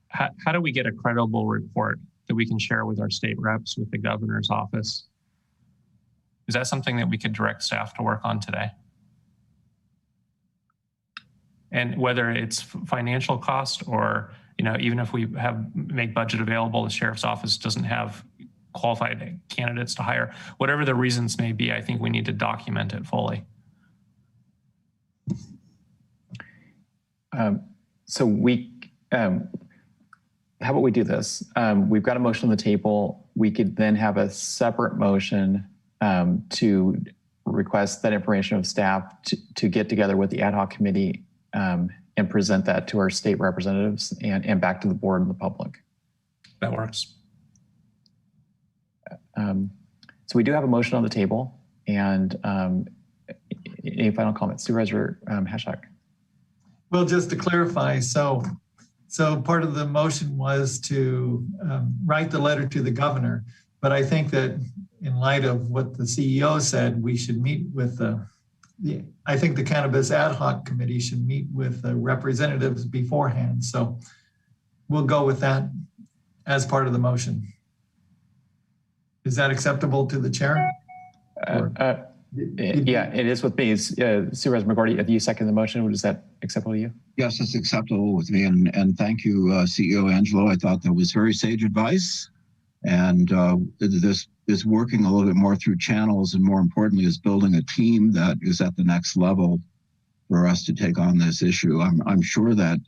How do we get a credible report that we can share with our state reps, with the governor's office? Is that something that we could direct staff to work on today? And whether it's financial cost or, even if we make budget available, the sheriff's office doesn't have qualified candidates to hire, whatever the reasons may be, I think we need to document it fully.
So how about we do this? We've got a motion on the table. We could then have a separate motion to request that information of staff to get together with the ad hoc committee and present that to our state representatives and back to the board and the public.
That works.
So we do have a motion on the table, and any final comments? Supervisor Hashak.
Well, just to clarify, so part of the motion was to write the letter to the governor, but I think that in light of what the CEO said, we should meet with I think the Cannabis Ad Hoc Committee should meet with the representatives beforehand. So we'll go with that as part of the motion. Is that acceptable to the chair?
Yeah, it is with me. Supervisor McGorty, if you second the motion, is that acceptable to you?
Yes, it's acceptable with me. And thank you, CEO Angelo. I thought that was very sage advice. And this is working a little bit more through channels, and more importantly, is building a team that is at the next level for us to take on this issue. I'm sure that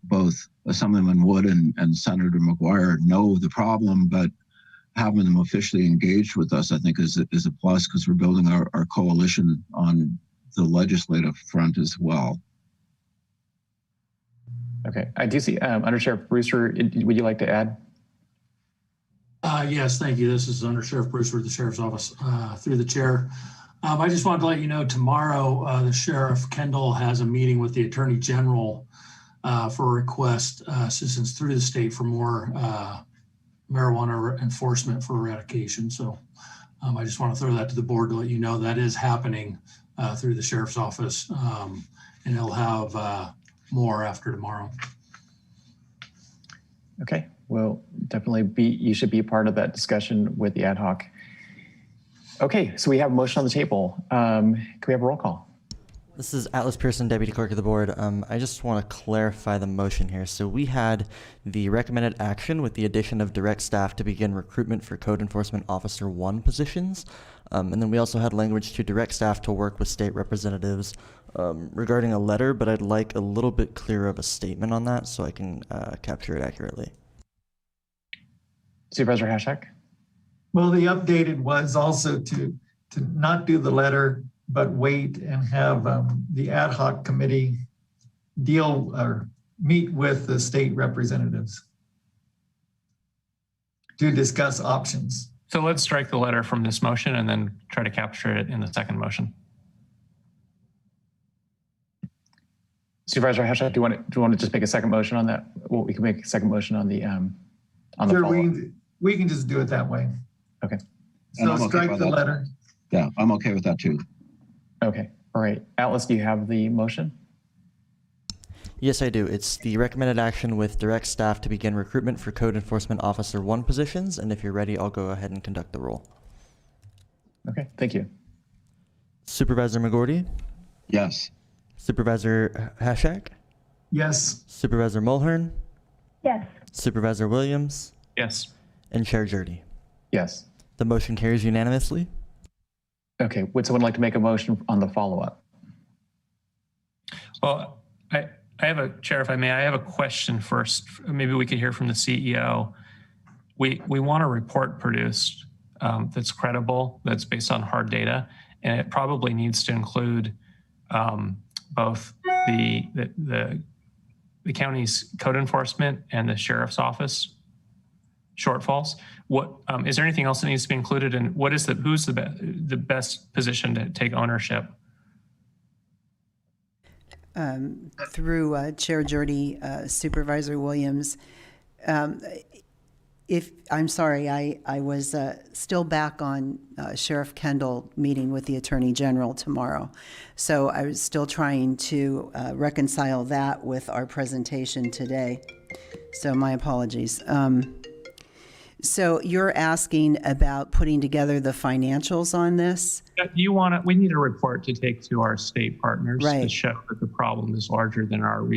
both Assemblyman Wood and Senator McGuire know the problem, but having them officially engaged with us, I think, is a plus, because we're building our coalition on the legislative front as well.
Okay, I do see Under Sheriff Brewster. Would you like to add?
Yes, thank you. This is Under Sheriff Brewster with the Sheriff's Office, through the chair. I just wanted to let you know tomorrow the Sheriff Kendall has a meeting with the Attorney General for a request assistance through the state for more marijuana enforcement for eradication. So I just want to throw that to the board to let you know that is happening through the Sheriff's Office, and he'll have more after tomorrow.
Okay, well, definitely you should be a part of that discussion with the ad hoc. Okay, so we have a motion on the table. Can we have a roll call?
This is Atlas Pearson, Deputy Clerk of the Board. I just want to clarify the motion here. So we had the recommended action with the addition of direct staff to begin recruitment for Code Enforcement Officer 1 positions. And then we also had language to direct staff to work with state representatives regarding a letter, but I'd like a little bit clearer of a statement on that so I can capture it accurately.
Supervisor Hashak?
Well, the updated was also to not do the letter, but wait and have the ad hoc committee deal or meet with the state representatives to discuss options.
So let's strike the letter from this motion and then try to capture it in the second motion.
Supervisor Hashak, do you want to just make a second motion on that? Well, we can make a second motion on the
sure, we can just do it that way.
Okay.
So strike the letter.
Yeah, I'm okay with that too.
Okay, all right. Atlas, do you have the motion?
Yes, I do. It's the recommended action with direct staff to begin recruitment for Code Enforcement Officer 1 positions. And if you're ready, I'll go ahead and conduct the roll.
Okay, thank you.
Supervisor McGorty?
Yes.
Supervisor Hashak?
Yes.
Supervisor Mulhern?
Yes.
Supervisor Williams?
Yes.
And Chair Jurdy?
Yes.
The motion carries unanimously.
Okay, would someone like to make a motion on the follow-up?
Well, I have a, Chair, if I may, I have a question first. Maybe we could hear from the CEO. We want a report produced that's credible, that's based on hard data, and it probably needs to include both the the county's code enforcement and the sheriff's office shortfalls. What is there anything else that needs to be included, and what is who's the best position to take ownership?
Through Chair Jordy, Supervisor Williams, if I'm sorry, I was still back on Sheriff Kendall meeting with the Attorney General tomorrow. So I was still trying to reconcile that with our presentation today. So my apologies. So you're asking about putting together the financials on this?
We need a report to take to our state partners
right.
to show that the problem is larger than our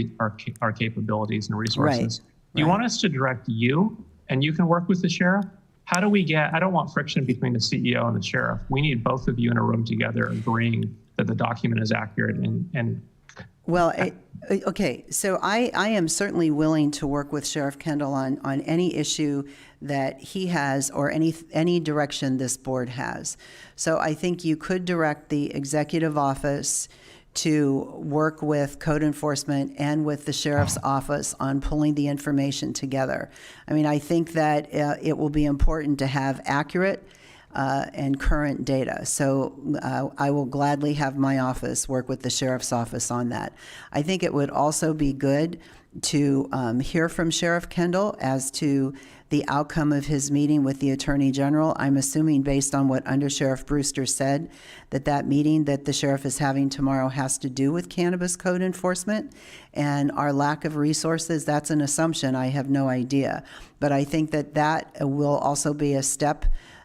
capabilities and resources.
Right.
Do you want us to direct you and you can work with the sheriff? How do we I don't want friction between the CEO and the sheriff. We need both of you in a room together agreeing that the document is accurate and
well, okay, so I am certainly willing to work with Sheriff Kendall on any issue that he has or any direction this board has. So I think you could direct the executive office to work with code enforcement and with the sheriff's office on pulling the information together. I mean, I think that it will be important to have accurate and current data. So I will gladly have my office work with the sheriff's office on that. I think it would also be good to hear from Sheriff Kendall as to the outcome of his meeting with the Attorney General. I'm assuming based on what Under Sheriff Brewster said, that meeting that the sheriff is having tomorrow has to do with cannabis code enforcement and our lack of resources. That's an assumption. I have no idea. But I think that will also be a step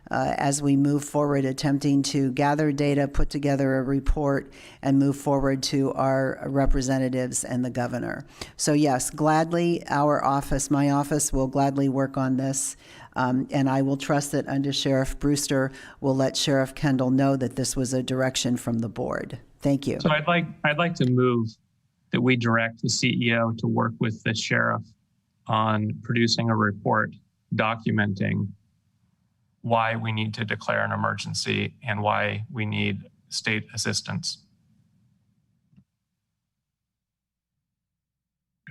as we move forward, attempting to gather data, put together a report, and move forward to our representatives and the governor. So yes, gladly, my office will gladly work on this, and I will trust that Under Sheriff Brewster will let Sheriff Kendall know that this was a direction from the board. Thank you.
So I'd like to move that we direct the CEO to work with the sheriff on producing a report documenting why we need to declare an emergency and why we need state assistance.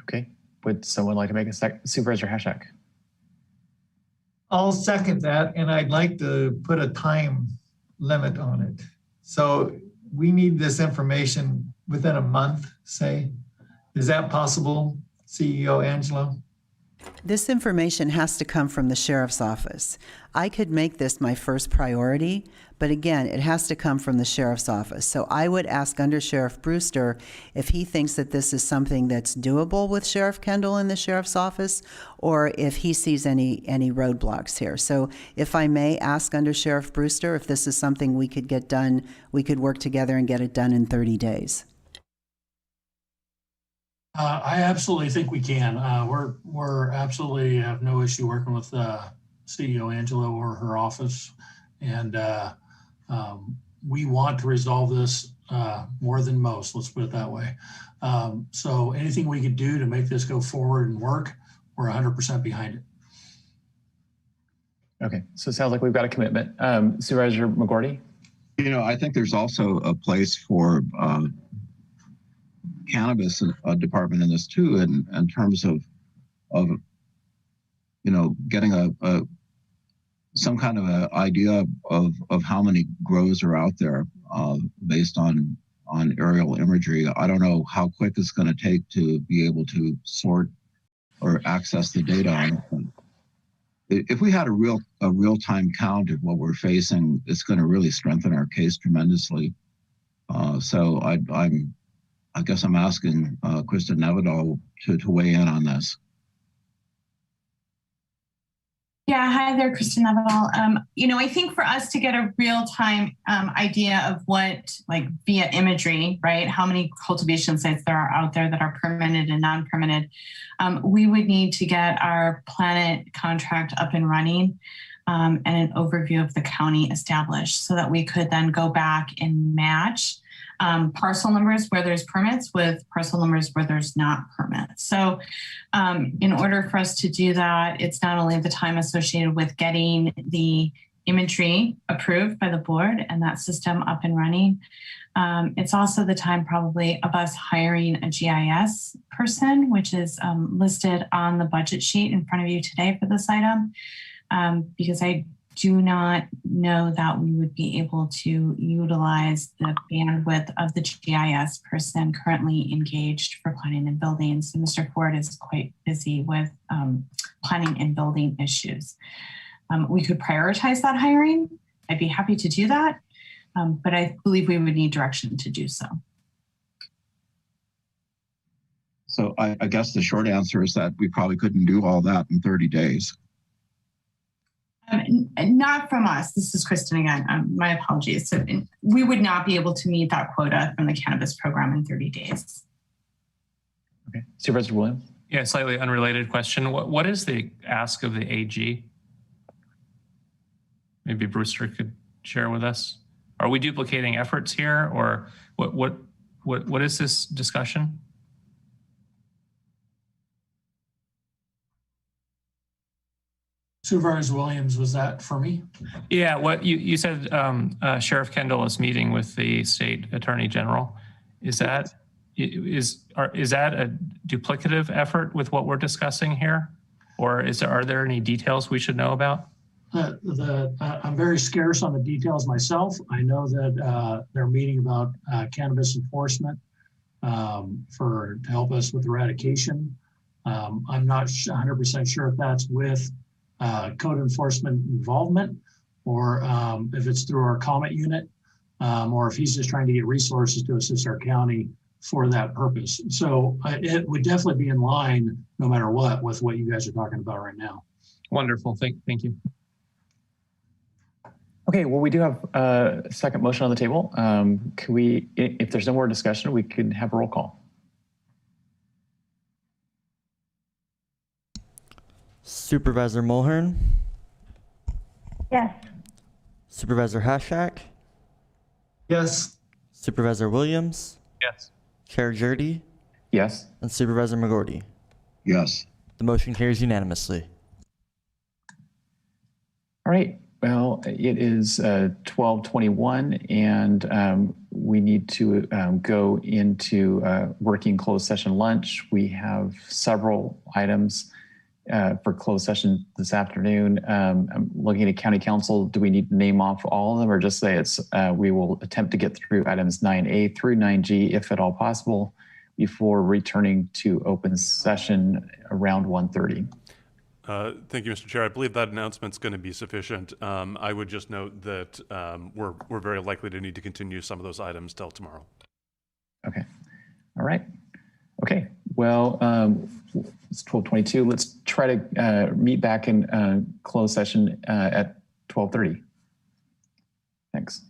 Okay. Would someone like to make a Supervisor Hashak?
I'll second that, and I'd like to put a time limit on it. So we need this information within a month, say. Is that possible, CEO Angelo?
This information has to come from the sheriff's office. I could make this my first priority, but again, it has to come from the sheriff's office. So I would ask Under Sheriff Brewster if he thinks that this is something that's doable with Sheriff Kendall in the sheriff's office, or if he sees any roadblocks here. So if I may ask Under Sheriff Brewster if this is something we could get done, we could work together and get it done in 30 days.
I absolutely think we can. We're absolutely have no issue working with CEO Angelo or her office, and we want to resolve this more than most. Let's put it that way. So anything we could do to make this go forward and work, we're 100% behind it.
Okay, so it sounds like we've got a commitment. Supervisor McGorty?
You know, I think there's also a place for cannabis department in this too, in terms of getting some kind of an idea of how many grows are out there based on aerial imagery. I don't know how quick it's going to take to be able to sort or access the data on it. If we had a real-time count of what we're facing, it's going to really strengthen our case tremendously. So I guess I'm asking Kristen Nevedal to weigh in on this.
Yeah, hi there, Kristen Nevedal. I think for us to get a real-time idea of what, like via imagery, right, how many cultivation sites there are out there that are permitted and non-permitted, we would need to get our Planet contract up and running and an overview of the county established so that we could then go back and match parcel numbers where there's permits with parcel numbers where there's not permits. So in order for us to do that, it's not only the time associated with getting the imagery approved by the board and that system up and running. It's also the time probably of us hiring a GIS person, which is listed on the budget sheet in front of you today for this item, because I do not know that we would be able to utilize the bandwidth of the GIS person currently engaged for planning and building. So Mr. Ford is quite busy with planning and building issues. We could prioritize that hiring. I'd be happy to do that, but I believe we would need direction to do so.
So I guess the short answer is that we probably couldn't do all that in 30 days.
Not from us. This is Kristen again. My apologies. So we would not be able to meet that quota from the cannabis program in 30 days.
Okay. Supervisor Williams?
Yeah, slightly unrelated question. What is the ask of the AG? Maybe Brewster could share with us. Are we duplicating efforts here, or what is this discussion?
Supervisor Williams, was that for me?
Yeah, what you said, Sheriff Kendall is meeting with the state attorney general. Is that a duplicative effort with what we're discussing here, or are there any details we should know about?
I'm very scarce on the details myself. I know that they're meeting about cannabis enforcement to help us with eradication. I'm not 100% sure if that's with code enforcement involvement, or if it's through our comment unit, or if he's just trying to get resources to assist our county for that purpose. So it would definitely be in line, no matter what, with what you guys are talking about right now.
Wonderful. Thank you.
Okay, well, we do have a second motion on the table. Can we, if there's no more discussion, we could have a roll call.
Supervisor Mulhern?
Yes.
Supervisor Hashak?
Yes.
Supervisor Williams?
Yes.
Chair Jurdy?
Yes.
And Supervisor McGorty?
Yes.
The motion carries unanimously.
All right. Well, it is 12:21, and we need to go into working closed session lunch. We have several items for closed session this afternoon. I'm looking at County Council. Do we need to name off all of them, or just say it's we will attempt to get through items 9A through 9G, if at all possible, before returning to open session around 1:30?
Thank you, Mr. Chair. I believe that announcement's going to be sufficient. I would just note that we're very likely to need to continue some of those items till tomorrow.
Okay. All right. Okay. Well, it's 12:22. Let's try to meet back in closed session at 12:30. Thanks.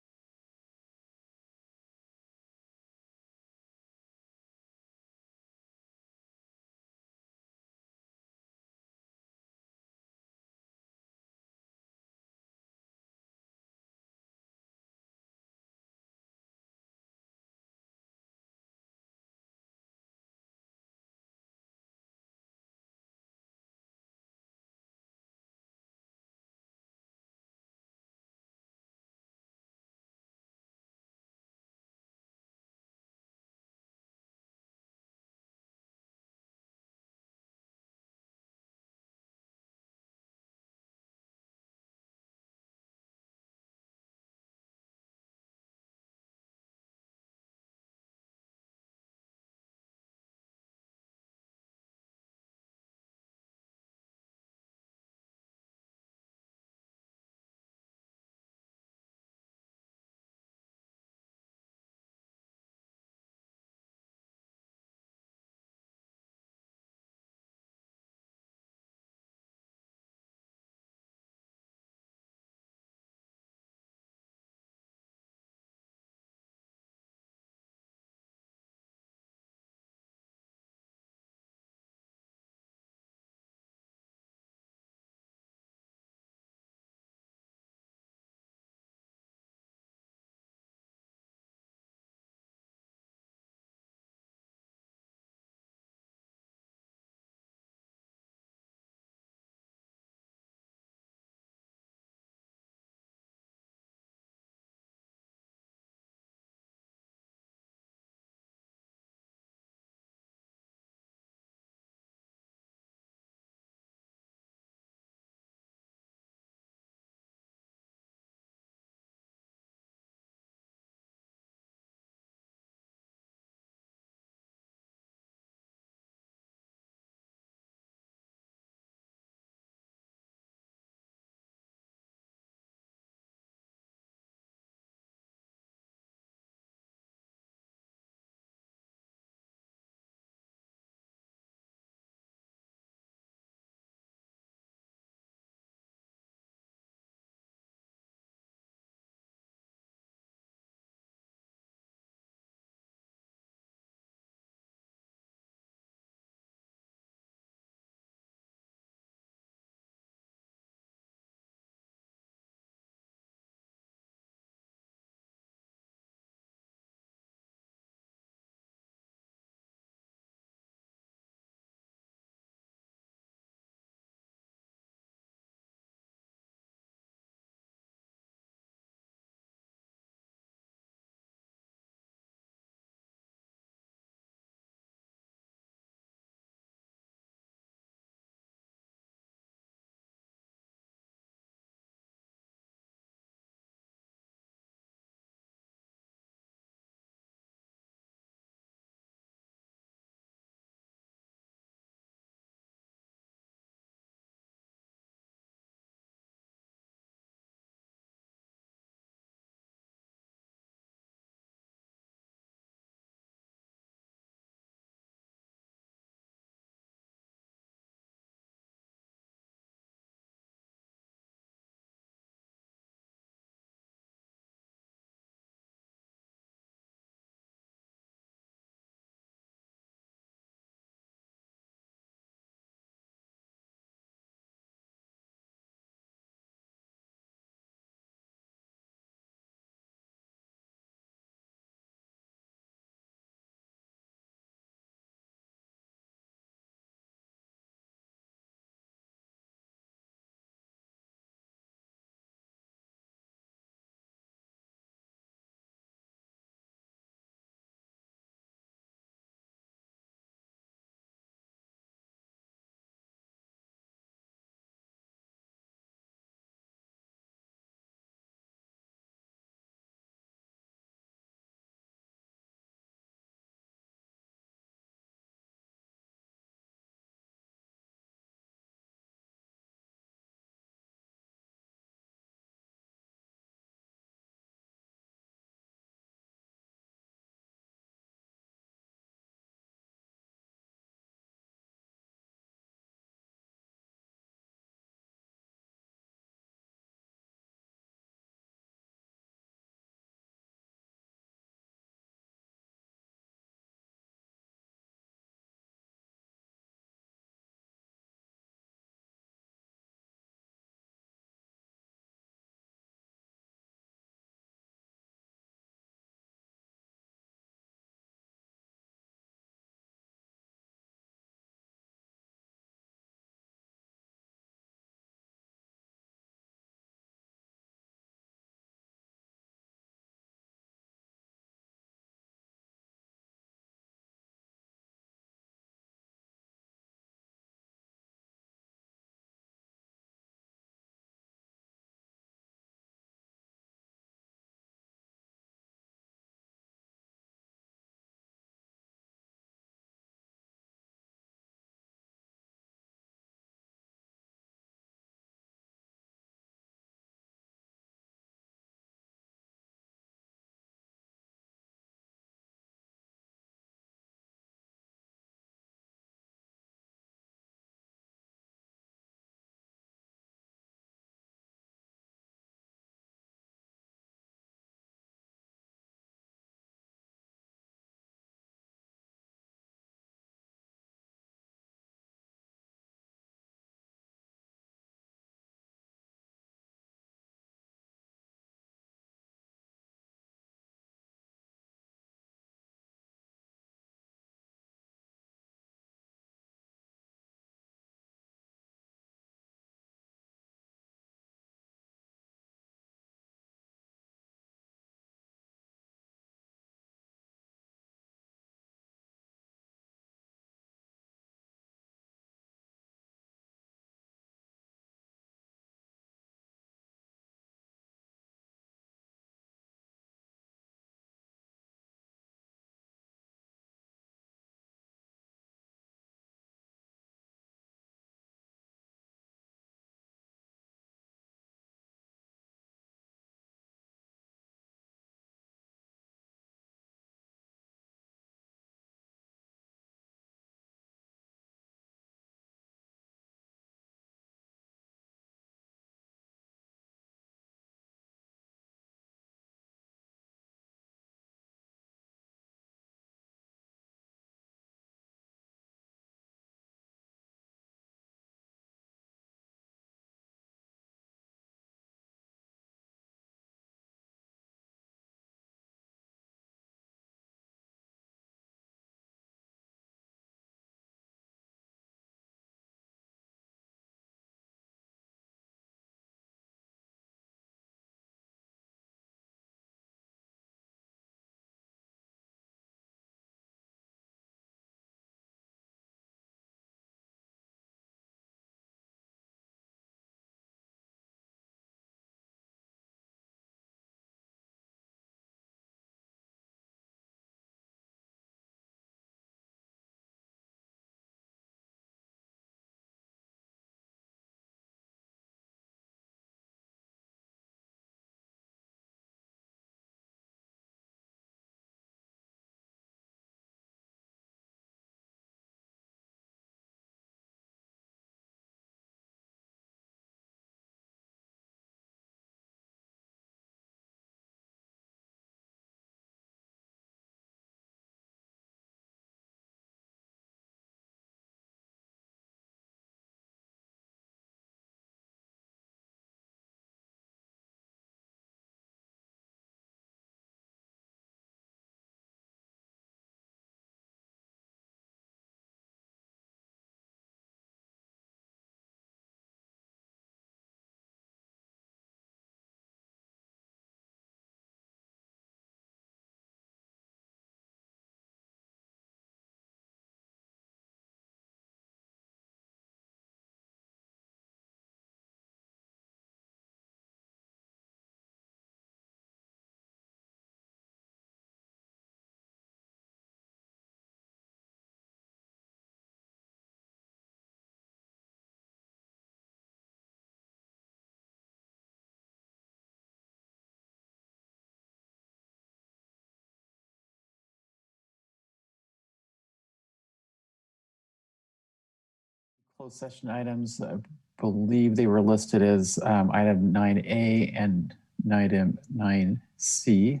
Closed session items, I believe they were listed as item 9A and item 9C.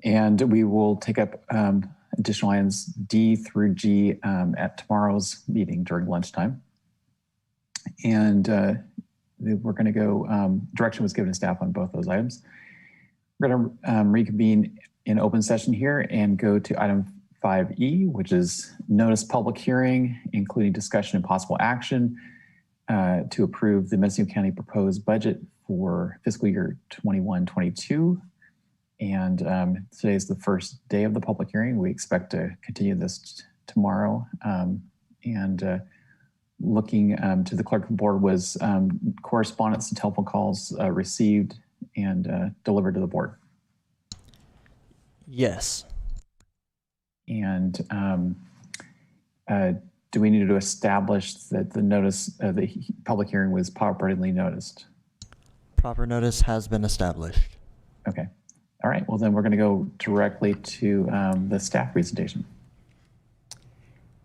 And we will take up additional items D through G at tomorrow's meeting during lunchtime. And we're going to go, direction was given to staff on both those items. We're going to reconvene in open session here and go to item 5E, which is notice public hearing, including discussion and possible action to approve the Mendocino County proposed budget for fiscal year 21-22. And today is the first day of the public hearing. We expect to continue this tomorrow. Looking to the clerk of the board was correspondence and telephone calls received and delivered to the board.
Yes.
And do we need to establish that the notice of the public hearing was properly noticed?
Proper notice has been established.
Okay. All right. Well, then we're going to go directly to the staff presentation.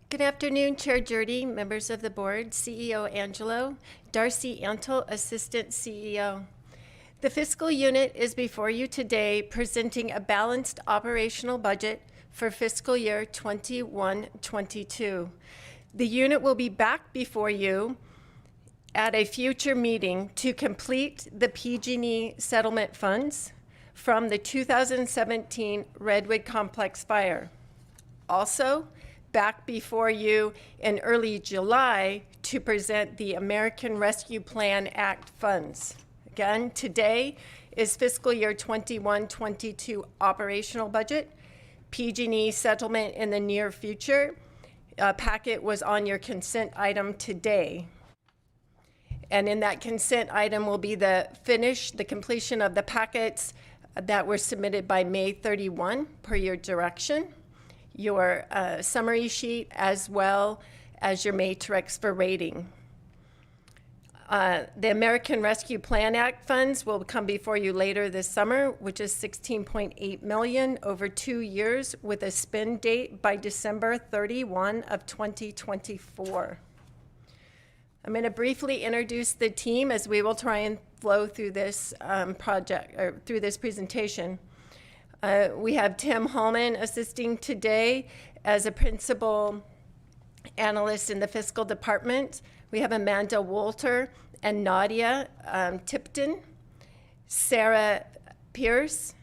Good afternoon, Chair Jurdy, members of the board, CEO Angelo, Darcy Antle, Assistant CEO. The fiscal unit is before you today presenting a balanced operational budget for fiscal year 21-22. The unit will be back before you at a future meeting to complete the PG&E settlement funds from the 2017 Redwood Complex fire. Also, back before you in early July to present the American Rescue Plan Act funds. Again, today is fiscal year 21-22 operational budget, PG&E settlement in the near future. Packet was on your consent item today. And in that consent item will be the completion of the packets that were submitted by May 31 per your direction, your summary sheet, as well as your matrix for rating. The American Rescue Plan Act funds will come before you later this summer, which is $16.8 million over 2 years with a spend date by December 31 of 2024. I'm going to briefly introduce the team as we will try and flow through this through this presentation. We have Tim Hallman assisting today as a principal analyst in the fiscal department. We have Amanda Wolter and Nadia Tipton, Sarah Pierce,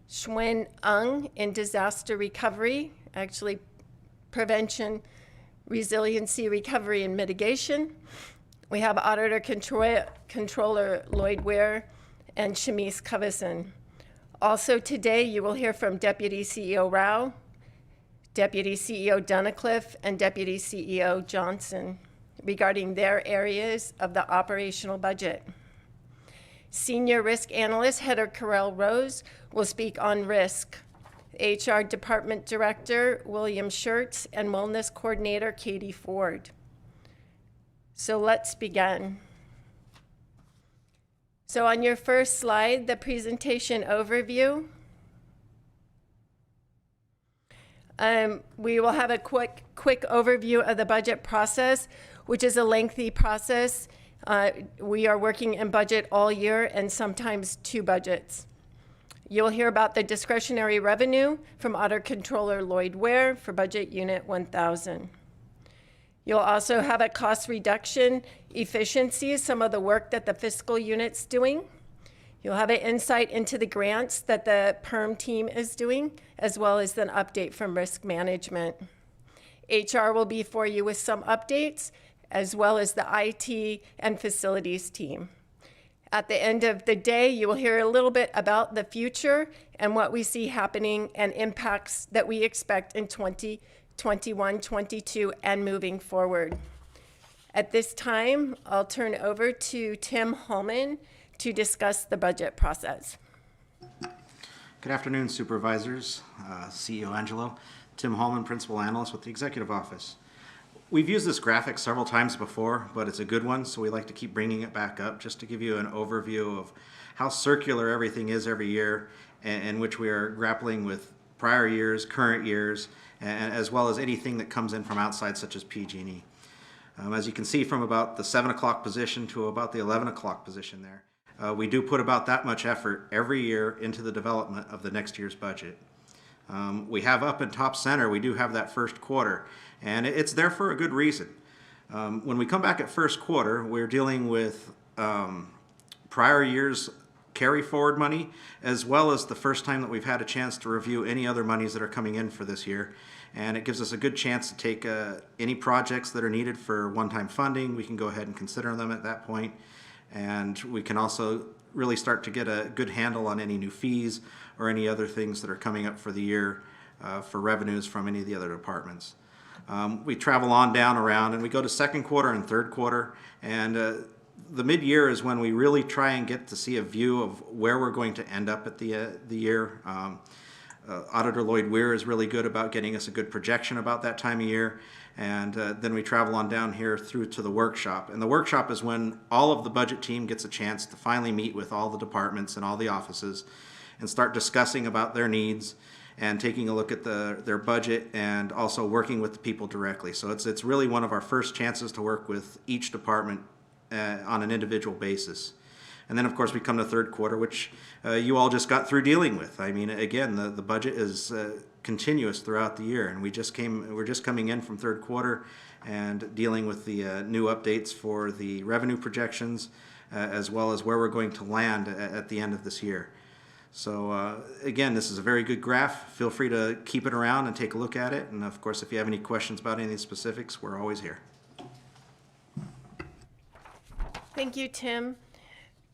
Shwen Ung in disaster recovery, actually prevention, resiliency, recovery, and mitigation. We have Auditor Controller Lloyd Ware and Shamise Covison. Also today, you will hear from Deputy CEO Rao, Deputy CEO Dunnacliff, and Deputy CEO Johnson regarding their areas of the operational budget. Senior Risk Analyst Heather Carell-Rose will speak on risk. HR Department Director William Schertz and Wellness Coordinator Katie Ford. So let's begin. So on your first slide, the presentation overview. We will have a quick overview of the budget process, which is a lengthy process. We are working in budget all year and sometimes 2 budgets. You'll hear about the discretionary revenue from Auditor Controller Lloyd Ware for Budget Unit 1000. You'll also have a cost reduction efficiency, some of the work that the fiscal unit's doing. You'll have an insight into the grants that the PERM team is doing, as well as an update from risk management. HR will be for you with some updates, as well as the IT and facilities team. At the end of the day, you will hear a little bit about the future and what we see happening and impacts that we expect in 2021-22 and moving forward. At this time, I'll turn over to Tim Hallman to discuss the budget process.
Good afternoon, Supervisors, CEO Angelo. Tim Hallman, Principal Analyst with the Executive Office. We've used this graphic several times before, but it's a good one, so we like to keep bringing it back up just to give you an overview of how circular everything is every year, in which we are grappling with prior years, current years, and as well as anything that comes in from outside, such as PG&E. As you can see from about the 7 o'clock position to about the 11 o'clock position there, we do put about that much effort every year into the development of the next year's budget. We have up in top center, we do have that first quarter, and it's there for a good reason. When we come back at first quarter, we're dealing with prior year's carry forward money, as well as the first time that we've had a chance to review any other monies that are coming in for this year. And it gives us a good chance to take any projects that are needed for one-time funding. We can go ahead and consider them at that point. And we can also really start to get a good handle on any new fees or any other things that are coming up for the year for revenues from any of the other departments. We travel on down around and we go to second quarter and third quarter, and the mid-year is when we really try and get to see a view of where we're going to end up at the year. Auditor Lloyd Weir is really good about getting us a good projection about that time of year. And then we travel on down here through to the workshop. And the workshop is when all of the budget team gets a chance to finally meet with all the departments and all the offices and start discussing about their needs and taking a look at their budget and also working with the people directly. So it's really one of our first chances to work with each department on an individual basis. And then, of course, we come to third quarter, which you all just got through dealing with. I mean, again, the budget is continuous throughout the year, and we're just coming in from third quarter and dealing with the new updates for the revenue projections, as well as where we're going to land at the end of this year. So again, this is a very good graph. Feel free to keep it around and take a look at it. And of course, if you have any questions about any of these specifics, we're always here.
Thank you, Tim.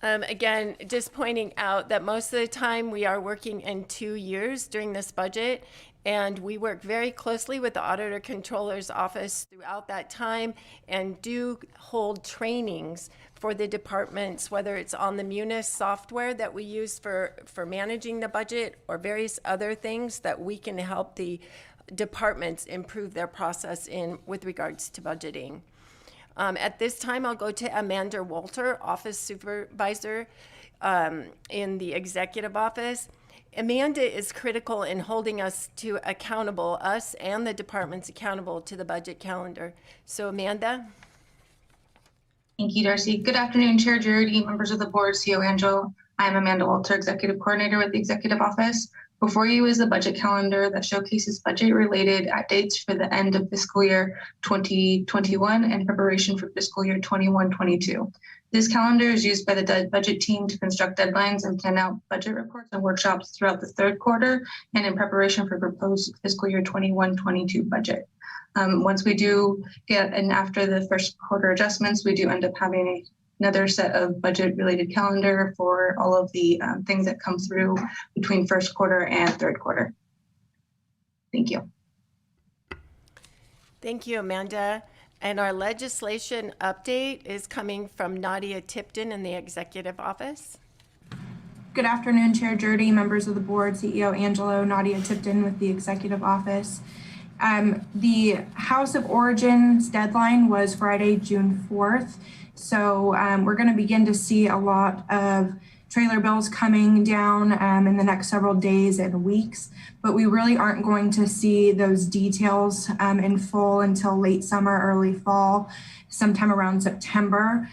Again, just pointing out that most of the time we are working in 2 years during this budget, and we work very closely with the Auditor Controller's Office throughout that time and do hold trainings for the departments, whether it's on the Munis software that we use for managing the budget or various other things that we can help the departments improve their process with regards to budgeting. At this time, I'll go to Amanda Walter, Office Supervisor in the Executive Office. Amanda is critical in holding us accountable, us and the departments accountable to the budget calendar. So Amanda.
Thank you, Darcy. Good afternoon, Chair Girardi, members of the board, CEO Angelo. I'm Amanda Walter, Executive Coordinator with the Executive Office. Before you is the budget calendar that showcases budget-related dates for the end of fiscal year 2021 and preparation for fiscal year 21-22. This calendar is used by the budget team to construct deadlines and plan out budget reports and workshops throughout the third quarter and in preparation for proposed fiscal year 21-22 budget. Once we do get, and after the first quarter adjustments, we do end up having another set of budget-related calendar for all of the things that come through between first quarter and third quarter. Thank you.
Thank you, Amanda. And our legislation update is coming from Nadia Tipton in the Executive Office.
Good afternoon, Chair Girardi, members of the board, CEO Angelo, Nadia Tipton with the Executive Office. The House of Origin's deadline was Friday, June 4th. So we're going to begin to see a lot of trailer bills coming down in the next several days and weeks, but we really aren't going to see those details in full until late summer, early fall, sometime around September.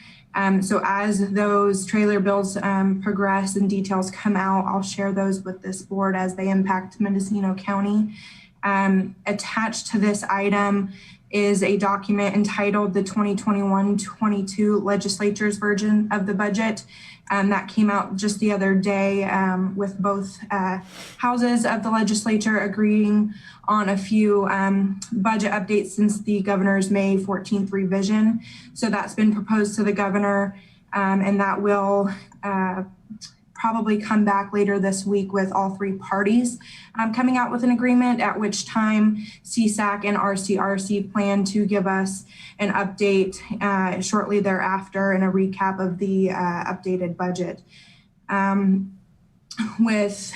So as those trailer bills progress and details come out, I'll share those with this board as they impact Mendocino County. Attached to this item is a document entitled the 2021-22 Legislature's version of the budget that came out just the other day with both houses of the legislature agreeing on a few budget updates since the governor's May 14th revision. So that's been proposed to the governor and that will probably come back later this week with all three parties coming out with an agreement, at which time CSAC and RCRC plan to give us an update shortly thereafter and a recap of the updated budget. With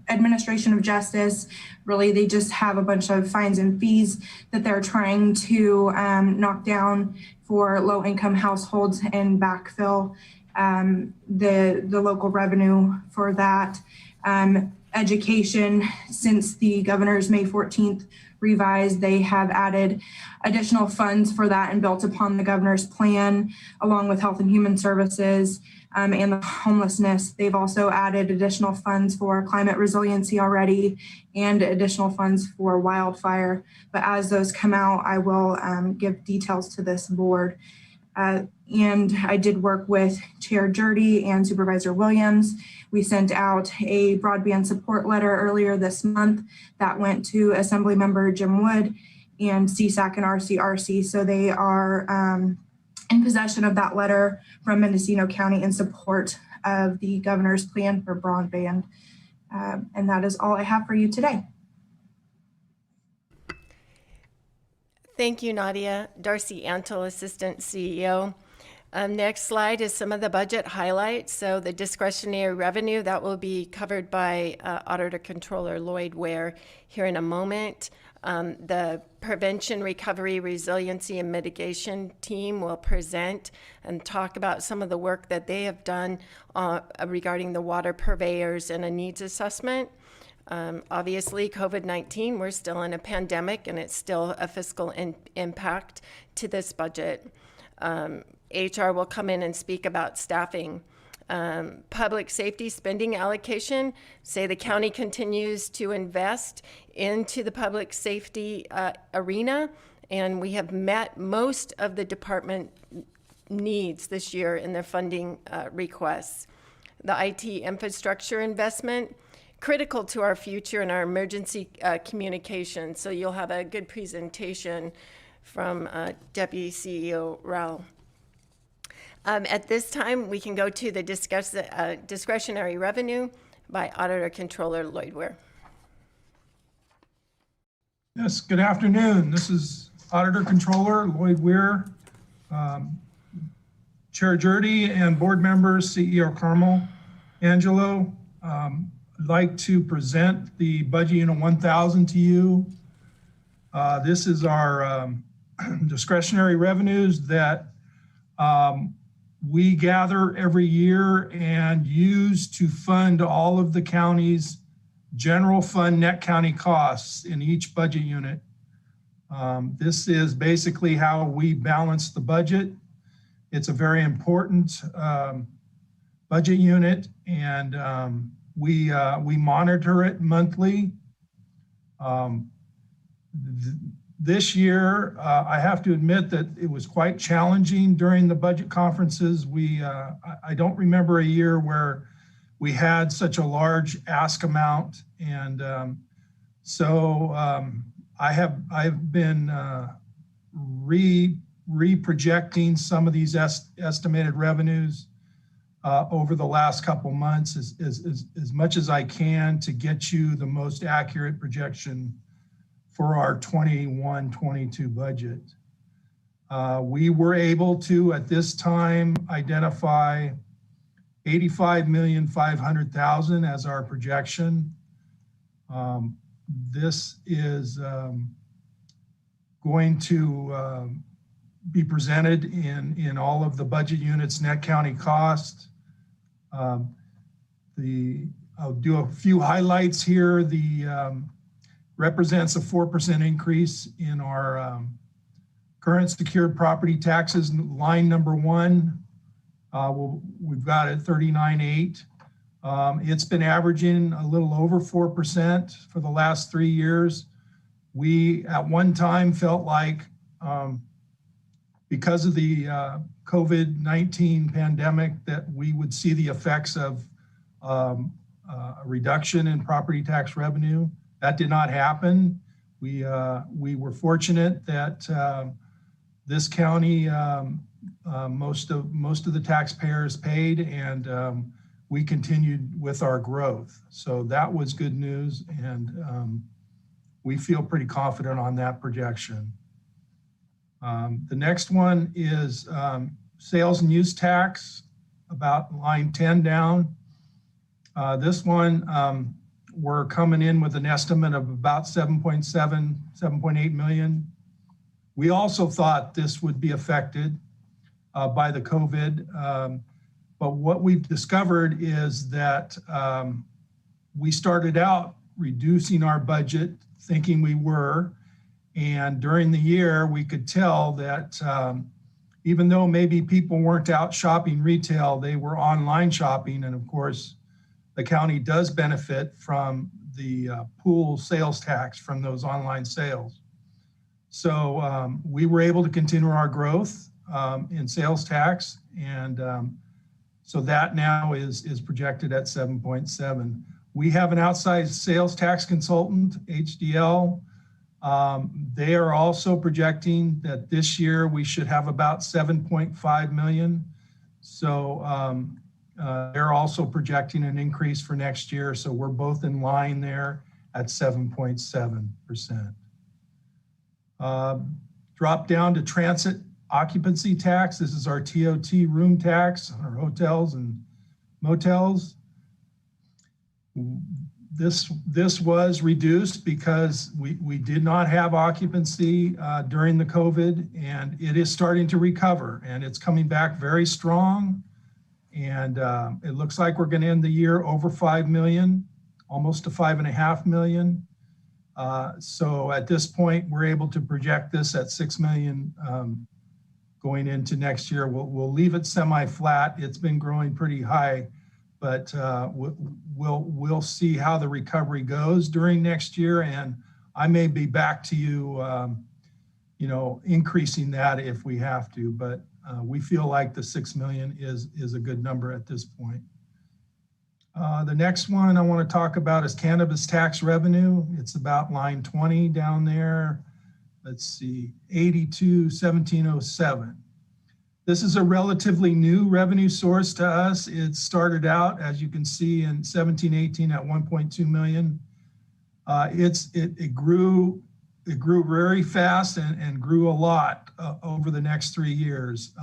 Administration of Justice, really they just have a bunch of fines and fees that they're trying to knock down for low-income households and backfill the local revenue for that. Education, since the governor's May 14th revised. They have added additional funds for that and built upon the governor's plan, along with Health and Human Services and the homelessness. They've also added additional funds for climate resiliency already and additional funds for wildfire. But as those come out, I will give details to this board. And I did work with Chair Jurdy and Supervisor Williams. We sent out a broadband support letter earlier this month that went to Assemblymember Jim Wood and CSAC and RCRC. So they are in possession of that letter from Mendocino County in support of the governor's plan for broadband. And that is all I have for you today.
Thank you, Nadia. Darcy Antle, Assistant CEO. Next slide is some of the budget highlights. So the discretionary revenue, that will be covered by Auditor Controller Lloyd Ware here in a moment. The Prevention, Recovery, Resiliency, and Mitigation team will present and talk about some of the work that they have done regarding the water purveyors and a needs assessment. Obviously, COVID-19, we're still in a pandemic and it's still a fiscal impact to this budget. HR will come in and speak about staffing. Public safety spending allocation, say the county continues to invest into the public safety arena, and we have met most of the department needs this year in their funding requests. The IT infrastructure investment, critical to our future and our emergency communication. So you'll have a good presentation from Deputy CEO Rao. At this time, we can go to the discretionary revenue by Auditor Controller Lloyd Ware.
Yes, good afternoon. This is Auditor Controller Lloyd Ware, Chair Jurdy and board members, CEO Carmel Angelo. I'd like to present the Budget Unit 1000 to you. This is our discretionary revenues that we gather every year and use to fund all of the county's general fund net county costs in each budget unit. This is basically how we balance the budget. It's a very important budget unit, and we monitor it monthly. This year, I have to admit that it was quite challenging during the budget conferences. I don't remember a year where we had such a large ask amount, and I've been re-projecting some of these estimated revenues over the last couple months as much as I can to get you the most accurate projection for our 21-22 budget. We were able to, at this time, identify $85,500,000 as our projection. This is going to be presented in all of the budget units' net county cost. I'll do a few highlights here. The represents a 4% increase in our current secured property taxes, line number 1. We've got it 39.8. It's been averaging a little over 4% for the last 3 years. We at one time felt like because of the COVID-19 pandemic that we would see the effects of a reduction in property tax revenue. That did not happen. We were fortunate that this county, most of the taxpayers paid, and we continued with our growth. So that was good news, and we feel pretty confident on that projection. The next one is sales and use tax, about line 10 down. This one, we're coming in with an estimate of about 7.8 million. We also thought this would be affected by the COVID, but what we've discovered is that we started out reducing our budget thinking we were, And during the year, we could tell that even though maybe people weren't out shopping retail, they were online shopping. And of course, the county does benefit from the pool sales tax from those online sales. So we were able to continue our growth in sales tax. And so that now is projected at 7.7. We have an outside sales tax consultant, HDL. They are also projecting that this year we should have about 7.5 million. So they're also projecting an increase for next year. So we're both in line there at 7.7%. Drop down to transit occupancy tax. This is our TOT room tax on our hotels and motels. This was reduced because we did not have occupancy during the COVID, and it is starting to recover, and it's coming back very strong. And it looks like we're going to end the year over 5 million, almost to 5.5 million. So at this point, we're able to project this at 6 million going into next year. We'll leave it semi-flat. It's been growing pretty high, but we'll see how the recovery goes during next year. And I may be back to you, increasing that if we have to, but we feel like the 6 million is a good number at this point. The next one I want to talk about is cannabis tax revenue. It's about line 20 down there. Let's see, 82,1707. This is a relatively new revenue source to us. It started out, as you can see, in 17-18 at 1.2 million. It grew very fast and grew a lot over the next 3 years.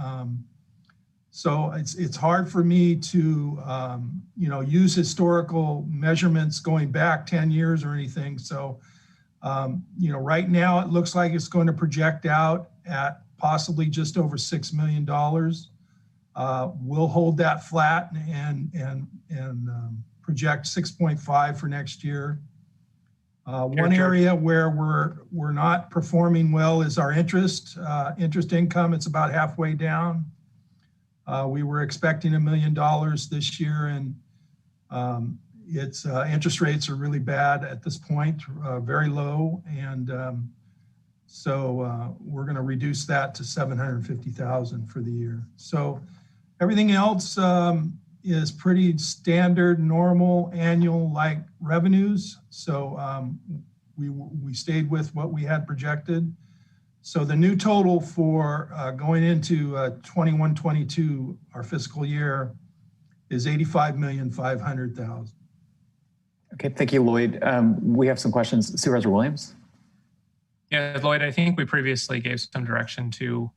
So it's hard for me to use historical measurements going back 10 years or anything. So right now it looks like it's going to project out at possibly just over $6 million. We'll hold that flat and project 6.5 for next year. One area where we're not performing well is our interest income. It's about halfway down. We were expecting $1 million this year, and its interest rates are really bad at this point, very low, and so we're going to reduce that to $750,000 for the year. So everything else is pretty standard, normal, annual-like revenues. So we stayed with what we had projected. So the new total for going into 21-22, our fiscal year, is $85,500,000.
Okay, thank you, Lloyd. We have some questions. Supervisor Williams?
Yeah, Lloyd, I think we previously gave some direction to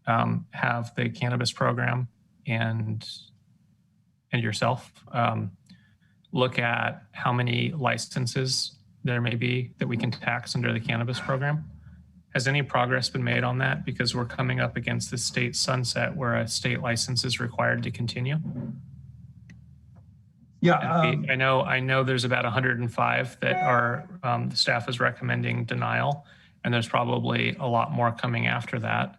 have the cannabis program and yourself look at how many licenses there may be that we can tax under the cannabis program. Has any progress been made on that? Because we're coming up against the state sunset where a state license is required to continue.
Yeah,
I know there's about 105 that are the staff is recommending denial, and there's probably a lot more coming after that.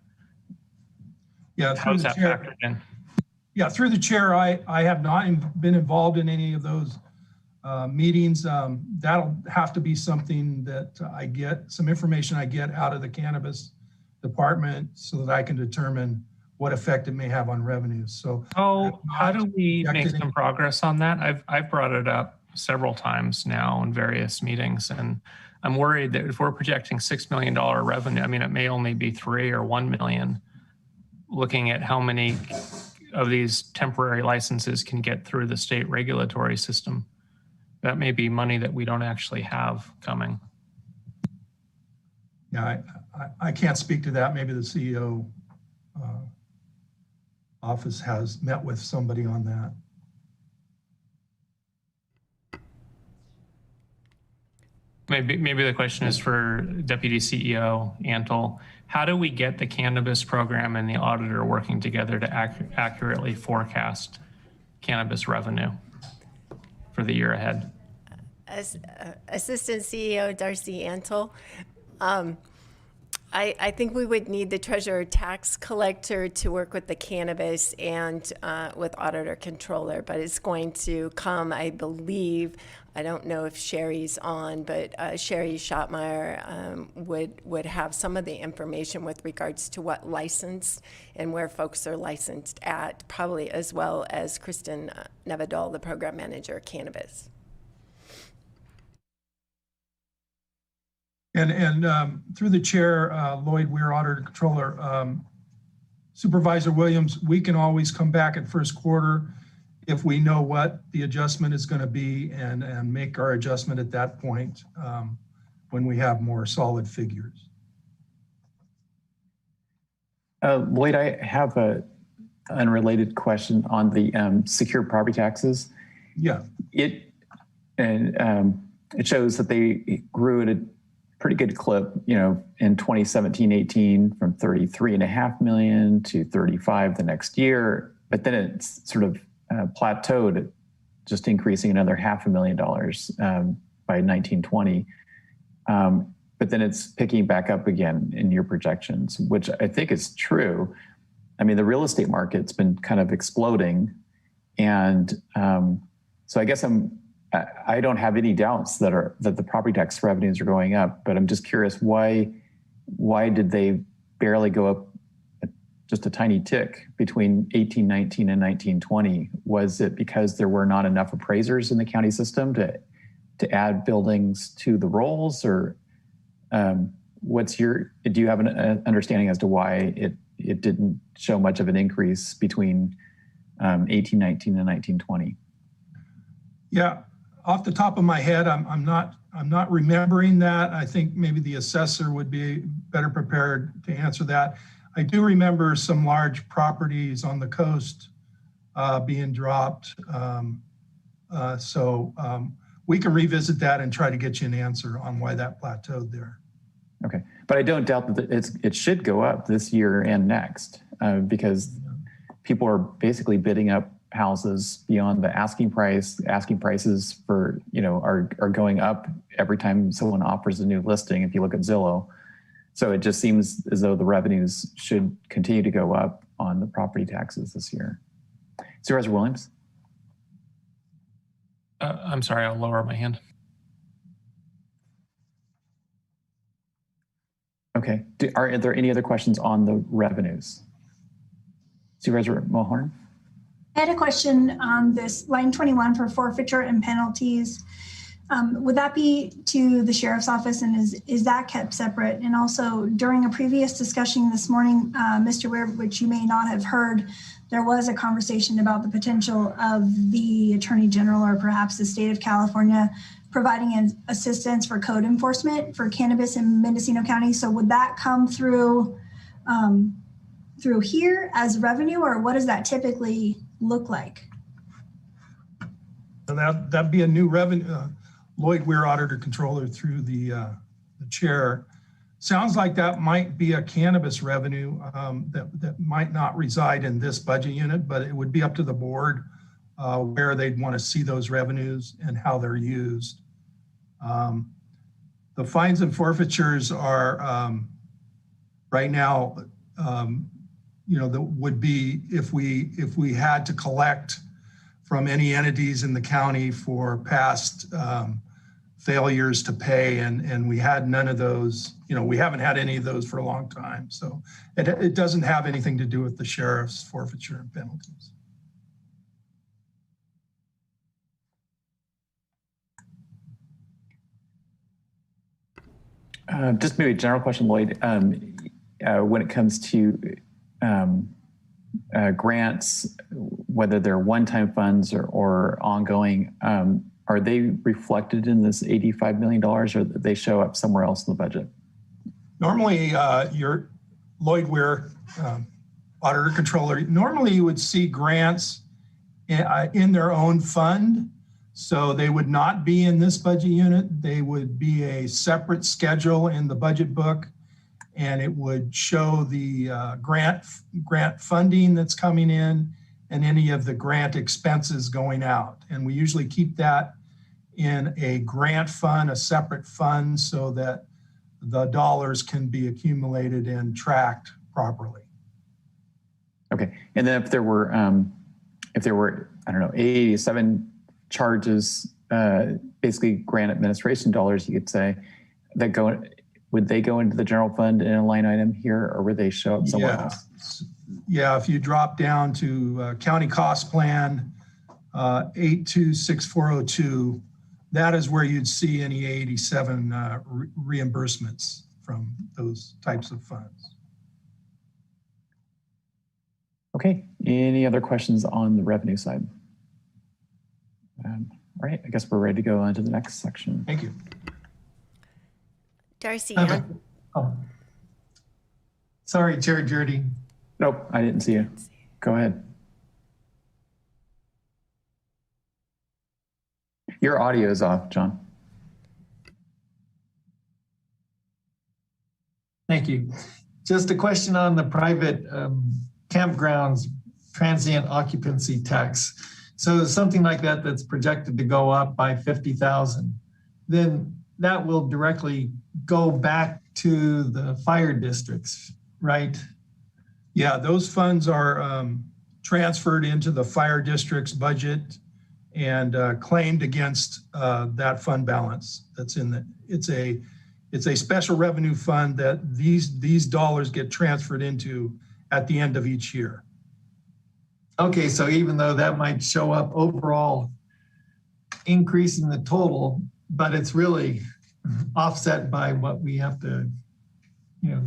Yeah,
how's that factored in?
Yeah, through the chair, I have not been involved in any of those meetings. That'll have to be something that I get, some information I get out of the cannabis department so that I can determine what effect it may have on revenues. So
how do we make some progress on that? I've brought it up several times now in various meetings, and I'm worried that if we're projecting $6 million revenue, I mean, it may only be 3 or 1 million, looking at how many of these temporary licenses can get through the state regulatory system. That may be money that we don't actually have coming.
Yeah, I can't speak to that. Maybe the CEO office has met with somebody on that.
Maybe the question is for Deputy CEO Antle. How do we get the cannabis program and the auditor working together to accurately forecast cannabis revenue for the year ahead?
As Assistant CEO Darcy Antle, I think we would need the treasurer tax collector to work with the cannabis and with auditor controller, but it's going to come, I believe. I don't know if Sherry's on, but Sherry Schottmeyer would have some of the information with regards to what licensed and where folks are licensed at, probably as well as Kristen Nevadal, the program manager of cannabis.
And through the chair, Lloyd Weir, auditor controller, Supervisor Williams, we can always come back at first quarter if we know what the adjustment is going to be and make our adjustment at that point when we have more solid figures.
Lloyd, I have an unrelated question on the secured property taxes.
Yeah.
It shows that they grew at a pretty good clip, you know, in 2017-18 from 33.5 million to 35 the next year, but then it's sort of plateaued, just increasing another $500,000 by 1920. But then it's picking back up again in your projections, which I think is true. I mean, the real estate market's been kind of exploding. And so I guess I don't have any doubts that the property tax revenues are going up, but I'm just curious why did they barely go up just a tiny tick between 1819 and 1920? Was it because there were not enough appraisers in the county system to add buildings to the rolls, or do you have an understanding as to why it didn't show much of an increase between 1819 and 1920?
Yeah. Off the top of my head, I'm not remembering that. I think maybe the assessor would be better prepared to answer that. I do remember some large properties on the coast being dropped. So we can revisit that and try to get you an answer on why that plateaued there.
Okay, but I don't doubt that it should go up this year and next because people are basically bidding up houses beyond the asking price. Asking prices for, are going up every time someone offers a new listing, if you look at Zillow. So it just seems as though the revenues should continue to go up on the property taxes this year. Supervisor Williams?
I'm sorry, I'll lower my hand.
Okay, are there any other questions on the revenues? Supervisor Mulhorn?
I had a question on this line 21 for forfeiture and penalties. Would that be to the sheriff's office, and is that kept separate? And also during a previous discussion this morning, Mr. Weir, which you may not have heard, there was a conversation about the potential of the Attorney General or perhaps the state of California providing assistance for code enforcement for cannabis in Mendocino County. So would that come through here as revenue, or what does that typically look like?
That'd be a new revenue. Lloyd Weir, auditor controller through the chair. Sounds like that might be a cannabis revenue that might not reside in this budget unit, but it would be up to the board where they'd want to see those revenues and how they're used. The fines and forfeitures are right now, that would be if we had to collect from any entities in the county for past failures to pay, and we had none of those. We haven't had any of those for a long time. So it doesn't have anything to do with the sheriff's forfeiture and penalties.
Just maybe a general question, Lloyd. When it comes to grants, whether they're one-time funds or ongoing, are they reflected in this $85 million, or they show up somewhere else in the budget?
Normally, your Lloyd Weir, auditor controller, normally you would see grants in their own fund. So they would not be in this budget unit. They would be a separate schedule in the budget book, and it would show the grant funding that's coming in and any of the grant expenses going out. And we usually keep that in a grant fund, a separate fund, so that the dollars can be accumulated and tracked properly.
Okay, and then if there were, I don't know, 87 charges, basically grant administration dollars, you could say, that would they go into the general fund in a line item here, or would they show up somewhere else?
Yeah, if you drop down to county cost plan 826402, that is where you'd see any 87 reimbursements from those types of funds.
Okay, any other questions on the revenue side? All right, I guess we're ready to go on to the next section.
Thank you.
Darcy.
Sorry, Chair Jurdy.
Nope, I didn't see you. Go ahead. Your audio is off, John.
Thank you. Just a question on the private campgrounds transient occupancy tax. So something like that that's projected to go up by 50,000, then that will directly go back to the fire districts, right?
Yeah, those funds are transferred into the fire district's budget and claimed against that fund balance that's in the, it's a special revenue fund that these dollars get transferred into at the end of each year.
Okay, so even though that might show up overall increasing the total, but it's really offset by what we have to,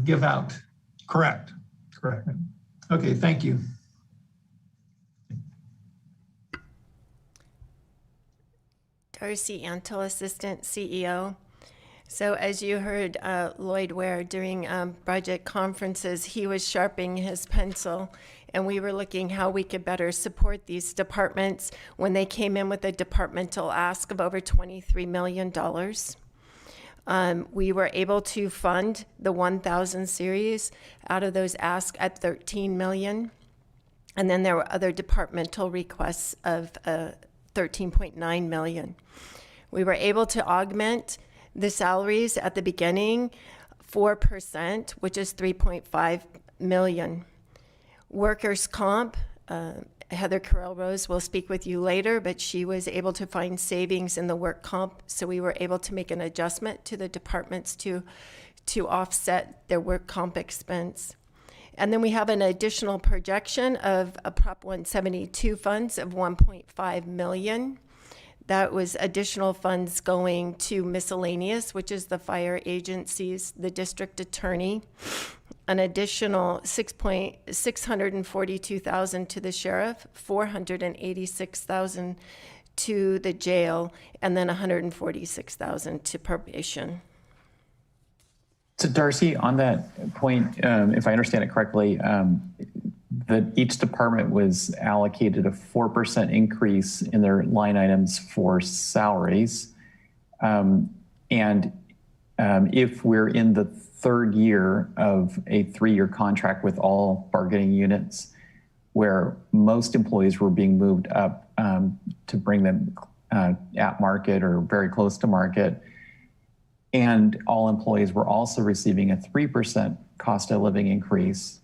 give out.
Correct. Correct.
Okay, thank you.
Darcy Antle, Assistant CEO. So as you heard Lloyd Ware during budget conferences, he was sharpening his pencil, and we were looking how we could better support these departments when they came in with a departmental ask of over $23 million. We were able to fund the 1000 series out of those asks at $13 million. And then there were other departmental requests of $13.9 million. We were able to augment the salaries at the beginning 4%, which is $3.5 million. Workers' comp, Heather Carell Rose will speak with you later, but she was able to find savings in the work comp, so we were able to make an adjustment to the departments to offset their work comp expense. And then we have an additional projection of a Prop 172 funds of $1.5 million. That was additional funds going to miscellaneous, which is the fire agencies, the district attorney, an additional $642,000 to the sheriff, $486,000 to the jail, and then $146,000 to probation.
So Darcy, on that point, if I understand it correctly, that each department was allocated a 4% increase in their line items for salaries. If we're in the third year of a 3-year contract with all bargaining units, where most employees were being moved up to bring them at market or very close to market, and all employees were also receiving a 3% cost of living increase,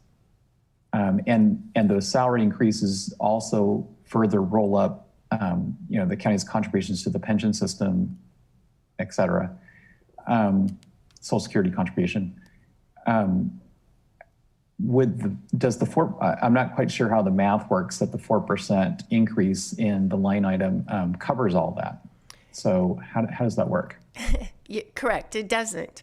and those salary increases also further roll up, the county's contributions to the pension system, et cetera, Social Security contribution. I'm not quite sure how the math works that the 4% increase in the line item covers all that. So how does that work?
Yeah, correct, it doesn't.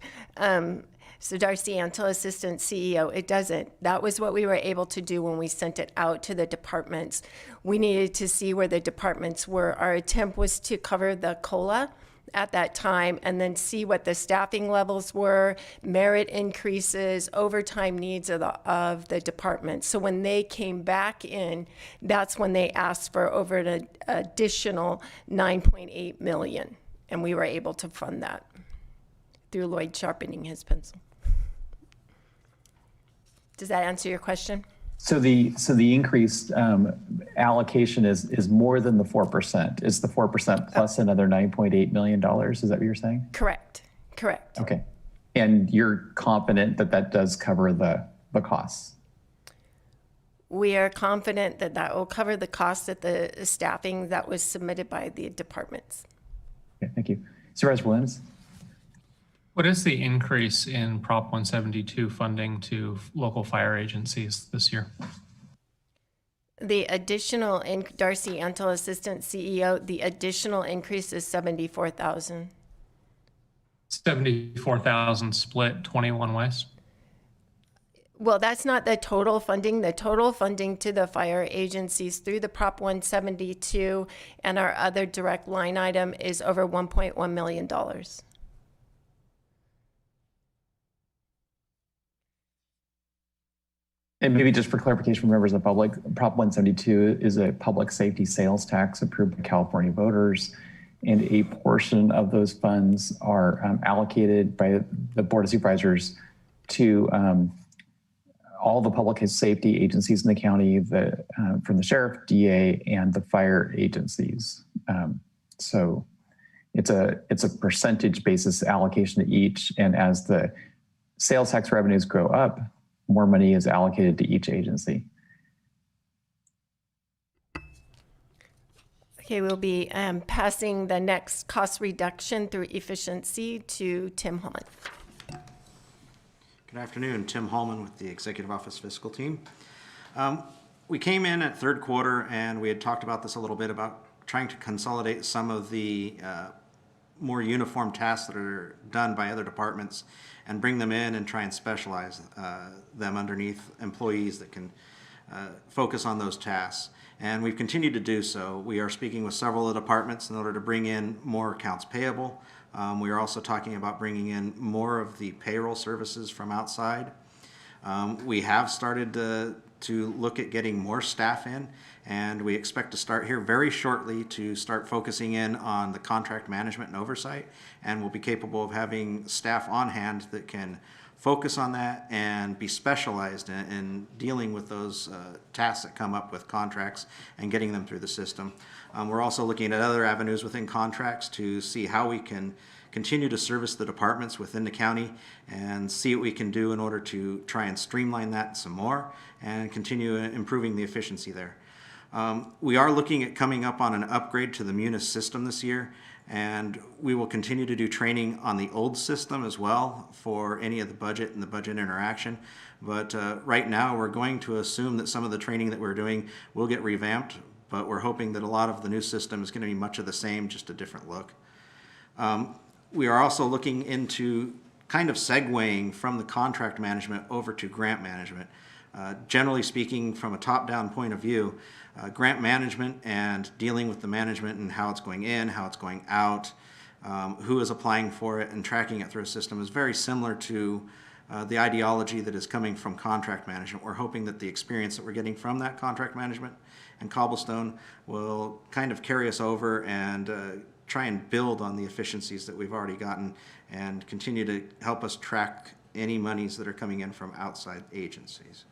So Darcy Antle, Assistant CEO, it doesn't. That was what we were able to do when we sent it out to the departments. We needed to see where the departments were. Our attempt was to cover the COLA at that time and then see what the staffing levels were, merit increases, overtime needs of the department. So when they came back in, that's when they asked for over an additional $9.8 million. And we were able to fund that through Lloyd sharpening his pencil. Does that answer your question?
So the increased allocation is more than the 4%. It's the 4% plus another $9.8 million. Is that what you're saying?
Correct.
Okay. And you're confident that that does cover the costs?
We are confident that that will cover the cost of the staffing that was submitted by the departments.
Okay, thank you. Supervisor Williams?
What is the increase in Prop 172 funding to local fire agencies this year?
The additional, Darcy Antle, Assistant CEO, the additional increase is $74,000.
74,000 split 21 ways?
Well, that's not the total funding. The total funding to the fire agencies through the Prop 172 and our other direct line item is over $1.1 million.
And maybe just for clarification for members of the public, Prop 172 is a public safety sales tax approved by California voters, and a portion of those funds are allocated by the Board of Supervisors to all the public safety agencies in the county, from the sheriff, DA, and the fire agencies. So it's a percentage basis allocation to each, and as the sales tax revenues grow up, more money is allocated to each agency.
Okay, we'll be passing the next cost reduction through efficiency to Tim Holland.
Good afternoon, Tim Holman with the Executive Office Fiscal Team. We came in at third quarter and we had talked about this a little bit about trying to consolidate some of the more uniform tasks that are done by other departments and bring them in and try and specialize them underneath employees that can focus on those tasks. And we've continued to do so. We are speaking with several of the departments in order to bring in more accounts payable. We are also talking about bringing in more of the payroll services from outside. We have started to look at getting more staff in, and we expect to start here very shortly to start focusing in on the contract management and oversight, and we'll be capable of having staff on hand that can focus on that and be specialized in dealing with those tasks that come up with contracts and getting them through the system. We're also looking at other avenues within contracts to see how we can continue to service the departments within the county and see what we can do in order to try and streamline that some more and continue improving the efficiency there. We are looking at coming up on an upgrade to the Munis system this year, and we will continue to do training on the old system as well for any of the budget and the budget interaction. But right now we're going to assume that some of the training that we're doing will get revamped, but we're hoping that a lot of the new system is going to be much of the same, just a different look. We are also looking into kind of segueing from the contract management over to grant management. Generally speaking, from a top-down point of view, grant management and dealing with the management and how it's going in, how it's going out, who is applying for it, and tracking it through a system is very similar to the ideology that is coming from contract management. We're hoping that the experience that we're getting from that contract management and Cobblestone will kind of carry us over and try and build on the efficiencies that we've already gotten and continue to help us track any monies that are coming in from outside agencies.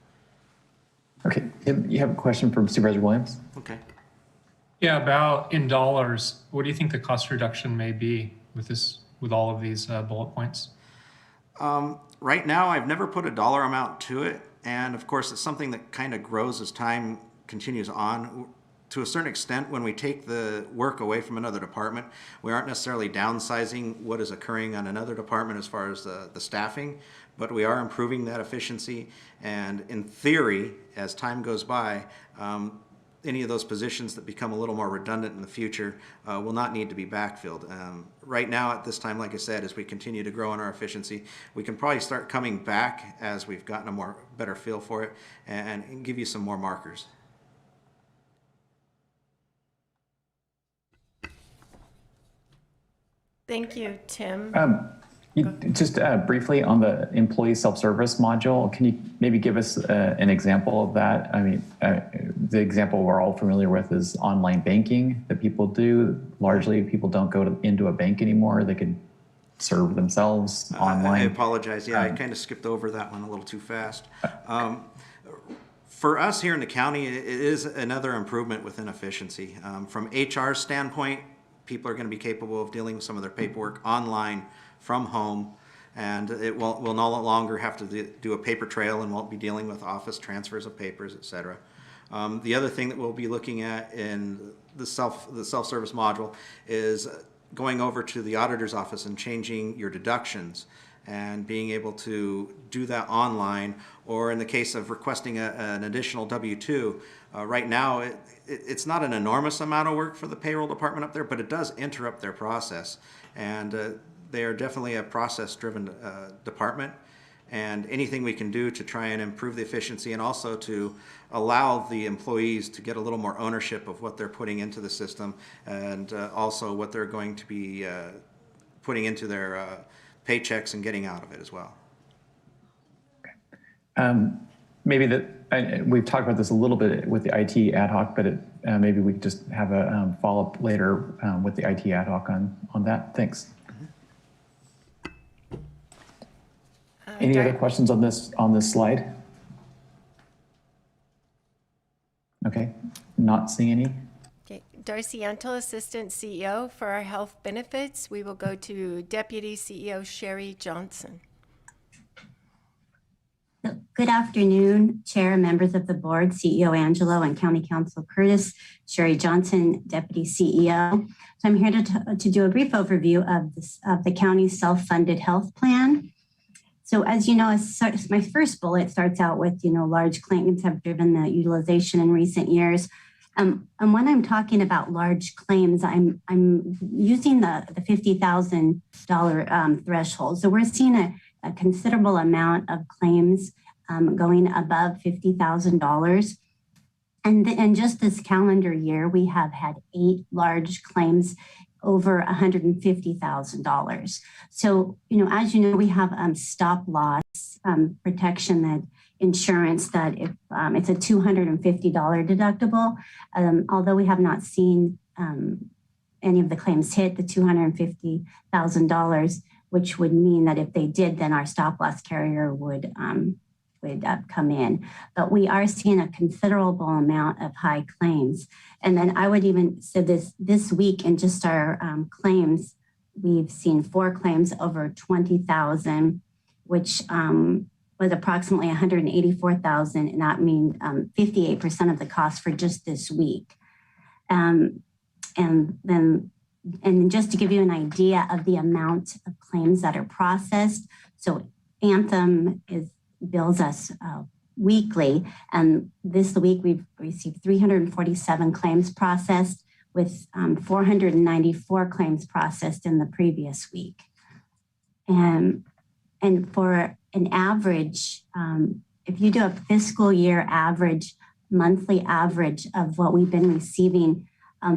Okay, you have a question from Supervisor Williams?
Okay.
Yeah, about in dollars, what do you think the cost reduction may be with all of these bullet points?
Right now, I've never put a dollar amount to it. And of course, it's something that kind of grows as time continues on. To a certain extent, when we take the work away from another department, we aren't necessarily downsizing what is occurring on another department as far as the staffing, but we are improving that efficiency. And in theory, as time goes by, any of those positions that become a little more redundant in the future will not need to be backfilled. Right now, at this time, like I said, as we continue to grow in our efficiency, we can probably start coming back as we've gotten a better feel for it and give you some more markers.
Thank you, Tim.
Just briefly on the employee self-service module, can you maybe give us an example of that? I mean, the example we're all familiar with is online banking that people do. Largely, people don't go into a bank anymore. They can serve themselves online.
I apologize. Yeah, I kind of skipped over that one a little too fast. For us here in the county, it is another improvement within efficiency. From HR's standpoint, people are going to be capable of dealing with some of their paperwork online from home and it will no longer have to do a paper trail and won't be dealing with office transfers of papers, et cetera. The other thing that we'll be looking at in the self-service module is going over to the auditor's office and changing your deductions and being able to do that online, or in the case of requesting an additional W-2, right now it's not an enormous amount of work for the payroll department up there, but it does interrupt their process. And they are definitely a process-driven department. And anything we can do to try and improve the efficiency and also to allow the employees to get a little more ownership of what they're putting into the system, and also what they're going to be putting into their paychecks and getting out of it as well.
Maybe we've talked about this a little bit with the IT ad hoc, but maybe we could just have a follow-up later with the IT ad hoc on that. Thanks. Any other questions on this slide? Okay, not seeing any.
Okay, Darcy Antle, Assistant CEO. For our health benefits, we will go to Deputy CEO Sherry Johnson.
Good afternoon, Chair and members of the board, CEO Angelo and County Counsel Curtis. Sherry Johnson, Deputy CEO. So I'm here to do a brief overview of the county's self-funded health plan. So as you know, my first bullet starts out with, large claims have driven the utilization in recent years. And when I'm talking about large claims, I'm using the $50,000 threshold. So we're seeing a considerable amount of claims going above $50,000. And just this calendar year, we have had 8 large claims over $150,000. So, as you know, we have stop loss protection, that insurance that if it's a $250 deductible, although we have not seen any of the claims hit the $250,000, which would mean that if they did, then our stop loss carrier would come in. But we are seeing a considerable amount of high claims. And then I would even say this week in just our claims, we've seen 4 claims over 20,000, which was approximately 184,000, and that means 58% of the cost for just this week. And just to give you an idea of the amount of claims that are processed, so Anthem bills us weekly, and this week we've received 347 claims processed, with 494 claims processed in the previous week. And for an average, if you do a fiscal year average, monthly average of what we've been receiving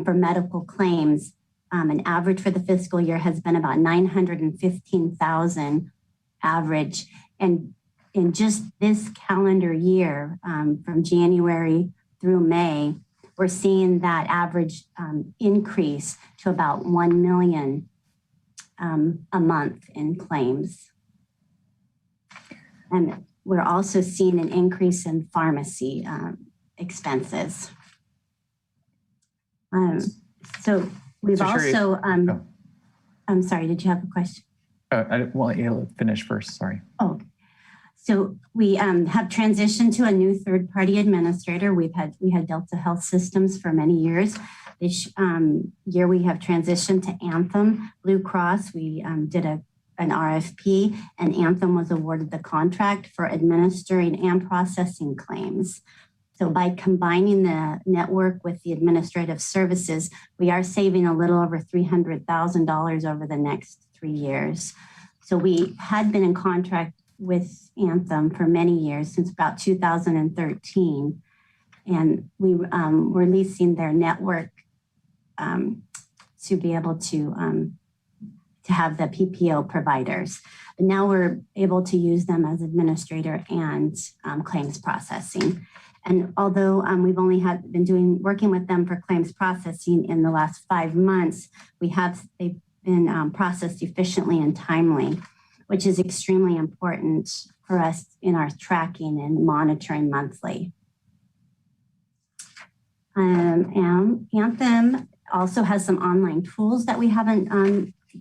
for medical claims, an average for the fiscal year has been about 915,000 average. And in just this calendar year, from January through May, we're seeing that average increase to about 1 million a month in claims. And we're also seeing an increase in pharmacy expenses. So we've also, I'm sorry, did you have a question?
Well, you'll finish first, sorry.
Oh, so we have transitioned to a new third-party administrator. We had Delta Health Systems for many years. This year we have transitioned to Anthem Blue Cross. We did an RFP, and Anthem was awarded the contract for administering and processing claims. So by combining the network with the administrative services, we are saving a little over $300,000 over the next 3 years. So we had been in contract with Anthem for many years, since about 2013. And we were leasing their network to be able to have the PPO providers. And now we're able to use them as administrator and claims processing. And although we've only been working with them for claims processing in the last 5 months, they've been processed efficiently and timely, which is extremely important for us in our tracking and monitoring monthly. And Anthem also has some online tools that we haven't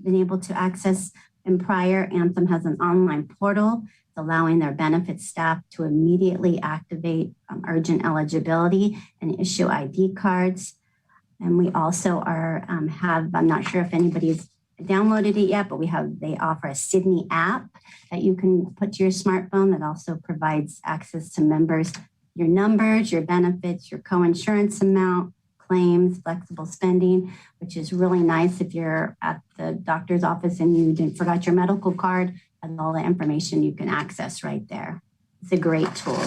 been able to access And prior, Anthem has an online portal allowing their benefits staff to immediately activate urgent eligibility and issue ID cards. And we also have, I'm not sure if anybody's downloaded it yet, but they offer a Sydney app that you can put to your smartphone that also provides access to members, your numbers, your benefits, your coinsurance amount, claims, flexible spending, which is really nice if you're at the doctor's office and you forgot your medical card, and all the information you can access right there. It's a great tool.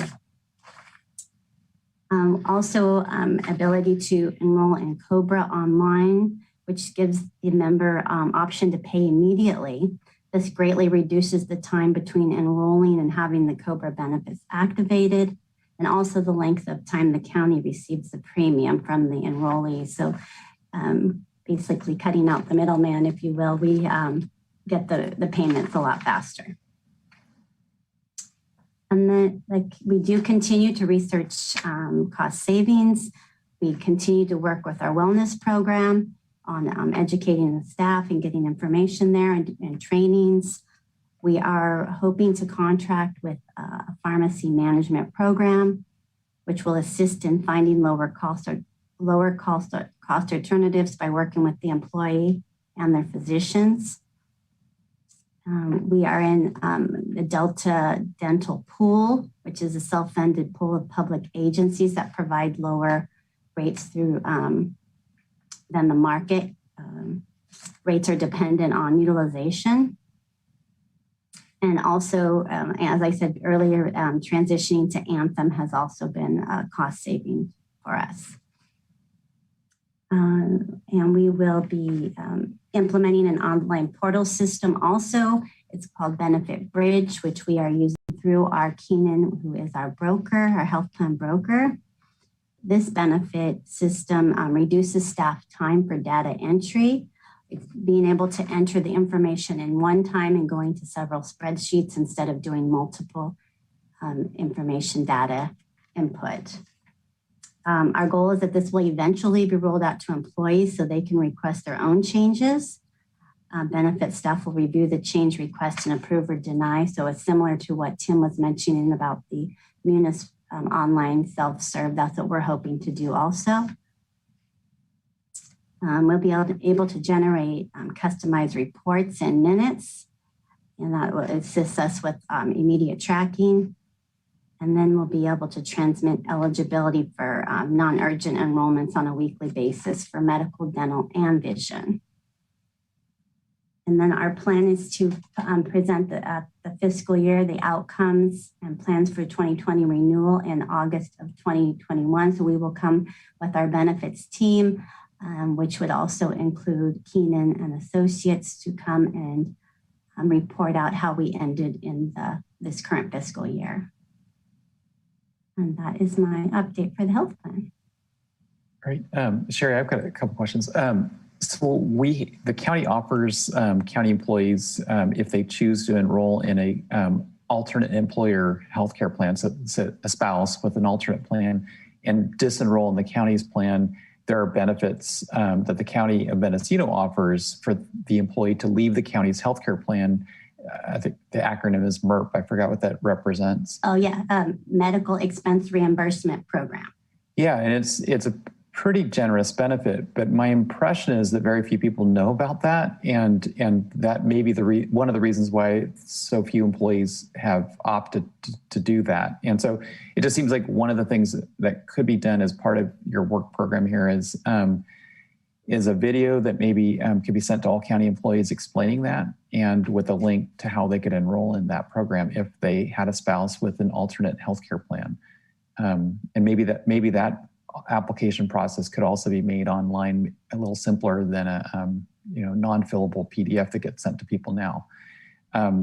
Also, ability to enroll in COBRA online, which gives the member option to pay immediately. This greatly reduces the time between enrolling and having the COBRA benefits activated, and also the length of time the county receives the premium from the enrollee. So basically cutting out the middleman, if you will, we get the payments a lot faster. And then we do continue to research cost savings. We continue to work with our wellness program on educating the staff and getting information there and trainings. We are hoping to contract with a pharmacy management program, which will assist in finding lower cost alternatives by working with the employee and their physicians. We are in the Delta Dental Pool, which is a self-funded pool of public agencies that provide lower rates through than the market. Rates are dependent on utilization. And also, as I said earlier, transitioning to Anthem has also been cost saving for us. And we will be implementing an online portal system also. It's called Benefit Bridge, which we are using through our Keenan, who is our broker, our health plan broker. This benefit system reduces staff time for data entry. It's being able to enter the information in one time and going to several spreadsheets instead of doing multiple information data input. Our goal is that this will eventually be rolled out to employees so they can request their own changes. Benefit staff will review the change request and approve or deny. So it's similar to what Tim was mentioning about the Munis online self-serve. That's what we're hoping to do also. We'll be able to generate customized reports in minutes, and that will assist us with immediate tracking. And then we'll be able to transmit eligibility for non-urgent enrollments on a weekly basis for medical, dental, and vision. And then our plan is to present the fiscal year, the outcomes and plans for 2020 renewal in August of 2021. So we will come with our benefits team, which would also include Keenan and Associates to come and report out how we ended in this current fiscal year. And that is my update for the health plan.
Great. Sherry, I've got a couple questions. So the county offers county employees, if they choose to enroll in a alternate employer healthcare plan, so a spouse with an alternate plan, and disenroll in the county's plan, there are benefits that the county of Mendocino offers for the employee to leave the county's healthcare plan. I think the acronym is MERP. I forgot what that represents.
Oh yeah, Medical Expense Reimbursement Program.
Yeah, and it's a pretty generous benefit, but my impression is that very few people know about that, and that may be one of the reasons why so few employees have opted to do that. And so it just seems like one of the things that could be done as part of your work program here is a video that maybe could be sent to all county employees explaining that, and with a link to how they could enroll in that program if they had a spouse with an alternate healthcare plan. And maybe that application process could also be made online a little simpler than a non-fillable PDF that gets sent to people now.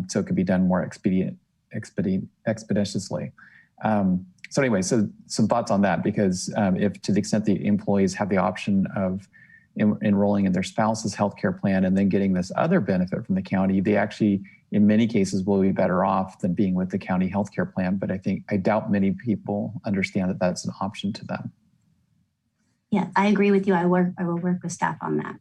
So it could be done more expeditiously. So anyway, so some thoughts on that, because if to the extent the employees have the option of enrolling in their spouse's healthcare plan and then getting this other benefit from the county, they actually, in many cases, will be better off than being with the county healthcare plan. But I doubt many people understand that that's an option to them.
Yeah, I agree with you. I will work with staff on that.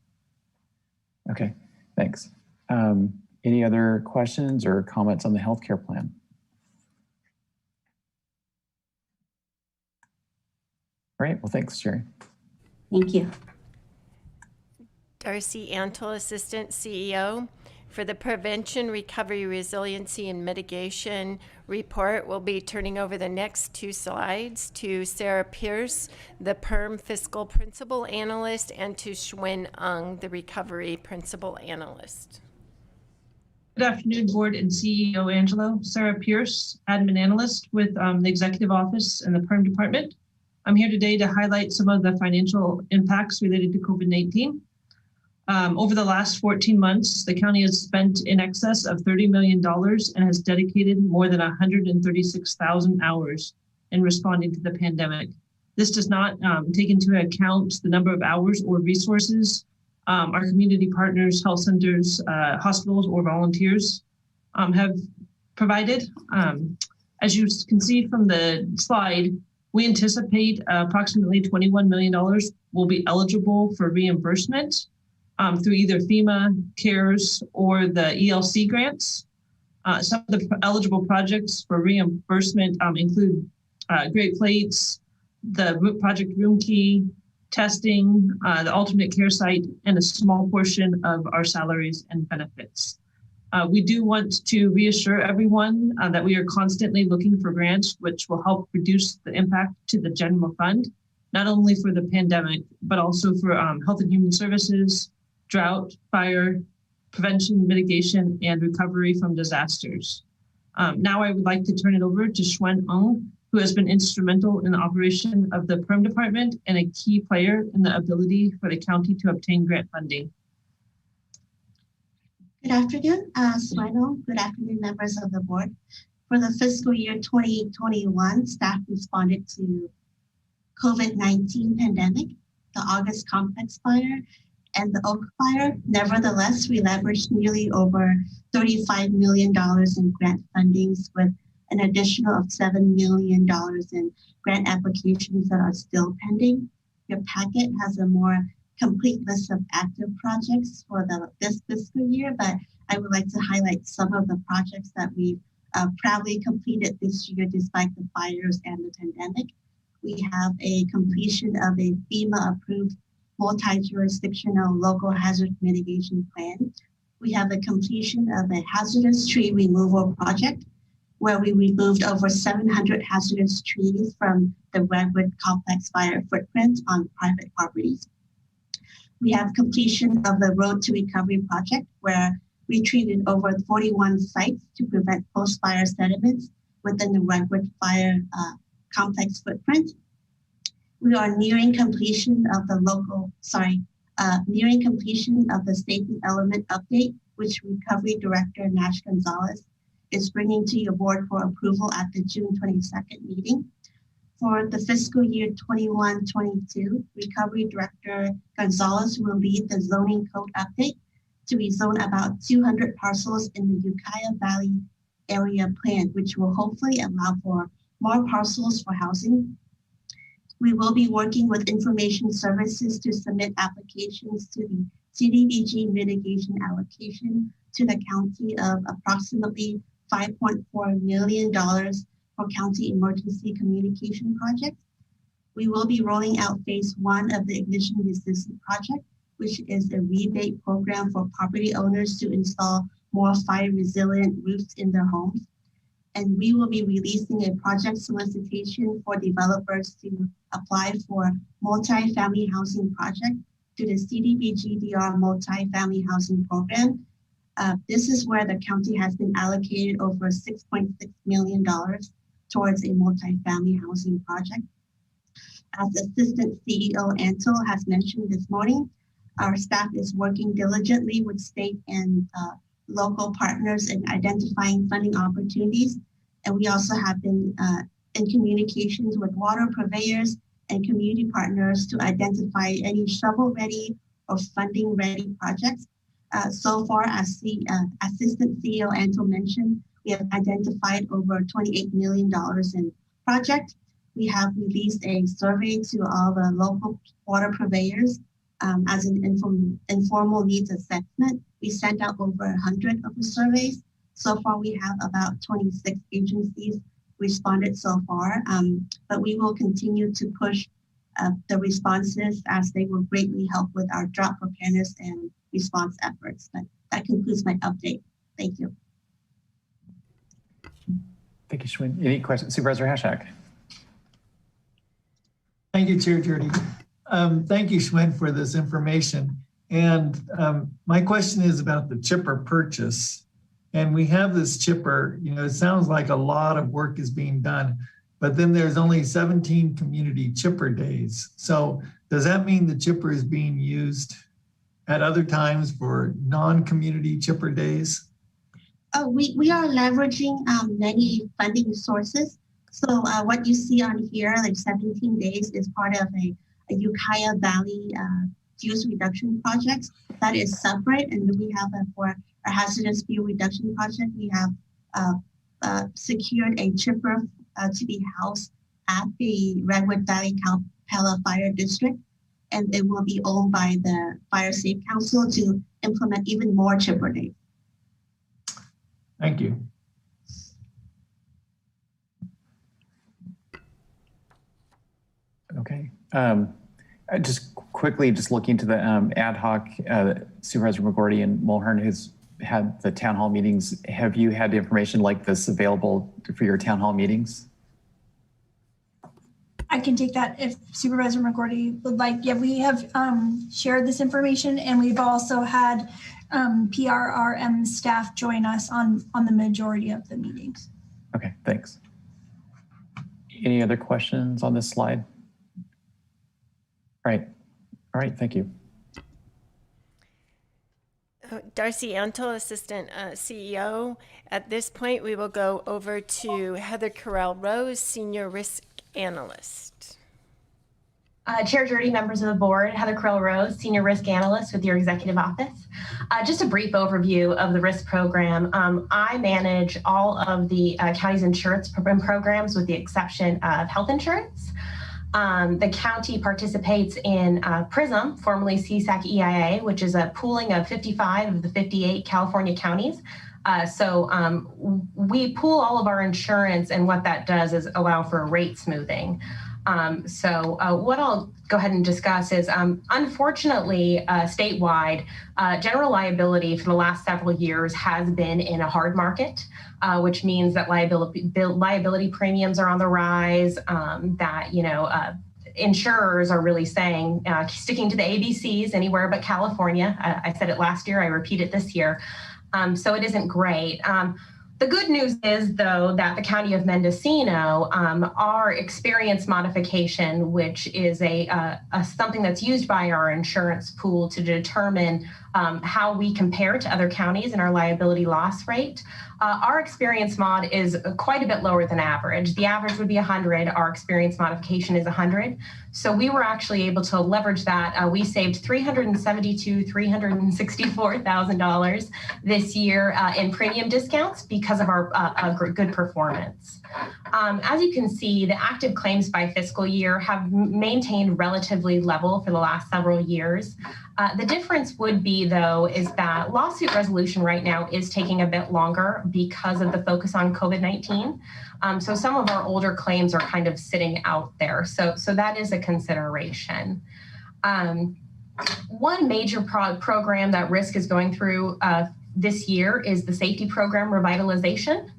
Okay, thanks. And Any other questions or comments on the healthcare plan? All right, well, thanks, Sherry.
Thank you.
Darcy Antle, Assistant CEO. For the Prevention, Recovery, Resiliency, and Mitigation report, we'll be turning over the next 2 slides to Sarah Pierce, the PERM Fiscal Principal Analyst, and to Shwen Ung, the Recovery Principal Analyst.
Good afternoon, Board and CEO Angelo. Sarah Pierce, Admin Analyst with the Executive Office and the PERM Department. I'm here today to highlight some of the financial impacts related to COVID-19. Over the last 14 months, the county has spent in excess of $30 million and has dedicated more than 136,000 hours in responding to the pandemic. This does not take into account the number of hours or resources our community partners, health centers, hospitals, or volunteers have provided. As you can see from the slide, we anticipate approximately $21 million will be eligible for reimbursement through either FEMA, CARES, or the ELC grants. Some of the eligible projects for reimbursement include Great Plates, the Project Room Key, testing, the alternate care site, and a small portion of our salaries and benefits. We do want to reassure everyone that we are constantly looking for grants which will help reduce the impact to the general fund, not only for the pandemic, but also for health and human services, drought, fire, prevention, mitigation, and recovery from disasters. Now I would like to turn it over to Shwen Ung, who has been instrumental in the operation of the PERM department and a key player in the ability for the county to obtain grant funding.
Good afternoon, Swino. Good afternoon, members of the board. For the fiscal year 2021, staff responded to COVID-19 pandemic, the August complex fire, and the Oak fire. Nevertheless, we leveraged nearly over $35 million in grant fundings with an additional of $7 million in grant applications that are still pending. Your packet has a more complete list of active projects for this fiscal year, but I would like to highlight some of the projects that we've proudly completed this year despite the fires and the pandemic. We have a completion of a FEMA-approved multi-jurisdictional local hazard mitigation plan. We have a completion of a hazardous tree removal project where we removed over 700 hazardous trees from the Redwood Complex fire footprint on private properties. We have completion of the Road to Recovery project where we treated over 41 sites to prevent post-fire sediments within the Redwood fire complex footprint. We are nearing completion of the safety element update, which Recovery Director Nash Gonzalez is bringing to your board for approval at the June 22nd meeting. For the fiscal year 21-22, Recovery Director Gonzalez will lead the zoning code update to rezone about 200 parcels in the Ukiah Valley area plan, which will hopefully allow for more parcels for housing. We will be working with information services to submit applications to the CDBG mitigation allocation to the county of approximately $5.4 million for county emergency communication projects. We will be rolling out phase 1 of the ignition resistant project, which is a rebate program for property owners to install more fire resilient roofs in their homes. And we will be releasing a project solicitation for developers to apply for multi-family housing project to the CDBG-DR multi-family housing program. This is where the county has been allocated over $6.6 million towards a multi-family housing project. As Assistant CEO Antle has mentioned this morning, our staff is working diligently with state and local partners in identifying funding opportunities. And we also have been in communications with water purveyors and community partners to identify any shovel-ready or funding-ready projects. So far, as the Assistant CEO Antle mentioned, we have identified over $28 million in projects. We have released a survey to all the local water purveyors as an informal needs assessment. We sent out over 100 of the surveys. So far, we have about 26 agencies responded so far, but we will continue to push the responses as they will greatly help with our drought preparedness and response efforts. But that concludes my update. Thank you.
Thank you, Schwinn. Any questions? Supervisor Hashak.
Thank you, Chair Jurdy. Thank you, Schwinn, for this information. And my question is about the chipper purchase. And we have this chipper, it sounds like a lot of work is being done, but then there's only 17 community chipper days. So does that mean the chipper is being used at other times for non-community chipper days?
Oh, we are leveraging many funding sources. So what you see on here, like 17 days, is part of a Ukiah Valley fuel reduction project that is separate. And we have for our hazardous fuel reduction project, we have secured a chipper to be housed at the Redwood Valley Pella Fire District. And it will be owned by the Fire Safe Council to implement even more chipper days.
Thank you.
Okay. Just quickly, just looking to the ad hoc, Supervisor McGordy and Mulhern has had the town hall meetings. Have you had information like this available for your town hall meetings?
I can take that if Supervisor McGordy would like. Yeah, we have shared this information, and we've also had PRRM staff join us on the majority of the meetings.
Okay, thanks. Any other questions on this slide? All right, thank you.
Darcy Antle, Assistant CEO. At this point, we will go over to Heather Carell-Rose, Senior Risk Analyst.
Chair Jurdy, members of the board, Heather Carell-Rose, Senior Risk Analyst with your Executive Office. Just a brief overview of the risk program. I manage all of the county's insurance programs with the exception of health insurance. The county participates in PRISM, formerly CSAC EIA, which is a pooling of 55 of the 58 California counties. So we pool all of our insurance, and what that does is allow for rate smoothing. What I'll go ahead and discuss is, unfortunately, statewide, general liability for the last several years has been in a hard market, which means that liability premiums are on the rise, that, insurers are really saying, sticking to the ABCs anywhere but California. I said it last year, I repeat it this year. So it isn't great. The good news is, though, that the County of Mendocino, our experience modification, which is something that's used by our insurance pool to determine how we compare to other counties in our liability loss rate. Our experience mod is quite a bit lower than average. The average would be 100. Our experience modification is 100. So we were actually able to leverage that. We saved $364,000 this year in premium discounts because of our good performance. As you can see, the active claims by fiscal year have maintained relatively level for the last several years. The difference would be, though, is that lawsuit resolution right now is taking a bit longer because of the focus on COVID-19. So some of our older claims are kind of sitting out there. So that is a consideration. One major program that Risk is going through this year is the safety program revitalization.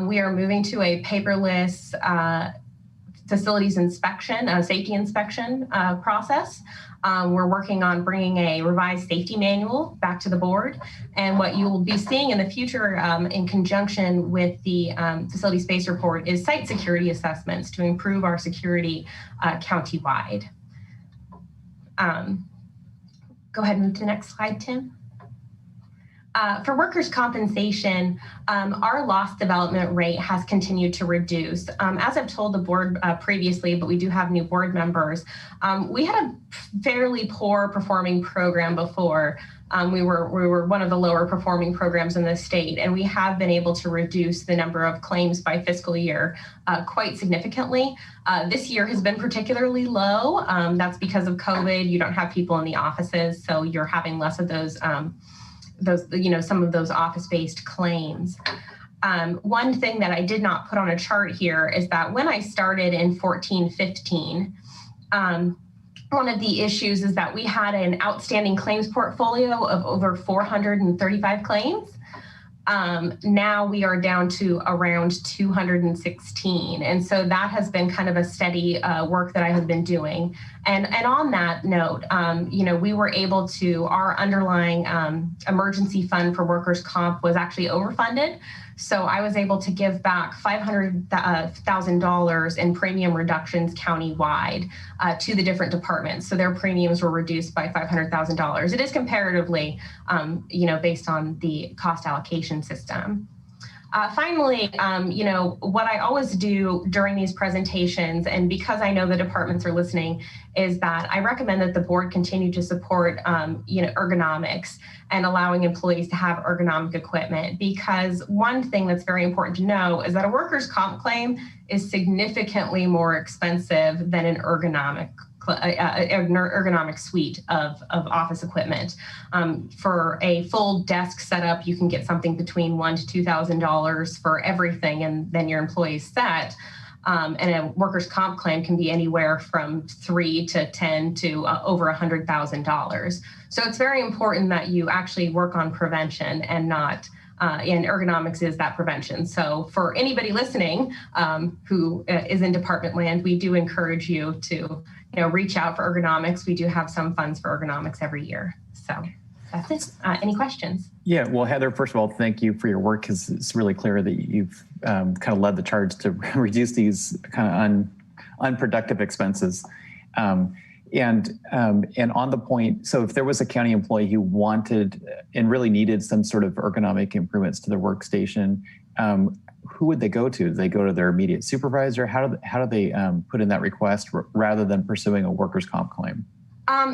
We are moving to a paperless facilities inspection, safety inspection process. We're working on bringing a revised safety manual back to the board. And what you will be seeing in the future in conjunction with the facility space report is site security assessments to improve our security countywide. Go ahead and move to the next slide, Tim. For workers' compensation, our loss development rate has continued to reduce. As I've told the board previously, but we do have new board members, we had a fairly poor performing program before. We were one of the lower performing programs in the state, and we have been able to reduce the number of claims by fiscal year quite significantly. This year has been particularly low. That's because of COVID. You don't have people in the offices, so you're having less of those some of those office-based claims. One thing that I did not put on a chart here is that when I started in 14-15, one of the issues is that we had an outstanding claims portfolio of over 435 claims. Now we are down to around 216. And so that has been kind of a steady work that I have been doing. And on that note, we were able to, our underlying emergency fund for workers' comp was actually overfunded. So I was able to give back $500,000 in premium reductions countywide to the different departments. So their premiums were reduced by $500,000. It is comparatively, based on the cost allocation system. Finally, what I always do during these presentations, and because I know the departments are listening, is that I recommend that the board continue to support, ergonomics and allowing employees to have ergonomic equipment. Because one thing that's very important to know is that a workers' comp claim is significantly more expensive than an ergonomic suite of office equipment. For a full desk setup, you can get something between $1,000 to $2,000 for everything, and then your employee's set. And a workers' comp claim can be anywhere from $3,000 to $10,000 to over $100,000. So it's very important that you actually work on prevention and not. And ergonomics is that prevention. So for anybody listening who is in department land, we do encourage you to reach out for ergonomics. We do have some funds for ergonomics every year. So that's it. Any questions?
Yeah, well, Heather, first of all, thank you for your work, because it's really clear that you've kind of led the charge to reduce these kind of unproductive expenses. And on the point, so if there was a county employee who wanted and really needed some sort of ergonomic improvements to their workstation, who would they go to? Do they go to their immediate supervisor? How do they put in that request rather than pursuing a workers' comp claim?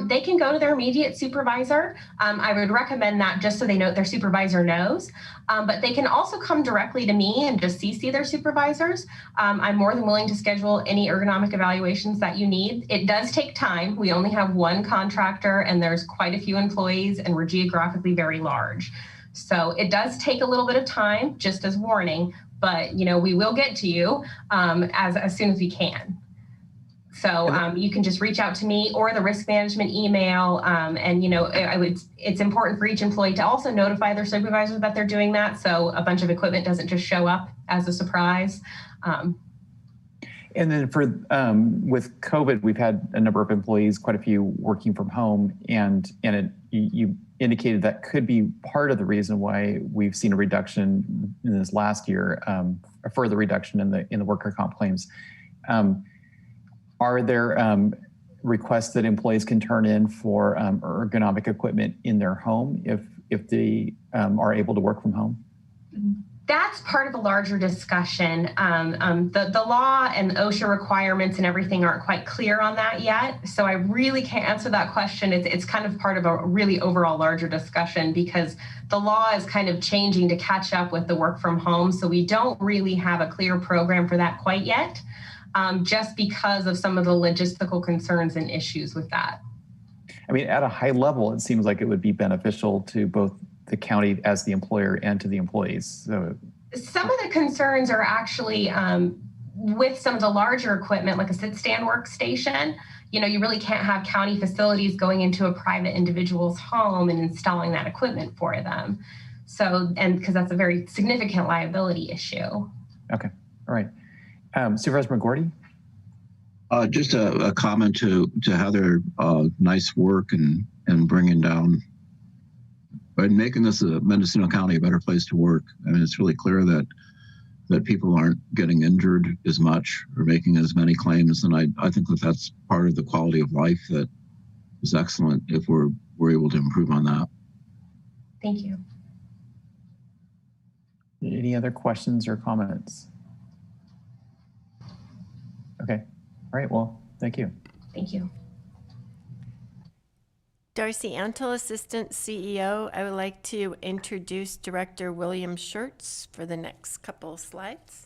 They can go to their immediate supervisor. I would recommend that just so they know their supervisor knows. But they can also come directly to me and just CC their supervisors. I'm more than willing to schedule any ergonomic evaluations that you need. It does take time. We only have one contractor and there's quite a few employees, and we're geographically very large. So it does take a little bit of time, just as warning, but we will get to you as soon as we can. So you can just reach out to me or the risk management email. It's important for each employee to also notify their supervisor that they're doing that, so a bunch of equipment doesn't just show up as a surprise.
And then with COVID, we've had a number of employees, quite a few working from home, and you indicated that could be part of the reason why we've seen a reduction in this last year, a further reduction in the worker comp claims. Are there requests that employees can turn in for ergonomic equipment in their home if they are able to work from home?
That's part of a larger discussion. The law and OSHA requirements and everything aren't quite clear on that yet. So I really can't answer that question. It's kind of part of a really overall larger discussion, because the law is kind of changing to catch up with the work from home. So we don't really have a clear program for that quite yet. Just because of some of the logistical concerns and issues with that.
I mean, at a high level, it seems like it would be beneficial to both the county as the employer and to the employees. So
some of the concerns are actually with some of the larger equipment, like a sit-stand workstation. You really can't have county facilities going into a private individual's home and installing that equipment for them. So, and because that's a very significant liability issue.
Okay, all right. Supervisor McGordy?
Just a comment to Heather. Nice work and bringing down and making this Mendocino County a better place to work. I mean, it's really clear that people aren't getting injured as much or making as many claims, and I think that's part of the quality of life that is excellent if we're able to improve on that.
Thank you.
Any other questions or comments? Okay. All right. Well, thank you.
Thank you.
Darcy Antle, Assistant CEO. I would like to introduce Director William Schertz for the next couple of slides.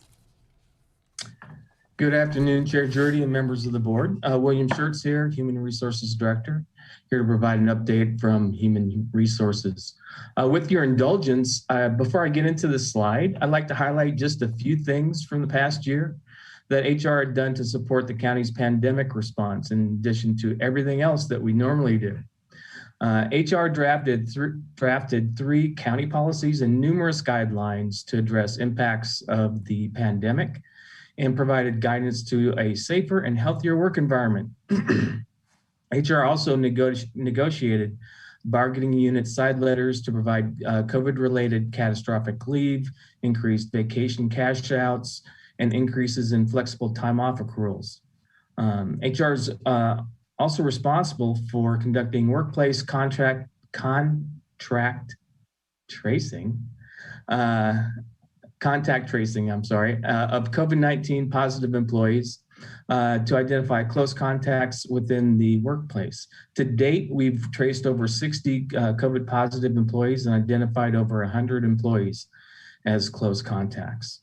Good afternoon, Chair Jurdy and members of the board. William Schertz here, Human Resources Director, here to provide an update from Human Resources. With your indulgence, before I get into the slide, I'd like to highlight just a few things from the past year that HR had done to support the county's pandemic response, in addition to everything else that we normally do. HR drafted 3 county policies and numerous guidelines to address impacts of the pandemic and provided guidance to a safer and healthier work environment. HR also negotiated bargaining unit side letters to provide COVID-related catastrophic leave, increased vacation cash outs, and increases in flexible time off accruals. HR is also responsible for conducting workplace contract tracing, contact tracing, of COVID-19 positive employees to identify close contacts within the workplace. To date, we've traced over 60 COVID positive employees and identified over 100 employees as close contacts.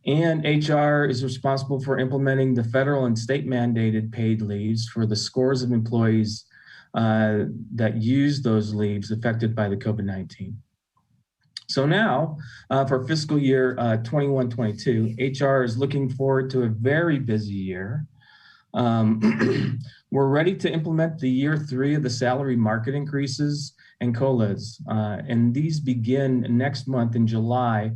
And HR is responsible for implementing the federal and state mandated paid leaves for the scores of employees that use those leaves affected by the COVID-19. So now, for fiscal year 21-22, HR is looking forward to a very busy year. We're ready to implement the year 3 of the salary market increases and COLAs, and these begin next month in July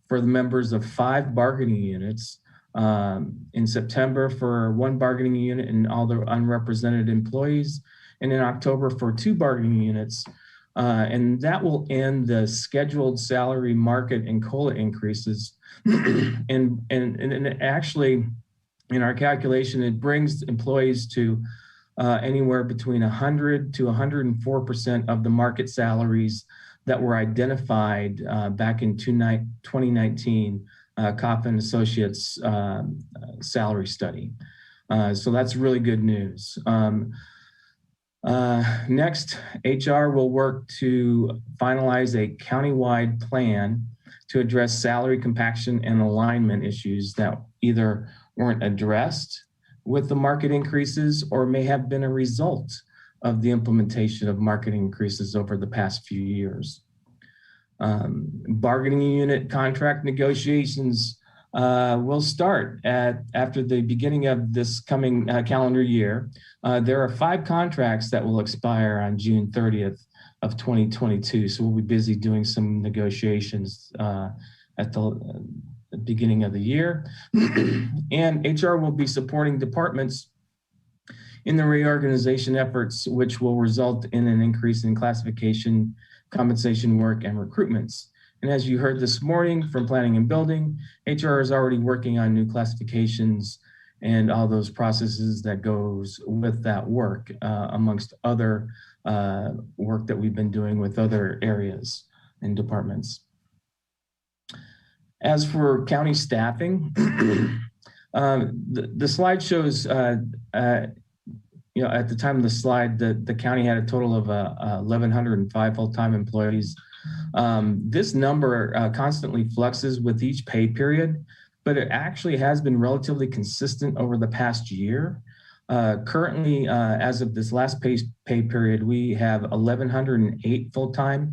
for the members of 5 bargaining units, in September for 1 bargaining unit and all the unrepresented employees, and in October for 2 bargaining units. And that will end the scheduled salary market and COLA increases. and actually, in our calculation, it brings employees to anywhere between 100 to 104% of the market salaries that were identified back in 2019 Coffin Associates salary study. So that's really good news. Next, HR will work to finalize a countywide plan to address salary compaction and alignment issues that either weren't addressed with the market increases or may have been a result of the implementation of market increases over the past few years. Bargaining unit contract negotiations will start after the beginning of this coming calendar year. There are 5 contracts that will expire on June 30th of 2022. So we'll be busy doing some negotiations at the beginning of the year. And HR will be supporting departments in the reorganization efforts, which will result in an increase in classification, compensation work, and recruitments. And as you heard this morning from Planning and Building, HR is already working on new classifications and all those processes that goes with that work, amongst other work that we've been doing with other areas and departments. As for county staffing, the slide shows, at the time of the slide, the county had a total of 1,105 full-time employees. This number constantly fluxes with each pay period, but it actually has been relatively consistent over the past year. Currently, as of this last pay period, we have 1,108 full-time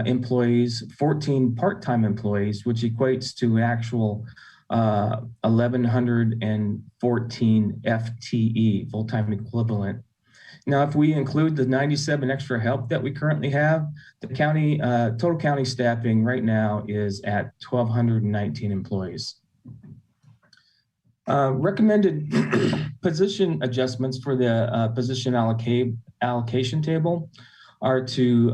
employees, 14 part-time employees, which equates to an actual 1,114 FTE, full-time equivalent. Now, if we include the 97 extra help that we currently have, the county total county staffing right now is at 1,219 employees. Recommended position adjustments for the position allocation table are to,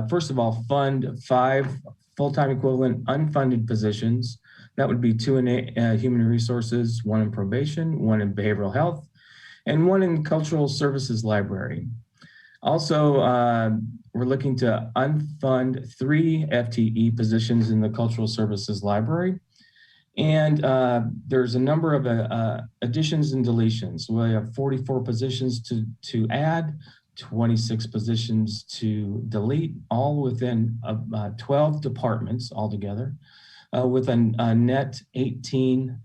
first of all, fund 5 full-time equivalent unfunded positions. That would be 2 in human resources, 1 in probation, 1 in behavioral health, and 1 in cultural services library. Also, we're looking to unfund 3 FTE positions in the cultural services library. And there's a number of additions and deletions. We have 44 positions to add, 26 positions to delete, all within 12 departments altogether, with a net 18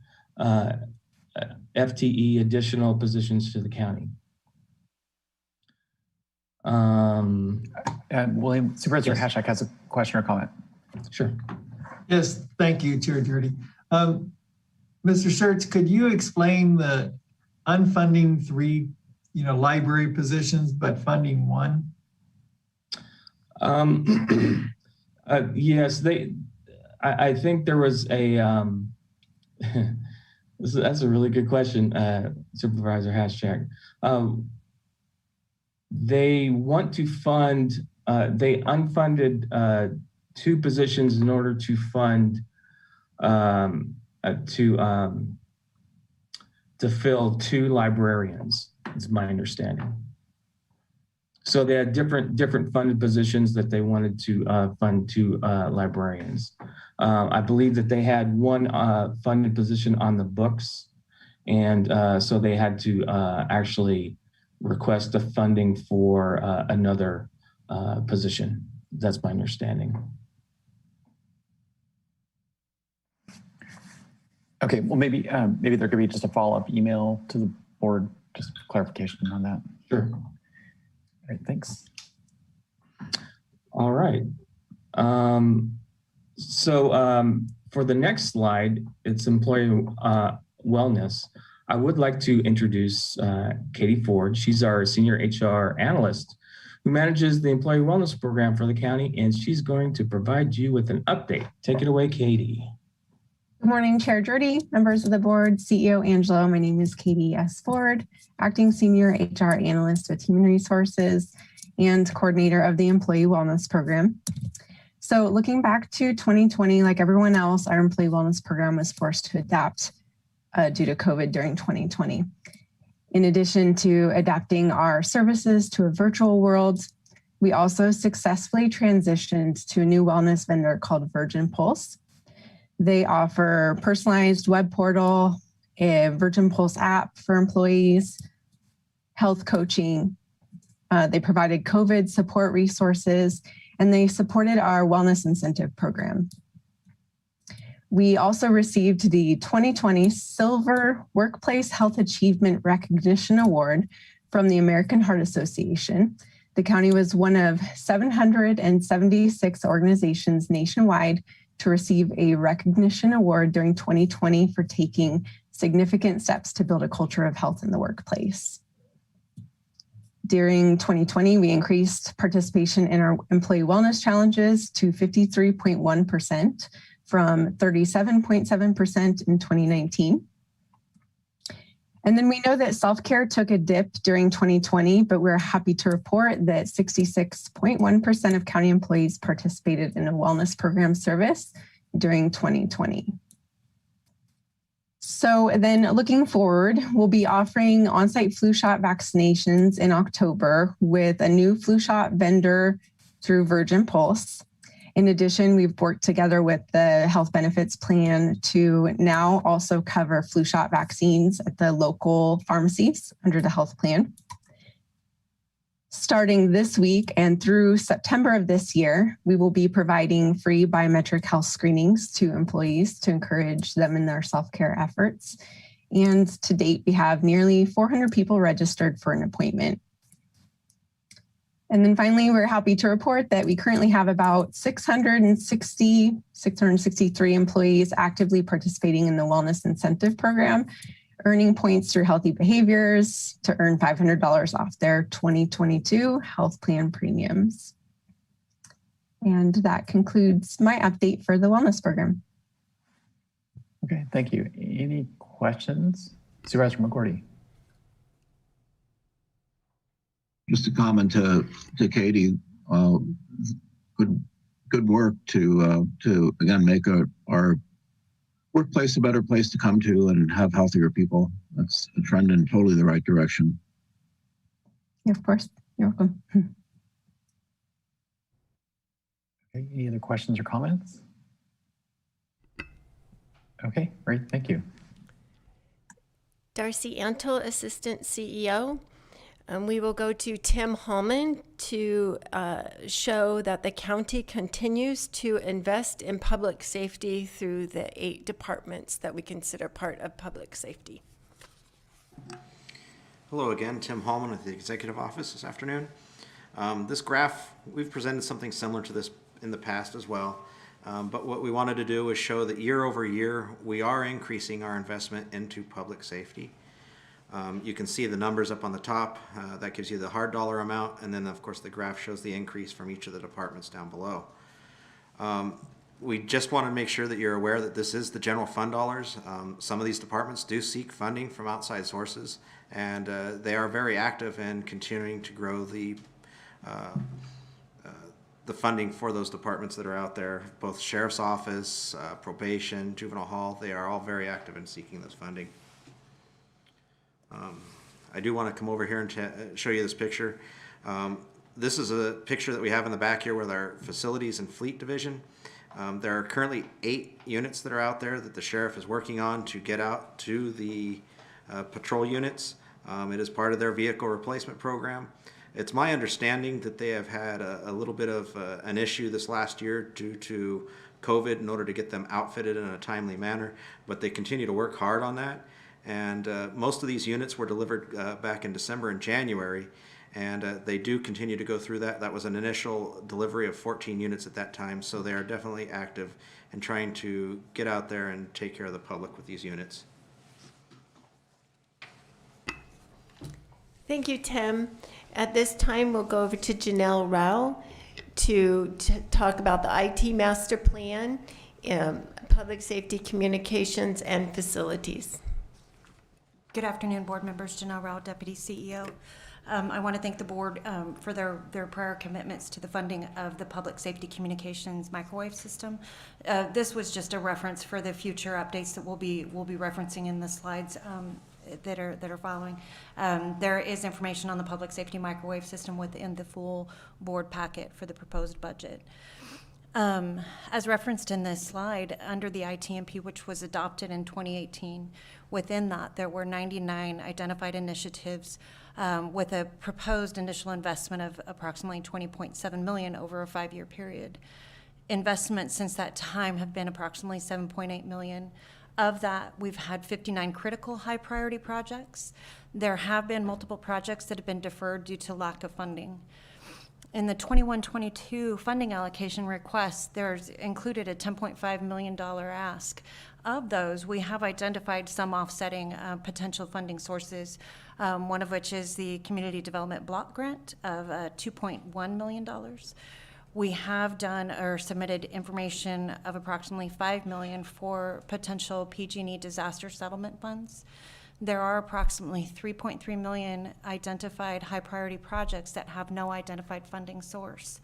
FTE additional positions to the county.
William, Supervisor Hashak has a question or comment.
Sure.
Yes, thank you, Chair Jordy. Mr. Schertz, could you explain the unfunding 3, library positions, but funding 1?
Yes, I think there was a, that's a really good question, Supervisor Hashak. They want to fund, they unfunded 2 positions in order to fund, to fill 2 librarians, is my understanding. So they had different funded positions that they wanted to fund 2 librarians. I believe that they had 1 funded position on the books, and so they had to actually request the funding for another position. That's my understanding.
Okay, well, maybe there could be just a follow-up email to the board, just clarification on that.
Sure.
All right, thanks.
All right. For the next slide, it's employee wellness. I would like to introduce Katie Ford. She's our senior HR analyst who manages the employee wellness program for the county, and she's going to provide you with an update. Take it away, Katie.
Good morning, Chair Jordy, members of the board, CEO Angelo. My name is Katie S. Ford, acting senior HR analyst with Human Resources and coordinator of the Employee Wellness Program. So looking back to 2020, like everyone else, our Employee Wellness Program was forced to adapt due to COVID during 2020. In addition to adapting our services to a virtual world, we also successfully transitioned to a new wellness vendor called Virgin Pulse. They offer personalized web portal, a Virgin Pulse app for employees, health coaching. They provided COVID support resources, and they supported our wellness incentive program. We also received the 2020 Silver Workplace Health Achievement Recognition Award from the American Heart Association. The county was one of 776 organizations nationwide to receive a recognition award during 2020 for taking significant steps to build a culture of health in the workplace. During 2020, we increased participation in our employee wellness challenges to 53.1% from 37.7% in 2019. And then we know that self-care took a dip during 2020, but we're happy to report that 66.1% of county employees participated in a wellness program service during 2020. So then looking forward, we'll be offering on-site flu shot vaccinations in October with a new flu shot vendor through Virgin Pulse. In addition, we've worked together with the health benefits plan to now also cover flu shot vaccines at the local pharmacies under the health plan. Starting this week and through September of this year, we will be providing free biometric health screenings to employees to encourage them in their self-care efforts. And to date, we have nearly 400 people registered for an appointment. And then finally, we're happy to report that we currently have about 663 employees actively participating in the Wellness Incentive Program, earning points through healthy behaviors to earn $500 off their 2022 health plan premiums. And that concludes my update for the Wellness Program.
Okay, thank you. Any questions? Supervisor McGordy.
Just a comment to Katie. Good work to again make our workplace a better place to come to and have healthier people. That's a trend in totally the right direction.
Yeah, of course, you're welcome.
Okay, any other questions or comments? Okay, great, thank you.
Darcy Antle, Assistant CEO. And we will go to Tim Hallman to show that the county continues to invest in public safety through the 8 departments that we consider part of public safety.
Hello again, Tim Hallman with the Executive Office this afternoon. This graph, we've presented something similar to this in the past as well. But what we wanted to do is show that year over year, we are increasing our investment into public safety. You can see the numbers up on the top. That gives you the hard dollar amount. And then, of course, the graph shows the increase from each of the departments down below. We just want to make sure that you're aware that this is the general fund dollars. Some of these departments do seek funding from outside sources, and they are very active in continuing to grow the funding for those departments that are out there. Both Sheriff's Office, Probation, Juvenile Hall, they are all very active in seeking this funding. I do want to come over here and show you this picture. This is a picture that we have in the back here with our facilities and fleet division. There are currently 8 units that are out there that the sheriff is working on to get out to the patrol units. It is part of their vehicle replacement program. It's my understanding that they have had a little bit of an issue this last year due to COVID in order to get them outfitted in a timely manner, but they continue to work hard on that. And most of these units were delivered back in December and January, and they do continue to go through that. That was an initial delivery of 14 units at that time, so they are definitely active in trying to get out there and take care of the public with these units.
Thank you, Tim. At this time, we'll go over to Janelle Rao to talk about the IT master plan, public safety communications, and facilities.
Good afternoon, board members. Janelle Rao, Deputy CEO. I want to thank the board for their prior commitments to the funding of the public safety communications microwave system. This was just a reference for the future updates that we'll be referencing in the slides that are following. There is information on the public safety microwave system within the full board packet for the proposed budget. As referenced in this slide, under the ITMP, which was adopted in 2018, within that there were 99 identified initiatives with a proposed initial investment of approximately $20.7 million over a 5-year period. Investments since that time have been approximately $7.8 million. Of that, we've had 59 critical high priority projects. There have been multiple projects that have been deferred due to lack of funding. In the 21-22 funding allocation request, there's included a $10.5 million ask. Of those, we have identified some offsetting potential funding sources, one of which is the Community Development Block Grant of $2.1 million. We have done or submitted information of approximately $5 million for potential PG&E disaster settlement funds. There are approximately $3.3 million identified high priority projects that have no identified funding source.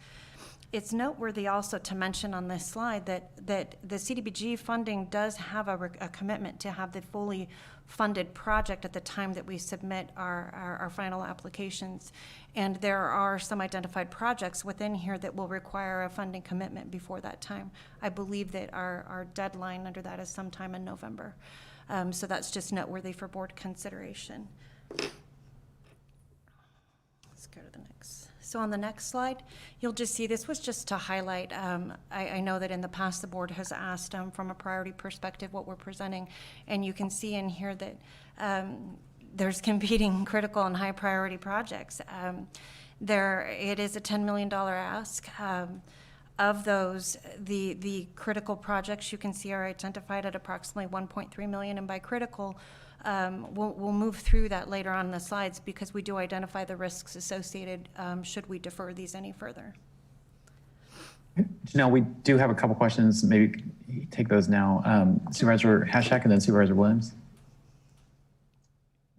It's noteworthy also to mention on this slide that the CDBG funding does have a commitment to have the fully funded project at the time that we submit our final applications. And there are some identified projects within here that will require a funding commitment before that time. I believe that our deadline under that is sometime in November. So that's just noteworthy for board consideration. Let's go to the next. So on the next slide, you'll just see this was just to highlight. I know that in the past the board has asked from a priority perspective what we're presenting, and you can see in here that there's competing critical and high priority projects. It is a $10 million ask. Of those, the critical projects you can see are identified at approximately $1.3 million, and by critical, we'll move through that later on in the slides because we do identify the risks associated should we defer these any further.
Janelle, we do have a couple questions. Maybe take those now. Supervisor Hashak and then Supervisor Williams.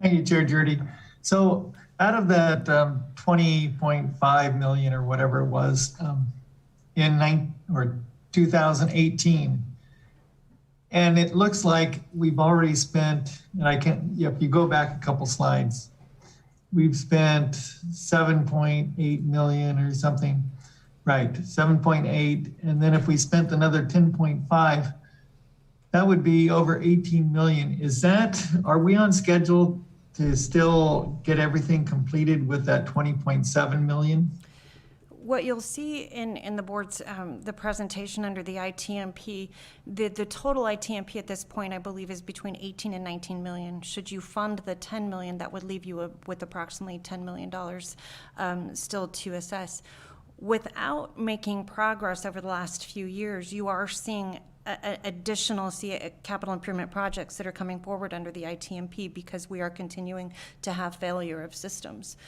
Thank you, Chair Jurdy. So out of that 20.5 million or whatever it was, in 2018. And it looks like we've already spent, and if you go back a couple slides, we've spent 7.8 million or something, right, 7.8. And then if we spent another 10.5, that would be over 18 million. Are we on schedule to still get everything completed with that 20.7 million?
What you'll see in the board's, the presentation under the ITMP, the total ITMP at this point, I believe, is between 18 and 19 million. Should you fund the 10 million, that would leave you with approximately $10 million still to assess. Without making progress over the last few years, you are seeing additional capital improvement projects that are coming forward under the ITMP because we are continuing to have failure of systems.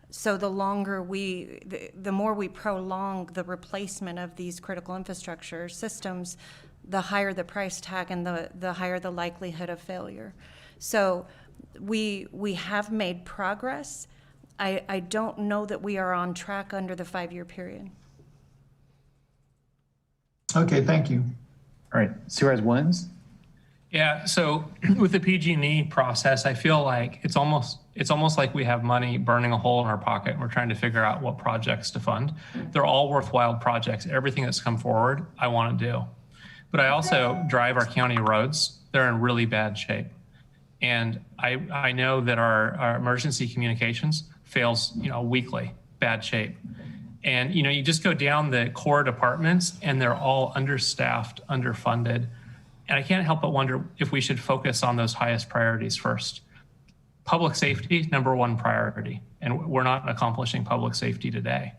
So the more we prolong the replacement of these critical infrastructure systems, the higher the price tag and the higher the likelihood of failure. So we have made progress. I don't know that we are on track under the 5-year period.
Okay, thank you.
All right, Supervisor Williams?
Yeah, so with the PG&E process, I feel like it's almost like we have money burning a hole in our pocket and we're trying to figure out what projects to fund. They're all worthwhile projects. Everything that's come forward, I want to do. But I also drive our county roads. They're in really bad shape. And I know that our emergency communications fails, weekly, bad shape. And, you just go down the core departments and they're all understaffed, underfunded. And I can't help but wonder if we should focus on those highest priorities first. Public safety, #1 priority, and we're not accomplishing public safety today.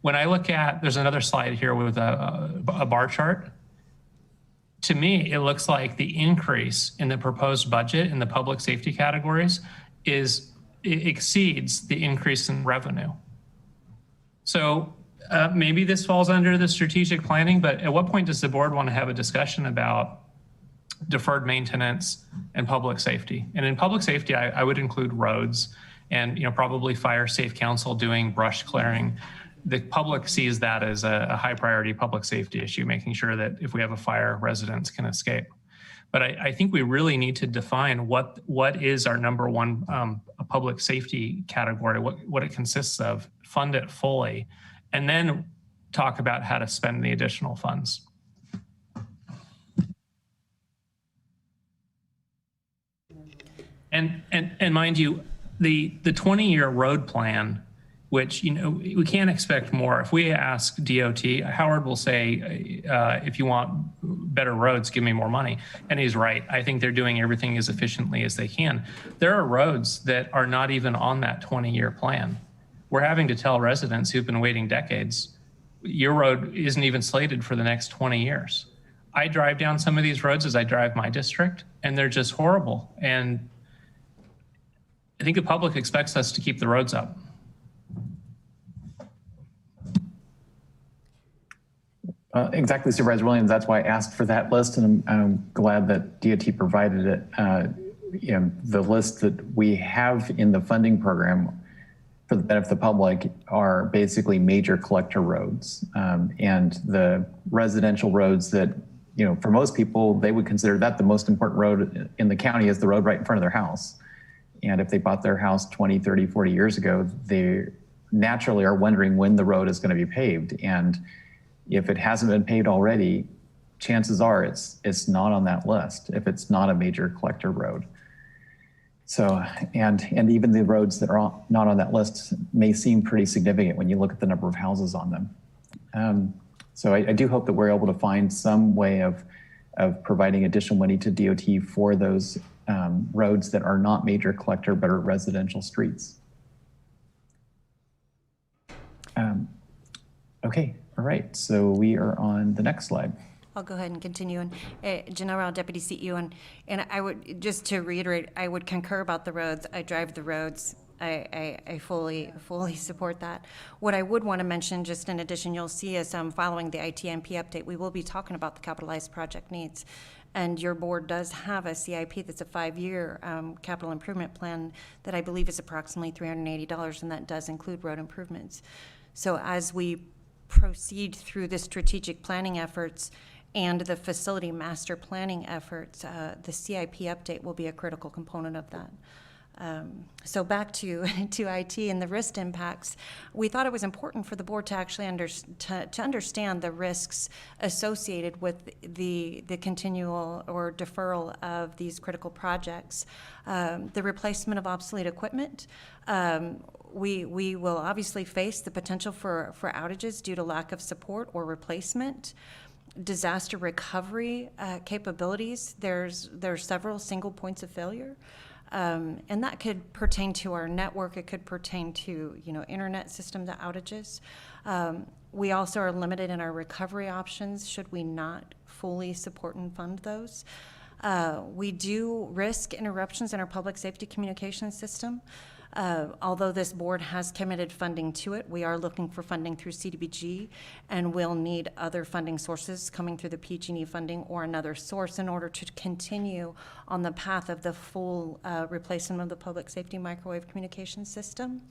When I look at, there's another slide here with a bar chart. To me, it looks like the increase in the proposed budget in the public safety categories it exceeds the increase in revenue. So maybe this falls under the strategic planning, but at what point does the board want to have a discussion about deferred maintenance and public safety? And in public safety, I would include roads and probably fire safe council doing brush clearing. The public sees that as a high priority public safety issue, making sure that if we have a fire, residents can escape. But I think we really need to define what is our #1 public safety category, what it consists of, fund it fully, and then talk about how to spend the additional funds. And mind you, the 20-year road plan, which we can't expect more. If we ask DOT, Howard will say, if you want better roads, give me more money. And he's right. I think they're doing everything as efficiently as they can. There are roads that are not even on that 20-year plan. We're having to tell residents who've been waiting decades, your road isn't even slated for the next 20 years. I drive down some of these roads as I drive my district, and they're just horrible. And I think the public expects us to keep the roads up.
Exactly, Supervisor Williams. That's why I asked for that list, and I'm glad that DOT provided it. The list that we have in the funding program for the benefit of the public are basically major collector roads, and the residential roads that, for most people, they would consider that the most important road in the county is the road right in front of their house. And if they bought their house 20, 30, 40 years ago, they naturally are wondering when the road is going to be paved. And if it hasn't been paved already, chances are it's not on that list if it's not a major collector road. So, and even the roads that are not on that list may seem pretty significant when you look at the number of houses on them. So I do hope that we're able to find some way of providing additional money to DOT for those roads that are not major collector but are residential streets. Okay, all right, so we are on the next slide.
I'll go ahead and continue. And Janelle Rao, Deputy CEO, and I would, just to reiterate, I would concur about the roads. I drive the roads. I fully support that. What I would want to mention, just in addition, you'll see as following the ITMP update, we will be talking about the capitalized project needs. And your board does have a CIP that's a 5-year capital improvement plan that I believe is approximately $380, and that does include road improvements. So as we proceed through the strategic planning efforts and the facility master planning efforts, the CIP update will be a critical component of that. So back to IT and the risk impacts, we thought it was important for the board to actually to understand the risks associated with the continual or deferral of these critical projects. The replacement of obsolete equipment. We will obviously face the potential for outages due to lack of support or replacement. Disaster recovery capabilities. There's several single points of failure. And that could pertain to our network. It could pertain to, internet systems outages. We also are limited in our recovery options should we not fully support and fund those. We do risk interruptions in our public safety communication system. Although this board has committed funding to it, we are looking for funding through CDBG, and we'll need other funding sources coming through the PG&E funding or another source in order to continue on the path of the full replacement of the public safety microwave communication system.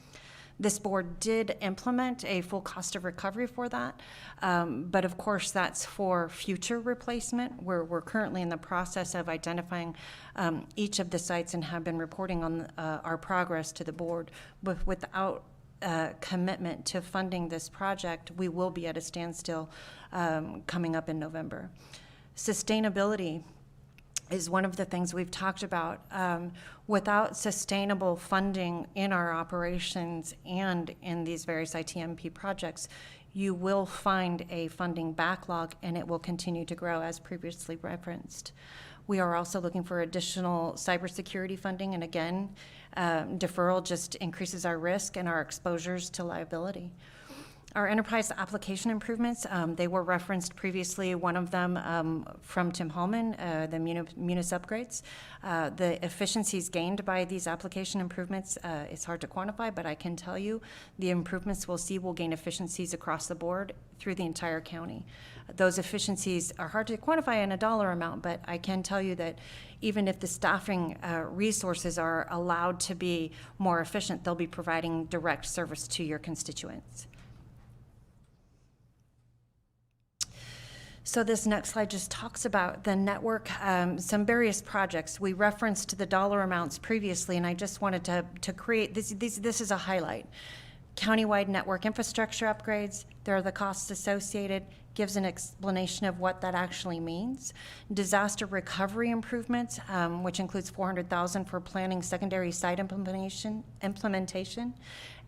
This board did implement a full cost of recovery for that, but of course that's for future replacement. We're currently in the process of identifying each of the sites and have been reporting on our progress to the board. But without commitment to funding this project, we will be at a standstill coming up in November. Sustainability is one of the things we've talked about. Without sustainable funding in our operations and in these various ITMP projects, you will find a funding backlog and it will continue to grow as previously referenced. We are also looking for additional cybersecurity funding, and again, deferral just increases our risk and our exposures to liability. Our enterprise application improvements, they were referenced previously, one of them from Tim Hallman, the Munis upgrades. The efficiencies gained by these application improvements, it's hard to quantify, but I can tell you the improvements we'll see will gain efficiencies across the board through the entire county. Those efficiencies are hard to quantify in a dollar amount, but I can tell you that even if the staffing resources are allowed to be more efficient, they'll be providing direct service to your constituents. So this next slide just talks about the network, some various projects. We referenced the dollar amounts previously, and I just wanted to create, this is a highlight. Countywide network infrastructure upgrades, there are the costs associated, gives an explanation of what that actually means. Disaster recovery improvements, which includes $400,000 for planning secondary site implementation,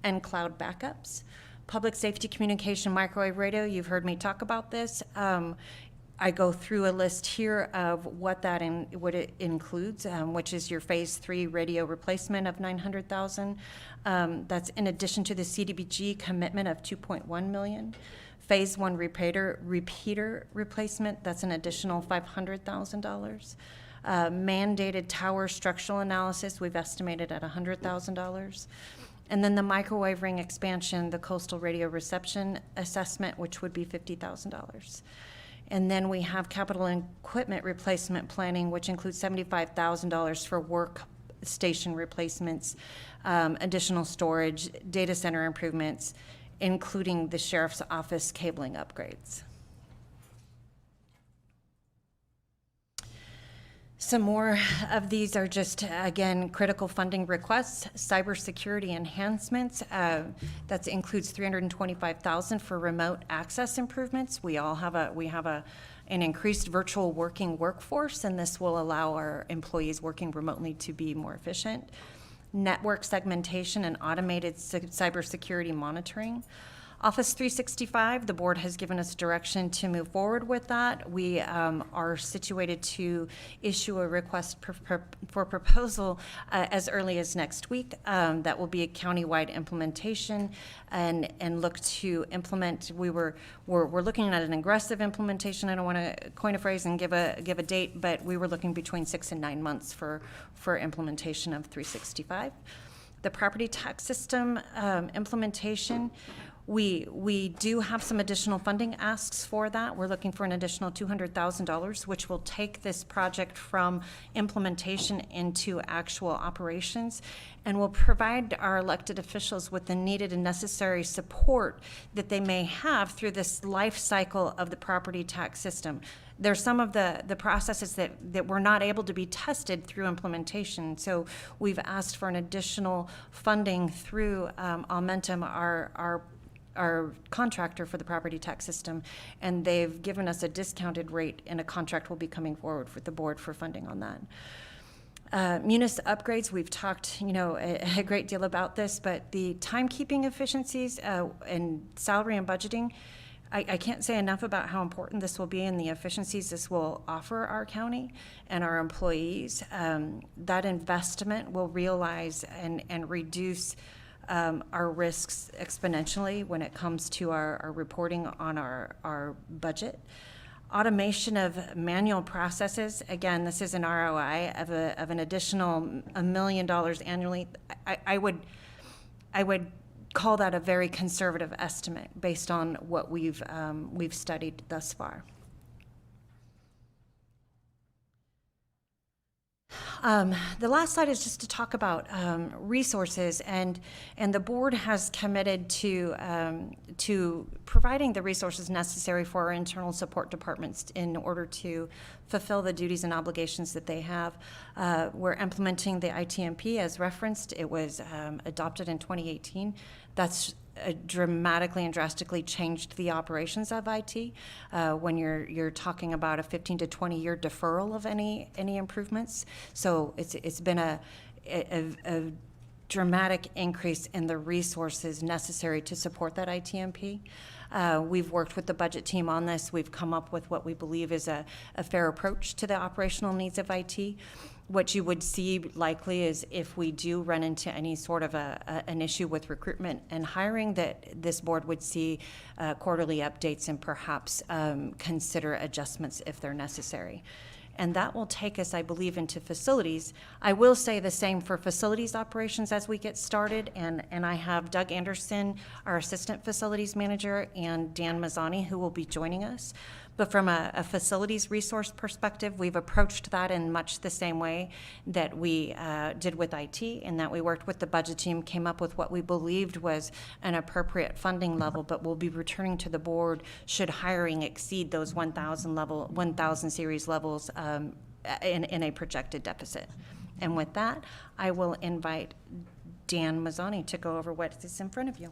and cloud backups. Public safety communication microwave radio, you've heard me talk about this. I go through a list here of what it includes, which is your phase 3 radio replacement of $900,000. That's in addition to the CDBG commitment of $2.1 million. Phase 1 repeater replacement, that's an additional $500,000. Mandated tower structural analysis, we've estimated at $100,000. And then the microwave ring expansion, the coastal radio reception assessment, which would be $50,000. And then we have capital and equipment replacement planning, which includes $75,000 for workstation replacements, additional storage, data center improvements, including the sheriff's office cabling upgrades. Some more of these are just, again, critical funding requests, cybersecurity enhancements. That includes $325,000 for remote access improvements. We have an increased virtual working workforce, and this will allow our employees working remotely to be more efficient. Network segmentation and automated cybersecurity monitoring. Office 365, the board has given us direction to move forward with that. We are situated to issue a request for proposal as early as next week. That will be a countywide implementation and look to implement. We're looking at an aggressive implementation. I don't want to coin a phrase and give a date, but we were looking between 6 and 9 months for implementation of 365. The property tax system implementation. We do have some additional funding asks for that. We're looking for an additional $200,000, which will take this project from implementation into actual operations, and will provide our elected officials with the needed and necessary support that they may have through this life cycle of the property tax system. There's some of the processes that were not able to be tested through implementation. So we've asked for an additional funding through Aumentum, our contractor for the property tax system, and they've given us a discounted rate, and a contract will be coming forward with the board for funding on that. Munis upgrades, we've talked, a great deal about this, but the timekeeping efficiencies and salary and budgeting, I can't say enough about how important this will be and the efficiencies this will offer our county and our employees. That investment will realize and reduce our risks exponentially when it comes to our reporting on our budget. Automation of manual processes. Again, this is an ROI of an additional $1 million annually. I would call that a very conservative estimate based on what we've studied thus far. The last slide is just to talk about resources, and the board has committed to providing the resources necessary for our internal support departments in order to fulfill the duties and obligations that they have. We're implementing the ITMP as referenced. It was adopted in 2018. That's dramatically and drastically changed the operations of IT. When you're talking about a 15 to 20 year deferral of any improvements, so it's been a dramatic increase in the resources necessary to support that ITMP. We've worked with the budget team on this. We've come up with what we believe is a fair approach to the operational needs of IT. What you would see likely is if we do run into any sort of an issue with recruitment and hiring, that this board would see quarterly updates and perhaps consider adjustments if they're necessary. And that will take us, I believe, into facilities. I will say the same for facilities operations as we get started, and I have Doug Anderson, our Assistant Facilities Manager, and Dan Mazzani, who will be joining us. But from a facilities resource perspective, we've approached that in much the same way that we did with IT, in that we worked with the budget team, came up with what we believed was an appropriate funding level, but we'll be returning to the board should hiring exceed those 1,000 series levels in a projected deficit. And with that, I will invite Dan Mazzani to go over what is in front of you.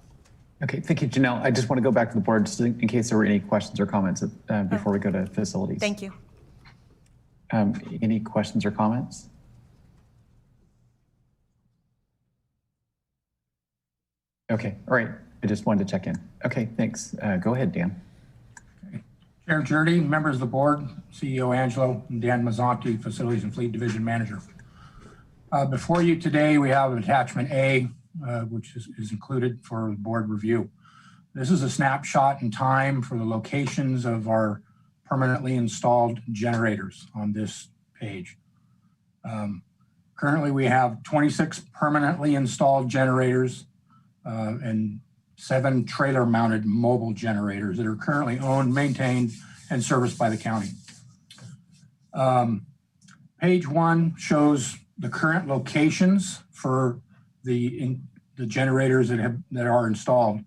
Okay, thank you, Janelle. I just want to go back to the board just in case there were any questions or comments before we go to facilities.
Thank you.
Any questions or comments? Okay, all right. I just wanted to check in. Okay, thanks. Go ahead, Dan.
Okay. Chair Jurdy, members of the board, CEO Angelo, and Dan Mazzanti, Facilities and Fleet Division Manager. Before you today, we have attachment A, which is included for board review. This is a snapshot in time for the locations of our permanently installed generators on this page. Currently, we have 26 permanently installed generators and 7 trailer-mounted mobile generators that are currently owned, maintained, and serviced by the county. Page 1 shows the current locations for the generators that are installed.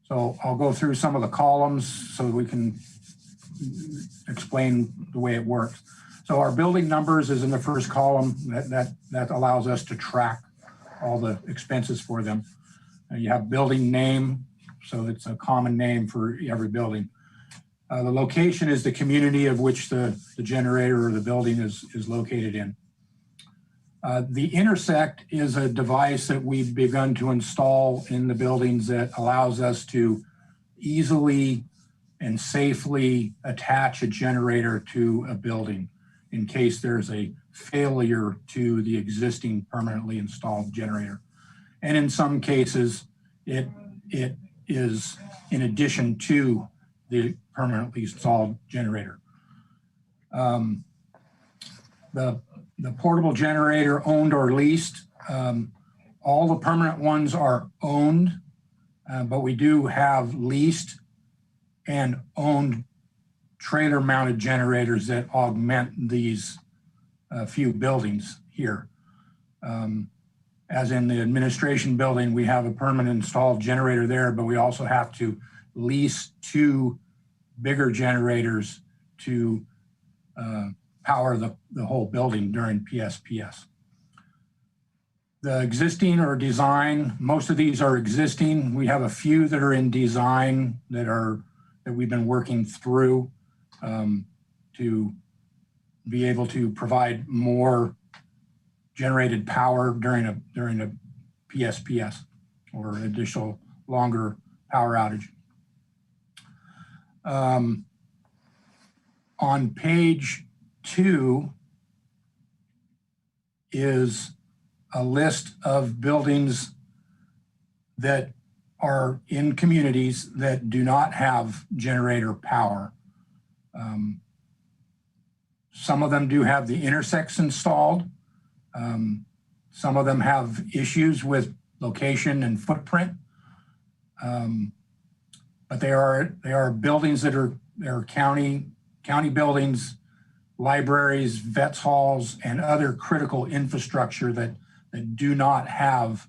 So I'll go through some of the columns so we can explain the way it works. So our building numbers is in the first column. That allows us to track all the expenses for them. You have building name, so it's a common name for every building. The location is the community of which the generator or the building is located in. The intersect is a device that we've begun to install in the buildings that allows us to easily and safely attach a generator to a building in case there's a failure to the existing permanently installed generator. And in some cases, it is in addition to the permanently installed generator. The portable generator owned or leased, all the permanent ones are owned but we do have leased and owned trailer mounted generators that augment these few buildings here. As in the administration building, we have a permanent installed generator there, but we also have to lease 2 bigger generators to power the whole building during PSPS. The existing or design, most of these are existing. We have a few that are in design that we've been working through to be able to provide more generated power during a PSPS or additional longer power outage. On page 2 is a list of buildings that are in communities that do not have generator power. Some of them do have the intersects installed. Some of them have issues with location and footprint. But they are buildings that are county buildings, libraries, vets halls, and other critical infrastructure that do not have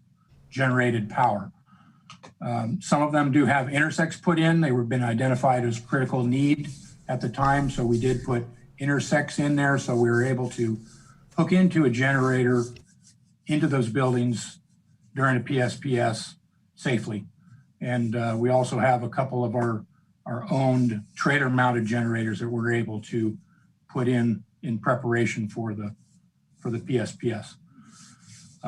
generated power. Some of them do have intersects put in. They were been identified as critical need at the time, so we did put intersects in there, so we were able to hook into a generator into those buildings during a PSPS safely. And we also have a couple of our owned trailer mounted generators that we're able to put in preparation for the PSPS.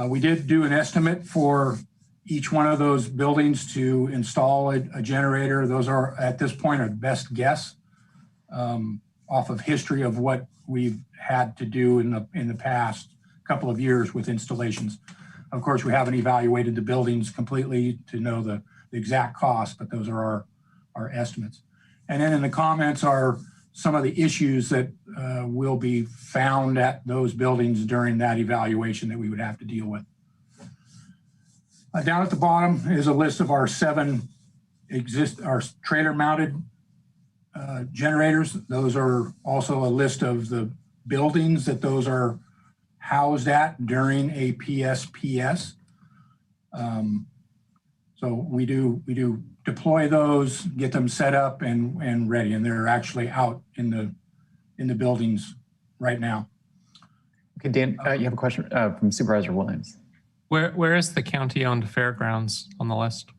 We did do an estimate for each one of those buildings to install a generator. Those are at this point our best guess off of history of what we've had to do in the past couple of years with installations. Of course, we haven't evaluated the buildings completely to know the exact cost, but those are our estimates. And then in the comments are some of the issues that will be found at those buildings during that evaluation that we would have to deal with. Down at the bottom is a list of our 7 our trailer mounted generators. Those are also a list of the buildings that those are housed at during a PSPS. So we do deploy those, get them set up and ready, and they're actually out in the buildings right now.
Okay, Dan, you have a question from Supervisor Williams.
Where is the county-owned fairgrounds on the list?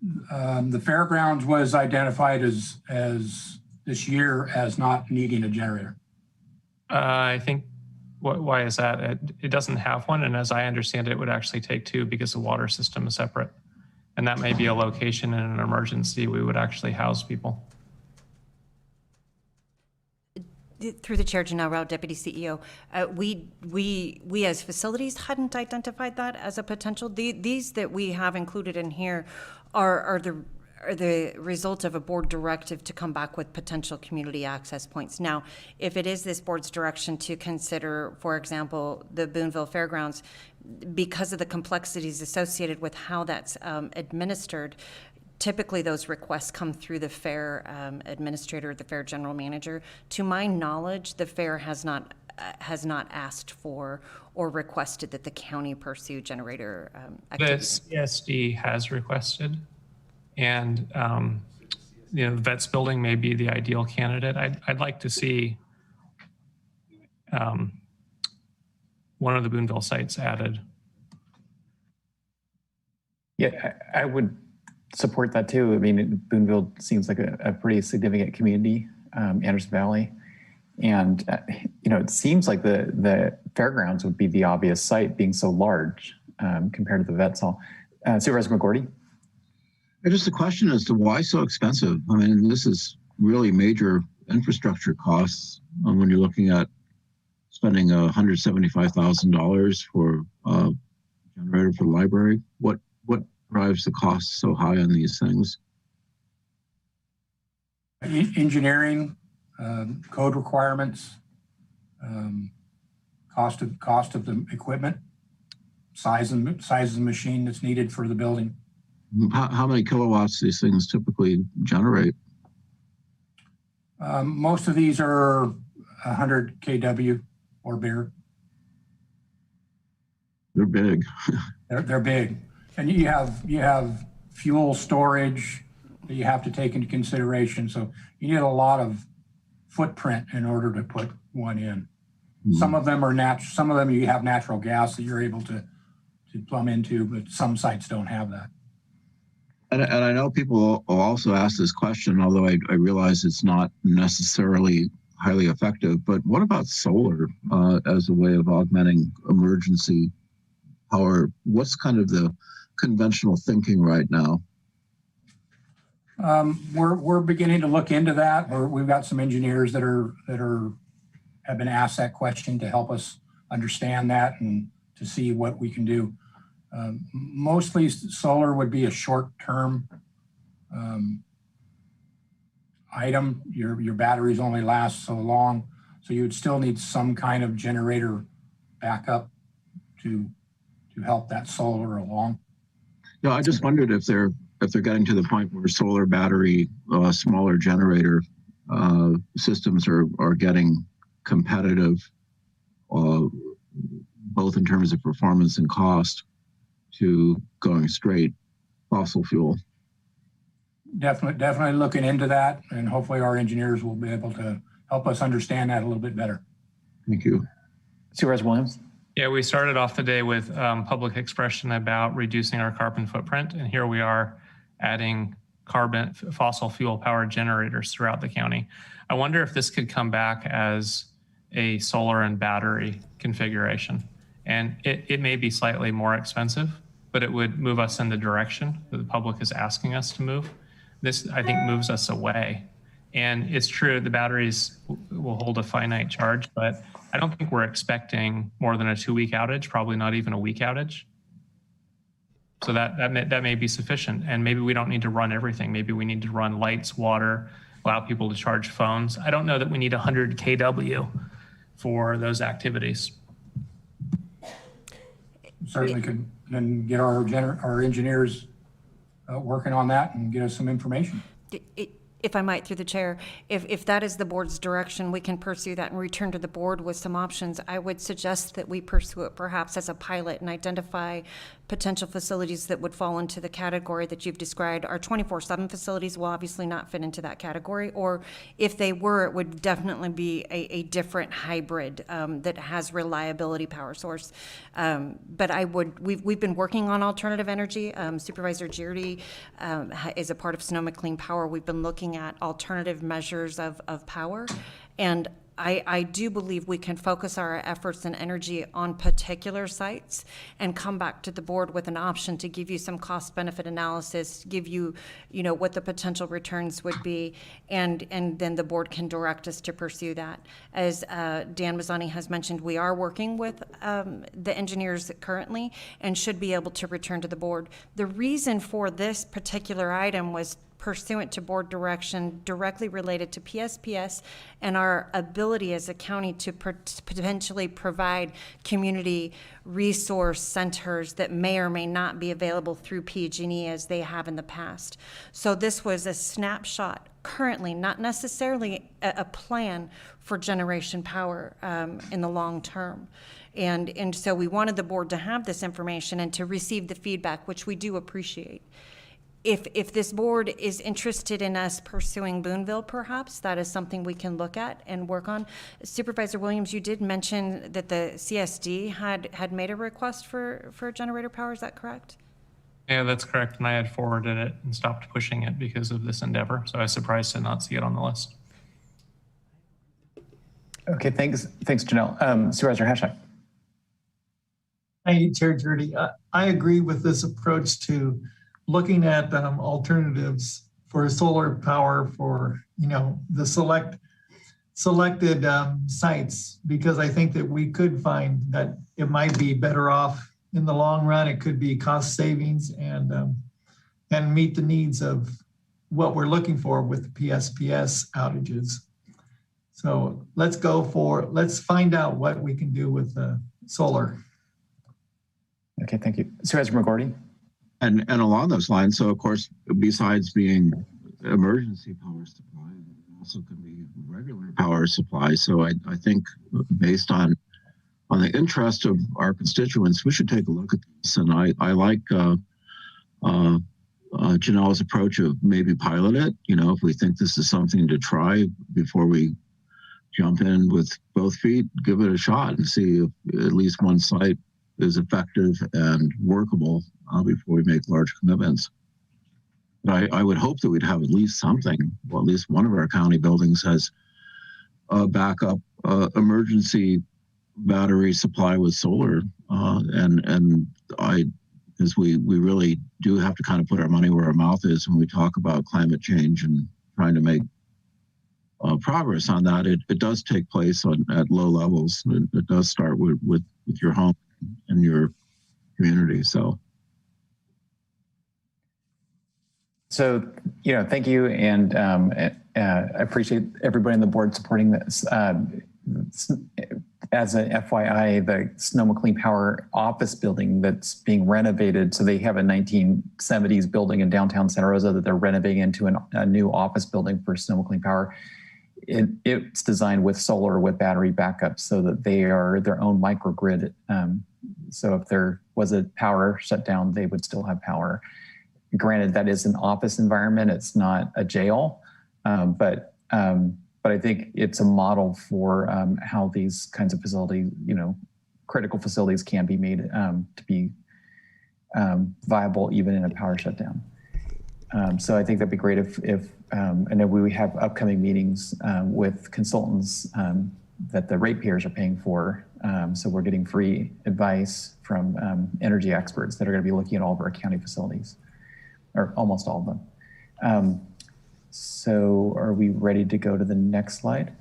The fairgrounds was identified as this year as not needing a generator.
I think, why is that? It doesn't have one, and as I understand it, it would actually take 2 because the water system is separate. And that may be a location in an emergency we would actually house people.
Through the chair, Janelle Rao, Deputy CEO, we as facilities hadn't identified that as a potential. These that we have included in here are the result of a board directive to come back with potential community access points. Now, if it is this board's direction to consider, for example, the Boonville Fairgrounds, because of the complexities associated with how that's administered, typically those requests come through the fair administrator, the fair general manager. To my knowledge, the fair has not asked for or requested that the county pursue generator activities.
The CSD has requested, and the Vets building may be the ideal candidate. I'd like to see one of the Boonville sites added.
Yeah, I would support that too. I mean, Boonville seems like a pretty significant community, Anderson Valley. And, it seems like the fairgrounds would be the obvious site being so large compared to the Vets Hall. Supervisor McGordy?
Just a question as to why so expensive? I mean, this is really major infrastructure costs when you're looking at spending $175,000 for a generator for the library. What drives the cost so high on these things?
Engineering, code requirements, cost of the equipment, size of the machine that's needed for the building.
How many kilowatts these things typically generate?
Most of these are 100 kW or bigger.
They're big.
They're big. And you have fuel storage that you have to take into consideration. So you need a lot of footprint in order to put one in. Some of them are some of them you have natural gas that you're able to plumb into, but some sites don't have that.
And I know people will also ask this question, although I realize it's not necessarily highly effective, but what about solar as a way of augmenting emergency power? What's kind of the conventional thinking right now?
We're beginning to look into that. We've got some engineers that have been asked that question to help us understand that and to see what we can do. Mostly solar would be a short-term item. Your batteries only last so long, so you would still need some kind of generator backup to help that solar along.
No, I just wondered if they're getting to the point where solar battery, smaller generator systems are getting competitive, both in terms of performance and cost, to going straight fossil fuel.
Definitely looking into that, and hopefully our engineers will be able to help us understand that a little bit better.
Thank you.
Supervisor Williams?
Yeah, we started off the day with public expression about reducing our carbon footprint, and here we are adding fossil fuel powered generators throughout the county. I wonder if this could come back as a solar and battery configuration. And it may be slightly more expensive, but it would move us in the direction that the public is asking us to move. This, I think, moves us away. And it's true, the batteries will hold a finite charge, but I don't think we're expecting more than a 2-week outage, probably not even a week outage. So that may be sufficient. And maybe we don't need to run everything. Maybe we need to run lights, water, allow people to charge phones. I don't know that we need 100 kW for those activities.
Certainly can get our engineers working on that and get us some information.
If I might, through the chair, if that is the board's direction, we can pursue that and return to the board with some options. I would suggest that we pursue it perhaps as a pilot and identify potential facilities that would fall into the category that you've described. Our 24/7 facilities will obviously not fit into that category, or if they were, it would definitely be a different hybrid that has reliability power source. But we've been working on alternative energy. Supervisor Giardi is a part of Sonoma Clean Power. We've been looking at alternative measures of power, and I do believe we can focus our efforts and energy on particular sites and come back to the board with an option to give you some cost benefit analysis, give you, what the potential returns would be, and then the board can direct us to pursue that. As Dan Mazzani has mentioned, we are working with the engineers currently and should be able to return to the board. The reason for this particular item was pursuant to board direction directly related to PSPS and our ability as a county to potentially provide community resource centers that may or may not be available through PG&E as they have in the past. So this was a snapshot currently, not necessarily a plan for generation power in the long term. And so we wanted the board to have this information and to receive the feedback, which we do appreciate. If this board is interested in us pursuing Boonville, perhaps, that is something we can look at and work on. Supervisor Williams, you did mention that the CSD had made a request for generator power, is that correct?
Yeah, that's correct. And I had forwarded it and stopped pushing it because of this endeavor. So I was surprised to not see it on the list.
Okay, thanks, Janelle. Supervisor Hashak.
Hi, Chair Giardi. I agree with this approach to looking at alternatives for solar power for the selected sites, because I think that we could find that it might be better off in the long run. It could be cost savings and meet the needs of what we're looking for with PSPS outages. So let's find out what we can do with solar.
Okay, thank you. Supervisor McGordy.
And along those lines, so of course, besides being emergency power supply, it also can be regular power supply. So I think based on the interest of our constituents, we should take a look at this. And I like Janelle's approach of maybe pilot it. You know, if we think this is something to try before we jump in with both feet, give it a shot and see if at least one site is effective and workable before we make large commitments. But I would hope that we'd have at least something. Well, at least one of our county buildings has a backup emergency battery supply with solar, because we really do have to kind of put our money where our mouth is when we talk about climate change and trying to make progress on that. It does take place at low levels. It does start with your home and your community. So,
you know, thank you, and I appreciate everybody on the board supporting this. As an FYI, the Sonoma Clean Power office building that's being renovated, so they have a 1970s building in downtown Santa Rosa that they're renovating into a new office building for Sonoma Clean Power. It's designed with solar, with battery backup, so that they are their own microgrid. So if there was a power shutdown, they would still have power. Granted, that is an office environment; it's not a jail, but I think it's a model for how these kinds of facilities, you know, critical facilities, can be made to be viable even in a power shutdown. So I think that'd be great if and then we have upcoming meetings with consultants that the ratepayers are paying for. So we're getting free advice from energy experts that are going to be looking at all of our county facilities, or almost all of them. So are we ready to go to the next slide?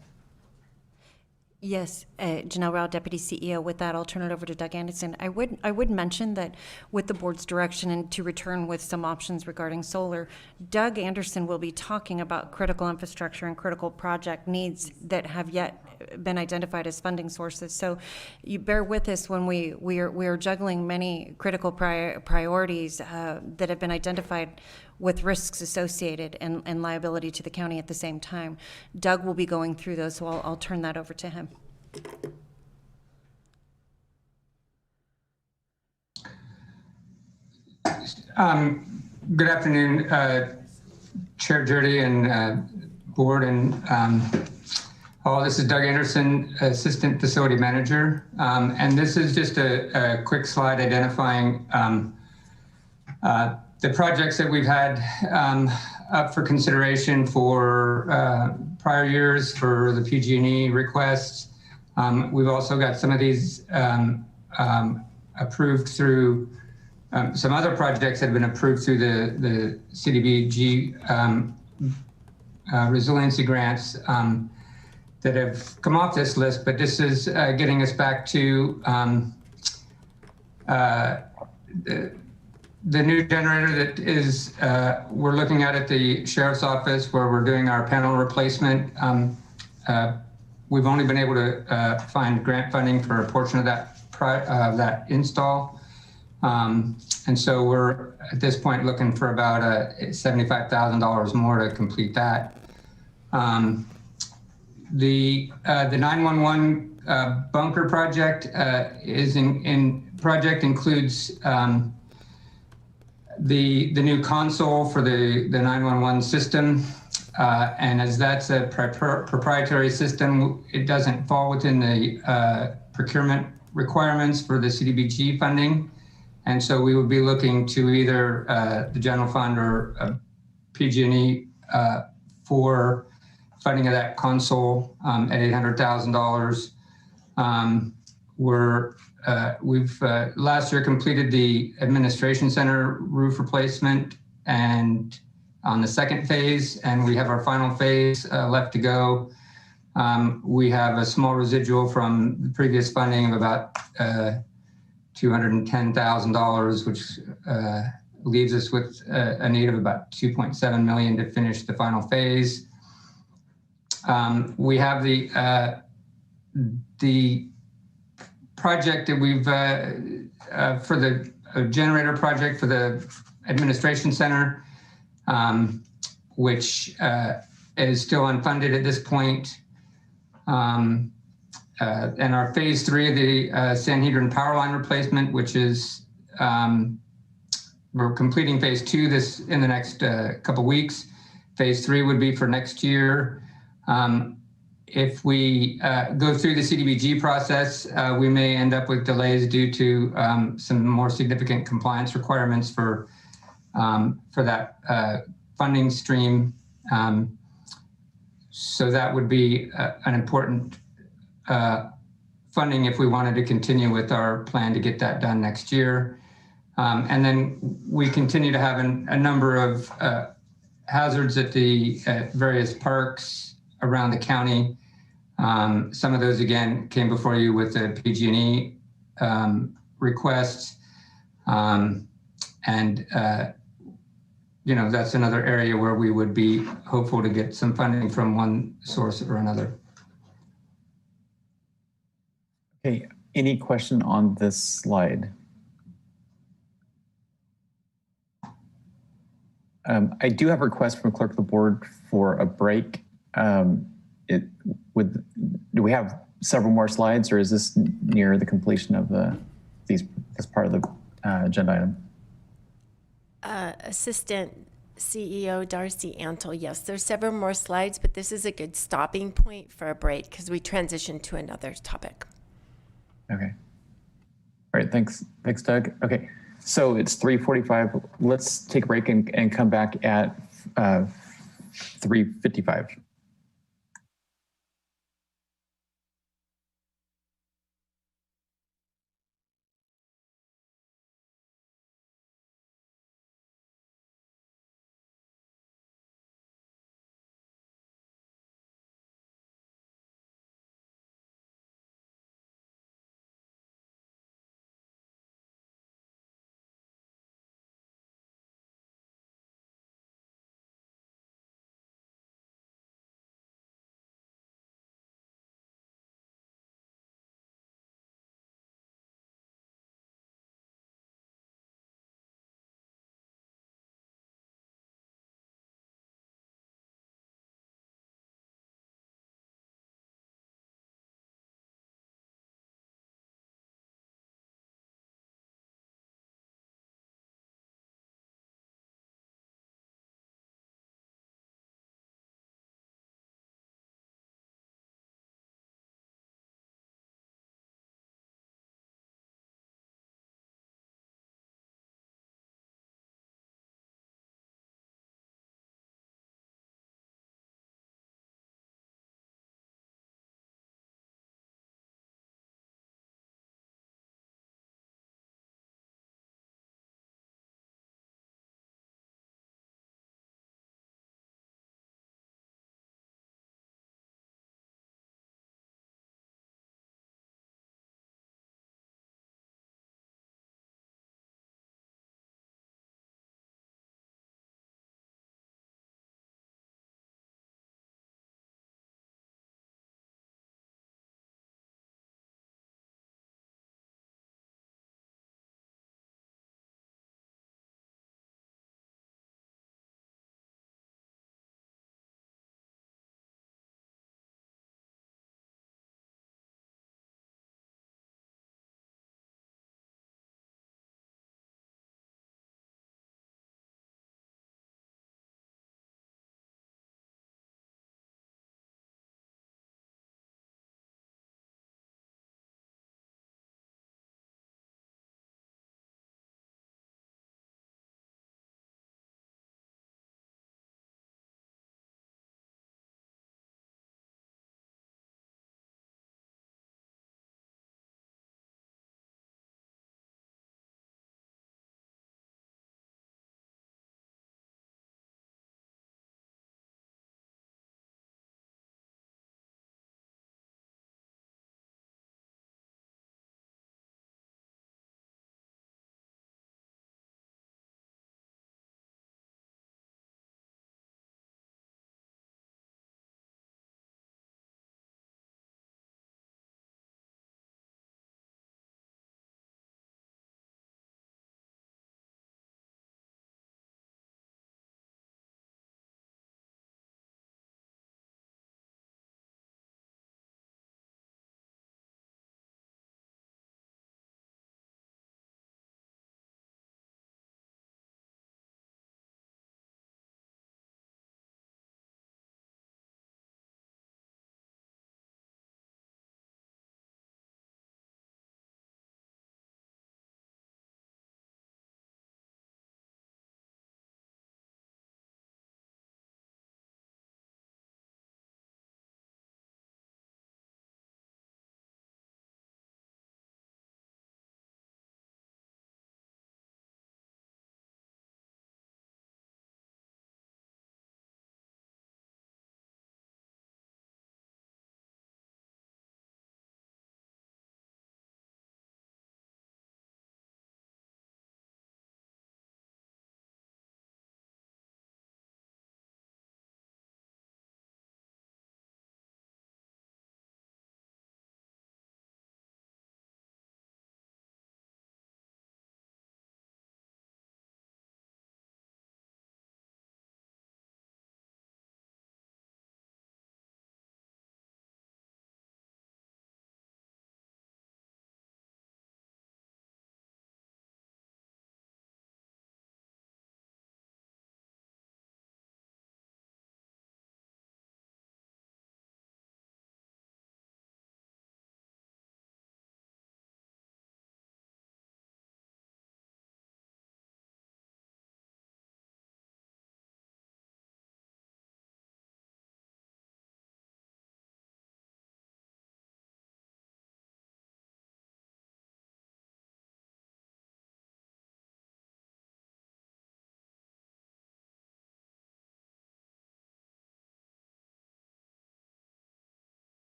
Yes, Janelle Rao, Deputy CEO. With that, I'll turn it over to Doug Anderson. I would mention that with the board's direction and to return with some options regarding solar, Doug Anderson will be talking about critical infrastructure and critical project needs that have yet been identified as funding sources. So you bear with us when we are juggling many critical priorities that have been identified with risks associated and liability to the county at the same time. Doug will be going through those, so I'll turn that over to him.
Good afternoon, Chair Jurdy and board, and this is Doug Anderson, Assistant Facility Manager, and this is just a quick slide identifying the projects that we've had up for consideration for prior years for the PG&E requests. We've also got some of these approved through some other projects that have been approved through the CDBG resiliency grants that have come off this list, but this is getting us back to the new generator that is we're looking at the sheriff's office, where we're doing our panel replacement. We've only been able to find grant funding for a portion of that install. And so we're at this point looking for about $75,000 more to complete that. The 911 bunker project project includes the new console for the 911 system. And as that's a proprietary system, it doesn't fall within the procurement requirements for the CDBG funding. And so we would be looking to either the general fund or PG&E for funding of that console at $800,000. We've last year completed the administration center roof replacement and on the second phase, and we have our final phase left to go. We have a small residual from the previous funding of about $210,000, which leaves us with a need of about $2.7 million to finish the final phase. We have the project that we've for the a generator project for the administration center, which is still unfunded at this point. And our phase 3 of the Sanhedrin power line replacement, which is, we're completing phase 2 in the next couple weeks. Phase 3 would be for next year. If we go through the CDBG process, we may end up with delays due to some more significant compliance requirements for that funding stream. So that would be an important funding if we wanted to continue with our plan to get that done next year. And then we continue to have a number of hazards at various parks around the county. Some of those, again, came before you with the PG&E requests. That's another area where we would be hopeful to get some funding from one source or another.
Okay, any question on this slide? I do have a request from clerk of the board for a break. Do we have several more slides, or is this near the completion of this part of the agenda item?
Assistant CEO Darcy Antle, yes, there's several more slides, but this is a good stopping point for a break because we transition to another topic.
Okay. All right, thanks, Doug. Okay, so it's 3:45. Let's take a break and come back at 3:55.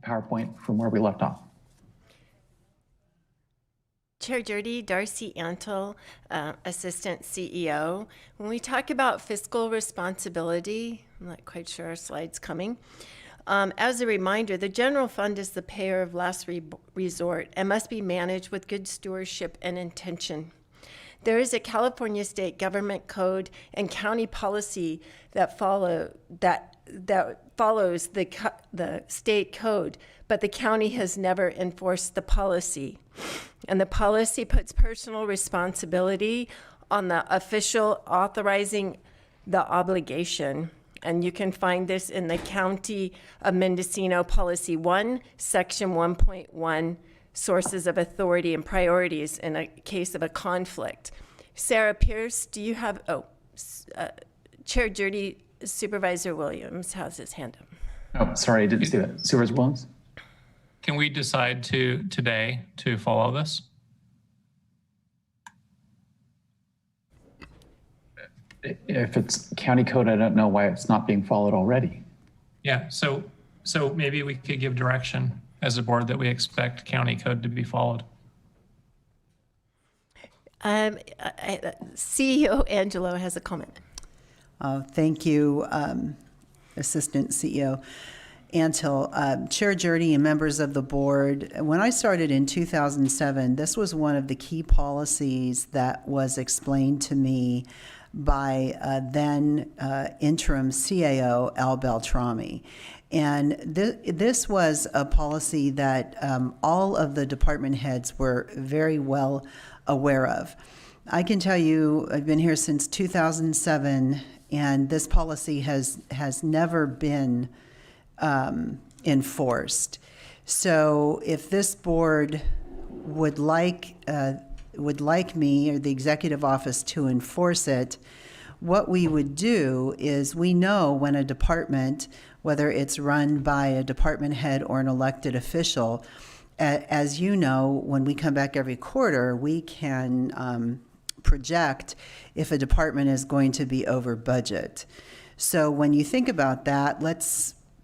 PowerPoint from where we left off.
Chair Jurdy, Darcy Antle, Assistant CEO. When we talk about fiscal responsibility, I'm not quite sure our slide's coming. As a reminder, the general fund is the payer of last resort and must be managed with good stewardship and intention. There is a California state government code and county policy that follows the state code, but the county has never enforced the policy. And the policy puts personal responsibility on the official authorizing the obligation. And you can find this in the County of Mendocino Policy 1, Section 1.1, Sources of Authority and Priorities in a case of a conflict. Sarah Pierce, do you have, Chair Jurdy, Supervisor Williams has his hand up.
Oh, sorry, I didn't see that. Supervisor Williams?
Can we decide today to follow this?
If it's county code, I don't know why it's not being followed already.
Yeah, so maybe we could give direction as a board that we expect county code to be followed.
CEO Angelo has a comment.
Thank you, Assistant CEO Antle. Chair Jurdy and members of the board, when I started in 2007, this was one of the key policies that was explained to me by then interim CAO Al Beltrami. And this was a policy that all of the department heads were very well aware of. I can tell you, I've been here since 2007, and this policy has never been enforced. So if this board would like me or the executive office to enforce it, what we would do is we know when a department, whether it's run by a department head or an elected official, as you know, when we come back every quarter, we can project if a department is going to be over budget. So when you think about that,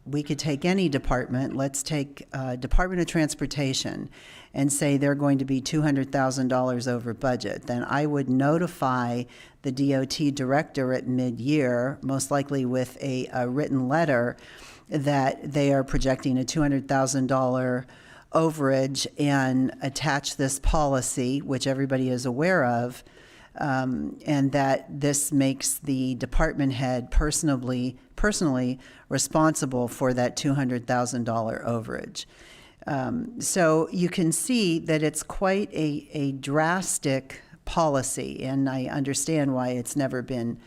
we could take any department. Let's take Department of Transportation and say they're going to be $200,000 over budget. Then I would notify the DOT director at mid-year, most likely with a written letter, that they are projecting a $200,000 overage and attach this policy, which everybody is aware of, and that this makes the department head personally responsible for that $200,000 overage. So you can see that it's quite a drastic policy, and I understand why it's never been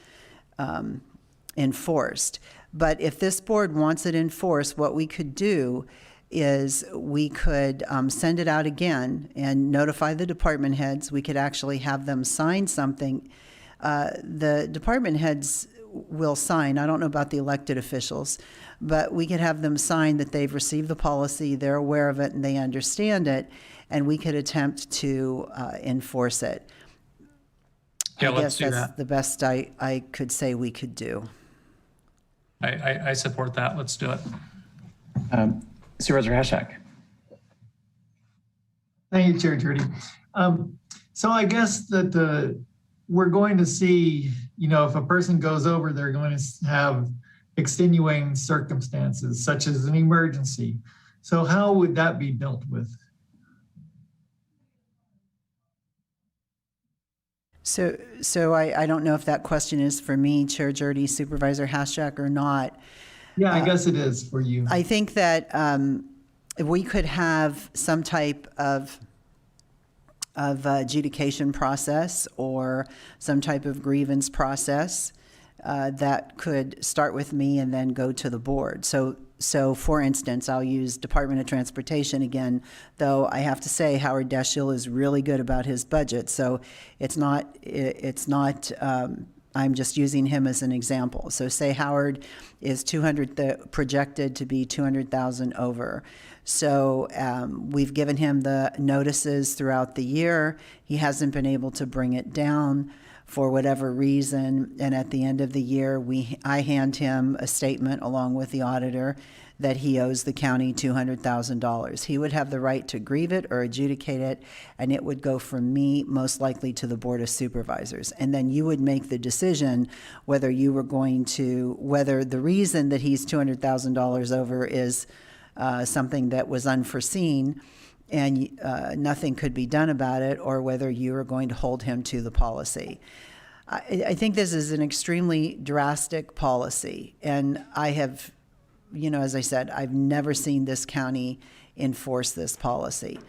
enforced. But if this board wants it enforced, what we could do is we could send it out again and notify the department heads. We could actually have them sign something. The department heads will sign. I don't know about the elected officials, but we could have them sign that they've received the policy, they're aware of it, and they understand it, and we could attempt to enforce it.
Yeah,
I
let's
guess
do
that's
that.
the best I could say we could do.
I support that. Let's do it.
Supervisor Hashak.
Thank you, Chair Jurdy. So I guess that we're going to see, if a person goes over, they're going to have extenuating circumstances, such as an emergency. So how would that be dealt with?
So I don't know if that question is for me, Chair Jurdy, Supervisor Hashak, or not.
Yeah, I guess it is for you.
I think that if we could have some type of adjudication process or some type of grievance process that could start with me and then go to the board. So for instance, I'll use Department of Transportation again, though I have to say Howard Deschel is really good about his budget. So it's not I'm just using him as an example. So say Howard is projected to be 200,000 over. So we've given him the notices throughout the year. He hasn't been able to bring it down. for whatever reason, and at the end of the year, I hand him a statement along with the auditor that he owes the county $200,000. He would have the right to grieve it or adjudicate it, and it would go from me most likely to the Board of Supervisors. And then you would make the decision whether whether the reason that he's $200,000 over is something that was unforeseen and nothing could be done about it, or whether you are going to hold him to the policy. I think this is an extremely drastic policy, and I have, as I said, I've never seen this county enforce this policy.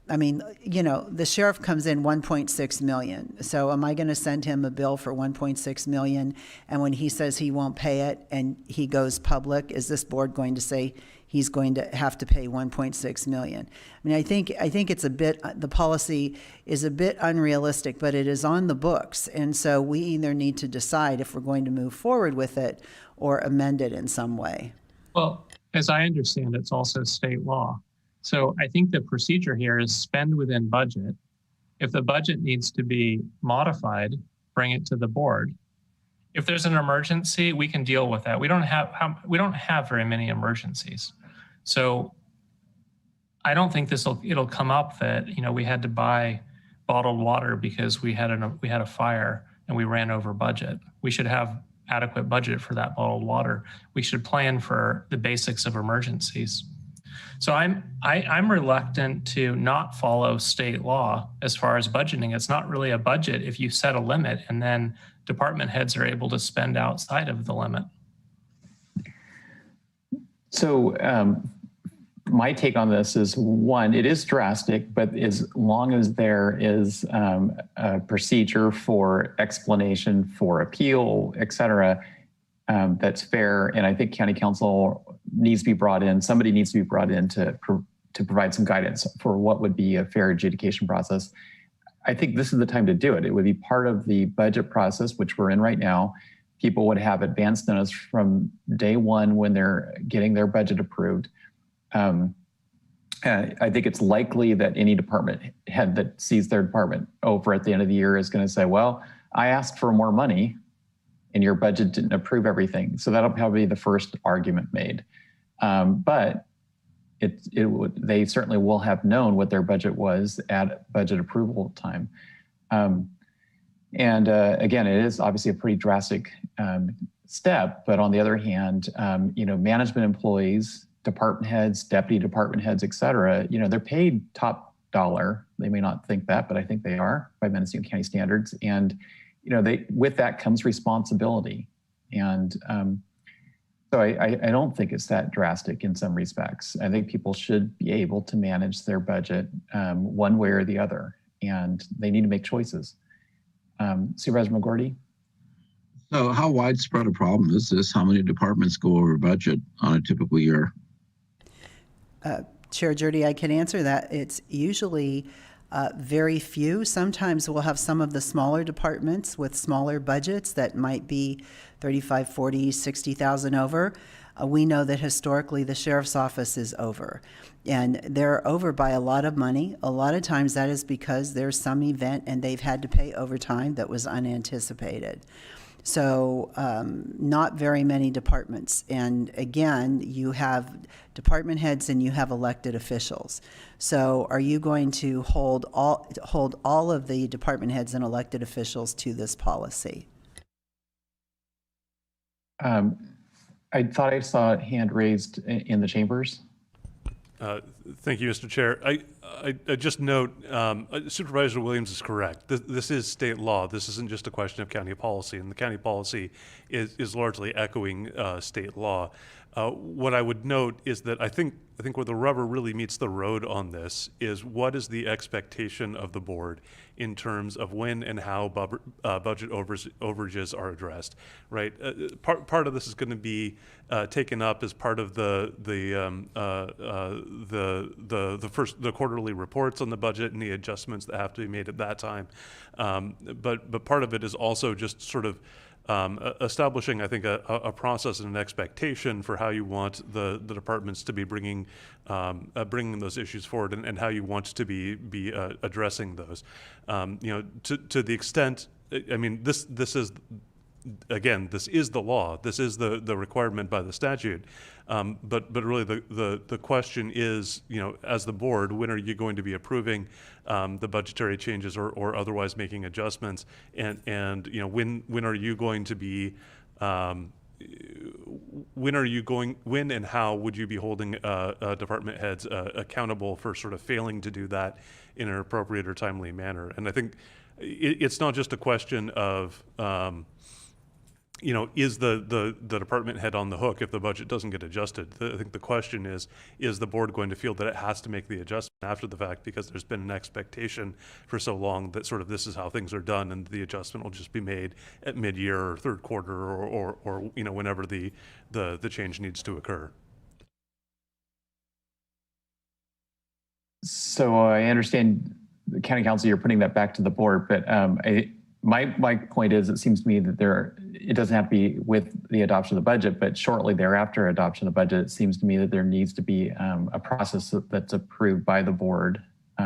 I mean, the sheriff comes in 1.6 million. So am I going to send him a bill for 1.6 million? And when he says he won't pay it and he goes public, is this board going to say he's going to have to pay 1.6 million? I mean, I think it's the policy is a bit unrealistic, but it is on the books. And so we either need to decide if we're going to move forward with it or amend it in some way.
Well, as I understand, it's also state law. So I think the procedure here is spend within budget. If the budget needs to be modified, bring it to the board. If there's an emergency, we can deal with that. We don't have very many emergencies. So I don't think it'll come up that, we had to buy bottled water because we had a fire and we ran over budget. We should have adequate budget for that bottled water. We should plan for the basics of emergencies. So I'm reluctant to not follow state law as far as budgeting. It's not really a budget if you set a limit and then department heads are able to spend outside of the limit.
So my take on this is, one, it is drastic, but as long as there is a procedure for explanation, for appeal, et cetera, that's fair. And I think county council needs to be brought in. Somebody needs to be brought in to provide some guidance for what would be a fair adjudication process. I think this is the time to do it. It would be part of the budget process, which we're in right now. People would have advance notice from day one when they're getting their budget approved. I think it's likely that any department head that sees their department over at the end of the year is going to say, well, I asked for more money and your budget didn't approve everything. So that'll probably be the first argument made. But they certainly will have known what their budget was at budget approval time. Again, it is obviously a pretty drastic step, but on the other hand, management employees, department heads, deputy department heads, et cetera, they're paid top dollar. They may not think that, but I think they are by Mendocino County standards. And with that comes responsibility. And so I don't think it's that drastic in some respects. I think people should be able to manage their budget one way or the other, and they need to make choices. Supervisor McGordy?
So how widespread a problem is this? How many departments go over budget on a typical year?
Chair Jurdy, I can answer that. It's usually very few. Sometimes we'll have some of the smaller departments with smaller budgets that might be 35, 40, 60,000 over. We know that historically the sheriff's office is over, and they're over by a lot of money. A lot of times that is because there's some event and they've had to pay overtime that was unanticipated. So not very many departments. And again, you have department heads and you have elected officials. So are you going to hold all of the department heads and elected officials to this policy?
I thought I saw a hand raised in the chambers.
Thank you, Mr. Chair. I just note, Supervisor Williams is correct. This is state law. This isn't just a question of county policy, and the county policy is largely echoing state law. What I would note is that I think where the rubber really meets the road on this is what is the expectation of the board in terms of when and how budget overages are addressed, right? Part of this is going to be taken up as part of the quarterly reports on the budget and the adjustments that have to be made at that time. But part of it is also just sort of establishing, I think, a process and an expectation for how you want the departments to be bringing those issues forward and how you want to be addressing those. To the extent I mean, this is, again, this is the law. This is the requirement by the statute. But really the question is, as the board, when are you going to be approving the budgetary changes or otherwise making adjustments? And when are you going to be when and how would you be holding department heads accountable for sort of failing to do that in an appropriate or timely manner? And I think it's not just a question of, is the department head on the hook if the budget doesn't get adjusted? I think the question is the board going to feel that it has to make the adjustment after the fact because there's been an expectation for so long that sort of this is how things are done and the adjustment will just be made at mid-year or third quarter or whenever the change needs to occur?
So I understand the county council, you're putting that back to the board, but my point is, it seems to me that it doesn't have to be with the adoption of the budget, but shortly thereafter adoption of the budget, it seems to me that there needs to be a process that's approved by the board,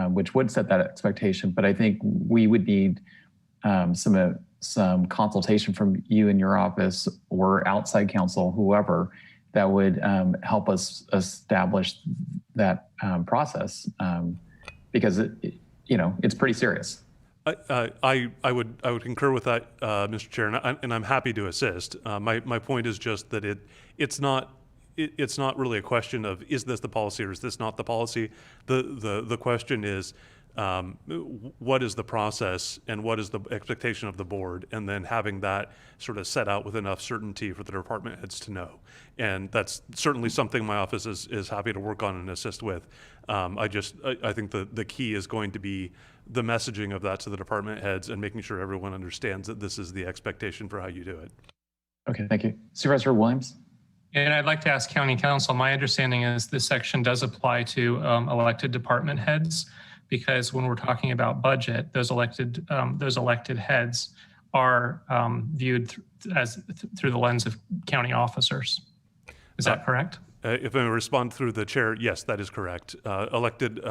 which would set that expectation. But I think we would need some consultation from you and your office or outside counsel, whoever, that would help us establish that process, because it's pretty serious.
I would concur with that, Mr. Chair, and I'm happy to assist. My point is just that it's not really a question of is this the policy or is this not the policy. The question is what is the process and what is the expectation of the board, and then having that sort of set out with enough certainty for the department heads to know. And that's certainly something my office is happy to work on and assist with. I think the key is going to be the messaging of that to the department heads and making sure everyone understands that this is the expectation for how you do it.
Okay, thank you. Supervisor Williams?
And I'd like to ask County Council, my understanding is this section does apply to elected department heads, because when we're talking about budget, those elected heads are viewed through the lens of county officers. Is that correct?
If I respond through the chair, yes, that is correct. Elected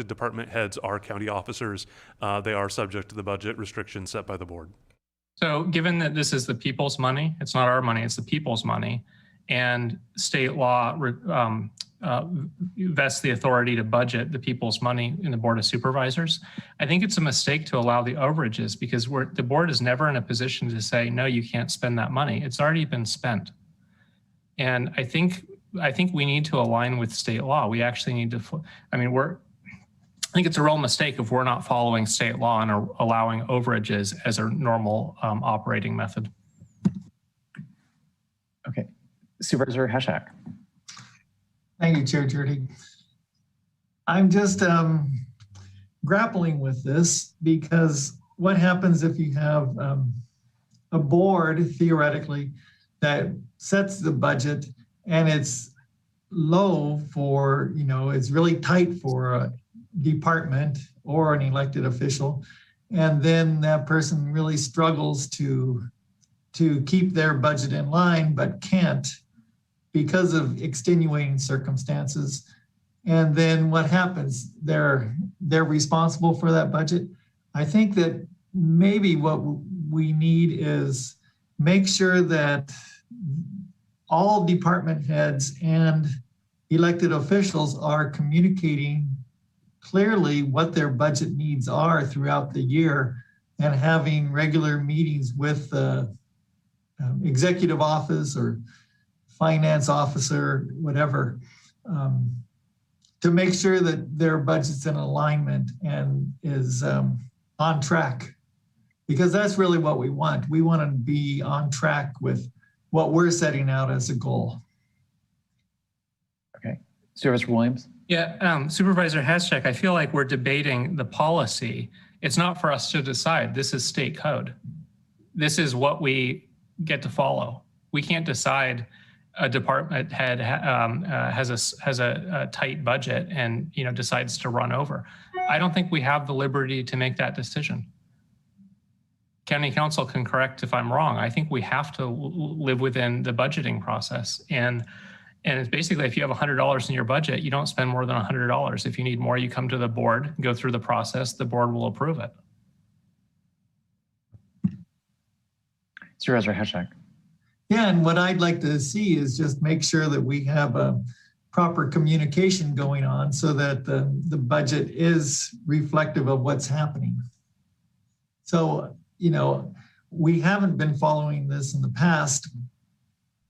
department heads are county officers. They are subject to the budget restrictions set by the board.
So given that this is the people's money, it's not our money, it's the people's money, and state law vests the authority to budget the people's money in the Board of Supervisors, I think it's a mistake to allow the overages, because the board is never in a position to say, no, you can't spend that money. It's already been spent. And I think we need to align with state law. We actually need to, I think it's a real mistake if we're not following state law and are allowing overages as a normal operating method.
Okay, Supervisor Hashak.
Thank you, Chair Jurdy. I'm just grappling with this, because what happens if you have a board, theoretically, that sets the budget and it's low for, it's really tight for a department or an elected official, and then that person really struggles to keep their budget in line, but can't because of extenuating circumstances. And then what happens? They're responsible for that budget. I think that maybe what we need is make sure that all department heads and elected officials are communicating clearly what their budget needs are throughout the year, and having regular meetings with the executive office or finance officer, whatever, to make sure that their budget's in alignment and is on track. Because that's really what we want. We want to be on track with what we're setting out as a goal.
Okay, Supervisor Williams?
Yeah, Supervisor Hashak, I feel like we're debating the policy. It's not for us to decide. This is state code. This is what we get to follow. We can't decide a department head has a tight budget and decides to run over. I don't think we have the liberty to make that decision. County Council can correct if I'm wrong. I think we have to live within the budgeting process. And it's basically, if you have $100 in your budget, you don't spend more than $100. If you need more, you come to the board, go through the process, the board will approve it.
Supervisor Hashak.
Yeah, and what I'd like to see is just make sure that we have a proper communication going on so that the budget is reflective of what's happening. So, you know, we haven't been following this in the past.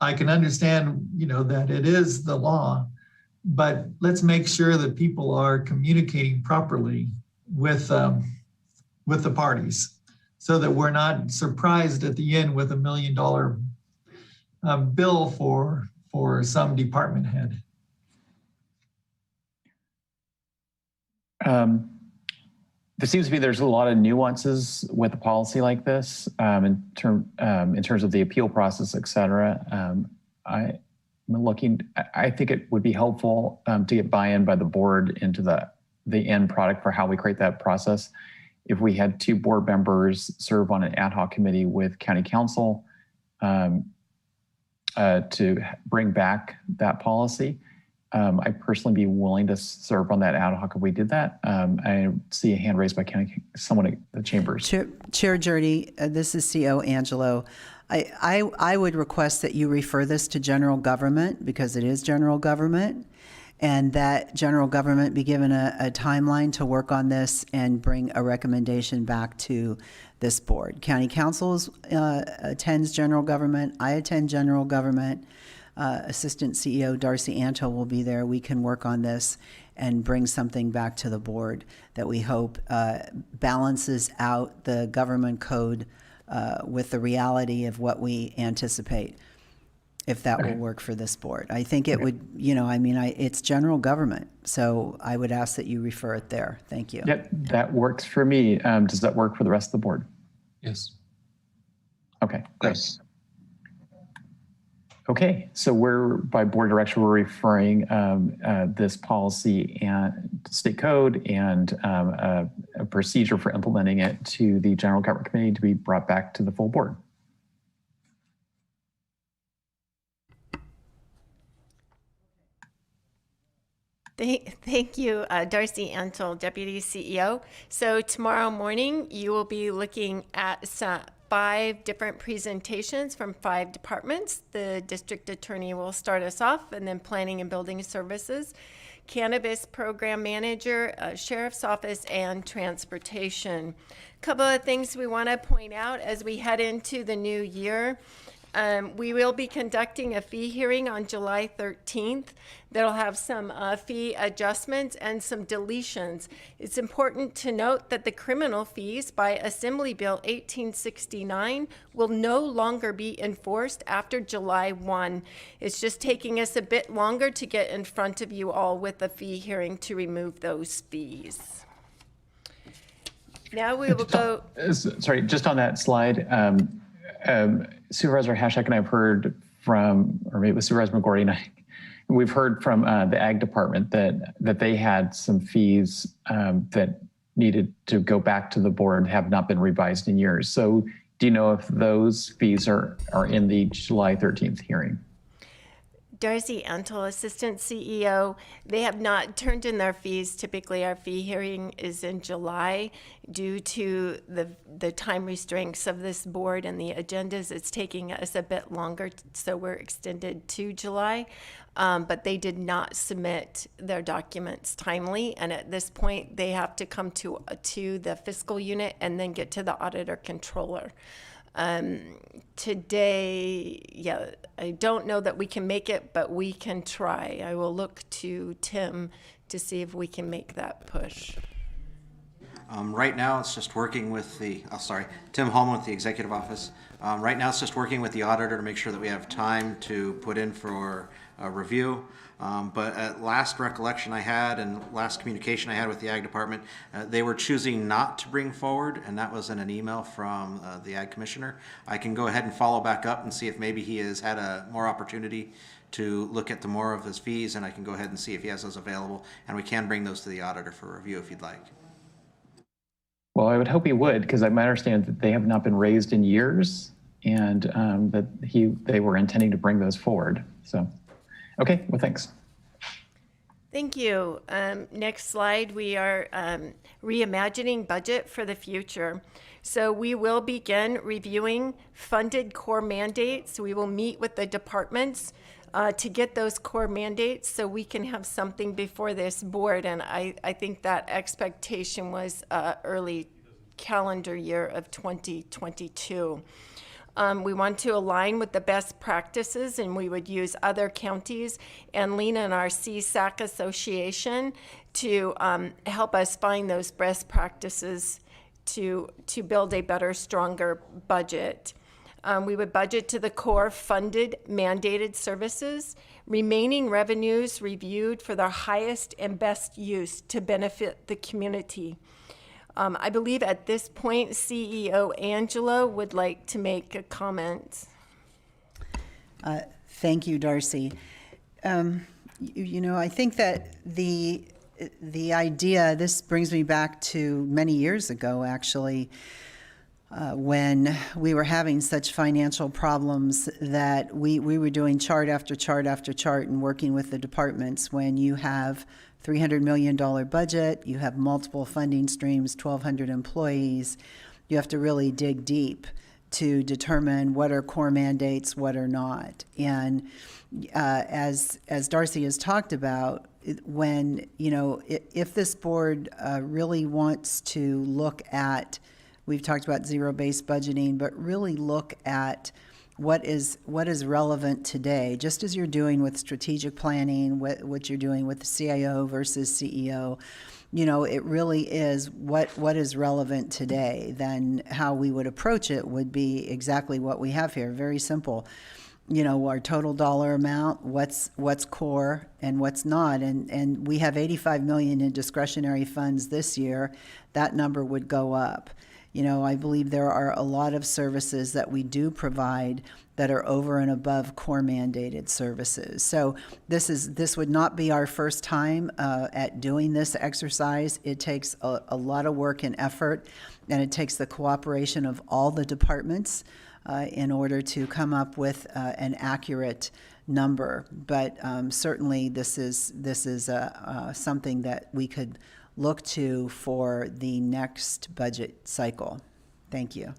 I can understand, you know, that it is the law, but let's make sure that people are communicating properly with the parties so that we're not surprised at the end with $1 million bill for some department head.
There seems to be there's a lot of nuances with a policy like this in terms of the appeal process, et cetera. I think it would be helpful to get buy-in by the board into the end product for how we create that process. If we had 2 board members serve on an ad hoc committee with county council to bring back that policy, I'd personally be willing to serve on that ad hoc if we did that. I see a hand raised by someone at the chambers.
Chair Jurdy, this is CO Angelo. I would request that you refer this to general government because it is general government, and that general government be given a timeline to work on this and bring a recommendation back to this board. County council attends general government. I attend general government. Assistant CEO Darcy Antle will be there. We can work on this and bring something back to the board that we hope balances out the government code with the reality of what we anticipate, if that will work for this board. I think it would, you know, I mean, it's general government, so I would ask that you refer it there. Thank you.
Yep, that works for me. Does that work for the rest of the board?
Yes.
Okay, great. Yes. Okay, so by board direction, we're referring this policy and state code and a procedure for implementing it to the General Government Committee to be brought back to the full board.
Thank you, Darcy Antle, Deputy CEO. So tomorrow morning, you will be looking at 5 different presentations from 5 departments. The district attorney will start us off, and then planning and building services, cannabis program manager, sheriff's office, and transportation. A couple of things we want to point out as we head into the new year. We will be conducting a fee hearing on July 13th. That'll have some fee adjustments and some deletions. It's important to note that the criminal fees by Assembly Bill 1869 will no longer be enforced after July 1. It's just taking us a bit longer to get in front of you all with a fee hearing to remove those fees. Now we will go.
Sorry, just on that slide. Supervisor Hashak and I have heard from, or maybe it was Supervisor McGordy and I, we've heard from the Ag Department that they had some fees that needed to go back to the board, have not been revised in years. So do you know if those fees are in the July 13th hearing?
Darcy Antle, Assistant CEO, they have not turned in their fees. Typically, our fee hearing is in July. Due to the time restraints of this board and the agendas, it's taking us a bit longer, so we're extended to July. But they did not submit their documents timely, and at this point, they have to come to the fiscal unit and then get to the auditor controller. Today, yeah, I don't know that we can make it, but we can try. I will look to Tim to see if we can make that push.
Right now, it's just working with Tim Holman with the Executive Office. Right now, it's just working with the auditor to make sure that we have time to put in for a review. But at last recollection I had and last communication I had with the Ag Department, they were choosing not to bring forward, and that was in an email from the Ag Commissioner. I can go ahead and follow back up and see if maybe he has had a more opportunity to look at the more of his fees, and I can go ahead and see if he has those available, and we can bring those to the auditor for review if you'd like.
Well, I would hope he would, because I might understand that they have not been raised in years, and that they were intending to bring those forward. So, okay, well, thanks.
Thank you. Next slide, we are reimagining budget for the future. So we will begin reviewing funded core mandates. We will meet with the departments to get those core mandates so we can have something before this board. And I think that expectation was early calendar year of 2022. We want to align with the best practices, and we would use other counties and lean on our CSAC association to help us find those best practices to build a better, stronger budget. We would budget to the core funded mandated services, remaining revenues reviewed for their highest and best use to benefit the community. I believe at this point, CEO Angelo would like to make a comment.
Thank you, Darcy. I think that the idea, this brings me back to many years ago, actually, when we were having such financial problems that we were doing chart after chart after chart and working with the departments. When you have $300 million budget, you have multiple funding streams, 1,200 employees, you have to really dig deep to determine what are core mandates, what are not. And as Darcy has talked about, when, if this board really wants to look at, we've talked about zero-based budgeting, but really look at what is relevant today, just as you're doing with strategic planning, what you're doing with the CIO versus CEO. It really is what is relevant today. Then how we would approach it would be exactly what we have here. Very simple. Our total dollar amount, what's core and what's not. And we have $85 million in discretionary funds this year. That number would go up. I believe there are a lot of services that we do provide that are over and above core mandated services. So this would not be our first time at doing this exercise. It takes a lot of work and effort, and it takes the cooperation of all the departments in order to come up with an accurate number. But certainly this is something that we could look to for the next budget cycle. Thank you.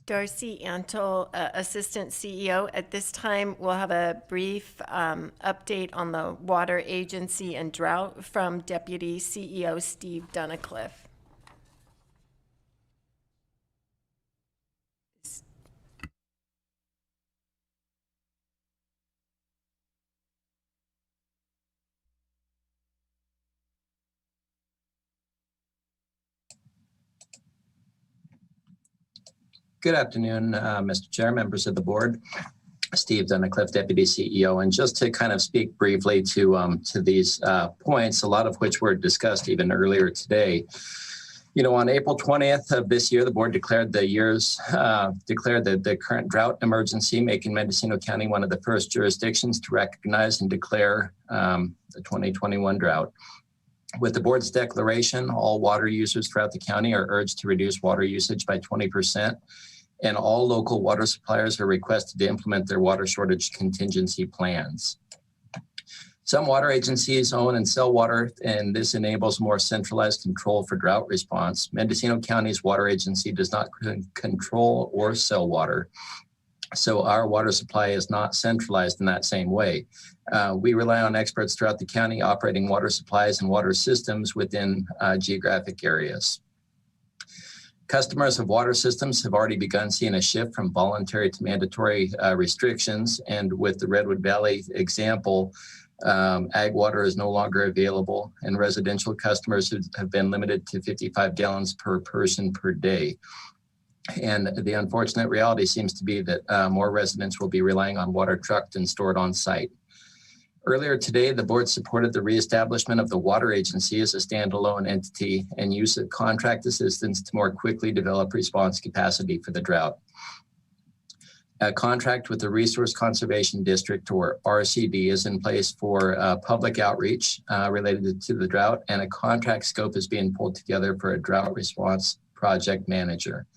Darcy Antle, Assistant CEO. At this time, we'll have a brief update on the water agency and drought from Deputy CEO Steve Dunnicliffe.
Good afternoon, Mr. Chair, members of the board. Steve Dunnicliffe, Deputy CEO, and just to kind of speak briefly to these points, a lot of which were discussed even earlier today. On April 20th of this year, the board declared the current drought emergency, making Mendocino County one of the first jurisdictions to recognize and declare the 2021 drought. With the board's declaration, all water users throughout the county are urged to reduce water usage by 20%, and all local water suppliers are requested to implement their water shortage contingency plans. Some water agencies own and sell water, and this enables more centralized control for drought response. Mendocino County's water agency does not control or sell water, so our water supply is not centralized in that same way. We rely on experts throughout the county operating water supplies and water systems within geographic areas. Customers of water systems have already begun seeing a shift from voluntary to mandatory restrictions, and with the Redwood Valley example, ag water is no longer available, and residential customers have been limited to 55 gallons per person per day. And the unfortunate reality seems to be that more residents will be relying on water trucked and stored on site. Earlier today, the board supported the reestablishment of the water agency as a standalone entity and use of contract assistance to more quickly develop response capacity for the drought. A contract with the Resource Conservation District, or RCD, is in place for public outreach related to the drought, and a contract scope is being pulled together for a drought response project manager.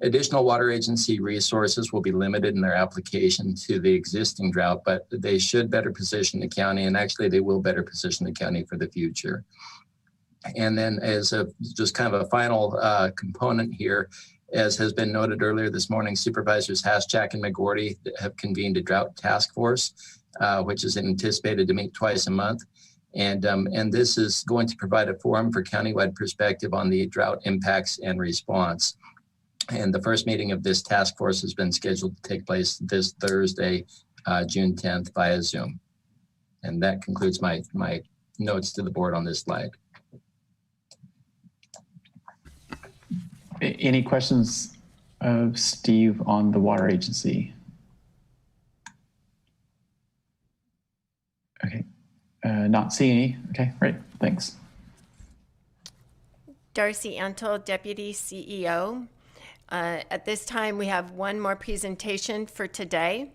Additional water agency resources will be limited in their application to the existing drought, but they should better position the county, and actually they will better position the county for the future. And then as just kind of a final component here, as has been noted earlier this morning, Supervisors Haschak and McGorty have convened a drought task force, which is anticipated to meet twice a month. And this is going to provide a forum for countywide perspective on the drought impacts and response. And the first meeting of this task force has been scheduled to take place this Thursday, June 10th via Zoom. And that concludes my notes to the board on this slide.
Any questions of Steve on the water agency? Okay, not seeing any. Okay, great, thanks.
Darcy Antle, Deputy CEO. At this time, we have one more presentation for today.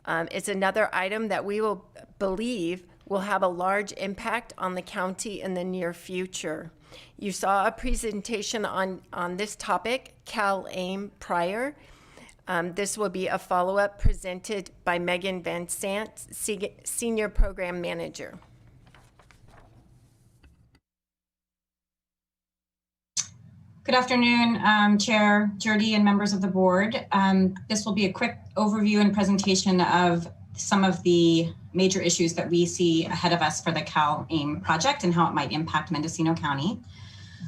It's another item that we will believe will have a large impact on the county in the near future. You saw a presentation on this topic, CalAIM, prior. This will be a follow-up presented by Megan Van Sant, Senior Program Manager.
Good afternoon, Chair Jurdy and members of the board. This will be a quick overview and presentation of some of the major issues that we see ahead of us for the CalAIM project and how it might impact Mendocino County.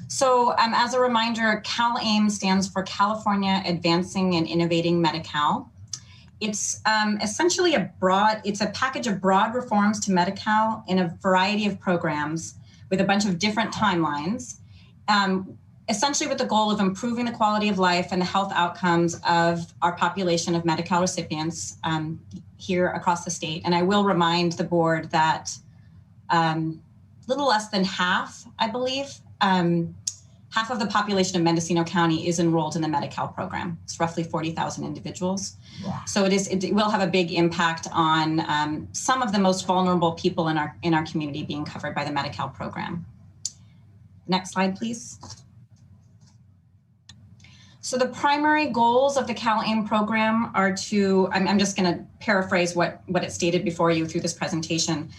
So as a reminder, CalAIM stands for California Advancing and Innovating Medi-Cal. It's essentially it's a package of broad reforms to Medi-Cal in a variety of programs with a bunch of different timelines. Essentially with the goal of improving the quality of life and the health outcomes of our population of Medi-Cal recipients here across the state. And I will remind the board that little less than half, I believe, half of the population of Mendocino County is enrolled in the Medi-Cal program. It's roughly 40,000 individuals. Wow. So it will have a big impact on some of the most vulnerable people in our community being covered by the Medi-Cal program. Next slide, please. So the primary goals of the CalAIM program are to, I'm just going to paraphrase what it stated before you through this presentation.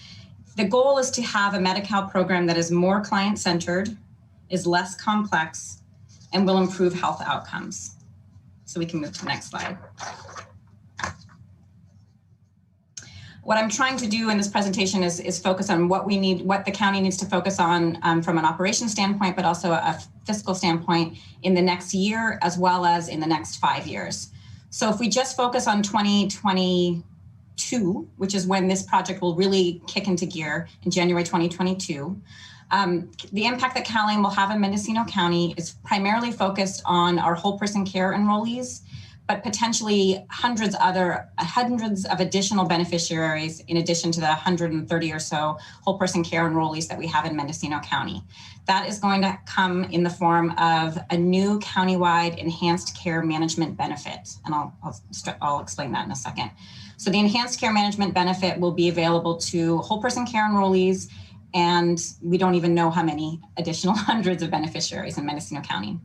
The goal is to have a Medi-Cal program that is more client-centered, is less complex, and will improve health outcomes. So we can move to the next slide. What I'm trying to do in this presentation is focus on what the county needs to focus on from an operations standpoint, but also a fiscal standpoint in the next year, as well as in the next 5 years. So if we just focus on 2022, which is when this project will really kick into gear in January 2022, the impact that CalAIM will have in Mendocino County is primarily focused on our whole person care enrollees, but potentially hundreds of additional beneficiaries in addition to the 130 or so whole person care enrollees that we have in Mendocino County. That is going to come in the form of a new countywide enhanced care management benefit. And I'll explain that in a second. So the enhanced care management benefit will be available to whole person care enrollees, and we don't even know how many additional hundreds of beneficiaries in Mendocino County.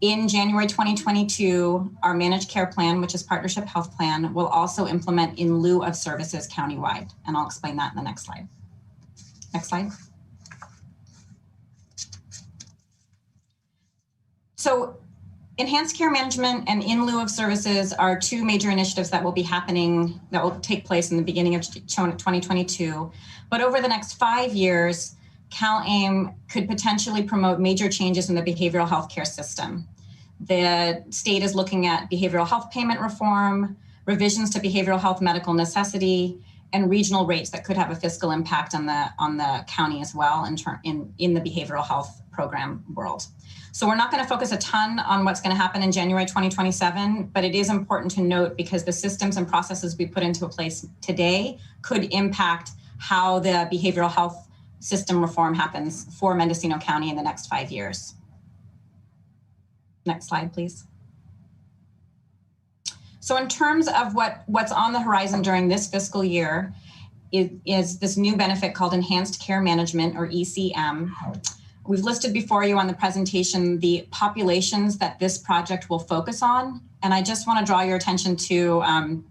In January 2022, our managed care plan, which is Partnership Health Plan, will also implement in lieu of services countywide. And I'll explain that in the next slide. Next slide. So enhanced care management and in lieu of services are two major initiatives that will be happening, that will take place in the beginning of 2022. But over the next 5 years, CalAIM could potentially promote major changes in the behavioral health care system. The state is looking at behavioral health payment reform, revisions to behavioral health medical necessity, and regional rates that could have a fiscal impact on the county as well in the behavioral health program world. So we're not going to focus a ton on what's going to happen in January 2027, but it is important to note because the systems and processes we put into place today could impact how the behavioral health system reform happens for Mendocino County in the next 5 years. Next slide, please. So in terms of what's on the horizon during this fiscal year is this new benefit called Enhanced Care Management, or ECM. We've listed before you on the presentation the populations that this project will focus on. And I just want to draw your attention to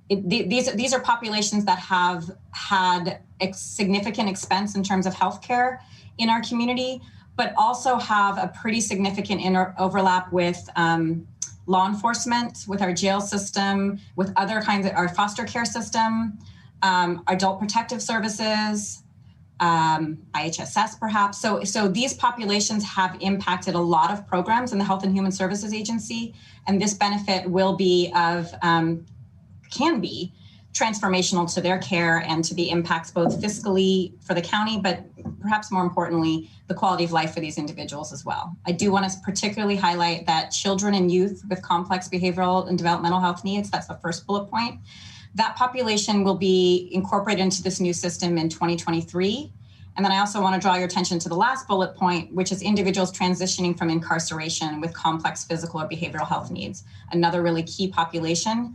these are populations that have had significant expense in terms of healthcare in our community, but also have a pretty significant overlap with law enforcement, with our jail system, with other kinds of our foster care system, adult protective services, IHSS perhaps. So these populations have impacted a lot of programs in the Health and Human Services Agency, and this benefit will be can be transformational to their care and to the impacts both fiscally for the county, but perhaps more importantly, the quality of life for these individuals as well. I do want to particularly highlight that children and youth with complex behavioral and developmental health needs, that's the first bullet point, that population will be incorporated into this new system in 2023. And then I also want to draw your attention to the last bullet point, which is individuals transitioning from incarceration with complex physical or behavioral health needs. Another really key population.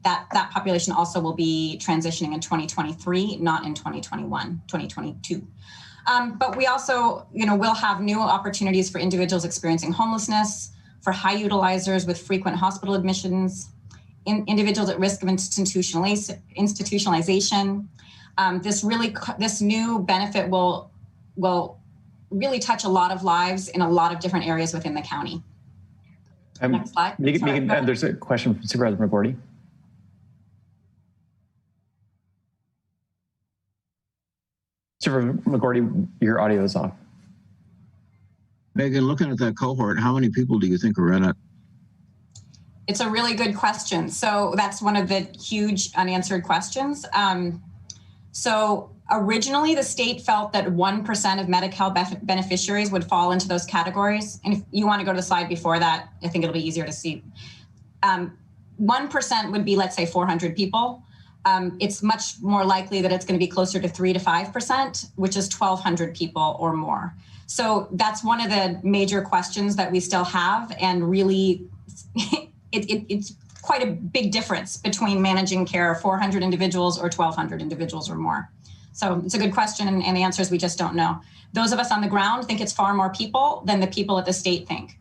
That population also will be transitioning in 2023, not in 2021, 2022. But we also, will have new opportunities for individuals experiencing homelessness, for high utilizers with frequent hospital admissions, individuals at risk of institutionalization. This new benefit will really touch a lot of lives in a lot of different areas within the county. Next slide.
Megan, there's a question from Supervisor McGordy. Supervisor McGordy, your audio is off.
Megan, looking at that cohort, how many people do you think are in it?
It's a really good question. So that's one of the huge unanswered questions. So originally the state felt that 1% of Medi-Cal beneficiaries would fall into those categories. And if you want to go to the slide before that, I think it'll be easier to see. 1% would be, let's say, 400 people. It's much more likely that it's going to be closer to 3 to 5%, which is 1,200 people or more. So that's one of the major questions that we still have. And really, it's quite a big difference between managing care of 400 individuals or 1,200 individuals or more. So it's a good question, and the answer is we just don't know. Those of us on the ground think it's far more people than the people at the state think.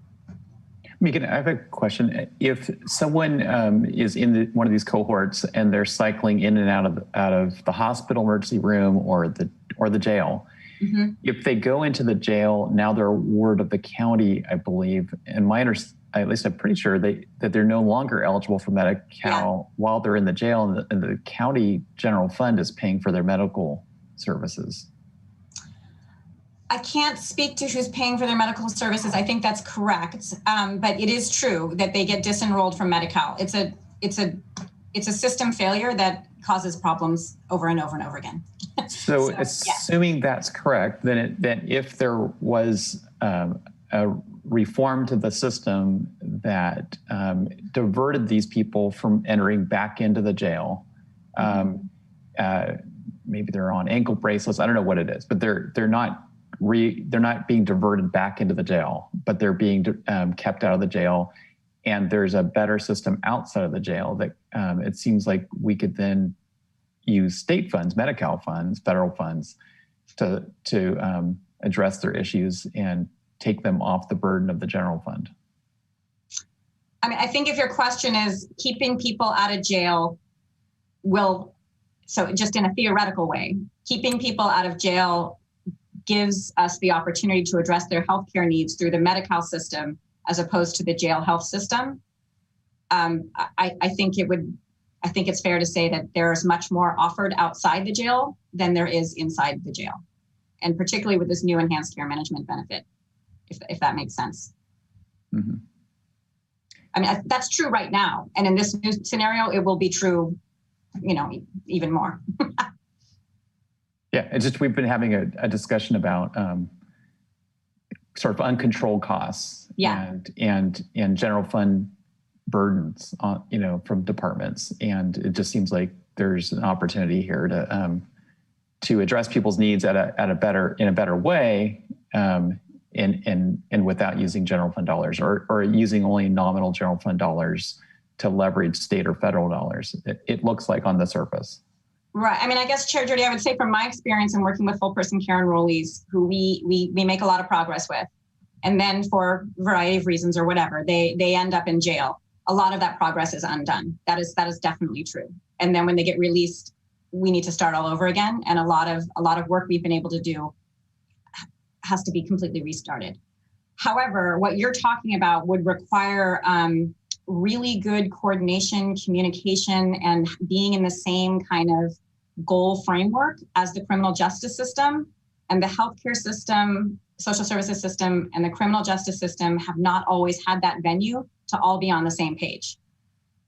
Megan, I have a question. If someone is in one of these cohorts and they're cycling in and out of the hospital emergency room or the jail, if they go into the jail, now they're a ward of the county, I believe, and at least I'm pretty sure that they're no longer eligible for Medi-Cal while they're in the jail, and the county general fund is paying for their medical services.
I can't speak to who's paying for their medical services. I think that's correct, but it is true that they get disenrolled from Medi-Cal. It's a system failure that causes problems over and over and over again.
So assuming that's correct, then if there was a reform to the system that diverted these people from entering back into the jail, maybe they're on ankle bracelets, I don't know what it is, but they're not being diverted back into the jail, but they're being kept out of the jail. And there's a better system outside of the jail that it seems like we could then use state funds, Medi-Cal funds, federal funds to address their issues and take them off the burden of the general fund.
I mean, I think if your question is keeping people out of jail so just in a theoretical way, keeping people out of jail gives us the opportunity to address their healthcare needs through the Medi-Cal system as opposed to the jail health system. I think it's fair to say that there's much more offered outside the jail than there is inside the jail, and particularly with this new enhanced care management benefit, if that makes sense.
Mm-hmm.
I mean, that's true right now, and in this new scenario, it will be true, even more.
Yeah, it's just we've been having a discussion about sort of uncontrolled costs and general fund burdens on, from departments, and it just seems like there's an opportunity here to address people's needs in a better way, and without using general fund dollars or using only nominal general fund dollars to leverage state or federal dollars. It looks like on the surface.
Right. I mean, I guess, Chair Jody, I would say from my experience in working with full person care enrollees who we make a lot of progress with, and then for a variety of reasons or whatever, they end up in jail. A lot of that progress is undone. That is definitely true. And then when they get released, we need to start all over again. And a lot of work we've been able to do has to be completely restarted. However, what you're talking about would require really good coordination, communication, and being in the same kind of goal framework as the criminal justice system. And the healthcare system, social services system, and the criminal justice system have not always had that venue to all be on the same page.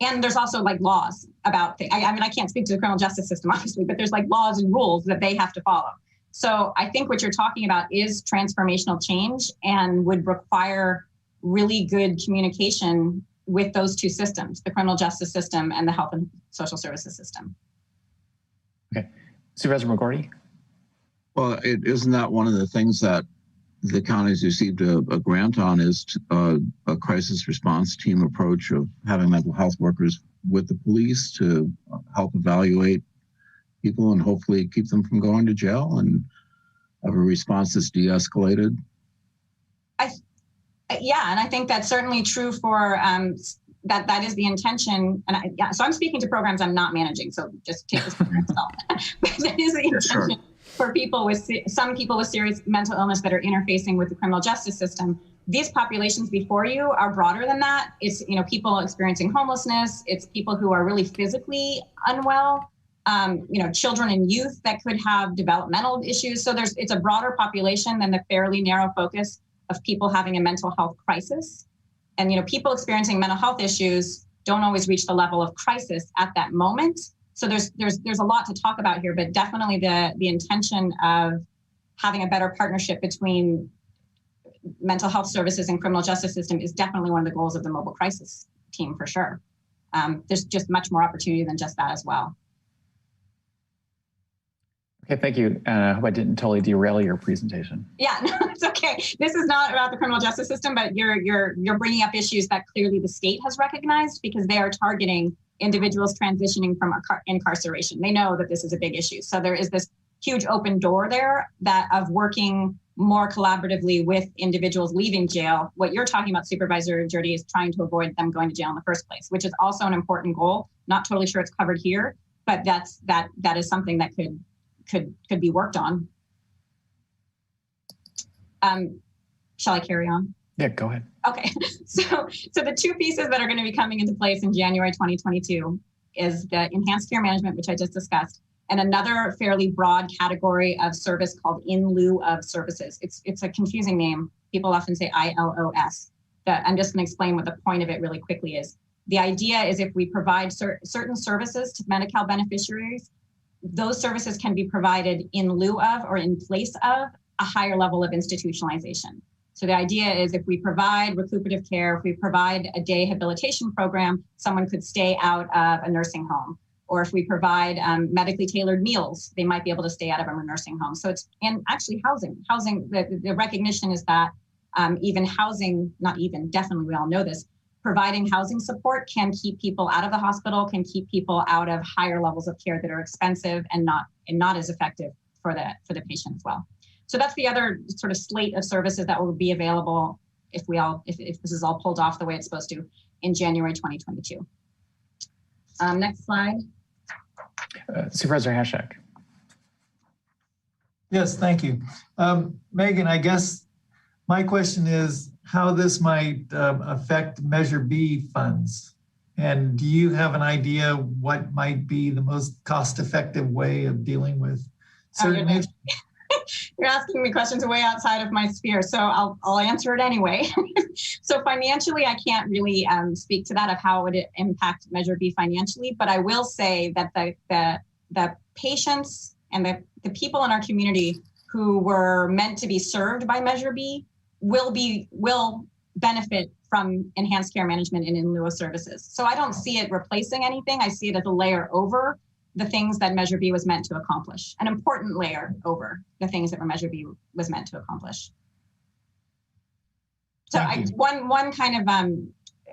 And there's also like laws about things. I mean, I can't speak to the criminal justice system, obviously, but there's like laws and rules that they have to follow. So I think what you're talking about is transformational change and would require really good communication with those two systems, the criminal justice system and the health and social services system.
Okay. Supervisor McGorty?
Well, isn't that one of the things that the county's received a grant on is a crisis response team approach of having mental health workers with the police to help evaluate people and hopefully keep them from going to jail and have a response that's de-escalated?
Yeah, and I think that's certainly true for that is the intention. And so I'm speaking to programs I'm not managing, so just take this for yourself. But that is the intention for people with some people with serious mental illness that are interfacing with the criminal justice system. These populations before you are broader than that. It's people experiencing homelessness. It's people who are really physically unwell. Children and youth that could have developmental issues. So it's a broader population than the fairly narrow focus of people having a mental health crisis. And, people experiencing mental health issues don't always reach the level of crisis at that moment. So there's a lot to talk about here, but definitely the intention of having a better partnership between mental health services and criminal justice system is definitely one of the goals of the mobile crisis team for sure. There's just much more opportunity than just that as well.
Okay, thank you. I hope I didn't totally derail your presentation.
Yeah, no, it's okay. This is not about the criminal justice system, but you're bringing up issues that clearly the state has recognized because they are targeting individuals transitioning from incarceration. They know that this is a big issue. So there is this huge open door there of working more collaboratively with individuals leaving jail. What you're talking about, Supervisor Jurdy, is trying to avoid them going to jail in the first place, which is also an important goal. Not totally sure it's covered here, but that is something that could be worked on. Shall I carry on?
Yeah, go ahead.
Okay, so the two pieces that are going to be coming into place in January 2022 is the enhanced care management, which I just discussed, and another fairly broad category of service called in lieu of services. It's a confusing name. People often say ILOS. I'm just going to explain what the point of it really quickly is. The idea is if we provide certain services to Medi-Cal beneficiaries, those services can be provided in lieu of or in place of a higher level of institutionalization. So the idea is if we provide recuperative care, if we provide a day habilitation program, someone could stay out of a nursing home. Or if we provide medically tailored meals, they might be able to stay out of a nursing home. So actually housing, the recognition is that even housing, definitely we all know this, providing housing support can keep people out of the hospital, can keep people out of higher levels of care that are expensive and not as effective for the patient as well. So that's the other sort of slate of services that will be available if this is all pulled off the way it's supposed to in January 2022. Next slide.
Supervisor Hashak.
Yes, thank you. Megan, I guess my question is how this might affect Measure B funds. And do you have an idea what might be the most cost-effective way of dealing with certain issues?
You're asking me questions way outside of my sphere, so I'll answer it anyway. So financially, I can't really speak to that of how it would impact Measure B financially, but I will say that the patients and the people in our community who were meant to be served by Measure B will benefit from enhanced care management and in lieu of services. So I don't see it replacing anything. I see it as a layer over the things that Measure B was meant to accomplish, an important layer over the things that Measure B was meant to accomplish. So one kind of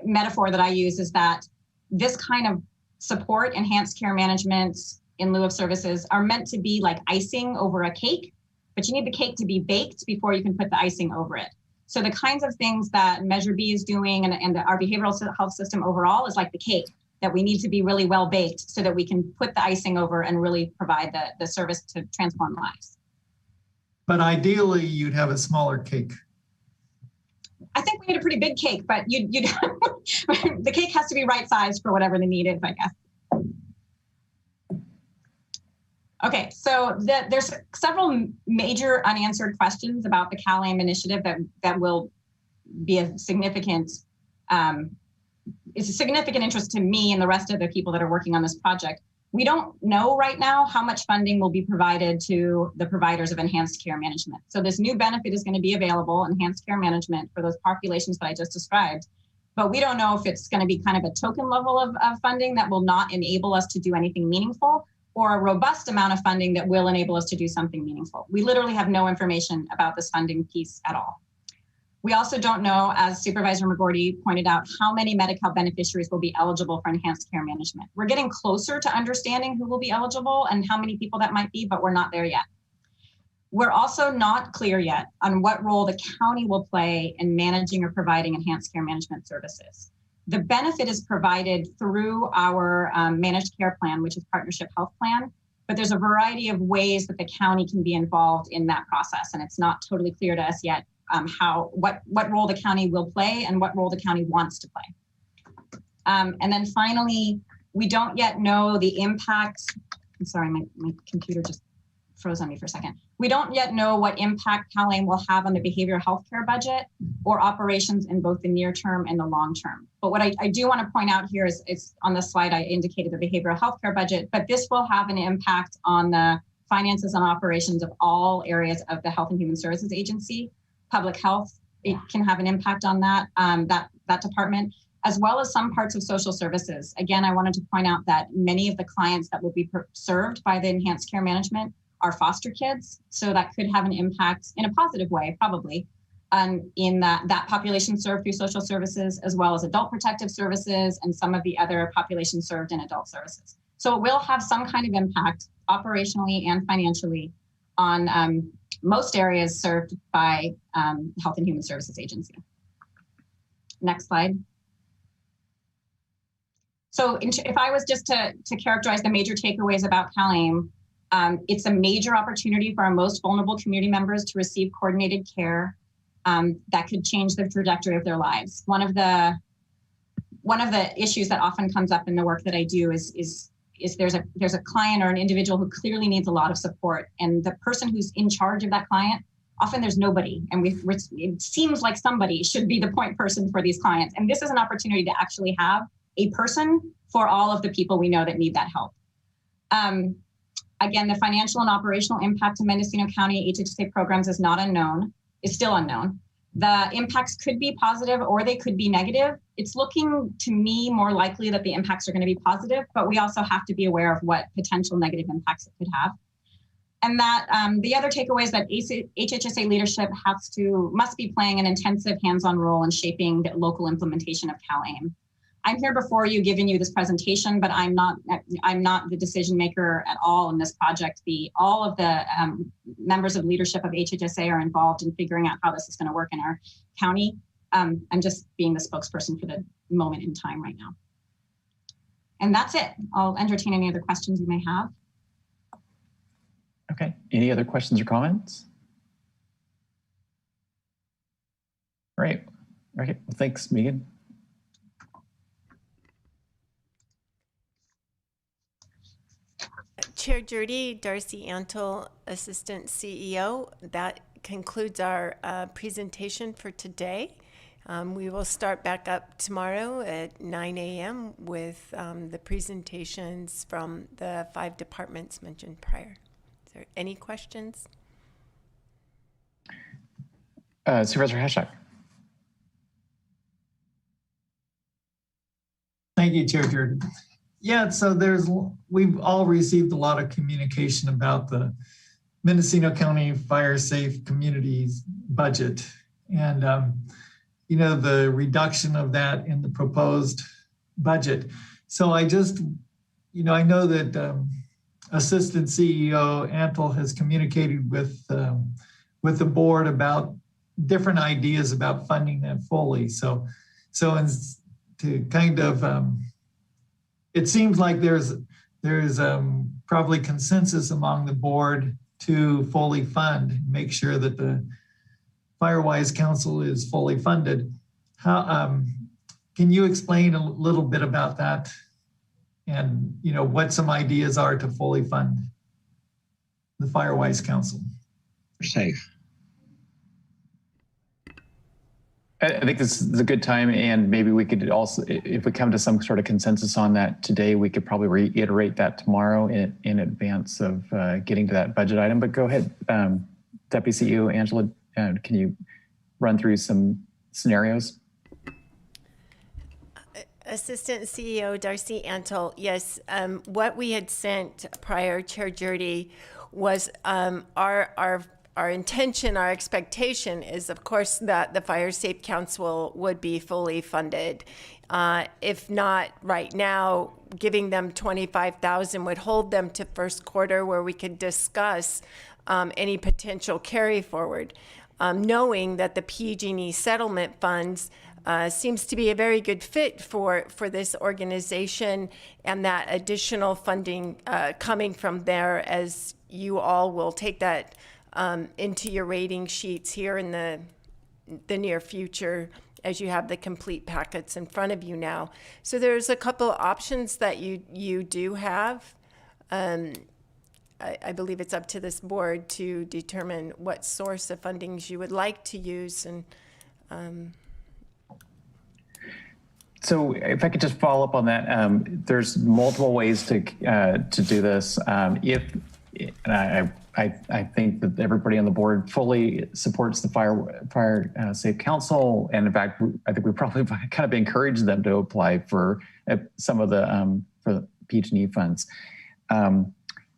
metaphor that I use is that this kind of support, enhanced care management, in lieu of services are meant to be like icing over a cake, but you need the cake to be baked before you can put the icing over it. So the kinds of things that Measure B is doing and our behavioral health system overall is like the cake that we need to be really well baked so that we can put the icing over and really provide the service to transform lives.
But ideally, you'd have a smaller cake.
I think we need a pretty big cake, but you'd the cake has to be right sized for whatever the need is, I guess. Okay, so there's several major unanswered questions about the CalAIM initiative that will be a significant, it's a significant interest to me and the rest of the people that are working on this project. We don't know right now how much funding will be provided to the providers of enhanced care management. So this new benefit is going to be available, enhanced care management, for those populations that I just described. But we don't know if it's going to be kind of a token level of funding that will not enable us to do anything meaningful, or a robust amount of funding that will enable us to do something meaningful. We literally have no information about this funding piece at all. We also don't know, as Supervisor McGorty pointed out, how many Medi-Cal beneficiaries will be eligible for enhanced care management. We're getting closer to understanding who will be eligible and how many people that might be, but we're not there yet. We're also not clear yet on what role the county will play in managing or providing enhanced care management services. The benefit is provided through our managed care plan, which is Partnership Health Plan, but there's a variety of ways that the county can be involved in that process, and it's not totally clear to us yet what role the county will play and what role the county wants to play. And then finally, we don't yet know the impacts. I'm sorry, my computer just froze on me for a second. We don't yet know what impact CalAIM will have on the behavioral health care budget or operations in both the near term and the long term. But what I do want to point out here is on the slide I indicated the behavioral health care budget, but this will have an impact on the finances and operations of all areas of the Health and Human Services Agency. Public health, it can have an impact on that, that department, as well as some parts of social services. Again, I wanted to point out that many of the clients that will be served by the enhanced care management are foster kids. So that could have an impact in a positive way, probably, in that population served through social services, as well as adult protective services and some of the other populations served in adult services. So it will have some kind of impact operationally and financially on most areas served by Health and Human Services Agency. Next slide. So if I was just to characterize the major takeaways about CalAIM, it's a major opportunity for our most vulnerable community members to receive coordinated care that could change the trajectory of their lives. One of the issues that often comes up in the work that I do is there's a client or an individual who clearly needs a lot of support, and the person who's in charge of that client, often there's nobody, and it seems like somebody should be the point person for these clients. And this is an opportunity to actually have a person for all of the people we know that need that help. Again, the financial and operational impact to Mendocino County HHSA programs is still unknown. The impacts could be positive or they could be negative. It's looking to me more likely that the impacts are going to be positive, but we also have to be aware of what potential negative impacts it could have. And that the other takeaway is that HHSA leadership must be playing an intensive hands-on role in shaping the local implementation of CalAIM. I'm here before you giving you this presentation, but I'm not the decision maker at all in this project. All of the members of leadership of HHSA are involved in figuring out how this is going to work in our county. I'm just being the spokesperson for the moment in time right now. And that's it. I'll entertain any other questions you may have.
Okay, any other questions or comments? Great. Okay, well, thanks, Megan.
Chair Jurdy, Darcy Antle, Assistant CEO. That concludes our presentation for today. We will start back up tomorrow at 9 a.m. with the presentations from the 5 departments mentioned prior. Is there any questions?
Supervisor Hashak.
Thank you, Chair Jordan. Yeah, so we've all received a lot of communication about the Mendocino County Fire Safe Communities budget, and the reduction of that in the proposed budget. So I just, I know that Assistant CEO Antle has communicated with the board about different ideas about funding that fully. So to kind of, it seems like there's probably consensus among the board to fully fund, make sure that the Firewise Council is fully funded. How can you explain a little bit about that, and what some ideas are to fully fund the Firewise Council?
Safe.
I think this is a good time, and maybe we could also, if we come to some sort of consensus on that today, we could probably reiterate that tomorrow in advance of getting to that budget item. But go ahead, Deputy CEO Angela, can you run through some scenarios?
Assistant CEO Darcy Antle, yes. What we had sent prior, Chair Jurdy, was our intention, our expectation is, of course, that the Fire Safe Council would be fully funded. If not right now, giving them $25,000 would hold them to first quarter, where we could discuss any potential carry forward. Knowing that the PG&E settlement funds seems to be a very good fit for this organization, and that additional funding coming from there, as you all will take that into your rating sheets here in the near future, as you have the complete packets in front of you now. So there's a couple of options that you do have. I believe it's up to this board to determine what source of fundings you would like to use. And
so if I could just follow up on that, there's multiple ways to do this. I think that everybody on the board fully supports the Fire Safe Council, and in fact, I think we probably kind of encourage them to apply for some of the for PG&E funds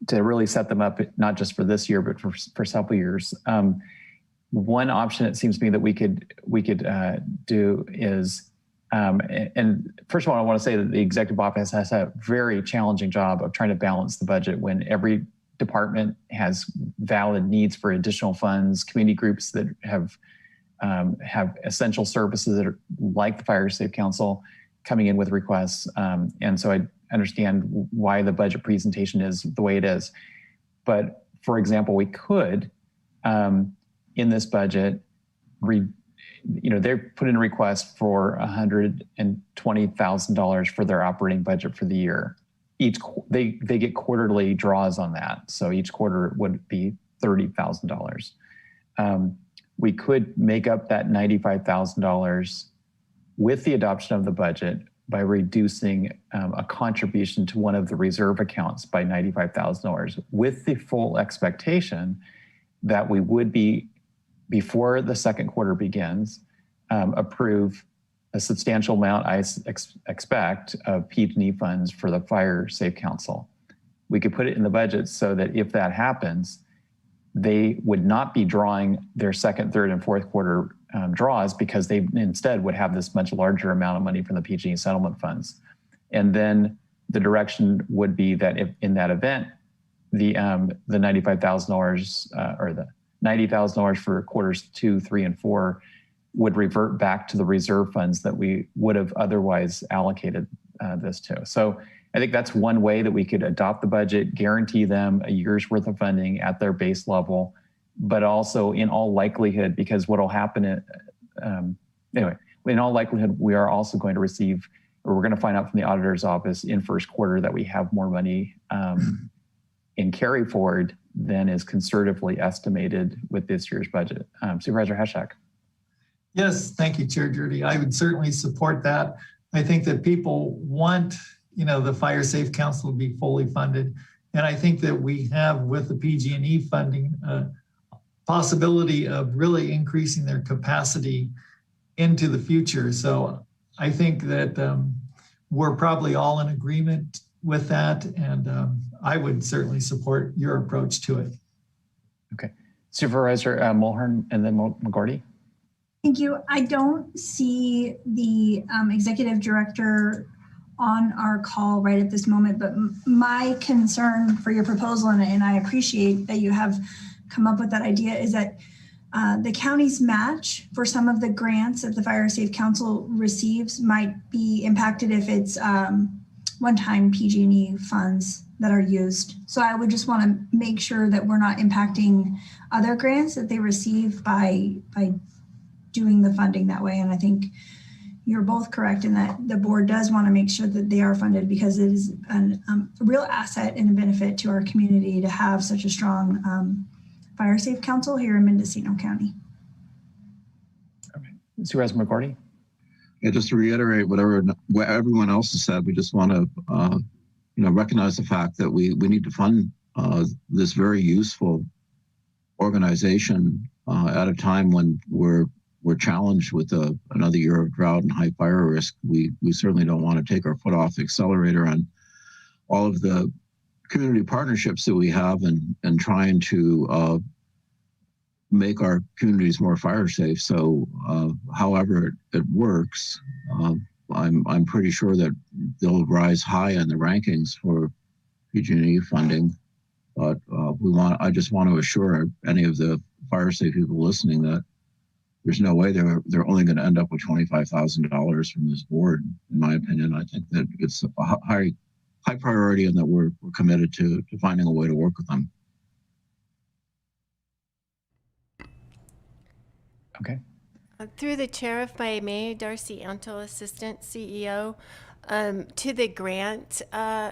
to really set them up, not just for this year, but for several years. One option, it seems to me, that we could do is, and first of all, I want to say that the Executive Office has a very challenging job of trying to balance the budget when every department has valid needs for additional funds, community groups that have essential services that are like the Fire Safe Council coming in with requests. And so I understand why the budget presentation is the way it is. But for example, we could, in this budget, they're put in a request for $120,000 for their operating budget for the year. They get quarterly draws on that. So each quarter would be $30,000. We could make up that $95,000 with the adoption of the budget by reducing a contribution to one of the reserve accounts by $95,000, with the full expectation that we would be, before the second quarter begins, approve a substantial amount, I expect, of PG&E funds for the Fire Safe Council. We could put it in the budget so that if that happens, they would not be drawing their second, third, and fourth quarter draws, because they instead would have this much larger amount of money from the PG&E settlement funds. And then the direction would be that if in that event, the $95,000 or the $90,000 for quarters 2, 3, and 4 would revert back to the reserve funds that we would have otherwise allocated this to. So I think that's one way that we could adopt the budget, guarantee them a year's worth of funding at their base level, but also in all likelihood, because what will happen, anyway, in all likelihood, we are also going to receive, or we're going to find out from the auditor's office in first quarter that we have more money in carry forward than is conservatively estimated with this year's budget. Supervisor Hashak.
Yes, thank you, Chair Jurdy. I would certainly support that. I think that people want, the Fire Safe Council to be fully funded. And I think that we have, with the PG&E funding, possibility of really increasing their capacity into the future. So I think that we're probably all in agreement with that. And I would certainly support your approach to it.
Okay. Supervisor Mulhern and then McGordy.
Thank you. I don't see the executive director on our call right at this moment, but my concern for your proposal, and I appreciate that you have come up with that idea, is that the county's match for some of the grants that the Fire Safe Council receives might be impacted if it's one-time PG&E funds that are used. So I would just want to make sure that we're not impacting other grants that they receive by doing the funding that way. And I think you're both correct in that the board does want to make sure that they are funded, because it is a real asset and a benefit to our community to have such a strong Fire Safe Council here in Mendocino County.
Supervisor McCarty?
Yeah, just to reiterate what everyone else has said, we just want to recognize the fact that we need to fund this very useful organization at a time when we're challenged with another year of drought and high fire risk. We certainly don't want to take our foot off the accelerator on all of the community partnerships that we have and trying to make our communities more fire safe. So however it works, I'm pretty sure that they'll rise high in the rankings for PG&E funding. But I just want to assure any of the fire safe people listening that there's no way they're only going to end up with $25,000 from this board. In my opinion, I think that it's a high priority, and that we're committed to finding a way to work with them.
Okay.
Through the chair, if I may, Darcy Antle, Assistant CEO, to the grant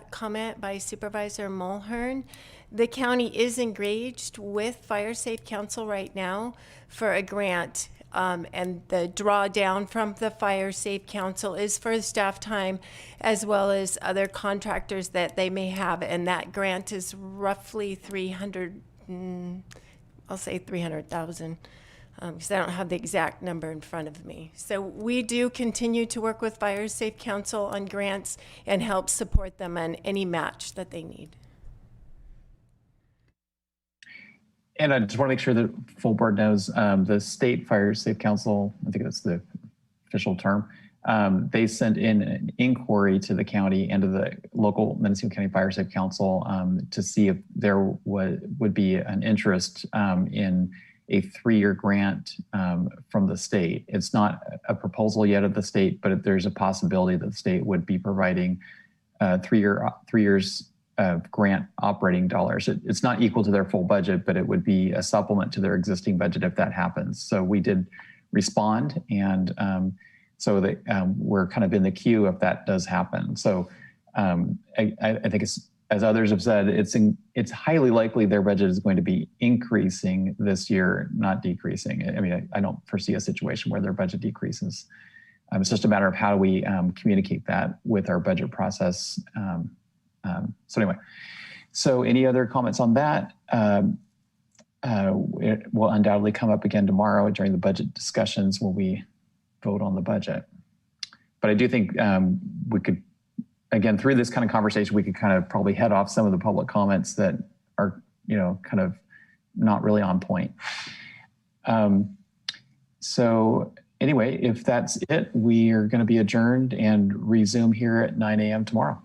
comment by Supervisor Mulhern, the county is engaged with Fire Safe Council right now for a grant, and the drawdown from the Fire Safe Council is for staff time as well as other contractors that they may have, and that grant is roughly $300,000. Because I don't have the exact number in front of me. So we do continue to work with Fire Safe Council on grants and help support them on any match that they need.
And I just want to make sure that full board knows the State Fire Safe Council, I think that's the official term, they sent in an inquiry to the county and to the local Mendocino County Fire Safe Council to see if there would be an interest in a 3-year grant from the state. It's not a proposal yet of the state, but there's a possibility that the state would be providing 3 years of grant operating dollars. It's not equal to their full budget, but it would be a supplement to their existing budget if that happens. So we did respond, and so that we're kind of in the queue if that does happen. So I think it's, as others have said, it's highly likely their budget is going to be increasing this year, not decreasing. I mean, I don't foresee a situation where their budget decreases. It's just a matter of how do we communicate that with our budget process. So anyway, so any other comments on that? It will undoubtedly come up again tomorrow during the budget discussions when we vote on the budget. But I do think we could, again, through this kind of conversation, we could kind of probably head off some of the public comments that are, kind of not really on point. So anyway, if that's it, we are going to be adjourned and resume here at 9 a.m. tomorrow.